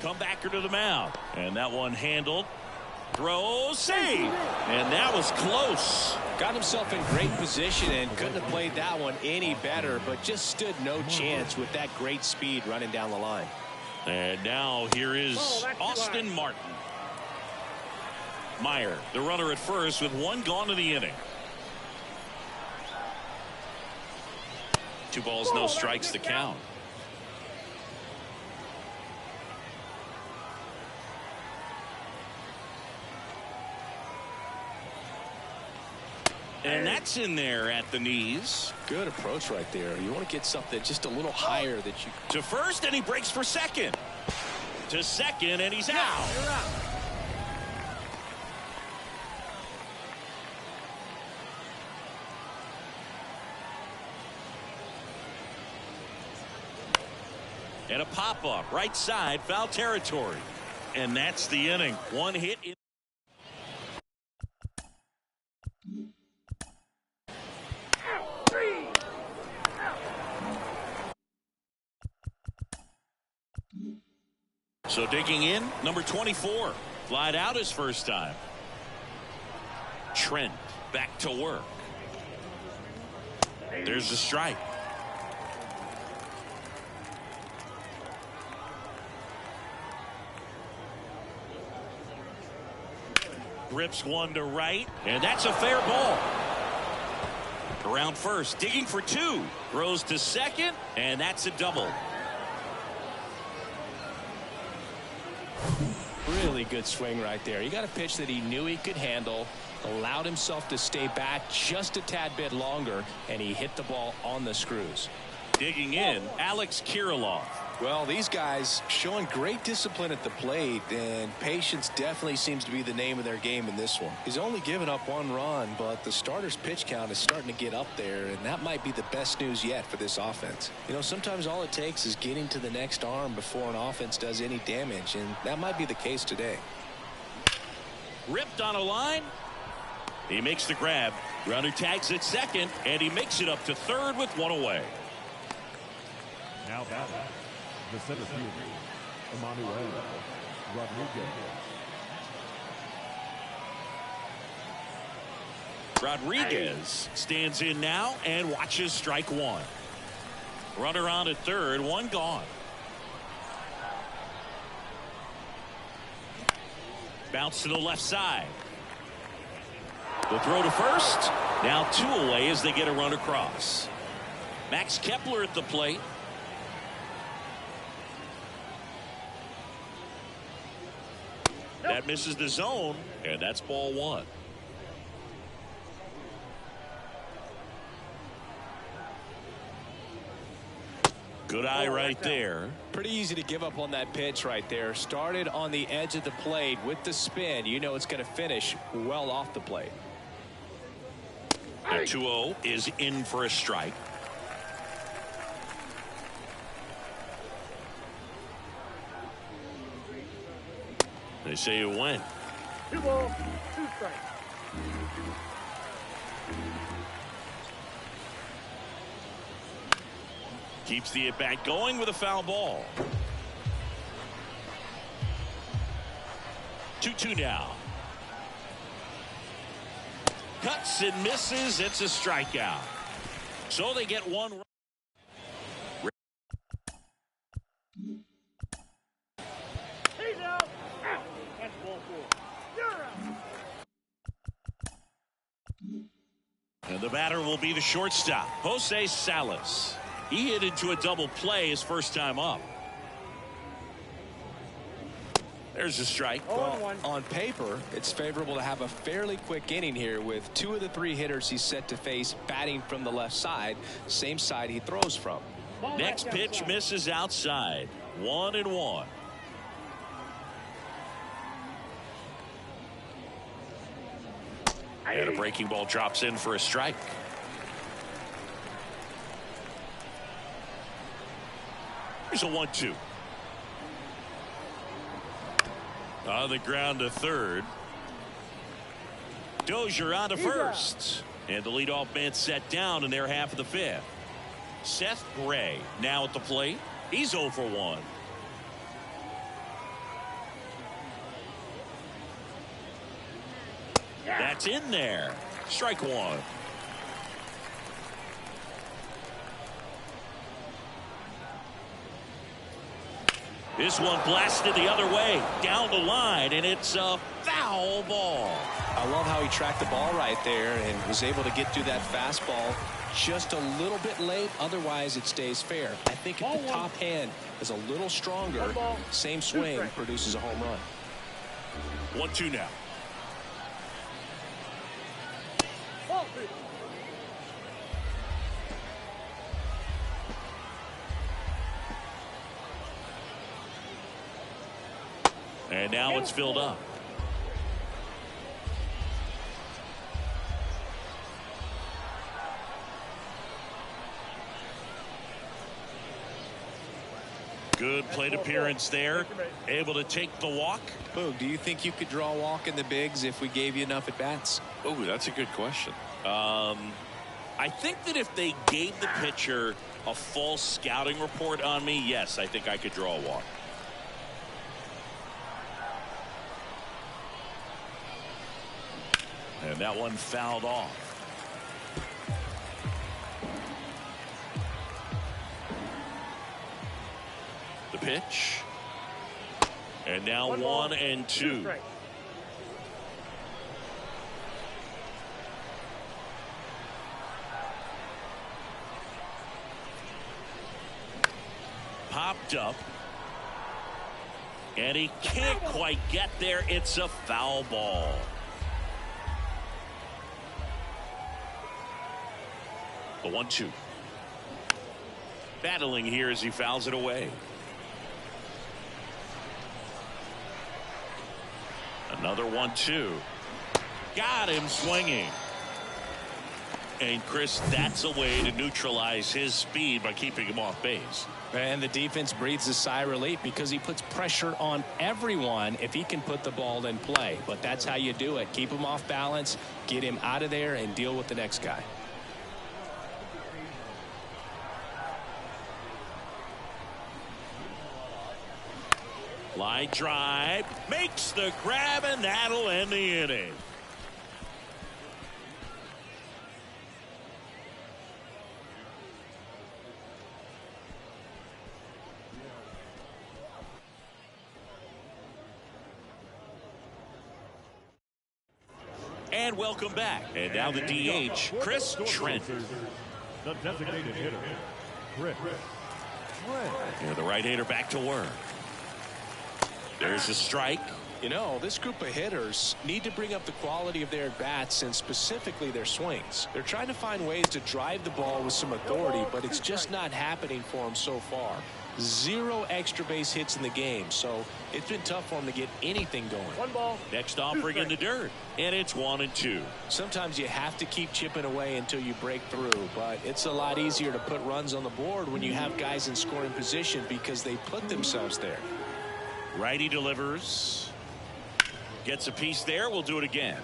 Comebacker to the mound. And that one handled. Throw, save. And that was close. Got himself in great position and couldn't have played that one any better, but just stood no chance with that great speed running down the line. And now here is Austin Martin. Meyer, the runner at first with 1 gone to the inning. 2 balls, no strikes to count. And that's in there at the knees. Good approach right there. You want to get something just a little higher that you. To first, and he breaks for second. To second, and he's out. You're out. And a pop-up, right side, foul territory. And that's the inning. 1 hit in. So digging in, number 24. Flied out his first time. Trent back to work. There's the strike. Rips one to right, and that's a fair ball. Around first, digging for 2. Throws to second, and that's a double. Really good swing right there. You got a pitch that he knew he could handle, allowed himself to stay back just a tad bit longer, and he hit the ball on the screws. Digging in, Alex Kirilloff. Well, these guys showing great discipline at the plate, and patience definitely seems to be the name of their game in this one. He's only given up 1 run, but the starter's pitch count is starting to get up there, and that might be the best news yet for this offense. You know, sometimes all it takes is getting to the next arm before an offense does any damage, and that might be the case today. Ripped on a line, He makes the grab. Runner tags at second, and he makes it up to third with one away. Now batting, the center fielder, Emmanuel Rodriguez. Rodriguez stands in now and watches strike one. Runner on at third, one gone. Bounce to the left side. The throw to first. Now two away as they get a run across. Max Kepler at the plate. That misses the zone, and that's ball one. Good eye right there. Pretty easy to give up on that pitch right there. Started on the edge of the plate with the spin. You know it's going to finish well off the plate. The 2-0 is in for a strike. They say it went. 2 balls, 2 strikes. Keeps the at-bat going with a foul ball. 2-2 now. Cuts and misses. It's a strikeout. So they get one. He's out. Out. That's ball 4. You're out. And the batter will be the shortstop, Jose Salas. He hit into a double play his first time up. There's a strike. Well, on paper, it's favorable to have a fairly quick inning here with 2 of the 3 hitters he's set to face batting from the left side, same side he throws from. Next pitch misses outside. 1-1. And a breaking ball drops in for a strike. Here's a 1-2. On the ground to third. Dozier on to first. And the leadoff man set down in their half of the 5th. Seth Gray now at the plate. He's 0 for 1. That's in there. Strike one. This one blasted the other way down the line, and it's a foul ball. I love how he tracked the ball right there and was able to get through that fastball just a little bit late. Otherwise, it stays fair. I think if the top hand is a little stronger, same swing produces a home run. 1-2 now. And now it's filled up. Good plate appearance there. Able to take the walk. Boog, do you think you could draw a walk in the bigs if we gave you enough at bats? Oh, that's a good question. I think that if they gave the pitcher a false scouting report on me, yes, I think I could draw a walk. And that one fouled off. The pitch. And now 1-2. Popped up. And he can't quite get there. It's a foul ball. The 1-2. Battling here as he fouls it away. Another 1-2. Got him swinging. And Chris, that's a way to neutralize his speed by keeping him off base. And the defense breathes a sigh of relief because he puts pressure on everyone if he can put the ball in play. But that's how you do it. Keep him off balance, get him out of there, and deal with the next guy. Line drive, makes the grab, and that'll end the inning. And welcome back. And now the DH, Chris Trent. The designated hitter, Chris Trent. Yeah, the right-hander back to work. There's a strike. You know, this group of hitters need to bring up the quality of their at-bats and specifically their swings. They're trying to find ways to drive the ball with some authority, but it's just not happening for them so far. 0 extra base hits in the game, so it's been tough for them to get anything going. 1 ball. Next offering in the dirt, and it's 1-2. Sometimes you have to keep chipping away until you break through, but it's a lot easier to put runs on the board when you have guys in scoring position because they put themselves there. Righty delivers. Gets a piece there. We'll do it again.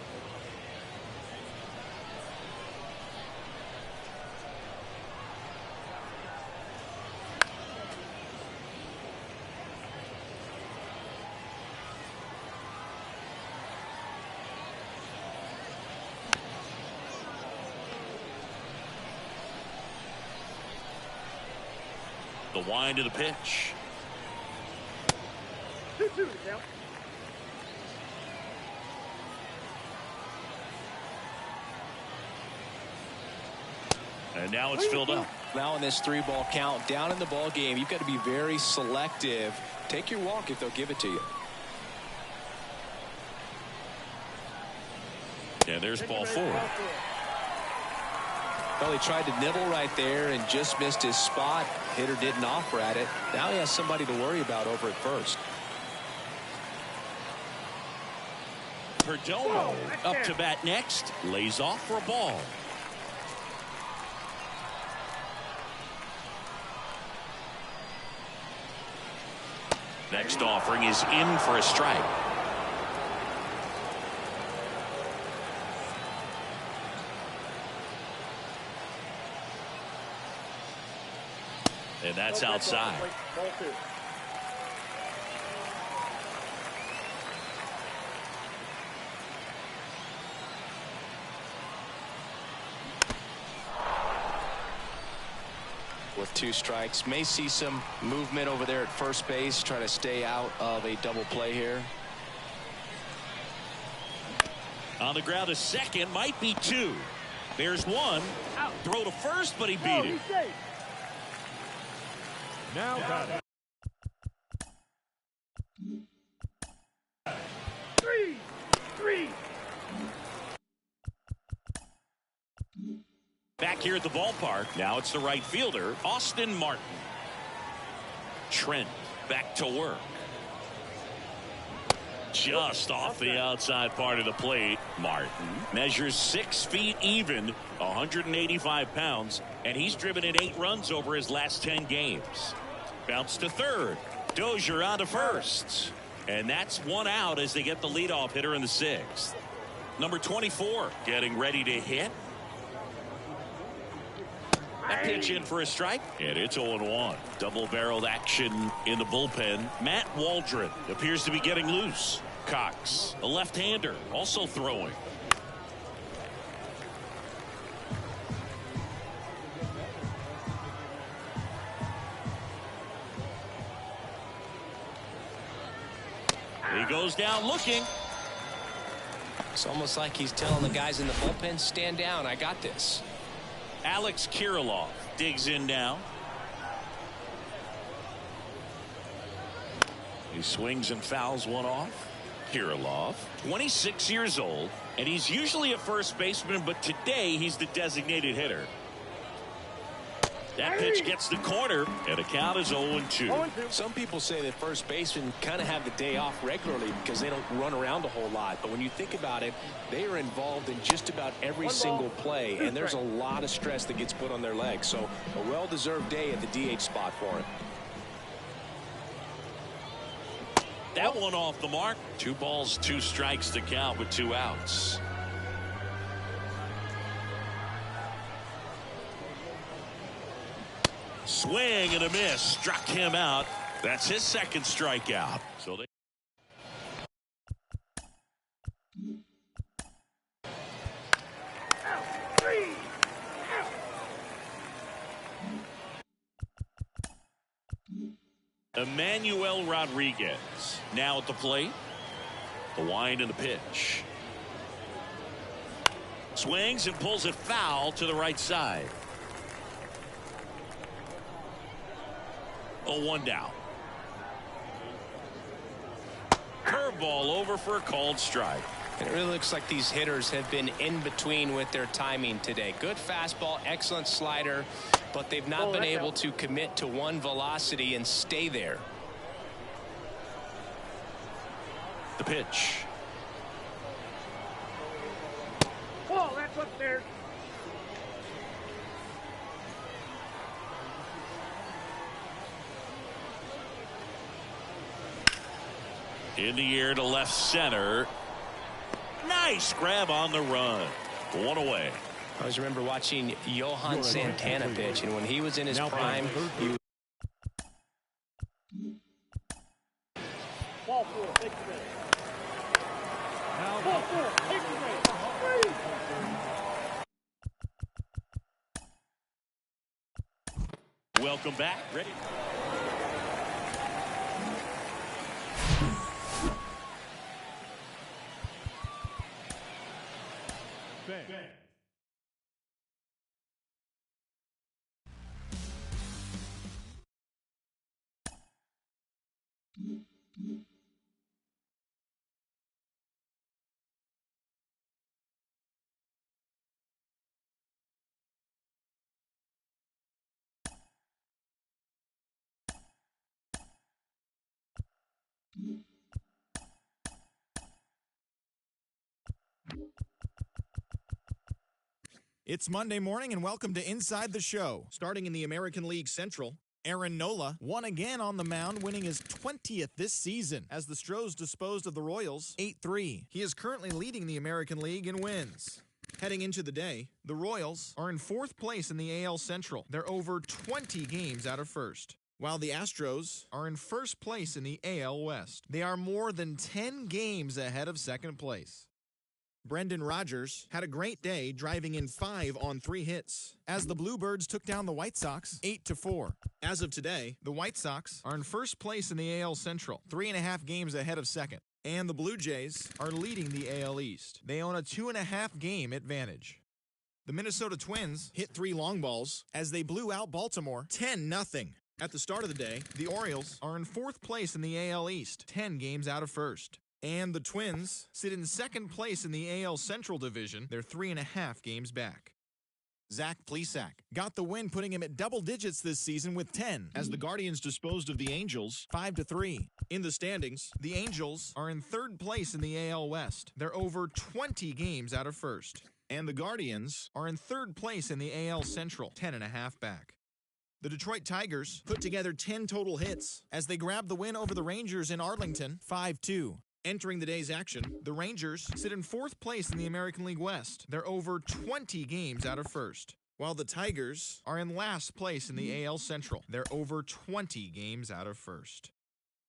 The wind of the pitch. 2-2 to count. And now it's filled up. Now in this 3-ball count, down in the ball game, you've got to be very selective. Take your walk if they'll give it to you. And there's ball 4. Well, he tried to nibble right there and just missed his spot. Hitter didn't offer at it. Now he has somebody to worry about over at first. Perdomo up to bat next. Lays off for a ball. Next offering is in for a strike. And that's outside. Ball 2. With 2 strikes, may see some movement over there at first base, trying to stay out of a double play here. On the ground to second, might be 2. There's 1. Out. Throw to first, but he No, beat it. he's safe. Now got it. 3. Back here at the ballpark, now it's the right fielder, Austin Martin. Trent back to work. Just off the outside part of the plate. Martin measures 6 feet even, 185 pounds, and he's driven in 8 runs over his last 10 games. Bounce to third. Dozier on to first. And that's 1 out as they get the leadoff hitter in the 6th. Number 24 getting ready to hit. That pitch in for a strike, and it's 0-1. Double-barreled action in the bullpen. Matt Waldron appears to be getting loose. Cox, a left-hander, also throwing. He goes down looking. It's almost like he's telling the guys in the bullpen, stand down, I got this. Alex Kirilloff digs in now. He swings and fouls one off. Kirilloff, 26 years old, and he's usually a first baseman, but today he's the designated hitter. That pitch gets the corner, and the count is 0-2. Some people say that first basemen kind of have the day off regularly because they don't run around a whole lot. But when you think about it, they are involved in just about every single play, and there's a lot of stress that gets put on their legs. So a well-deserved day at the DH spot for him. That one off the mark. 2 balls, 2 strikes to count with 2 outs. Swing and a miss. Struck him out. That's his second strikeout. So they Emmanuel Rodriguez now at the plate. The wind and the pitch. Swings and pulls it foul to the right side. 0-1 down. Curveball over for a called strike. And it really looks like these hitters have been in between with their timing today. Good fastball, excellent slider, but they've not been able to commit to one velocity and stay there. The pitch. Oh, that's up there. In the air to left center. Nice grab on the run. 1 away. I always remember watching Johan Santana pitch, and when he was in his prime, he was Ball 4, take the base. Ball 4, take the base. Welcome back. Ready? It's Monday morning, and welcome to Inside the Show. Starting in the American League Central, Aaron Nola won again on the mound, winning his 20th this season as the Stros disposed of the Royals 8-3. He is currently leading the American League in wins. Heading into the day, the Royals are in 4th place in the AL Central. They're over 20 games out of first, while the Astros are in 1st place in the AL West. They are more than 10 games ahead of 2nd place. Brendan Rodgers had a great day, driving in 5 on 3 hits as the Bluebirds took down the White Sox 8-4. As of today, the White Sox are in 1st place in the AL Central, 3.5 games ahead of 2nd. And the Blue Jays are leading the AL East. They own a 2.5 game advantage. The Minnesota Twins hit 3 long balls as they blew out Baltimore 10-0. At the start of the day, the Orioles are in 4th place in the AL East, 10 games out of 1st. And the Twins sit in 2nd place in the AL Central Division. They're 3.5 games back. Zach Plesac got the win, putting him at double digits this season with 10, as the Guardians disposed of the Angels 5-3. In the standings, the Angels are in 3rd place in the AL West. They're over 20 games out of 1st. And the Guardians are in 3rd place in the AL Central, 10.5 back. The Detroit Tigers put together 10 total hits as they grabbed the win over the Rangers in Arlington 5-2. Entering the day's action, the Rangers sit in 4th place in the American League West. They're over 20 games out of 1st, while the Tigers are in last place in the AL Central. They're over 20 games out of 1st.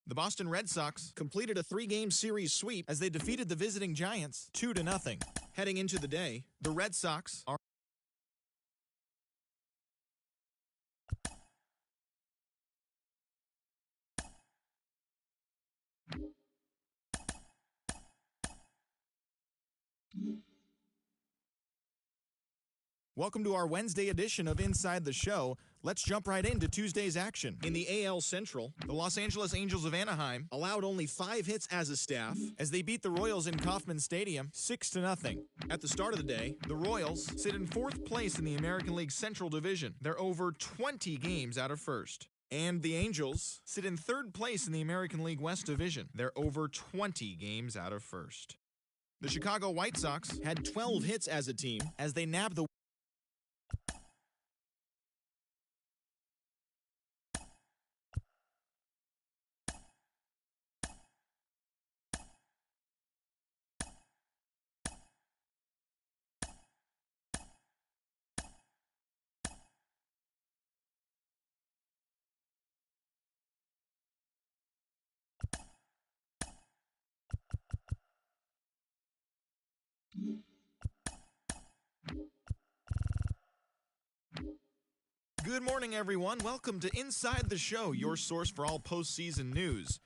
The Boston Red Sox completed a 3-game series sweep as they defeated the visiting Giants 2-0. Heading into the day, the Red Sox are Welcome to our Wednesday edition of Inside the Show. Let's jump right into Tuesday's action. In the AL Central, the Los Angeles Angels of Anaheim allowed only 5 hits as a staff as they beat the Royals in Kauffman Stadium 6-0. At the start of the day, the Royals sit in 4th place in the American League Central Division. They're over 20 games out of first. And the Angels sit in 3rd place in the American League West Division. They're over 20 games out of first. The Chicago White Sox had 12 hits as a team as they nabbed the Good morning, everyone. Welcome to Inside the Show, your source for all postseason news.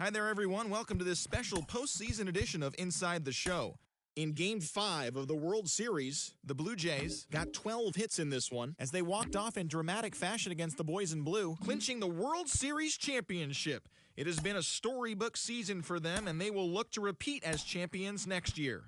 Hi there, everyone. Welcome to this special postseason edition of Inside the Show. In Game 5 of the World Series, the Blue Jays got 12 hits in this one as they walked off in dramatic fashion against the Boys in Blue, clinching the World Series championship. It has been a storybook season for them, and they will look to repeat as champions next year.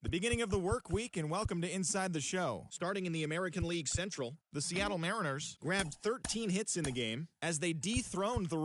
The beginning of the work week, and welcome to Inside the Show. Starting in the American League Central, the Seattle Mariners grabbed 13 hits in the game as they dethroned the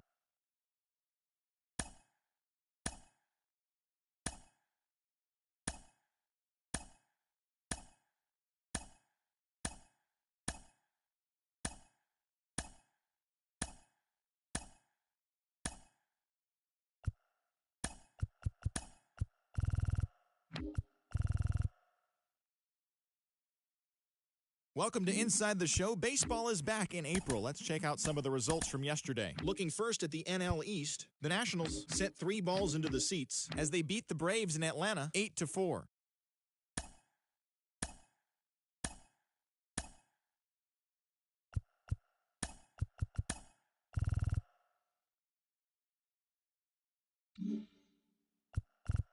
Welcome to Inside the Show. Baseball is back in April. Let's check out some of the results from yesterday. Looking first at the NL East, the Nationals sent 3 balls into the seats as they beat the Braves in Atlanta 8-4.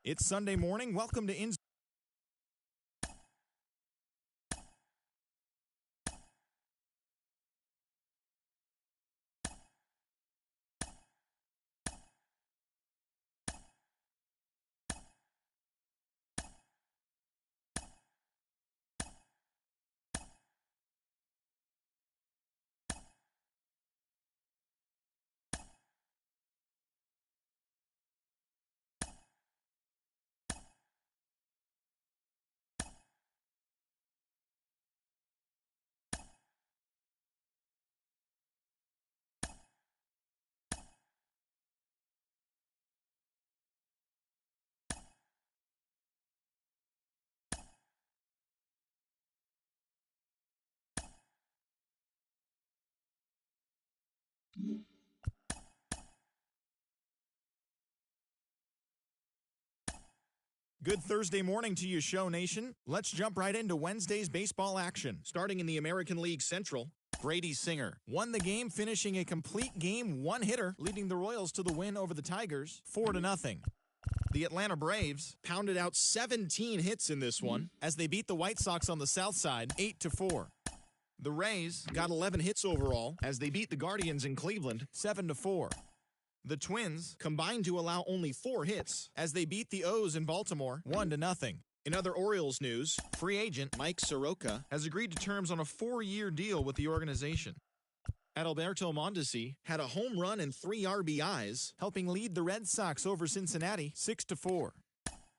It's Sunday morning. Welcome to Good Thursday morning to you, Show Nation. Let's jump right into Wednesday's baseball action. Starting in the American League Central, Brady Singer won the game, finishing a complete game one-hitter, leading the Royals to the win over the Tigers 4-0. The Atlanta Braves pounded out 17 hits in this one as they beat the White Sox on the south side 8-4. The Rays got 11 hits overall as they beat the Guardians in Cleveland 7-4. The Twins combined to allow only 4 hits as they beat the O's in Baltimore 1-0. In other Orioles news, free agent Mike Soroka has agreed to terms on a 4-year deal with the organization. Adalberto Mondesi had a home run and 3 RBIs, helping lead the Red Sox over Cincinnati 6-4.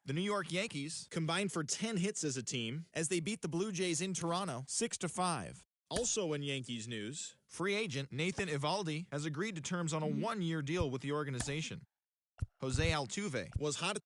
The New York Yankees combined for 10 hits as a team as they beat the Blue Jays in Toronto 6-5. Also in Yankees news, free agent Nathan Eovaldi has agreed to terms on a 1-year deal with the organization. Jose Altuve was hot at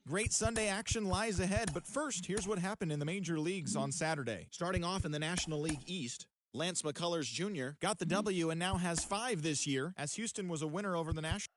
Great Sunday action lies ahead, but first, here's what happened in the major leagues on Saturday. Starting off in the National League East, Lance McCullers Jr. got the W and now has 5 this year, as Houston was a winner over the Nationals.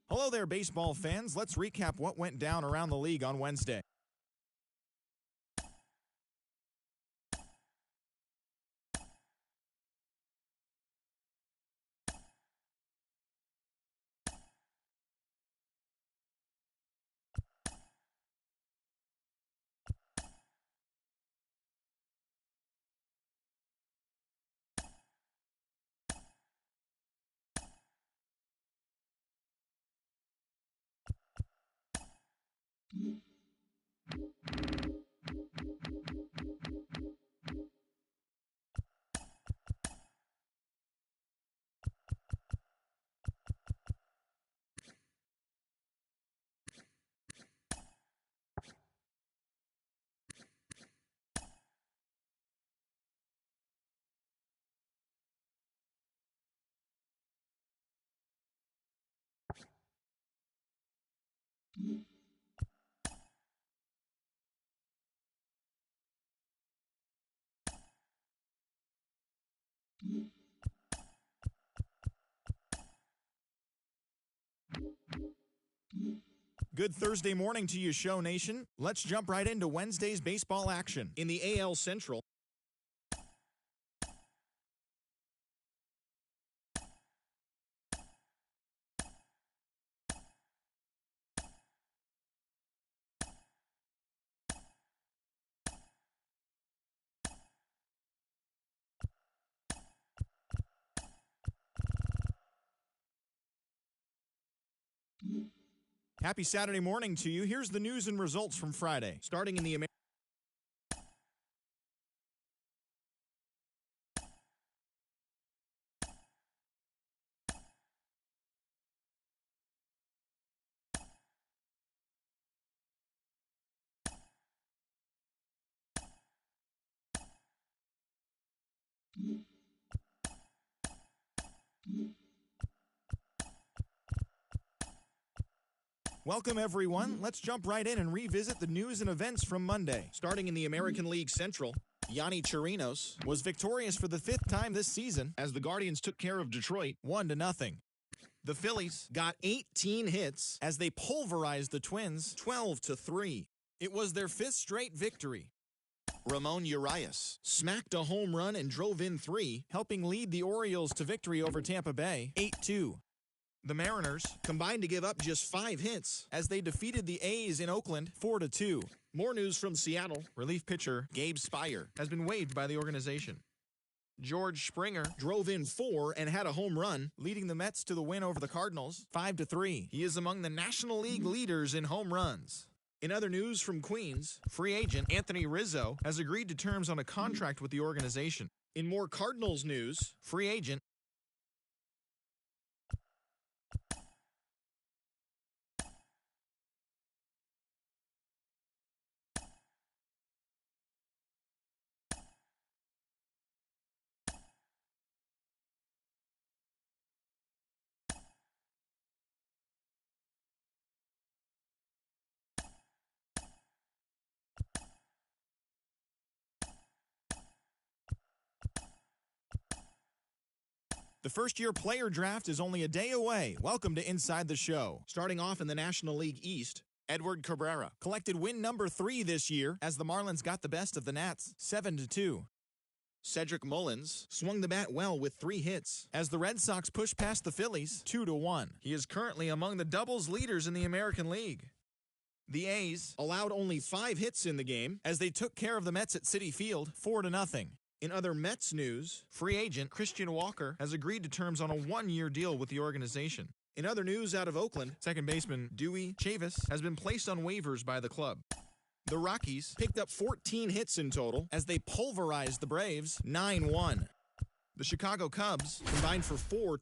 Hello there, baseball fans. Let's recap what went down around the league on Wednesday. Good Thursday morning to you, Show Nation. Let's jump right into Wednesday's baseball action. In the AL Central, happy Saturday morning to you. Here's the news and results from Friday. Starting in the Welcome, everyone. Let's jump right in and revisit the news and events from Monday. Starting in the American League Central, Yonny Chirinos was victorious for the 5th time this season as the Guardians took care of Detroit 1-0. The Phillies got 18 hits as they pulverized the Twins 12-3. It was their 5th straight victory. Ramon Urias smacked a home run and drove in 3, helping lead the Orioles to victory over Tampa Bay 8-2. The Mariners combined to give up just 5 hits as they defeated the A's in Oakland 4-2. More news from Seattle. Relief pitcher Gabe Speier has been waived by the organization. George Springer drove in 4 and had a home run, leading the Mets to the win over the Cardinals 5-3. He is among the National League leaders in home runs. In other news from Queens, free agent Anthony Rizzo has agreed to terms on a contract with the organization. In more Cardinals news, free agent first-year player draft is only a day away. Welcome to Inside the Show. Starting off in the National League East, Edward Cabrera collected win number 3 this year as the Marlins got the best of the Nats, 7-2. Cedric Mullins swung the bat well with 3 hits as the Red Sox pushed past the Phillies, 2-1. He is currently among the doubles leaders in the American League. The A's allowed only 5 hits in the game as they took care of the Mets at Citi Field, 4-0. In other Mets news, free agent Christian Walker has agreed to terms on a 1-year deal with the organization. In other news out of Oakland, second baseman Dewey Chavis has been placed on waivers by the club. The Rockies picked up 14 hits in total as they pulverized the Braves 9-1. The Chicago Cubs combined for 4.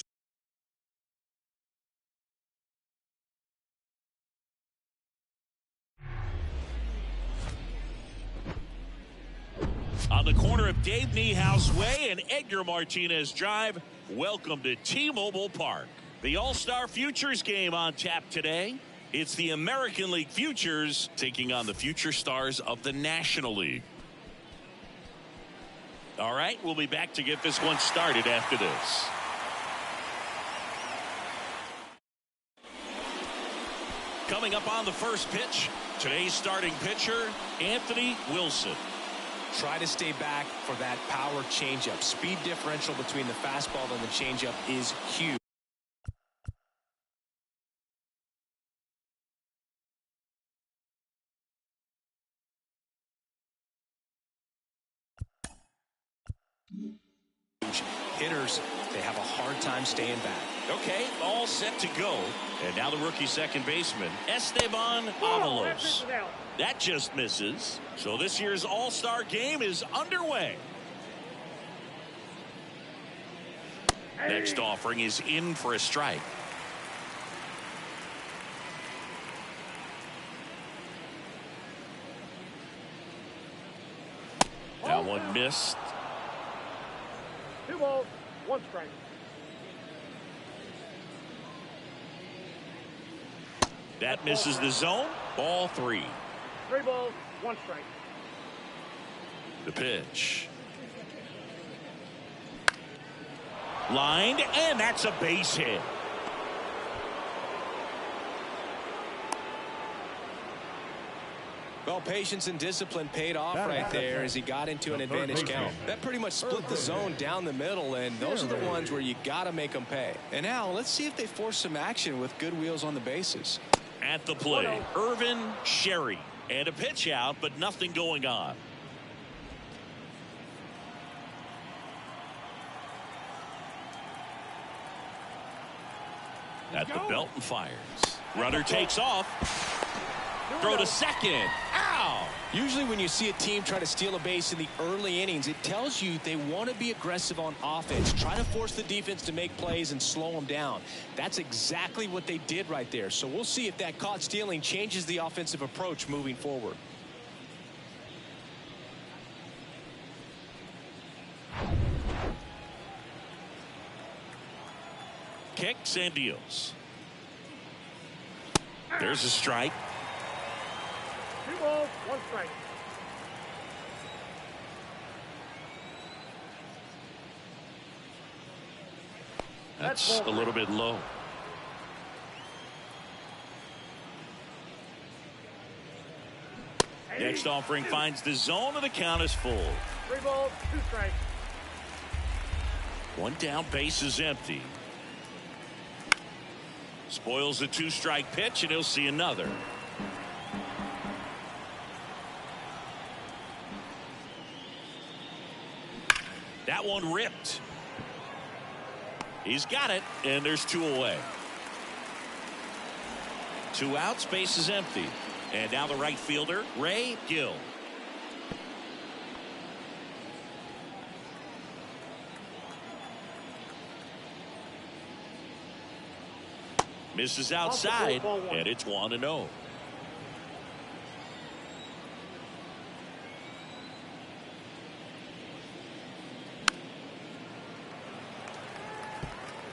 On the corner of Dave Niehaus Way and Edgar Martinez Drive, welcome to T-Mobile Park. The All-Star Futures game on tap today. It's the American League Futures taking on the future stars of the National League. All right, we'll be back to get this one started after this. Coming up on the first pitch, today's starting pitcher, Anthony Wilson. Try to stay back for that power changeup. Speed differential between the fastball and the changeup is huge. Hitters, they have a hard time staying back. Okay, all set to go. And now the rookie second baseman, Esteban Avalos. That just misses. So this year's All-Star game is underway. Next offering is in for a strike. That one missed. 2 balls, 1 strike. That misses the zone. Ball 3. 3 balls, 1 strike. The pitch. Lined, and that's a base hit. Well, patience and discipline paid off right there as he got into an advantage count. That pretty much split the zone down the middle, and those are the ones where you got to make them pay. And now let's see if they force some action with good wheels on the bases. At the plate, Irvin Sherry. And a pitch out, but nothing going on. At the belt and fires. Runner takes off. Throw to second. Ow! Usually when you see a team try to steal a base in the early innings, it tells you they want to be aggressive on offense. Try to force the defense to make plays and slow them down. That's exactly what they did right there. So we'll see if that caught stealing changes the offensive approach moving forward. Kicks and deals. There's a strike. 2 balls, 1 strike. That's a little bit low. Next offering finds the zone, and the count is full. 3 balls, 2 strikes. 1 down, base is empty. Spoils the 2-strike pitch, and he'll see another. That one ripped. He's got it, and there's 2 away. 2 outs, base is empty. And now the right fielder, Ray Gill. Misses outside, and it's 1-0.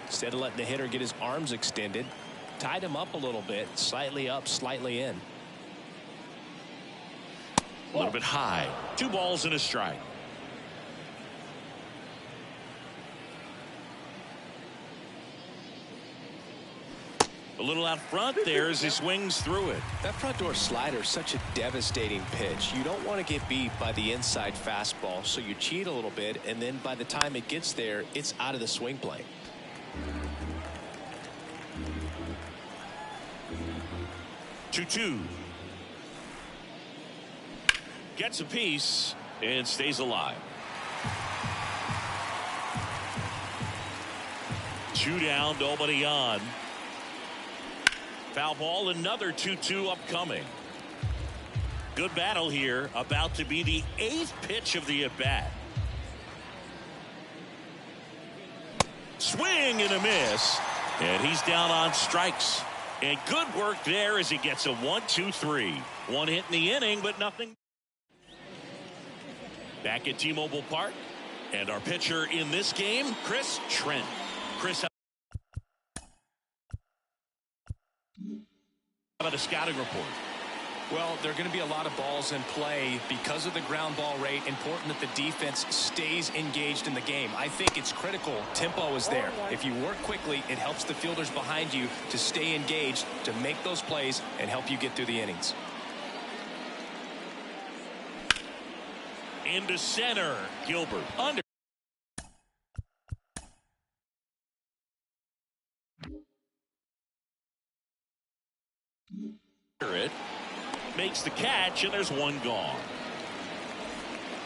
Instead of letting the hitter get his arms extended, tied him up a little bit, slightly up, slightly in. A little bit high. 2 balls and a strike. A little out front there as he swings through it. That front door slider is such a devastating pitch. You don't want to get beat by the inside fastball, so you cheat a little bit, and then by the time it gets there, it's out of the swing plane. Two. Gets a piece and stays alive. 2 down, nobody on. Foul ball, another 2-2 upcoming. Good battle here, about to be the 8th pitch of the at-bat. Swing and a miss, and he's down on strikes. And good work there as he gets a 1-2-3. 1 hit in the inning, but nothing. Back at T-Mobile Park, and our pitcher in this game, Chris Trent. Chris, how about a scouting report? Well, there are going to be a lot of balls in play because of the ground ball rate. Important that the defense stays engaged in the game. I think it's critical tempo is there. If you work quickly, it helps the fielders behind you to stay engaged, to make those plays and help you get through the innings. Into center, Gilbert under. It makes the catch, and there's 1 gone.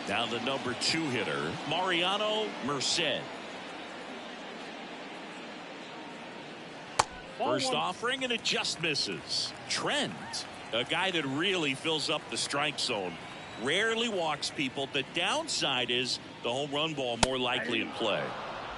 Now the number 2 hitter, Mariano Merced. First offering, and it just misses. Trent, a guy that really fills up the strike zone, rarely walks people. The downside is the home run ball more likely in play.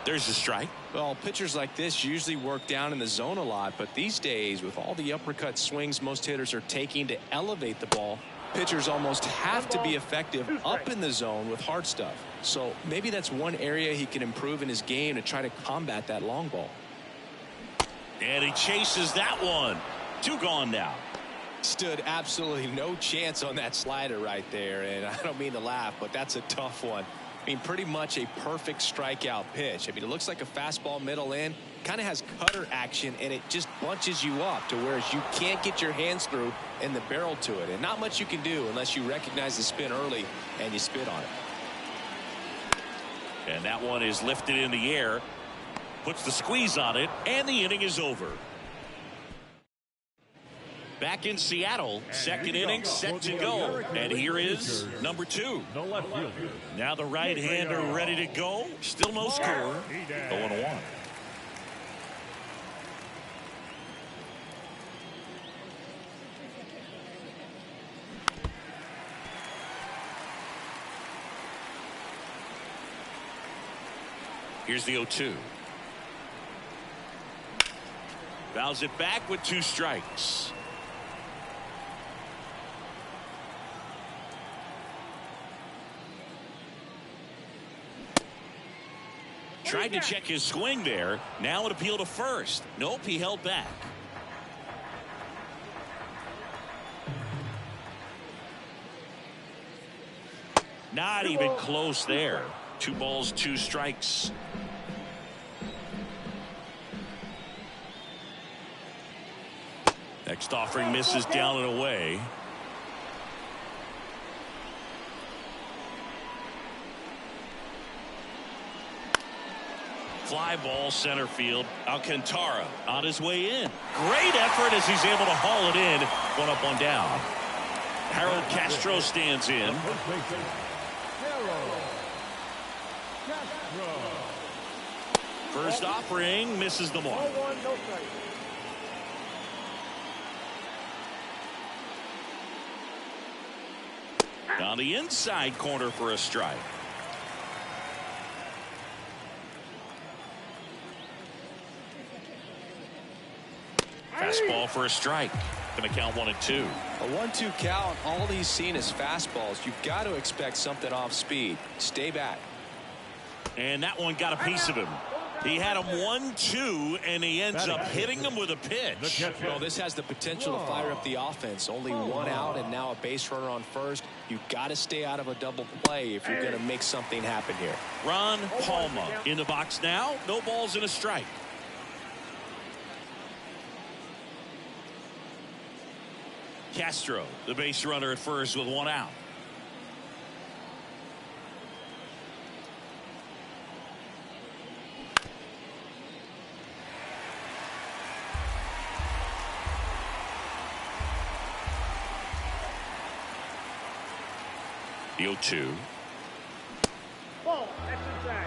There's a strike. Well, pitchers like this usually work down in the zone a lot, but these days with all the uppercut swings most hitters are taking to elevate the ball, pitchers almost have to be effective up in the zone with hard stuff. So maybe that's one area he can improve in his game to try to combat that long ball. And he chases that one. 2 gone now. Stood absolutely no chance on that slider right there, and I don't mean to laugh, but that's a tough one. I mean, pretty much a perfect strikeout pitch. I mean, it looks like a fastball middle in, kind of has cutter action, and it just bunches you up to where you can't get your hands through and the barrel to it. And not much you can do unless you recognize the spin early and you spit on it. And that one is lifted in the air, puts the squeeze on it, and the inning is over. Back in Seattle, second inning set to go. And here is number 2. The left fielder. Now the right-hander ready to go. Still no score. 0-1. Here's the 0-2. Fouls it back with 2 strikes. Tried to check his swing there. Now an appeal to first. Nope, he held back. Not even close there. 2 balls, 2 strikes. Next offering misses down and away. Fly ball center field. Alcantara on his way in. Great effort as he's able to haul it in. 1 up, 1 down. Harold Castro stands in. First offering misses the mark. On the inside corner for a strike. Fastball for a strike. Going to count 1 and 2. A 1-2 count. All he's seen is fastballs. You've got to expect something off speed. Stay back. And that one got a piece of him. He had him 1-2, and he ends up hitting him with a pitch. Well, this has the potential to fire up the offense. Only 1 out and now a base runner on first. You've got to stay out of a double play if you're going to make something happen here. Ron Palma in the box now. No balls and a strike. Castro, the base runner at first with one out. The 0-2. Ball, that's inside.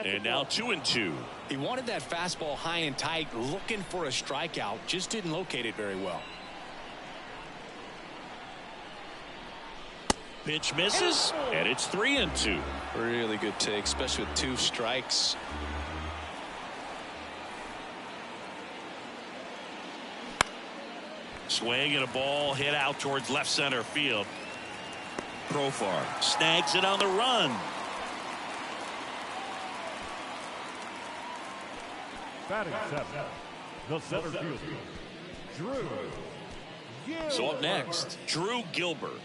And now 2-2. He wanted that fastball high and tight, looking for a strikeout. Just didn't locate it very well. Pitch misses, and it's 3-2. Really good take, especially with 2 strikes. Swing and a ball hit out towards left center field. Profar snags it on the run. Batting 7, the center fielder, Drew Gilbert. So up next, Drew Gilbert.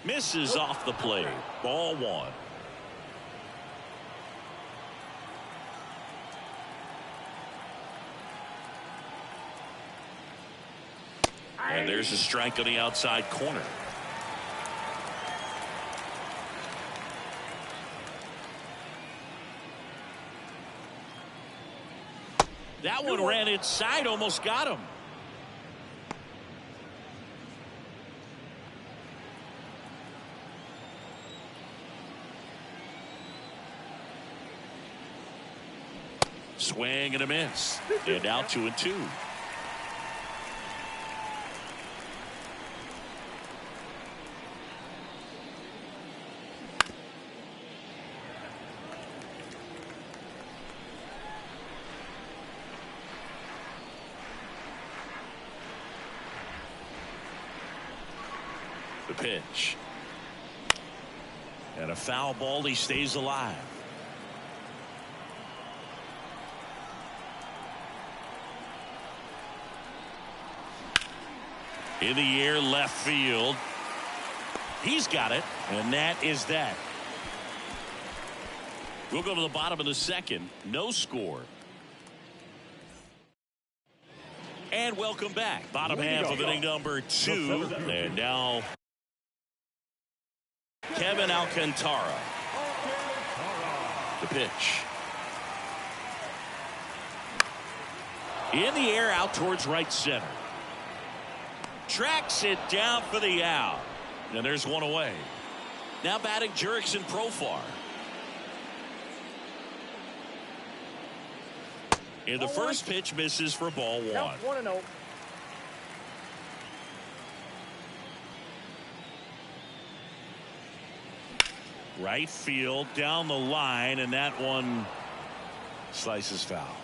Misses off the plate. Ball 1. And there's a strike on the outside corner. That one ran inside, almost got him. Swing and a miss. And now 2-2. The pitch. And a foul ball. He stays alive. In the air, left field. He's got it, and that is that. We'll go to the bottom of the second. No score. And welcome back. Bottom half of inning number 2. And now Kevin Alcantara. The pitch. In the air, out towards right center. Tracks it down for the out. And there's one away. Now batting Jurickson Profar. And the first pitch misses for ball 1. Count 1-0. Right field down the line, and that one slices foul.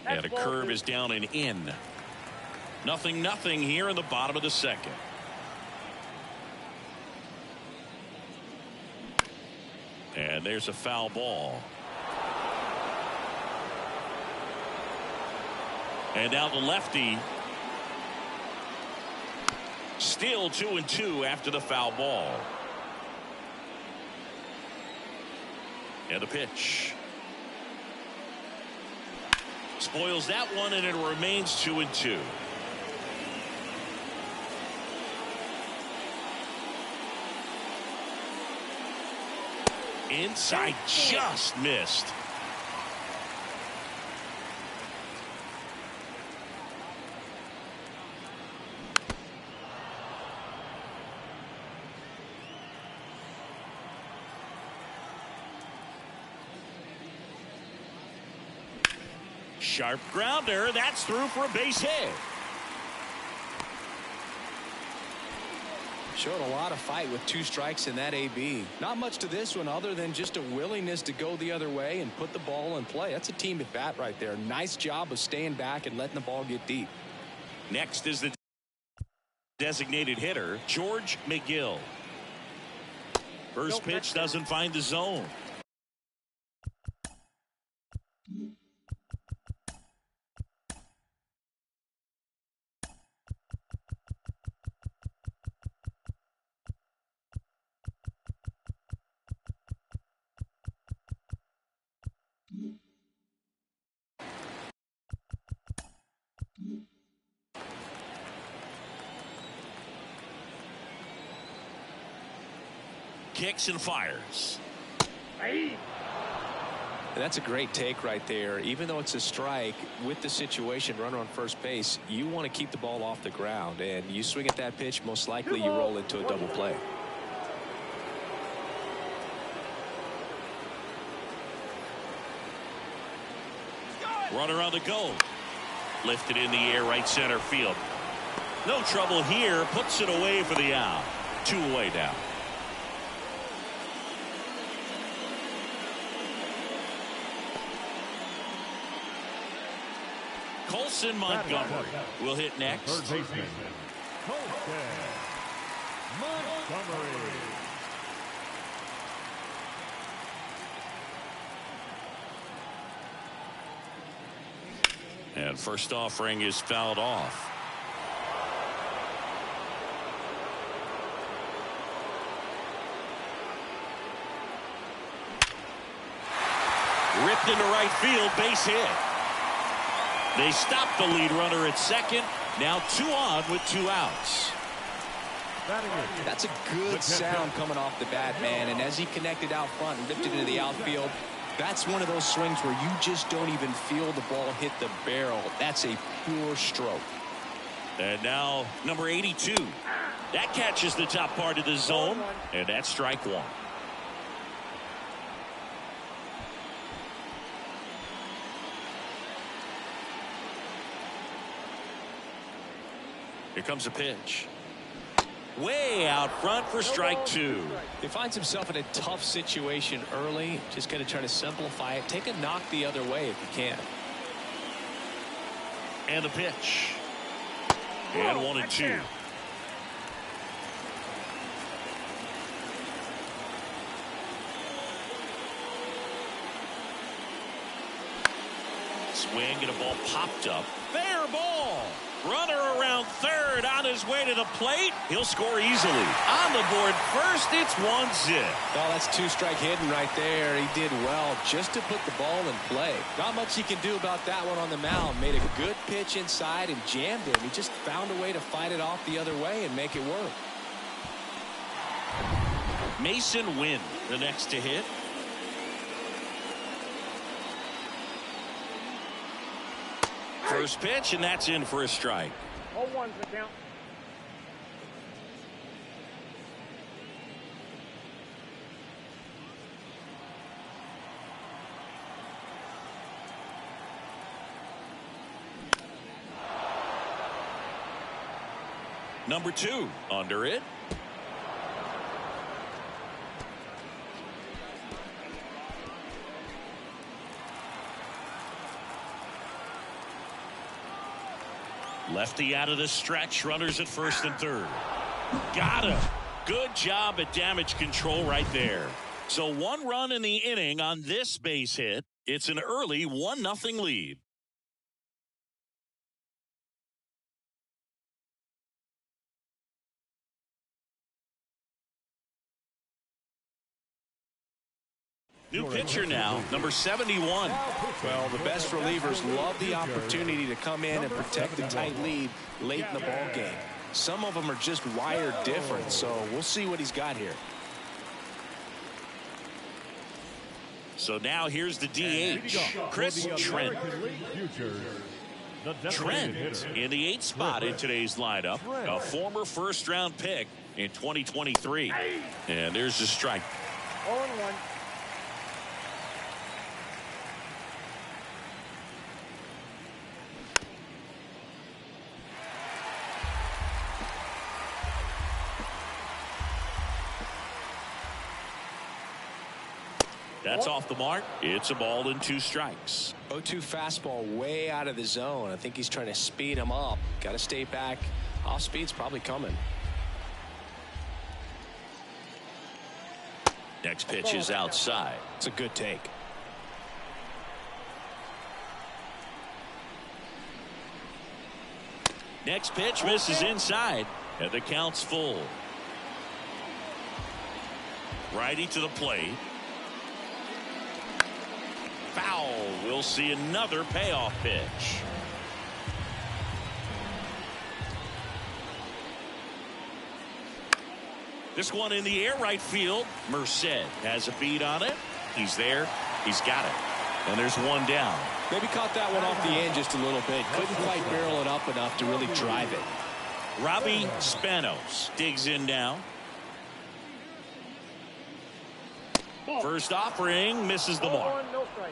And a curve is down and in. 0-0 here in the bottom of the second. And there's a foul ball. And now the lefty. Still 2-2 after the foul ball. And the pitch. Spoils that one, and it remains 2-2. Inside, just missed. Sharp grounder. That's through for a base hit. Showed a lot of fight with 2 strikes in that AB. Not much to this one other than just a willingness to go the other way and put the ball in play. That's a team at bat right there. Nice job of staying back and letting the ball get deep. Next is the designated hitter, George McGill. First pitch doesn't find the zone. Kicks and fires. That's a great take right there. Even though it's a strike, with the situation, runner on first base, you want to keep the ball off the ground. And you swing at that pitch, most likely you roll into a double play. Runner on the go. Lifted in the air, right center field. No trouble here. Puts it away for the out. 2 away now. Colson Montgomery will hit next. Third baseman, Colson Montgomery. And first offering is fouled off. Ripped into right field, base hit. They stop the lead runner at second. Now 2 on with 2 outs. That's a good sound coming off the bat, man. And as he connected out front and ripped it into the outfield, that's one of those swings where you just don't even feel the ball hit the barrel. That's a pure stroke. And now number 82. That catches the top part of the zone, and that's strike 1. Here comes a pitch. Way out front for strike 2. He finds himself in a tough situation early. Just going to try to simplify it. Take a knock the other way if you can. And the pitch. And 1-2. Swing and a ball popped up. Fair ball. Runner around third on his way to the plate. He'll score easily. On the board first, it's 1-0. Oh, that's 2-strike hitting right there. He did well just to put the ball in play. Not much he can do about that one on the mound. Made a good pitch inside and jammed him. He just found a way to fight it off the other way and make it work. Mason Wynn, the next to hit. First pitch, and that's in for a strike. 0-1's the count. Number 2 under it. Lefty out of the stretch. Runners at first and third. Got him. Good job at damage control right there. So 1 run in the inning on this base hit. It's an early 1-0 lead. New pitcher now, number 71. Well, the best relievers love the opportunity to come in and protect a tight lead late in the ball game. Some of them are just wired different, so we'll see what he's got here. So now here's the DH, Chris Trent. Trent in the 8th spot in today's lineup, a former first-round pick in 2023. And there's the strike. 0-1. That's off the mark. It's a ball and 2 strikes. 0-2 fastball way out of the zone. I think he's trying to speed him up. Got to stay back. Off speed's probably coming. Next pitch is outside. It's a good take. Next pitch misses inside, and the count's full. Righty to the plate. Foul. We'll see another payoff pitch. This one in the air right field. Merced has a beat on it. He's there. He's got it. And there's one down. Maybe caught that one off the end just a little bit. Couldn't quite barrel it up enough to really drive it. Robbie Spanos digs in now. First offering misses the mark. No strike.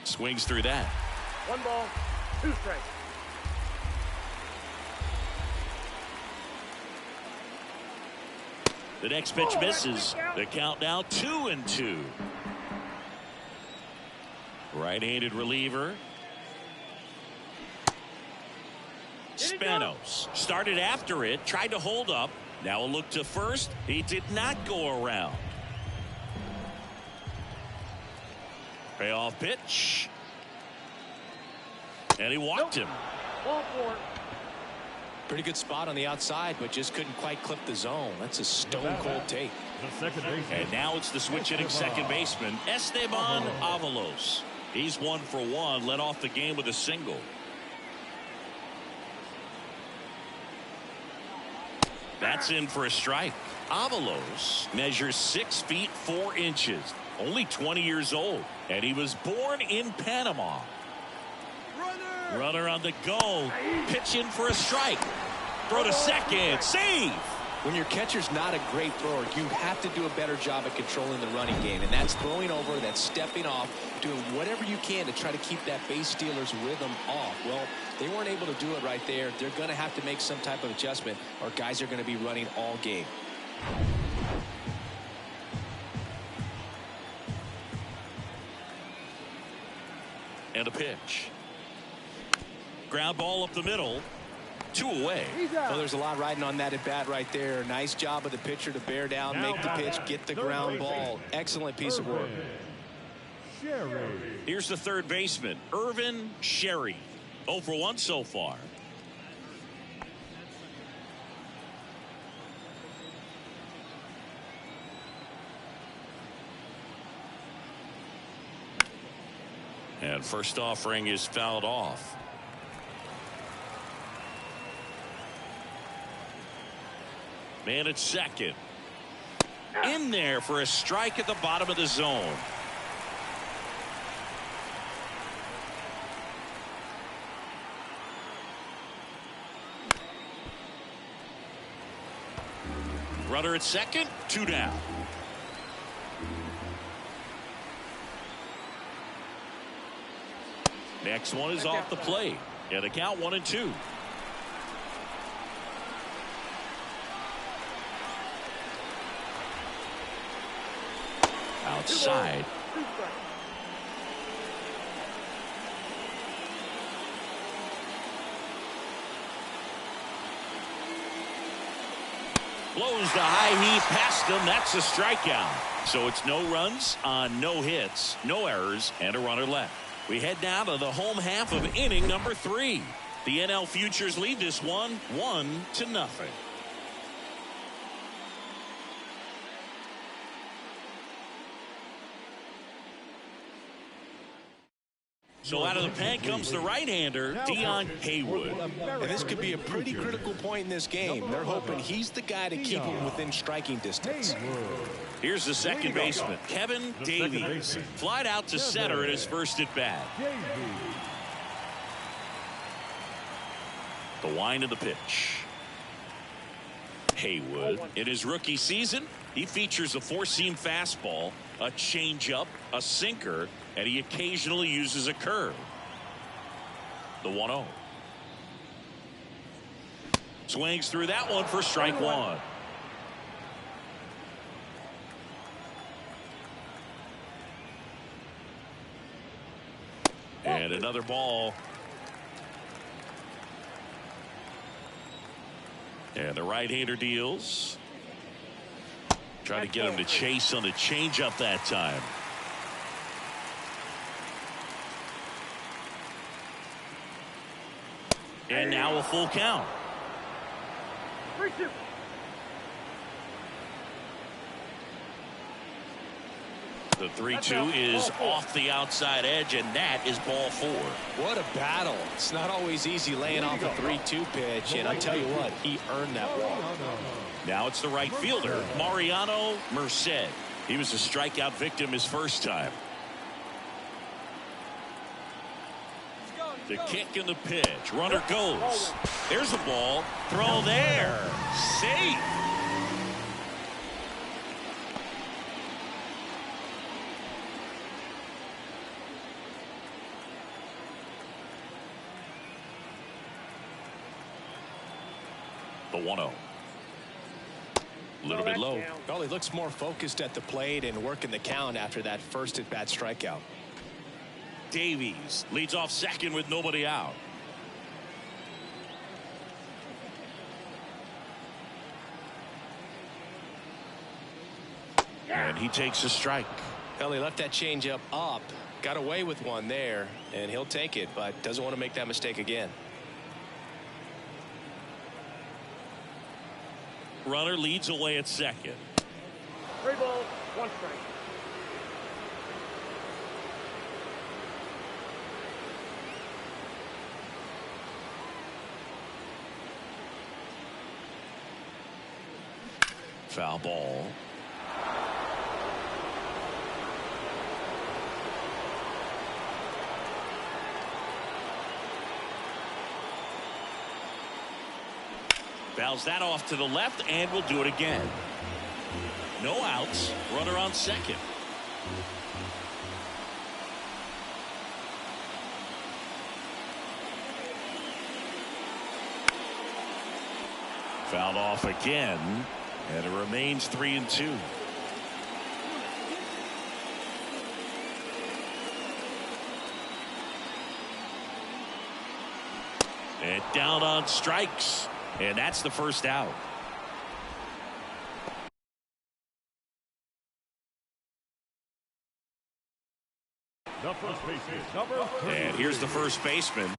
Swings through that. 1 ball, 2 strikes. The next pitch misses. The count now 2-2. Right-handed reliever. Spanos started after it, tried to hold up. Now a look to first. He did not go around. Payoff pitch. And he walked him. Ball 4. Pretty good spot on the outside, but just couldn't quite clip the zone. That's a stone-cold take. The second baseman. And now it's the switch-hitting second baseman, Esteban Avalos. He's 1 for 1, led off the game with a single. That's in for a strike. Avalos measures 6 feet 4 inches, only 20 years old, and he was born in Panama. Runner on the go, pitch in for a strike. Throw to second, save. When your catcher's not a great thrower, you have to do a better job at controlling the running game, and that's throwing over, that's stepping off, doing whatever you can to try to keep that base stealer's rhythm off. Well, they weren't able to do it right there. They're going to have to make some type of adjustment, or guys are going to be running all game. And a pitch. Ground ball up the middle. 2 away. Well, there's a lot riding on that at bat right there. Nice job of the pitcher to bear down, make the pitch, get the ground ball. Excellent piece of work. Sherry. Here's the third baseman, Irvin Sherry. 0 for 1 so far. And first offering is fouled off. Man at second. In there for a strike at the bottom of the zone. Runner at second, 2 down. Next one is off the plate. And the count 1-2. Outside. Blows the high heat past him. That's a strikeout. So it's no runs on no hits, no errors, and a runner left. We head now to the home half of inning number 3. The NL Futures lead this one 1-0. So out of the pen comes the right-hander, Dion Haywood. And this could be a pretty critical point in this game. They're hoping he's the guy to keep him within striking distance. Here's the second baseman, Kevin Davies. Flied out to center at his first at-bat. The wind of the pitch. Haywood, in his rookie season, he features a 4-seam fastball, a changeup, a sinker, and he occasionally uses a curve. The 1-0. Swings through that one for strike 1. And another ball. And the right-hander deals. Trying to get him to chase on the changeup that time. And now a full count. 3-2. The 3-2 is off the outside edge, and that is ball 4. What a battle. It's not always easy laying off a 3-2 pitch, and I'll tell you what, he earned that walk. Now it's the right fielder, Mariano Merced. He was a strikeout victim his first time. The kick and the pitch. Runner goes. There's the ball. Throw there. Safe. The 1-0. A little bit low. Well, he looks more focused at the plate and working the count after that first at-bat strikeout. Davies leads off second with nobody out. And he takes a strike. Well, he left that changeup up, got away with one there, and he'll take it, but doesn't want to make that mistake again. Runner leads away at second. 3 balls, 1 strike. Foul ball. Fouls that off to the left, and will do it again. No outs. Runner on second. Fouled off again, and it remains 3-2. And down on strikes. And that's the first out. The first baseman, number 3. And here's the first baseman.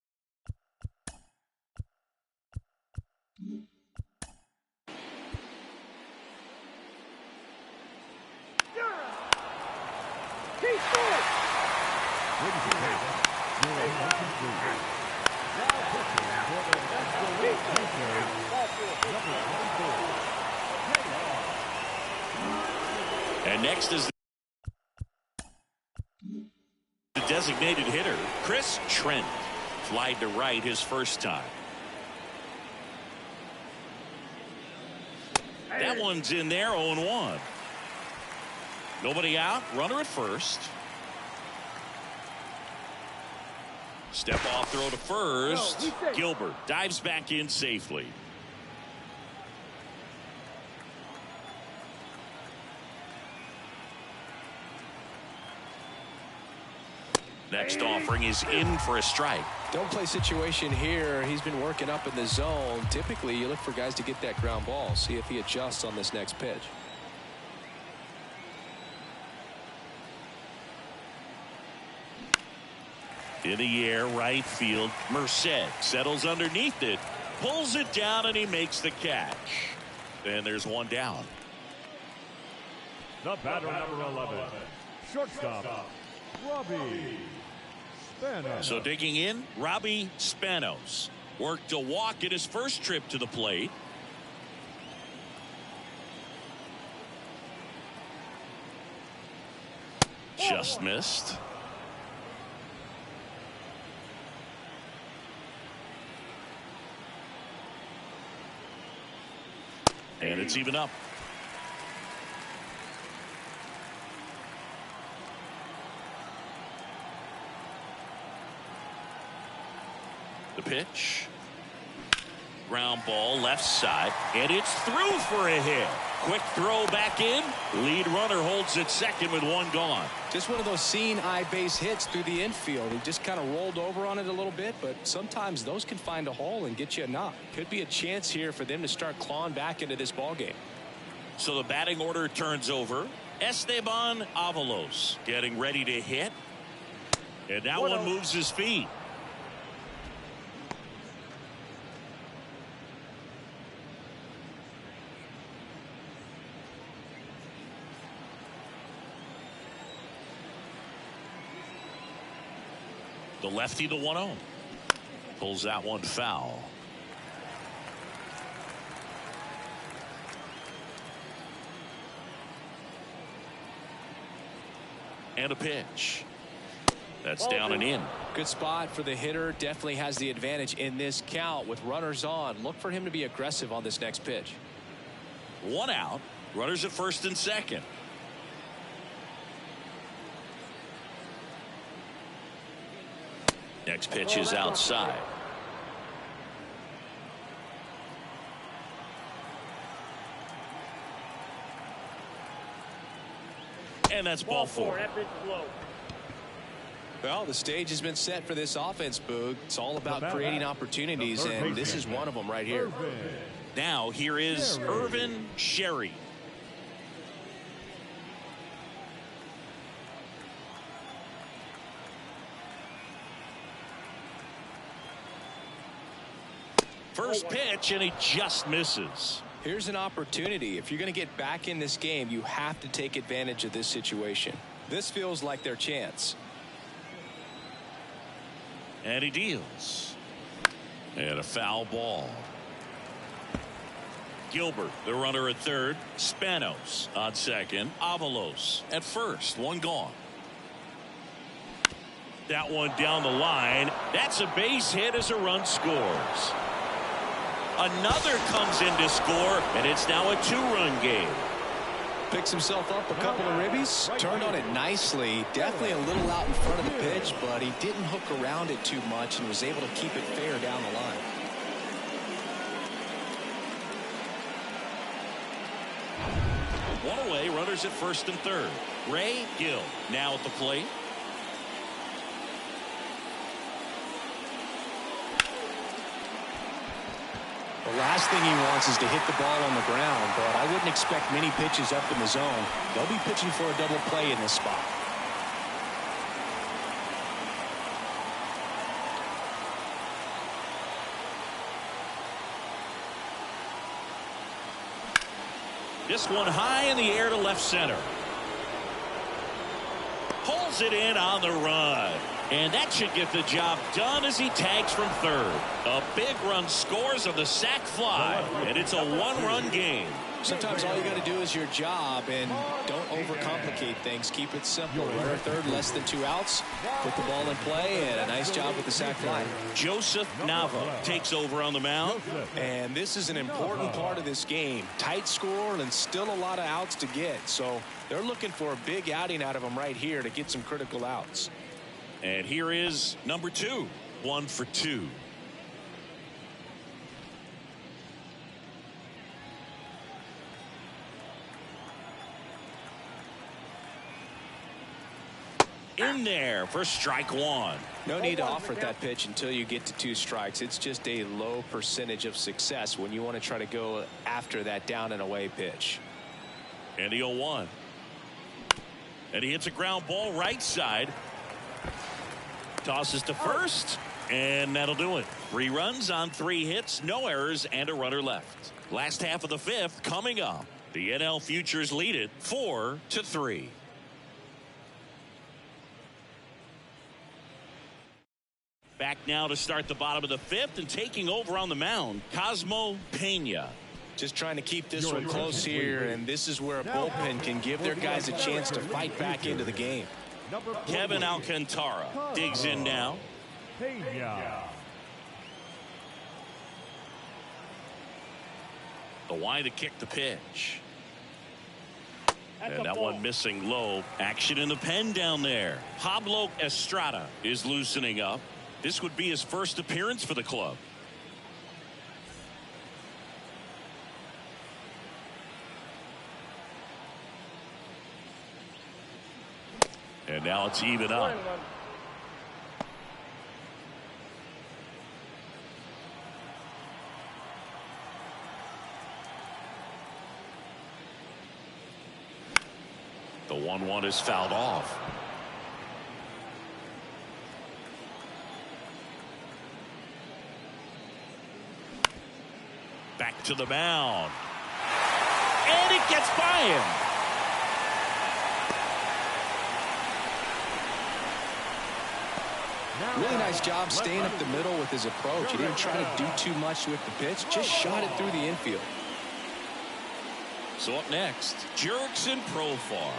Keep going. Ladies and gentlemen, your attention please. Now pitching for the National League Century, number 24. And next is the designated hitter, Chris Trent. Flied to right his first time. That one's in there, 0-1. Nobody out, runner at first. Step off throw to first. Gilbert dives back in safely. Next offering is in for a strike. Don't play situation here. He's been working up in the zone. Typically, you look for guys to get that ground ball. See if he adjusts on this next pitch. In the air, right field. Merced settles underneath it, pulls it down, and he makes the catch. And there's one down. The batter, number 11, shortstop, Robbie Spanos. So digging in, Robbie Spanos worked a walk in his first trip to the plate. Just missed. And it's even up. The pitch. Ground ball left side, and it's through for a hit. Quick throw back in. Lead runner holds it second with one gone. Just one of those seeing eye base hits through the infield. He just kind of rolled over on it a little bit, but sometimes those can find a hole and get you a knock. Could be a chance here for them to start clawing back into this ball game. So the batting order turns over. Esteban Avalos getting ready to hit. And that one moves his feet. The lefty, the 1-0. Pulls that one foul. And a pitch. That's down and in. Good spot for the hitter. Definitely has the advantage in this count with runners on. Look for him to be aggressive on this next pitch. 1 out. Runners at first and second. Next pitch is outside. And that's ball 4. Well, the stage has been set for this offense, Boog. It's all about creating opportunities, and this is one of them right here. Now here is Irvin Sherry. First pitch, and he just misses. Here's an opportunity. If you're going to get back in this game, you have to take advantage of this situation. This feels like their chance. And he deals. And a foul ball. Gilbert, the runner at third. Spanos on second. Avalos at first. One gone. That one down the line. That's a base hit as a run scores. Another comes in to score, and it's now a 2-run game. Picks himself up a couple of ribbies. Turned on it nicely. Definitely a little out in front of the pitch, but he didn't hook around it too much and was able to keep it fair down the line. One away, runners at first and third. Ray Gill now at the plate. The last thing he wants is to hit the ball on the ground, but I wouldn't expect many pitches up in the zone. They'll be pitching for a double play in this spot. This one high in the air to left center. Pulls it in on the run. And that should get the job done as he tags from third. A big run scores of the sac fly, and it's a 1-run game. Sometimes all you got to do is your job, and don't overcomplicate things. Keep it simple. Runner third, less than 2 outs. Put the ball in play, and a nice job with the sac fly. Joseph Nava takes over on the mound. And this is an important part of this game. Tight score and still a lot of outs to get. So they're looking for a big outing out of him right here to get some critical outs. And here is number 2. 1 for 2. In there for strike 1. No need to offer that pitch until you get to 2 strikes. It's just a low percentage of success when you want to try to go after that down and away pitch. And the 0-1. And he hits a ground ball right side. Tosses to first, and that'll do it. 3 runs on 3 hits, no errors, and a runner left. Last half of the 5th coming up. The NL Futures lead it 4-3. Back now to start the bottom of the 5th, and taking over on the mound, Cosmo Pena. Just trying to keep this one close here, and this is where a bullpen can give their guys a chance to fight back into the game. Kevin Alcantara digs in now. The wide to kick the pitch. And that one missing low. Action in the pen down there. Pablo Estrada is loosening up. This would be his first appearance for the club. And now it's even up. 1-1. The 1-1 is fouled off. Back to the mound. And it gets by him. Really nice job staying up the middle with his approach. He didn't try to do too much with the pitch, just shot it through the infield. So up next, Jurickson Profar.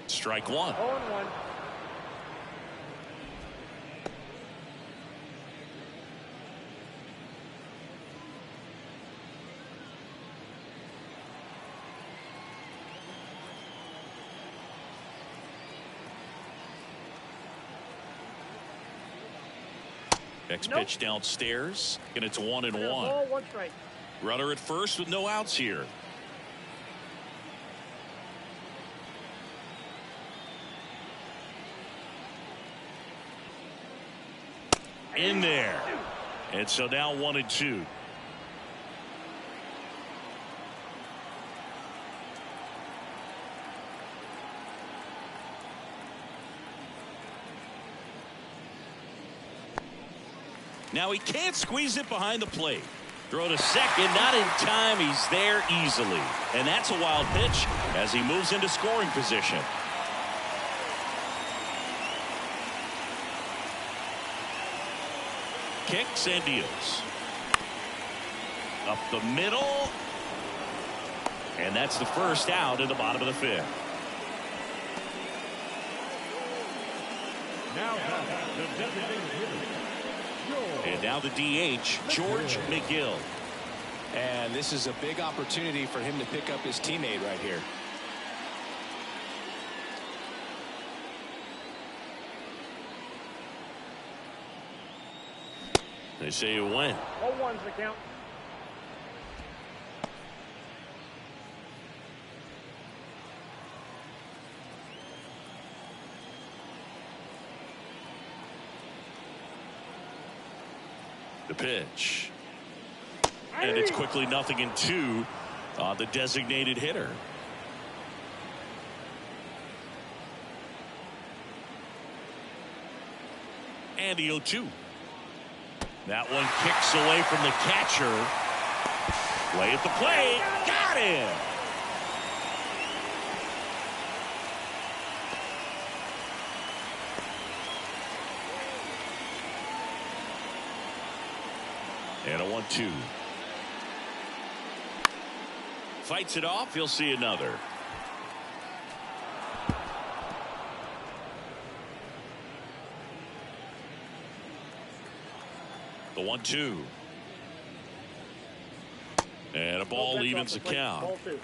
Strike one. 0-1. Next Nope. pitch downstairs, and it's 1-1. Ball, 1 strike. Runner at first with no outs here. In there. And so now 1-2. Now he can't squeeze it behind the plate. Throw to second, not in time. He's there easily. And that's a wild pitch as he moves into scoring position. Kicks and deals. Up the middle. And that's the first out in the bottom of the fifth. Now the designated hitter. And now the DH, George McGill. And this is a big opportunity for him to pick up his teammate right here. They say you win. 0-1's the count. The pitch. And it's quickly 0-2 on the designated hitter. And the 0-2. That one kicks away from the catcher. Play at the plate. Got him. And a 1-2. Fights it off. He'll see another. The 1-2. And a ball evens the count. Ball 2.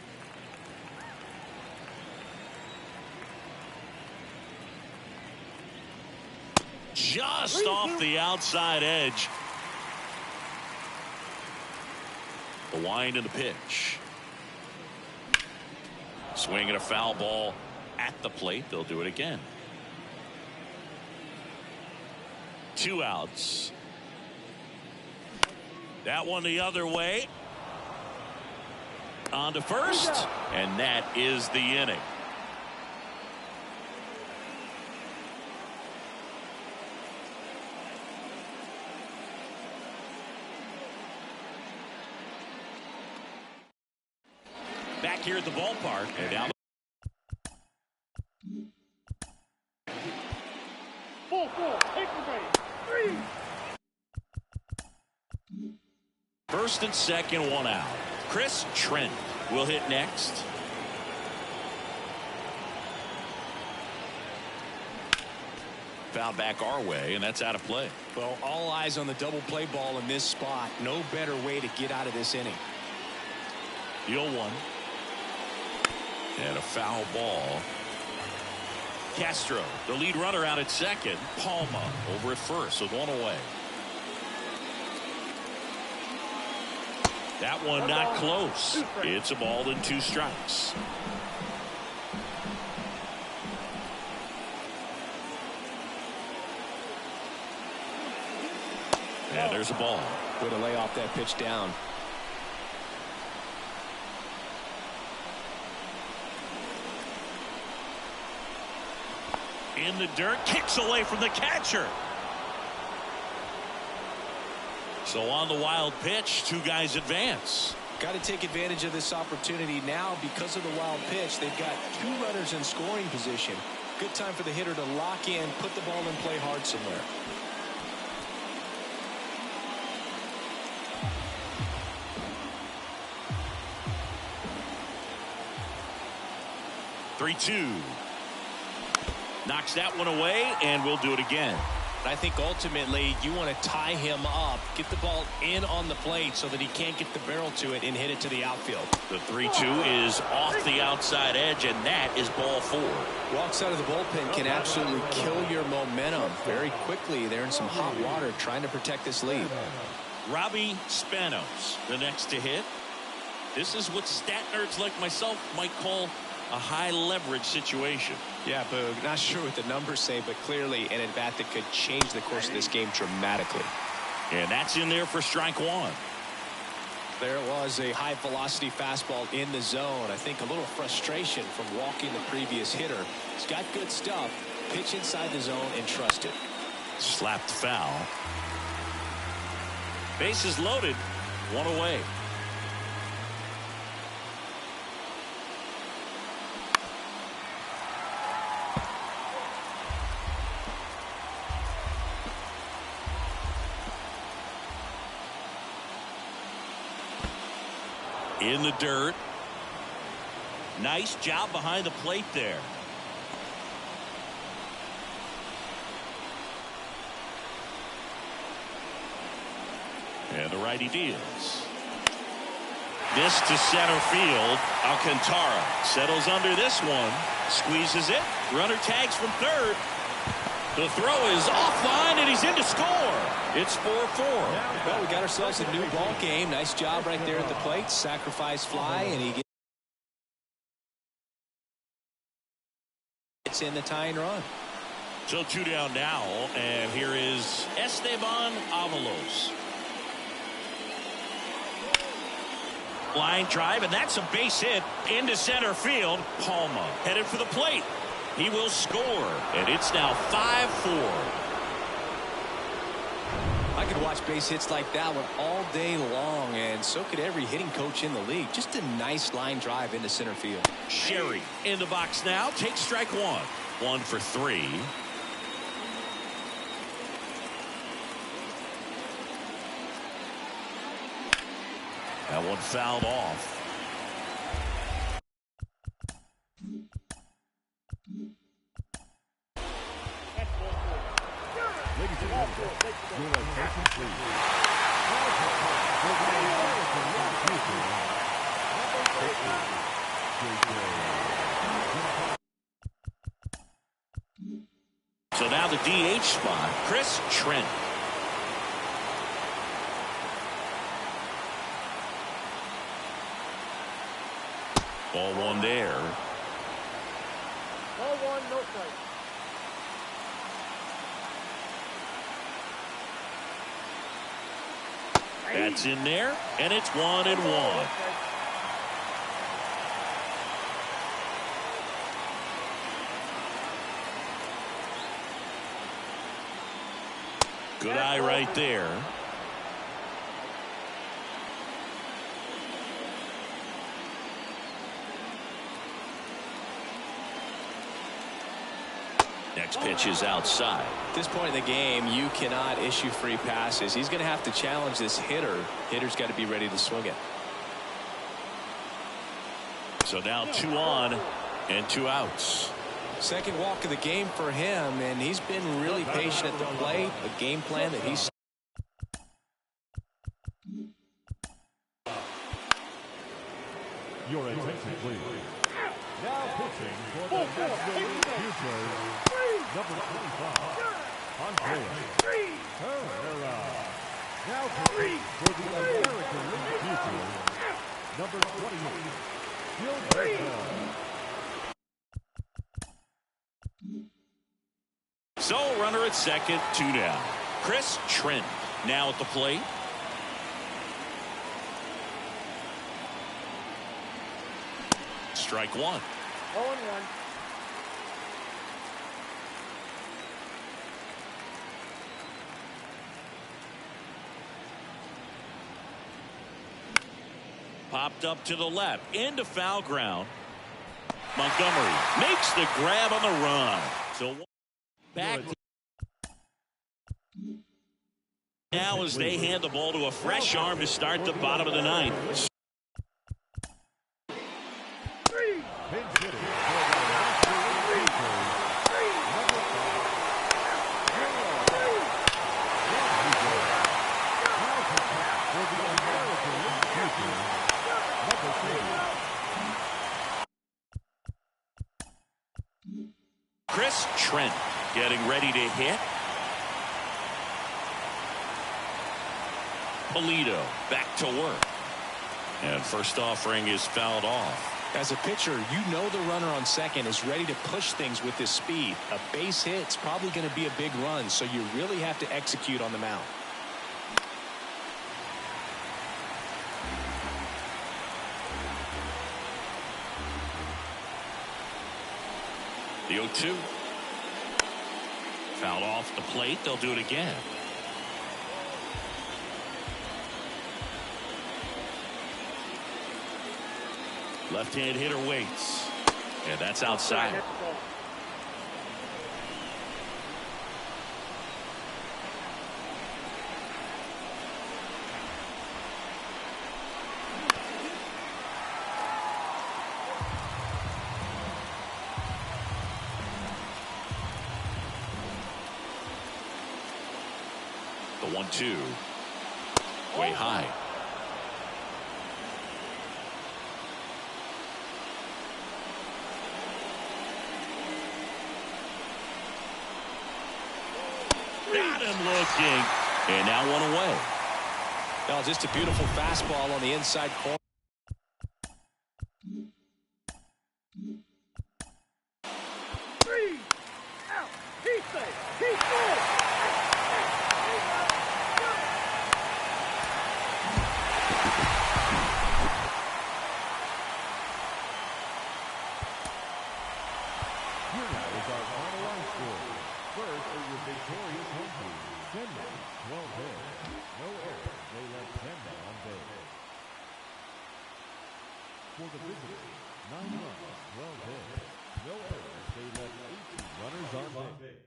Just off the outside edge. The wind and the pitch. Swing and a foul ball at the plate. They'll do it again. 2 outs. That one the other way. On to first. And that is the inning. Back here at the ballpark. And now 4-4. Take the base. 3. first and second, 1 out. Chris Trent will hit next. Foul back our way, and that's out of play. Well, all eyes on the double play ball in this spot. No better way to get out of this inning. The 0-1. And a foul ball. Castro, the lead runner, out at second. Palma over at first with 1 away. That one not close. It's a ball and 2 strikes. And there's a ball. Way to lay off that pitch down. In the dirt, kicks away from the catcher. So on the wild pitch, 2 guys advance. Got to take advantage of this opportunity now because of the wild pitch. They've got 2 runners in scoring position. Good time for the hitter to lock in, put the ball in play hard somewhere. Three-two. Knocks that one away, and we'll do it again. I think ultimately you want to tie him up, get the ball in on the plate so that he can't get the barrel to it and hit it to the outfield. The 3-2 is off the outside edge, and that is ball 4. Walks out of the bullpen can absolutely kill your momentum very quickly. They're in some hot water trying to protect this lead. Robbie Spanos, the next to hit. This is what stat nerds like myself might call a high leverage situation. Yeah, Boog, not sure what the numbers say, but clearly an at-bat that could change the course of this game dramatically. And that's in there for strike 1. There it was, a high velocity fastball in the zone. I think a little frustration from walking the previous hitter. He's got good stuff. Pitch inside the zone and trust it. Slapped foul. Bases loaded, 1 away. In the dirt. Nice job behind the plate there. And the righty deals. This to center field. Alcantara settles under this one. Squeezes it. Runner tags from third. The throw is offline, and he's in to score. It's 4-4. Well, we got ourselves a new ball game. Nice job right there at the plate. Sacrifice fly, and he gets in the tying run. So 2 down now, and here is Esteban Avalos. Line drive, and that's a base hit into center field. Palma headed for the plate. He will score, and it's now 5-4. I could watch base hits like that one all day long, and so could every hitting coach in the league. Just a nice line drive into center field. Sherry in the box now. Takes strike 1. 1 for 3. That one fouled off. Ladies and gentlemen, your attention please. So now the DH spot, Chris Trent. Ball 1 there. Ball 1, no strike. That's in there, and it's 1-1. Good eye right there. Next pitch is outside. At this point in the game, you cannot issue free passes. He's going to have to challenge this hitter. Hitter's got to be ready to swing it. So now 2 on and 2 outs. Second walk of the game for him, and he's been really patient at the plate. A game plan that he's. Your attention please. Now pitching for the National League future, number 25, Andres Herrera. Now pitching for the American League future, number 28, Gilberto. So, runner at second, 2 down. Chris Trent now at the plate. Strike one. 0-1. Popped up to the left, into foul ground. Montgomery makes the grab on the run. So back now as they hand the ball to a fresh arm to start the bottom of the ninth. Pinch hitting for the National League future, number 5, for the American League future, number 3. Chris Trent getting ready to hit. Polito back to work. And first offering is fouled off. As a pitcher, you know the runner on second is ready to push things with his speed. A base hit's probably going to be a big run, so you really have to execute on the mound. The 0-2. Fouled off the plate. They'll do it again. Left-hand hitter waits. And that's outside. The 1-2. Way high. Got him looking. And now one away. Well, just a beautiful fastball on the inside corner. Here now is our final line score. First is your victorious home team. 10 men, 12 hits. No errors. They left 10 men on base. For the visitors, 9 runs, 12 hits. No errors. They left 18 runners on base.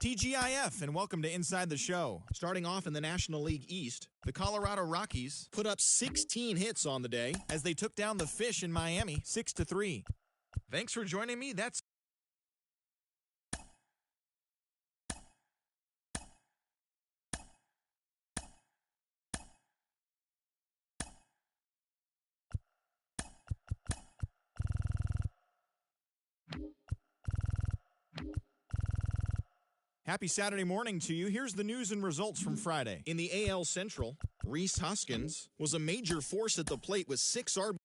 TGIF, and welcome to Inside the Show. Starting off in the National League East, the Colorado Rockies put up 16 hits on the day as they took down the Fish in Miami 6-3. Thanks for joining me. That's Happy Saturday morning to you. Here's the news and results from Friday. In the AL Central, Rhys Hoskins was a major force at the plate with 6 RBIs.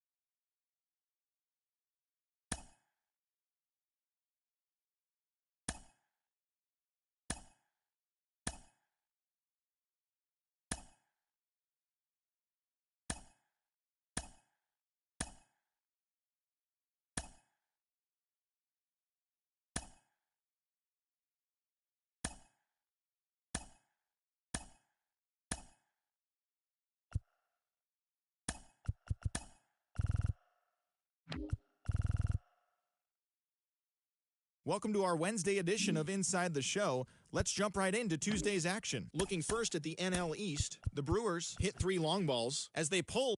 Welcome to our Wednesday edition of Inside the Show. Let's jump right into Tuesday's action. Looking first at the NL East, the Brewers hit 3 long balls as they pulled.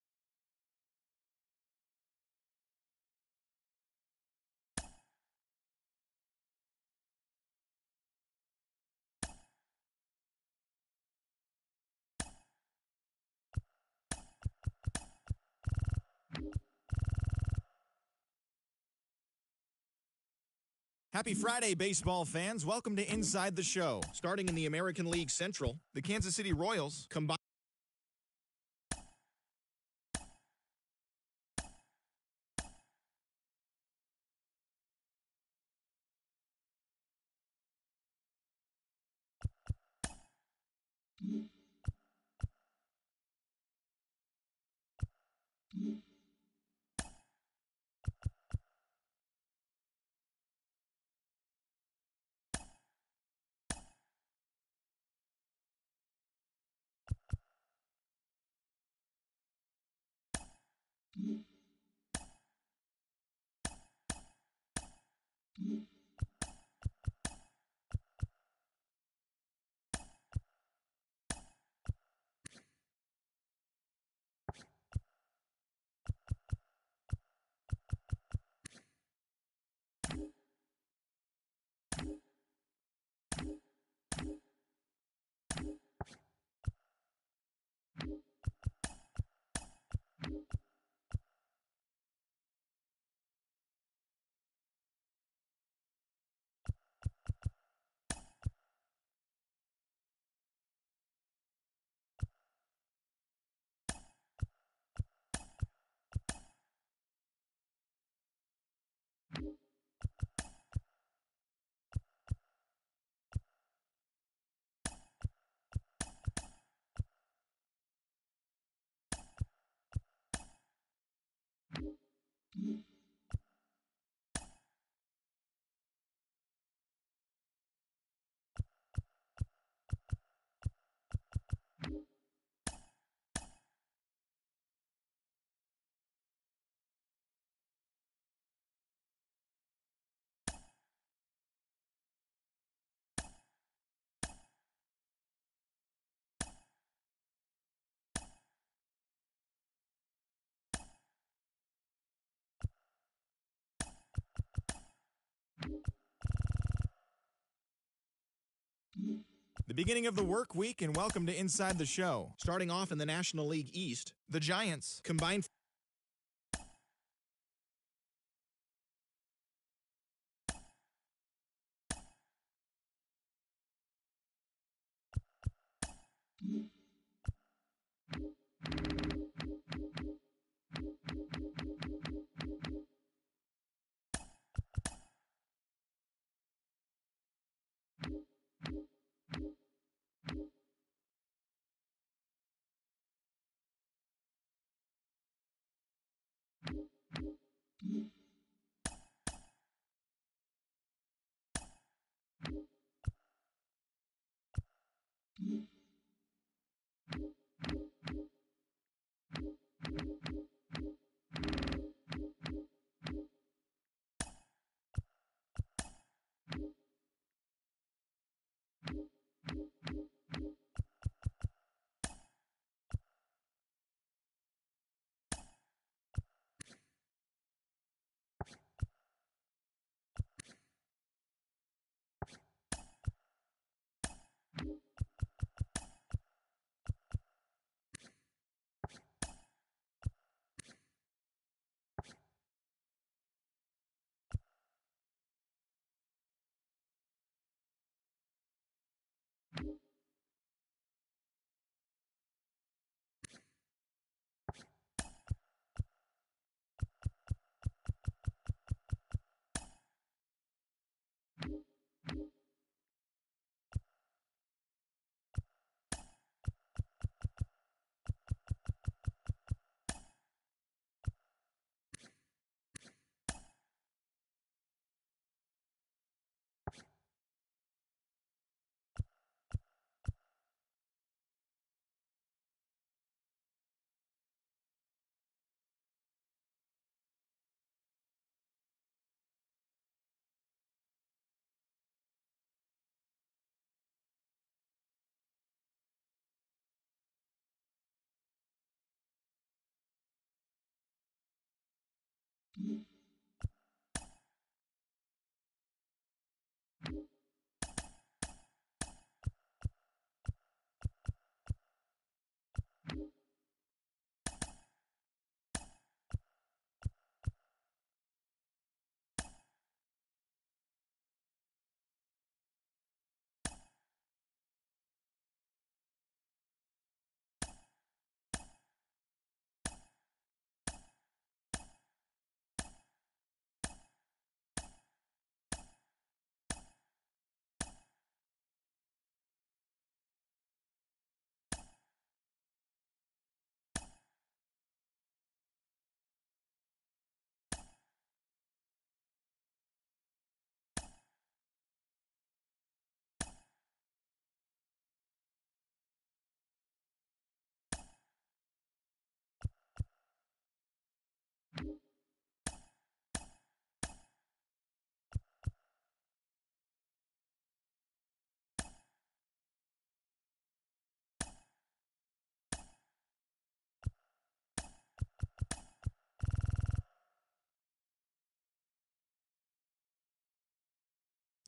Happy Friday, baseball fans. Welcome to Inside the Show. Starting in the American League Central, the Kansas City Royals combined. The beginning of the work week, and welcome to Inside the Show. Starting off in the National League East, the Giants combined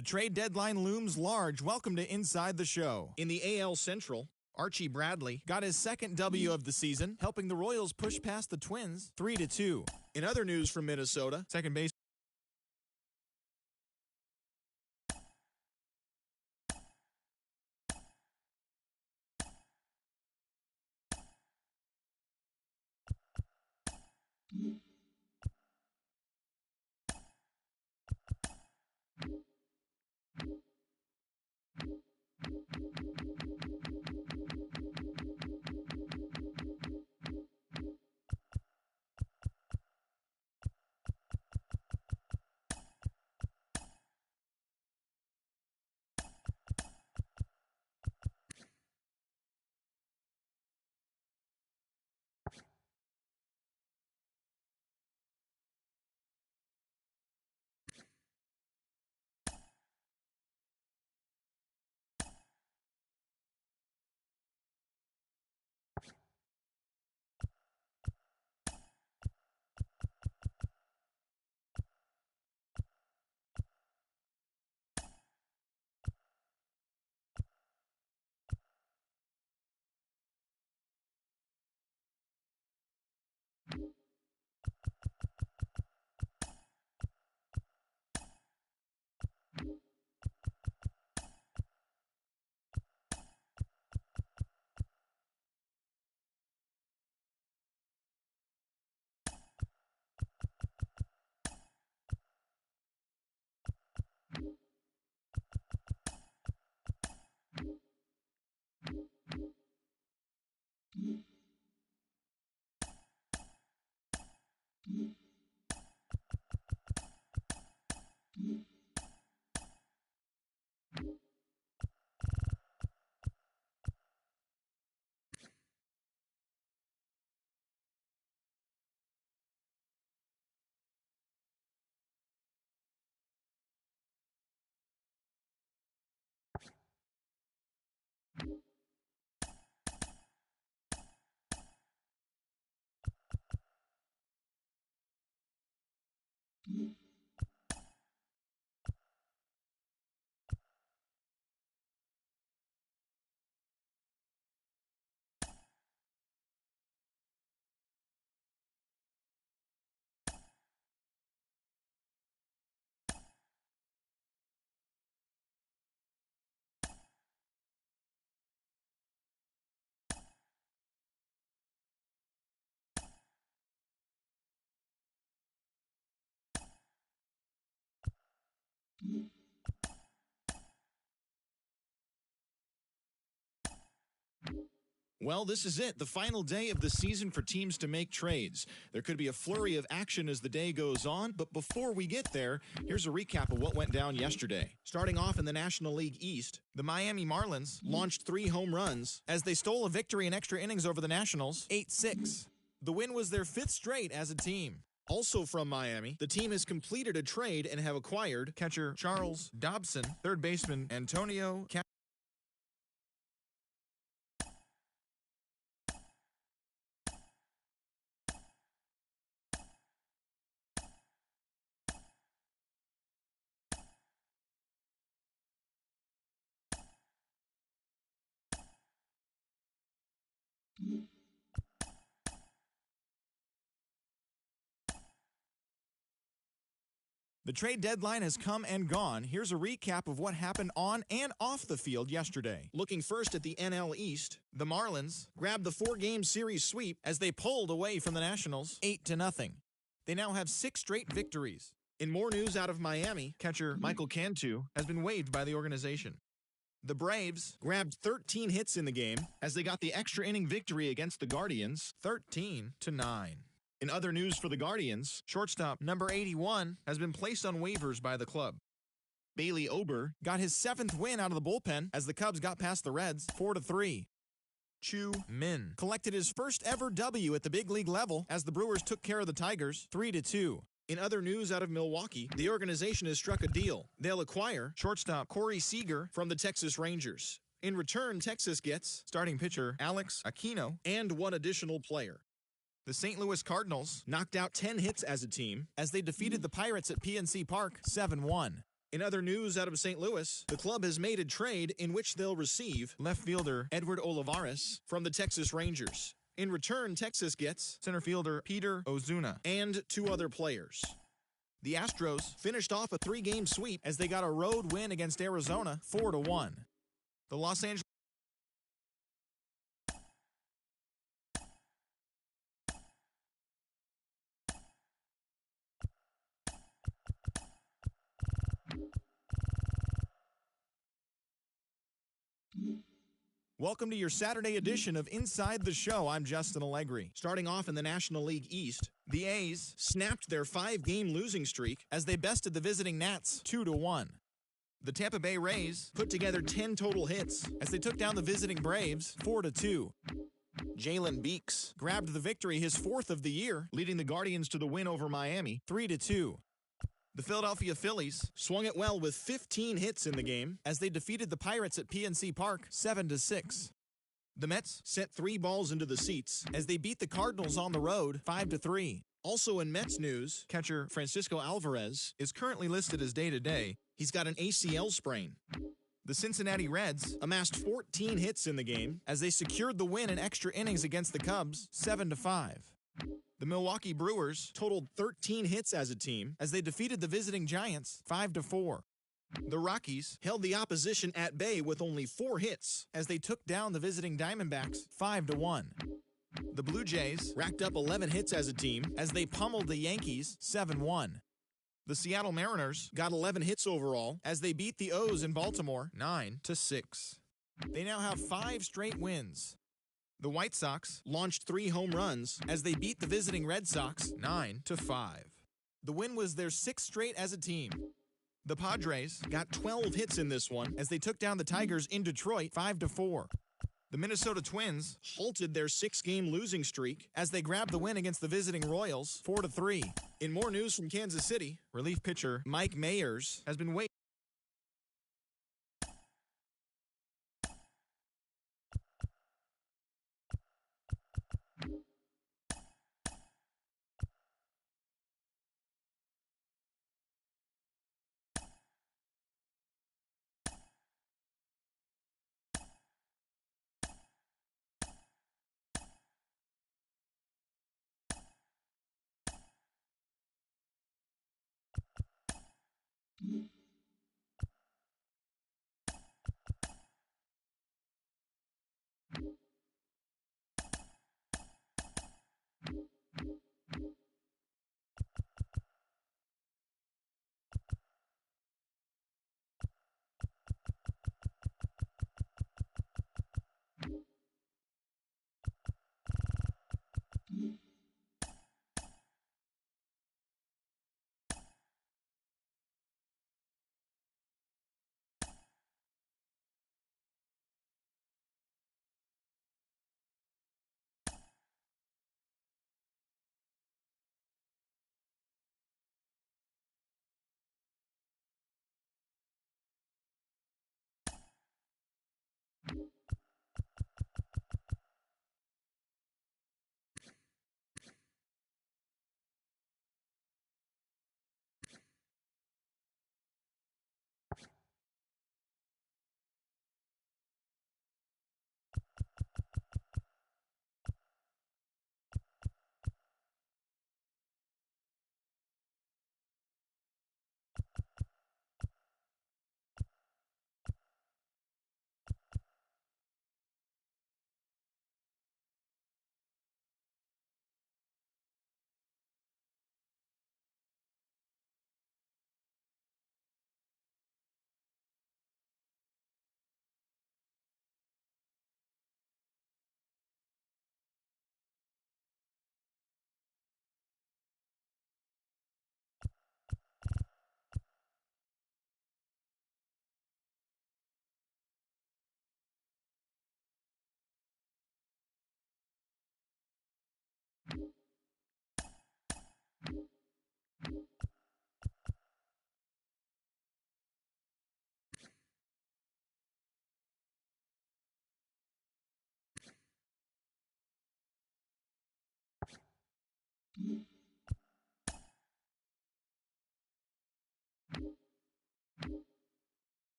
The trade deadline looms large. Welcome to Inside the Show. In the AL Central, Archie Bradley got his second W of the season, helping the Royals push past the Twins 3-2. In other news from Minnesota, second base Well, this is it, the final day of the season for teams to make trades. There could be a flurry of action as the day goes on, but before we get there, here's a recap of what went down yesterday. Starting off in the National League East, the Miami Marlins launched 3 home runs as they stole a victory in extra innings over the Nationals, 8-6. The win was their 5th straight as a team. Also from Miami, the team has completed a trade and have acquired catcher Charles Dobson, third baseman Antonio The trade deadline has come and gone. Here's a recap of what happened on and off the field yesterday. Looking first at the NL East, the Marlins grabbed the 4-game series sweep as they pulled away from the Nationals 8-0. They now have 6 straight victories. In more news out of Miami, catcher Michael Cantu has been waived by the organization. The Braves grabbed 13 hits in the game as they got the extra inning victory against the Guardians 13-9. In other news for the Guardians, shortstop number 81 has been placed on waivers by the club. Bailey Ober got his 7th win out of the bullpen as the Cubs got past the Reds 4-3. Chu Min collected his first ever W at the big league level as the Brewers took care of the Tigers 3-2. In other news out of Milwaukee, the organization has struck a deal. They'll acquire shortstop Corey Seager from the Texas Rangers. In return, Texas gets starting pitcher Alex Aquino and 1 additional player. The St. Louis Cardinals knocked out 10 hits as a team as they defeated the Pirates at PNC Park 7-1. In other news out of St. Louis, the club has made a trade in which they'll receive left fielder Edward Olivares from the Texas Rangers. In return, Texas gets center fielder Peter Ozuna and 2 other players. The Astros finished off a 3-game sweep as they got a road win against Arizona 4-1. The Los Angeles Welcome to your Saturday edition of Inside the Show. I'm Justin Allegri. Starting off in the National League East, the A's snapped their 5-game losing streak as they bested the visiting Nats 2-1. The Tampa Bay Rays put together 10 total hits as they took down the visiting Braves 4-2. Jalen Beeks grabbed the victory, his 4th of the year, leading the Guardians to the win over Miami 3-2. The Philadelphia Phillies swung it well with 15 hits in the game as they defeated the Pirates at PNC Park 7-6. The Mets sent 3 balls into the seats as they beat the Cardinals on the road 5-3. Also in Mets news, catcher Francisco Alvarez is currently listed as day-to-day. He's got an ACL sprain. The Cincinnati Reds amassed 14 hits in the game as they secured the win in extra innings against the Cubs 7-5. The Milwaukee Brewers totaled 13 hits as a team as they defeated the visiting Giants 5-4. The Rockies held the opposition at bay with only 4 hits as they took down the visiting Diamondbacks 5-1. The Blue Jays racked up 11 hits as a team as they pummeled the Yankees 7-1. The Seattle Mariners got 11 hits overall as they beat the O's in Baltimore 9-6. They now have 5 straight wins. The White Sox launched 3 home runs as they beat the visiting Red Sox 9-5. The win was their 6th straight as a team. The Padres got 12 hits in this one as they took down the Tigers in Detroit 5-4. The Minnesota Twins halted their 6-game losing streak as they grabbed the win against the visiting Royals 4-3. In more news from Kansas City, relief pitcher Mike Mayers has been waived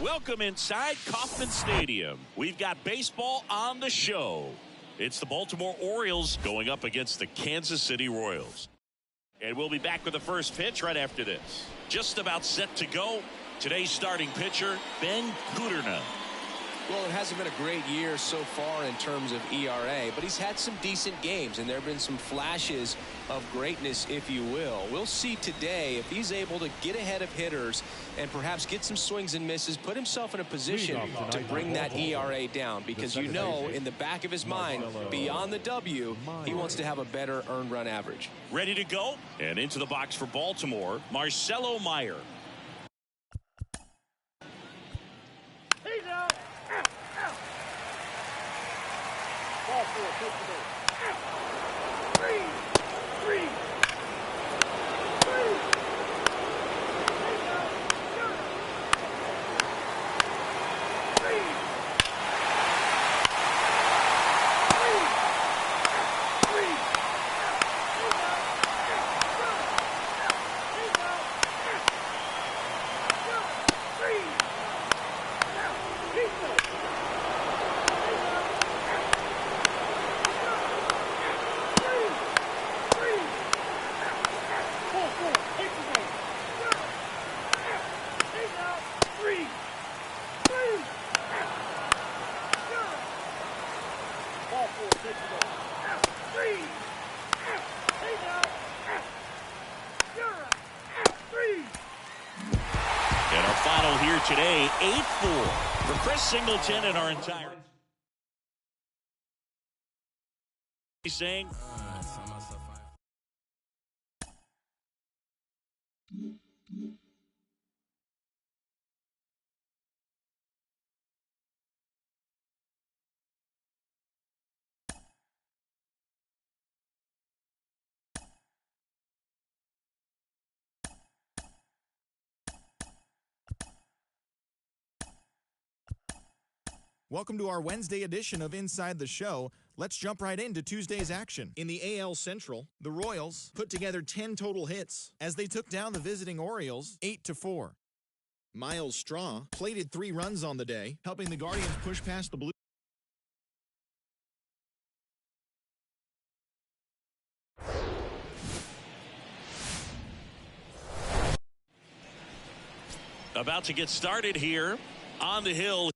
Welcome inside Kauffman Stadium. We've got baseball on the show. It's the Baltimore Orioles going up against the Kansas City Royals. And we'll be back with the first pitch right after this. Just about set to go. Today's starting pitcher, Ben Kudrna. Well, it hasn't been a great year so far in terms of ERA, but he's had some decent games, and there have been some flashes of greatness, if you will. We'll see today if he's able to get ahead of hitters and perhaps get some swings and misses, put himself in a position to bring that ERA down, because you know in the back of his mind, beyond the W, he wants to have a better earned run average. Ready to go? And into the box for Baltimore, Marcelo Meyer. He's out. Out. Ball four, take the ball. Out. Three. take the base. Out. 3. Out. He's out. Out. You're out. Out. 3. And our final here today, 8-4 for Chris Singleton and our entire. He's saying. Welcome to our Wednesday edition of Inside the Show. Let's jump right into Tuesday's action. In the AL Central, the Royals put together 10 total hits as they took down the visiting Orioles 8-4. Miles Straw plated 3 runs on the day, helping the Guardians push past the Blues. About to get started here on the hill.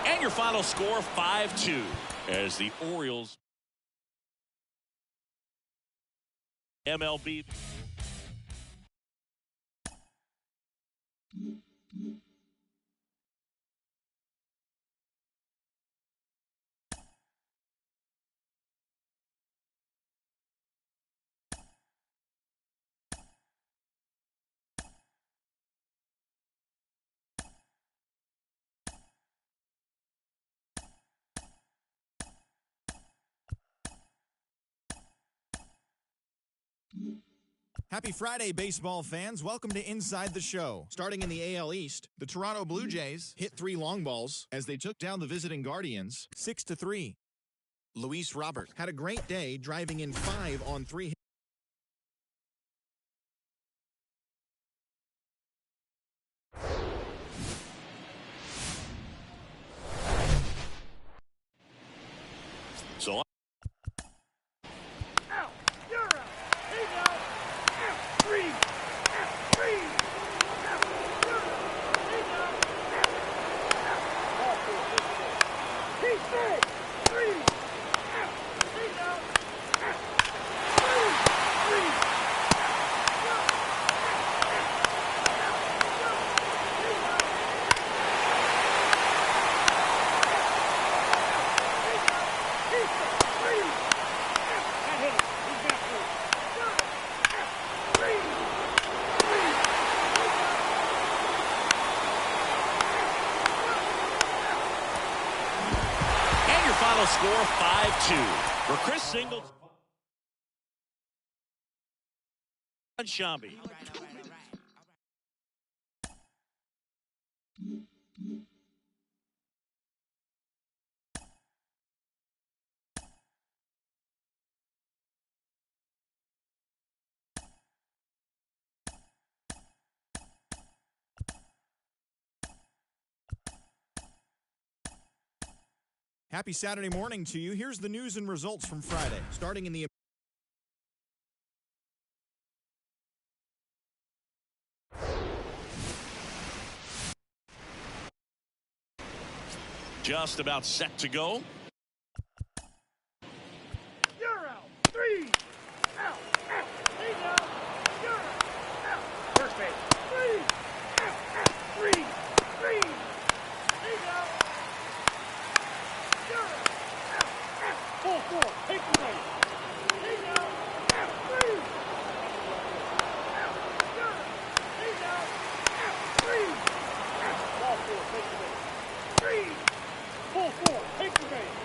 And your final score 5-2 as the Orioles MLB. Happy Friday, baseball fans. Welcome to Inside the Show. Starting in the AL East, the Toronto Blue Jays hit 3 long balls as they took down the visiting Guardians 6-3. Luis Robert had a great day, driving in 5 on 3 hits. So final score 5-2 for Chris Singleton and Shambi. Happy Saturday morning to you. Here's the news and results from Friday. Starting in the just about set to go. You're out. 3. Out. Out. He's out. You're out. Out. First base. 3. Out. Out. 3. 3. He's out. You're out. Out. Out. 4. Take the base. He's out. Out. 3. Out. You're out. He's out. Out. 3. Out. Ball 4. Take the base. 3. 4. Take the base.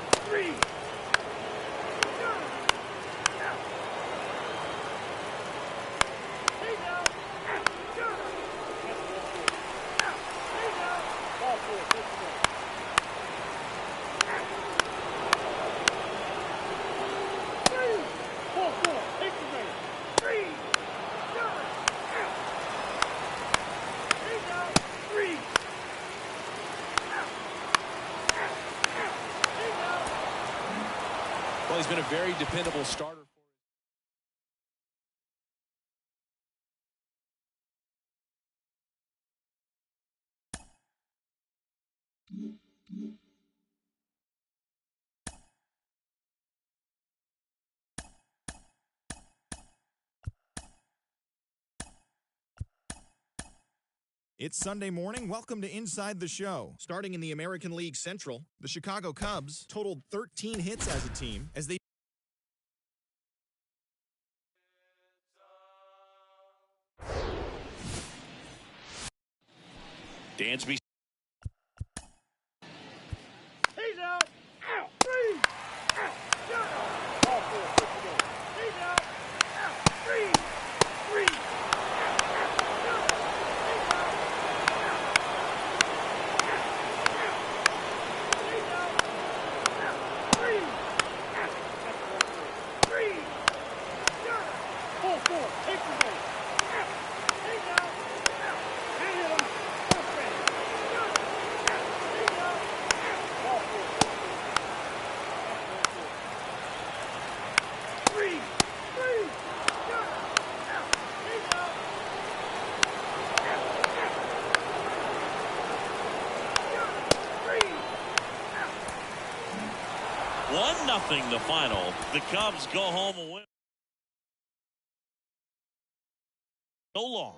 Well, he's been a very dependable starter. It's Sunday morning. Welcome to Inside the Show. Starting in the American League Central, the Chicago Cubs totaled 13 hits as a team as they Dansby. He's out. Out. 3. Out. Shut up. Ball 4. Pitch again. He's out. Out. 3. 3. Nothing the final. The Cubs go home and win. So long.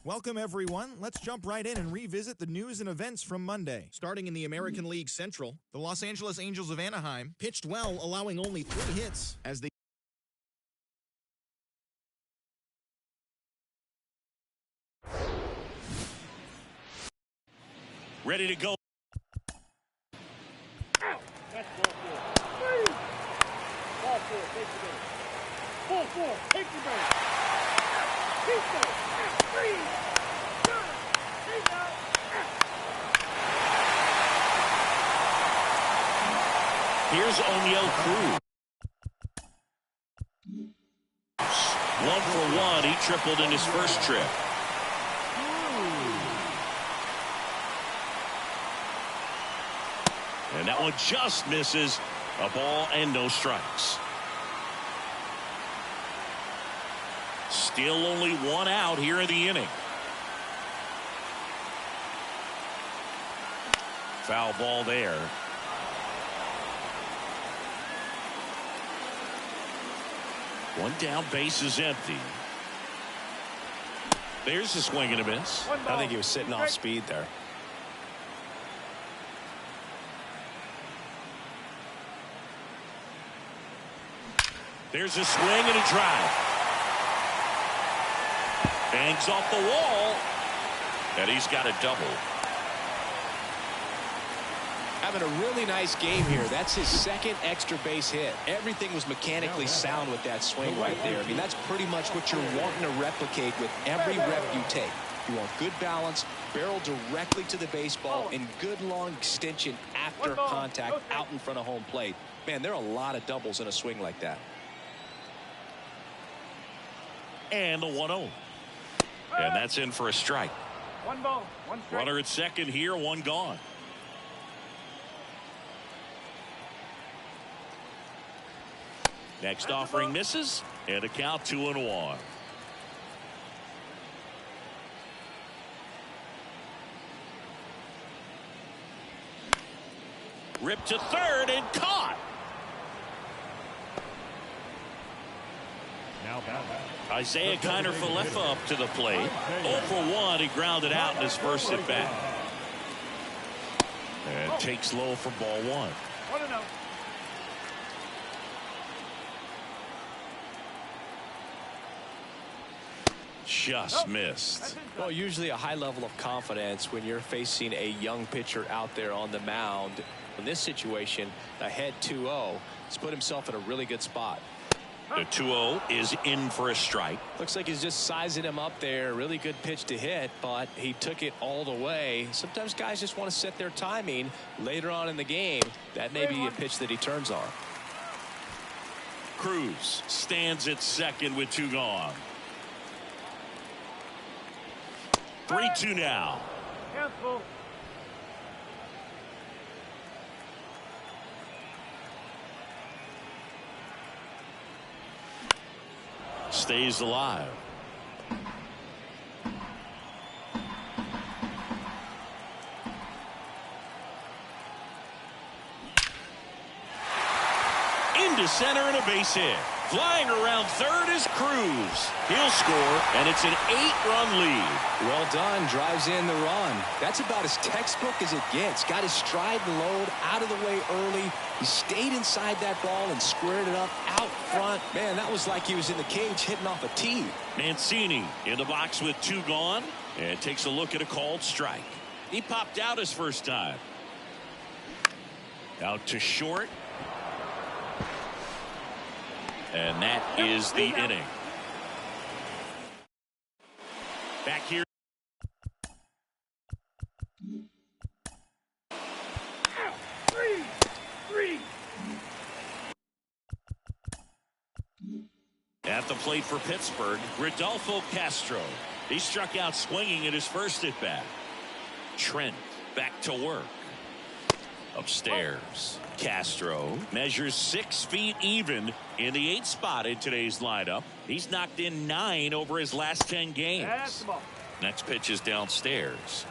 Welcome, everyone. Let's jump right in and revisit the news and events from Monday. Starting in the American League Central, the Los Angeles Angels of Anaheim pitched well, allowing only 3 hits as they ready to go. Out. That's ball 4. 3. Ball 4. Take the base. Ball 4. Take the base. Keep going. 3. He's out. Here's O'Neill Cruz. 1 for 1. He tripled in his first trip. And that one just misses. A ball and no strikes. Still only 1 out here in the inning. Foul ball there. One down, base is empty. There's a swing and a miss. I think he was sitting off speed there. There's a swing and a drive. Bangs off the wall. And he's got a double. Having a really nice game here. That's his second extra base hit. Everything was mechanically sound with that swing right there. I mean, that's pretty much what you're wanting to replicate with every rep you take. You want good balance, barrel directly to the baseball, and good long extension after contact out in front of home plate. Man, there are a lot of doubles in a swing like that. And the 1-0. And that's in for a strike. 1 ball, 1 strike. Runner at second here, 1 gone. Next offering misses, and a count 2-1. Ripped to third and caught. Now batting. Isaiah Kiner-Falefa up to the plate. 0 for 1. He grounded out in his first at bat. And takes low for ball 1. 1-0. Just missed. Well, usually a high level of confidence when you're facing a young pitcher out there on the mound. In this situation, ahead 2-0, he's put himself in a really good spot. The 2-0 is in for a strike. Looks like he's just sizing him up there. Really good pitch to hit, but he took it all the way. Sometimes guys just want to set their timing later on in the game. That may be a pitch that he turns on. Cruz stands at second with 2 gone. 3-2 now. Cancel. Stays alive. Into center and a base hit. Flying around third is Cruz. He'll score, and it's an 8-run lead. Well done. Drives in the run. That's about as textbook as it gets. Got his stride and load out of the way early. He stayed inside that ball and squared it up out front. Man, that was like he was in the cage hitting off a tee. Mancini in the box with 2 gone and takes a look at a called strike. He popped out his first time. Out to short. And that is the inning. Back here. Three. At the plate for Pittsburgh, Rodolfo Castro. He struck out swinging at his first at bat. Trent back to work. Upstairs, Castro measures 6 feet even in the 8th spot in today's lineup. He's knocked in 9 over his last 10 games. That's the ball. Next pitch is downstairs.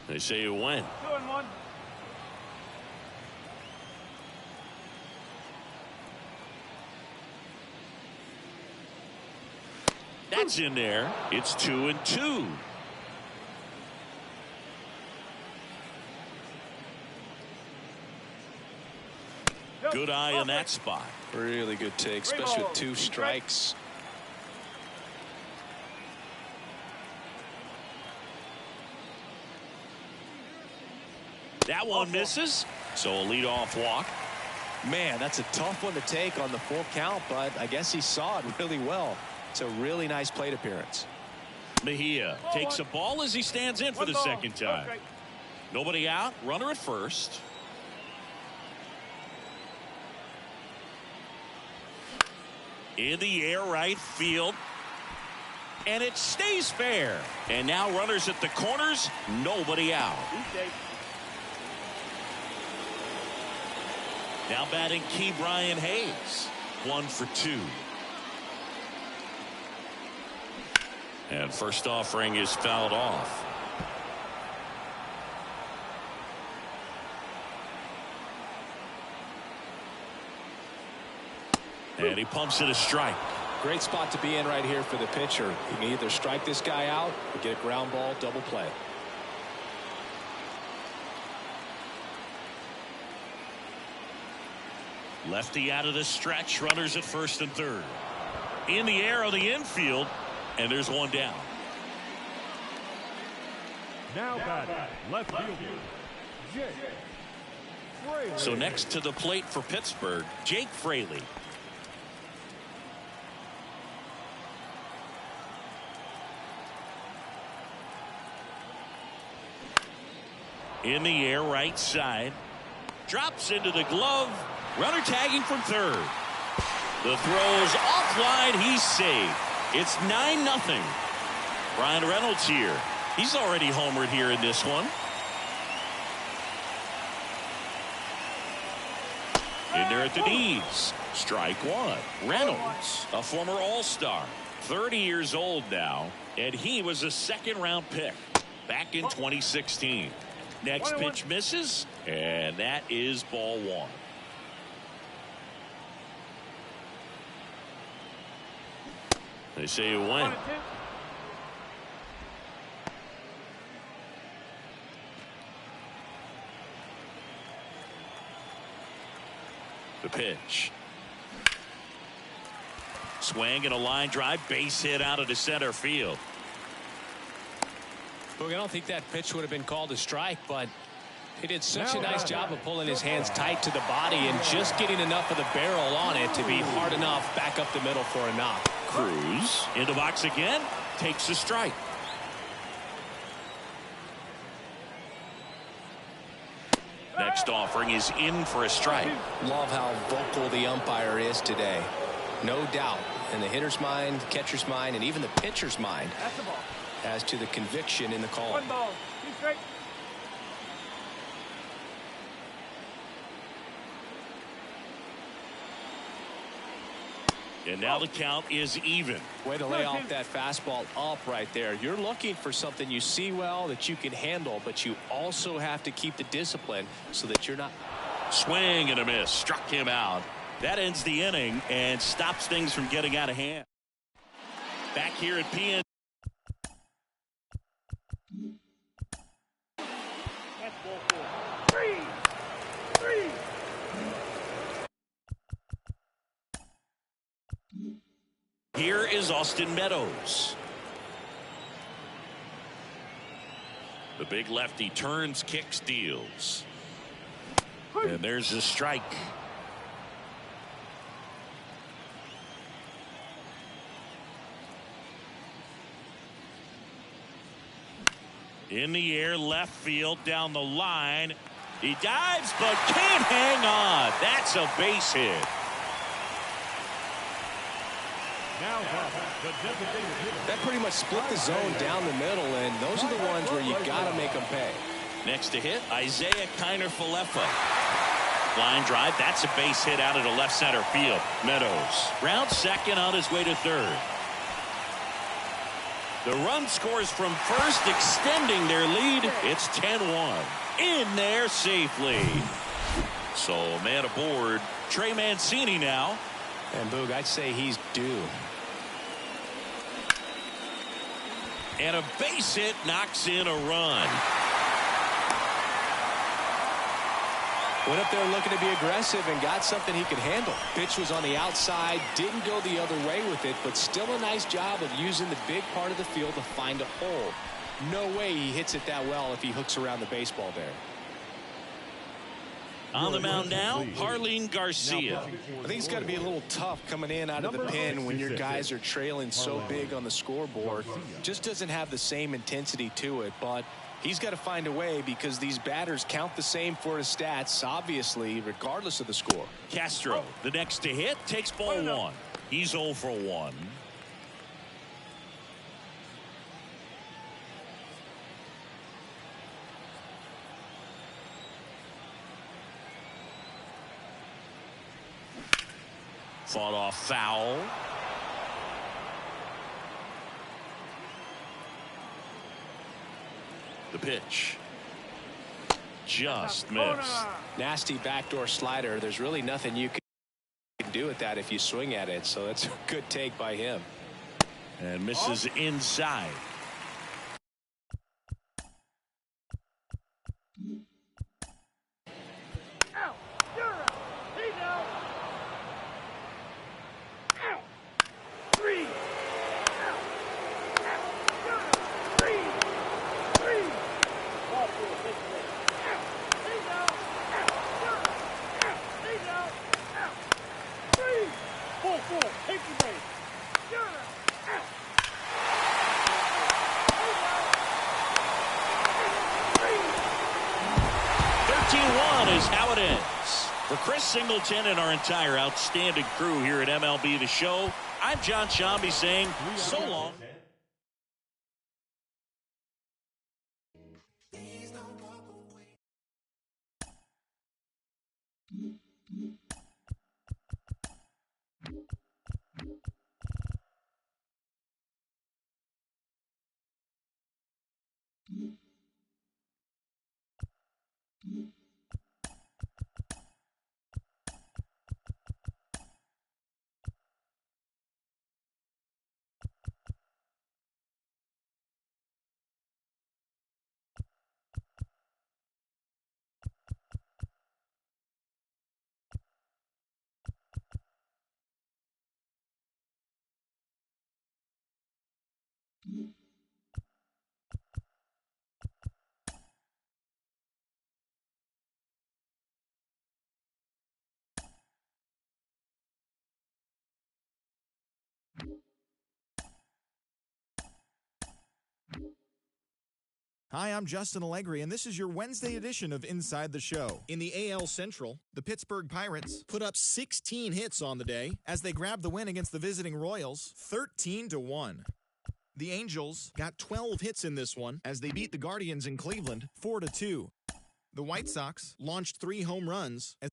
They say you win. 2-1. That's in there. It's 2-2. Good eye on that spot. Really good take, especially with 2 strikes. That one misses, so a leadoff walk. Man, that's a tough one to take on the full count, but I guess he saw it really well. It's a really nice plate appearance. Mejia takes a ball as he stands in for the second time. Okay. Nobody out, runner at first. In the air, right field. And it stays fair. And now runners at the corners, nobody out. Now batting Key Brian Hayes. 1 for 2. And first offering is fouled off. And he pumps it a strike. Great spot to be in right here for the pitcher. He can either strike this guy out or get a ground ball double play. Lefty out of the stretch. Runners at first and third. In the air on the infield. And there's one down. Now batting, left fielder, Jake Fraley. So next to the plate for Pittsburgh, Jake Fraley. In the air, right side. Drops into the glove. Runner tagging from third. The throw's offline. He's saved. It's 9-0. Brian Reynolds here. He's already homered here in this one. In there at the knees. Strike 1. Reynolds, a former All-Star. 30 years old now. And he was a second-round pick back in 2016. Next pitch misses. And that is ball 1. They say you win. The pitch. Swing and a line drive, base hit out of the center field. Boog, I don't think that pitch would have been called a strike, but he did such a nice job of pulling his hands tight to the body and just getting enough of the barrel on it to be hard enough back up the middle for a knock. Cruz into box again, takes a strike. Next offering is in for a strike. Love how vocal the umpire is today. No doubt in the hitter's mind, catcher's mind, and even the pitcher's mind That's the ball. as to the conviction in the call. 1 ball. 2 straight. And now the count is even. Way to lay off that fastball up right there. You're looking for something you see well that you can handle, but you also have to keep the discipline so that you're not. Swing and a miss. Struck him out. That ends the inning and stops things from getting out of hand. Back here at PN. That's ball 4. 3. 3. Here is Austin Meadows. The big lefty turns, kicks, deals. And there's a strike. In the air, left field, down the line. He dives, but can't hang on. That's a base hit. Now the designated hitter. That pretty much split the zone down the middle, and those are the ones where you got to make them pay. Next to hit, Isaiah Kiner-Falefa. Line drive, that's a base hit out into left center field. Meadows round second on his way to third. The run scores from first, extending their lead. It's 10-1. In there safely. So man aboard, Trey Mancini now. And Boog, I'd say he's due. And a base hit knocks in a run. Went up there looking to be aggressive and got something he could handle. Pitch was on the outside, didn't go the other way with it, but still a nice job of using the big part of the field to find a hole. No way he hits it that well if he hooks around the baseball there. On the mound now, Harleen Garcia. I think it's got to be a little tough coming in out of the pen when your guys are trailing so big on the scoreboard. Just doesn't have the same intensity to it, but he's got to find a way because these batters count the same for his stats, obviously, regardless of the score. Castro, the next to hit, takes ball 1. He's 0 for 1. Fought off foul. The pitch. Just missed. Nasty backdoor slider. There's really nothing you can do with that if you swing at it. So that's a good take by him. And misses inside. Out. You're out. He's out. Out. 3. Out. Out. You're out. 3. 3. Ball 4. Take the base. Out. He's out. Out. You're out. Out. He's out. Out. 3. Ball 4. Take the base. You're out. Out. He's out. 13-1 is how it ends. For Chris Singleton and our entire outstanding crew here at MLB The Show, I'm John Shambi saying so long. Hi, I'm Justin Allegri, and this is your Wednesday edition of Inside the Show. In the AL Central, the Pittsburgh Pirates put up 16 hits on the day as they grabbed the win against the visiting Royals 13-1. The Angels got 12 hits in this one as they beat the Guardians in Cleveland 4-2. The White Sox launched 3 home runs as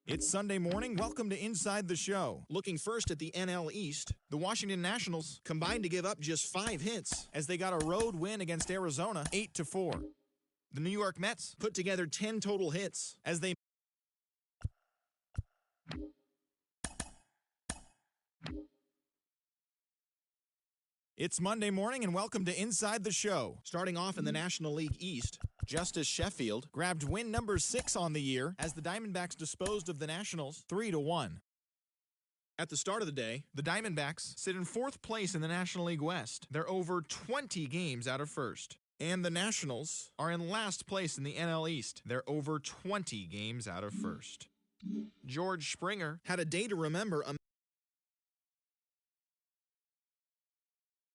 It's Sunday morning. Welcome to Inside the Show. Looking first at the NL East, the Washington Nationals combined to give up just 5 hits as they got a road win against Arizona 8-4. The New York Mets put together 10 total hits as they It's Monday morning and welcome to Inside the Show. Starting off in the National League East, Justice Sheffield grabbed win number 6 on the year as the Diamondbacks disposed of the Nationals 3-1. At the start of the day, the Diamondbacks sit in 4th place in the National League West. They're over 20 games out of first. And the Nationals are in last place in the NL East. They're over 20 games out of first. George Springer had a day to remember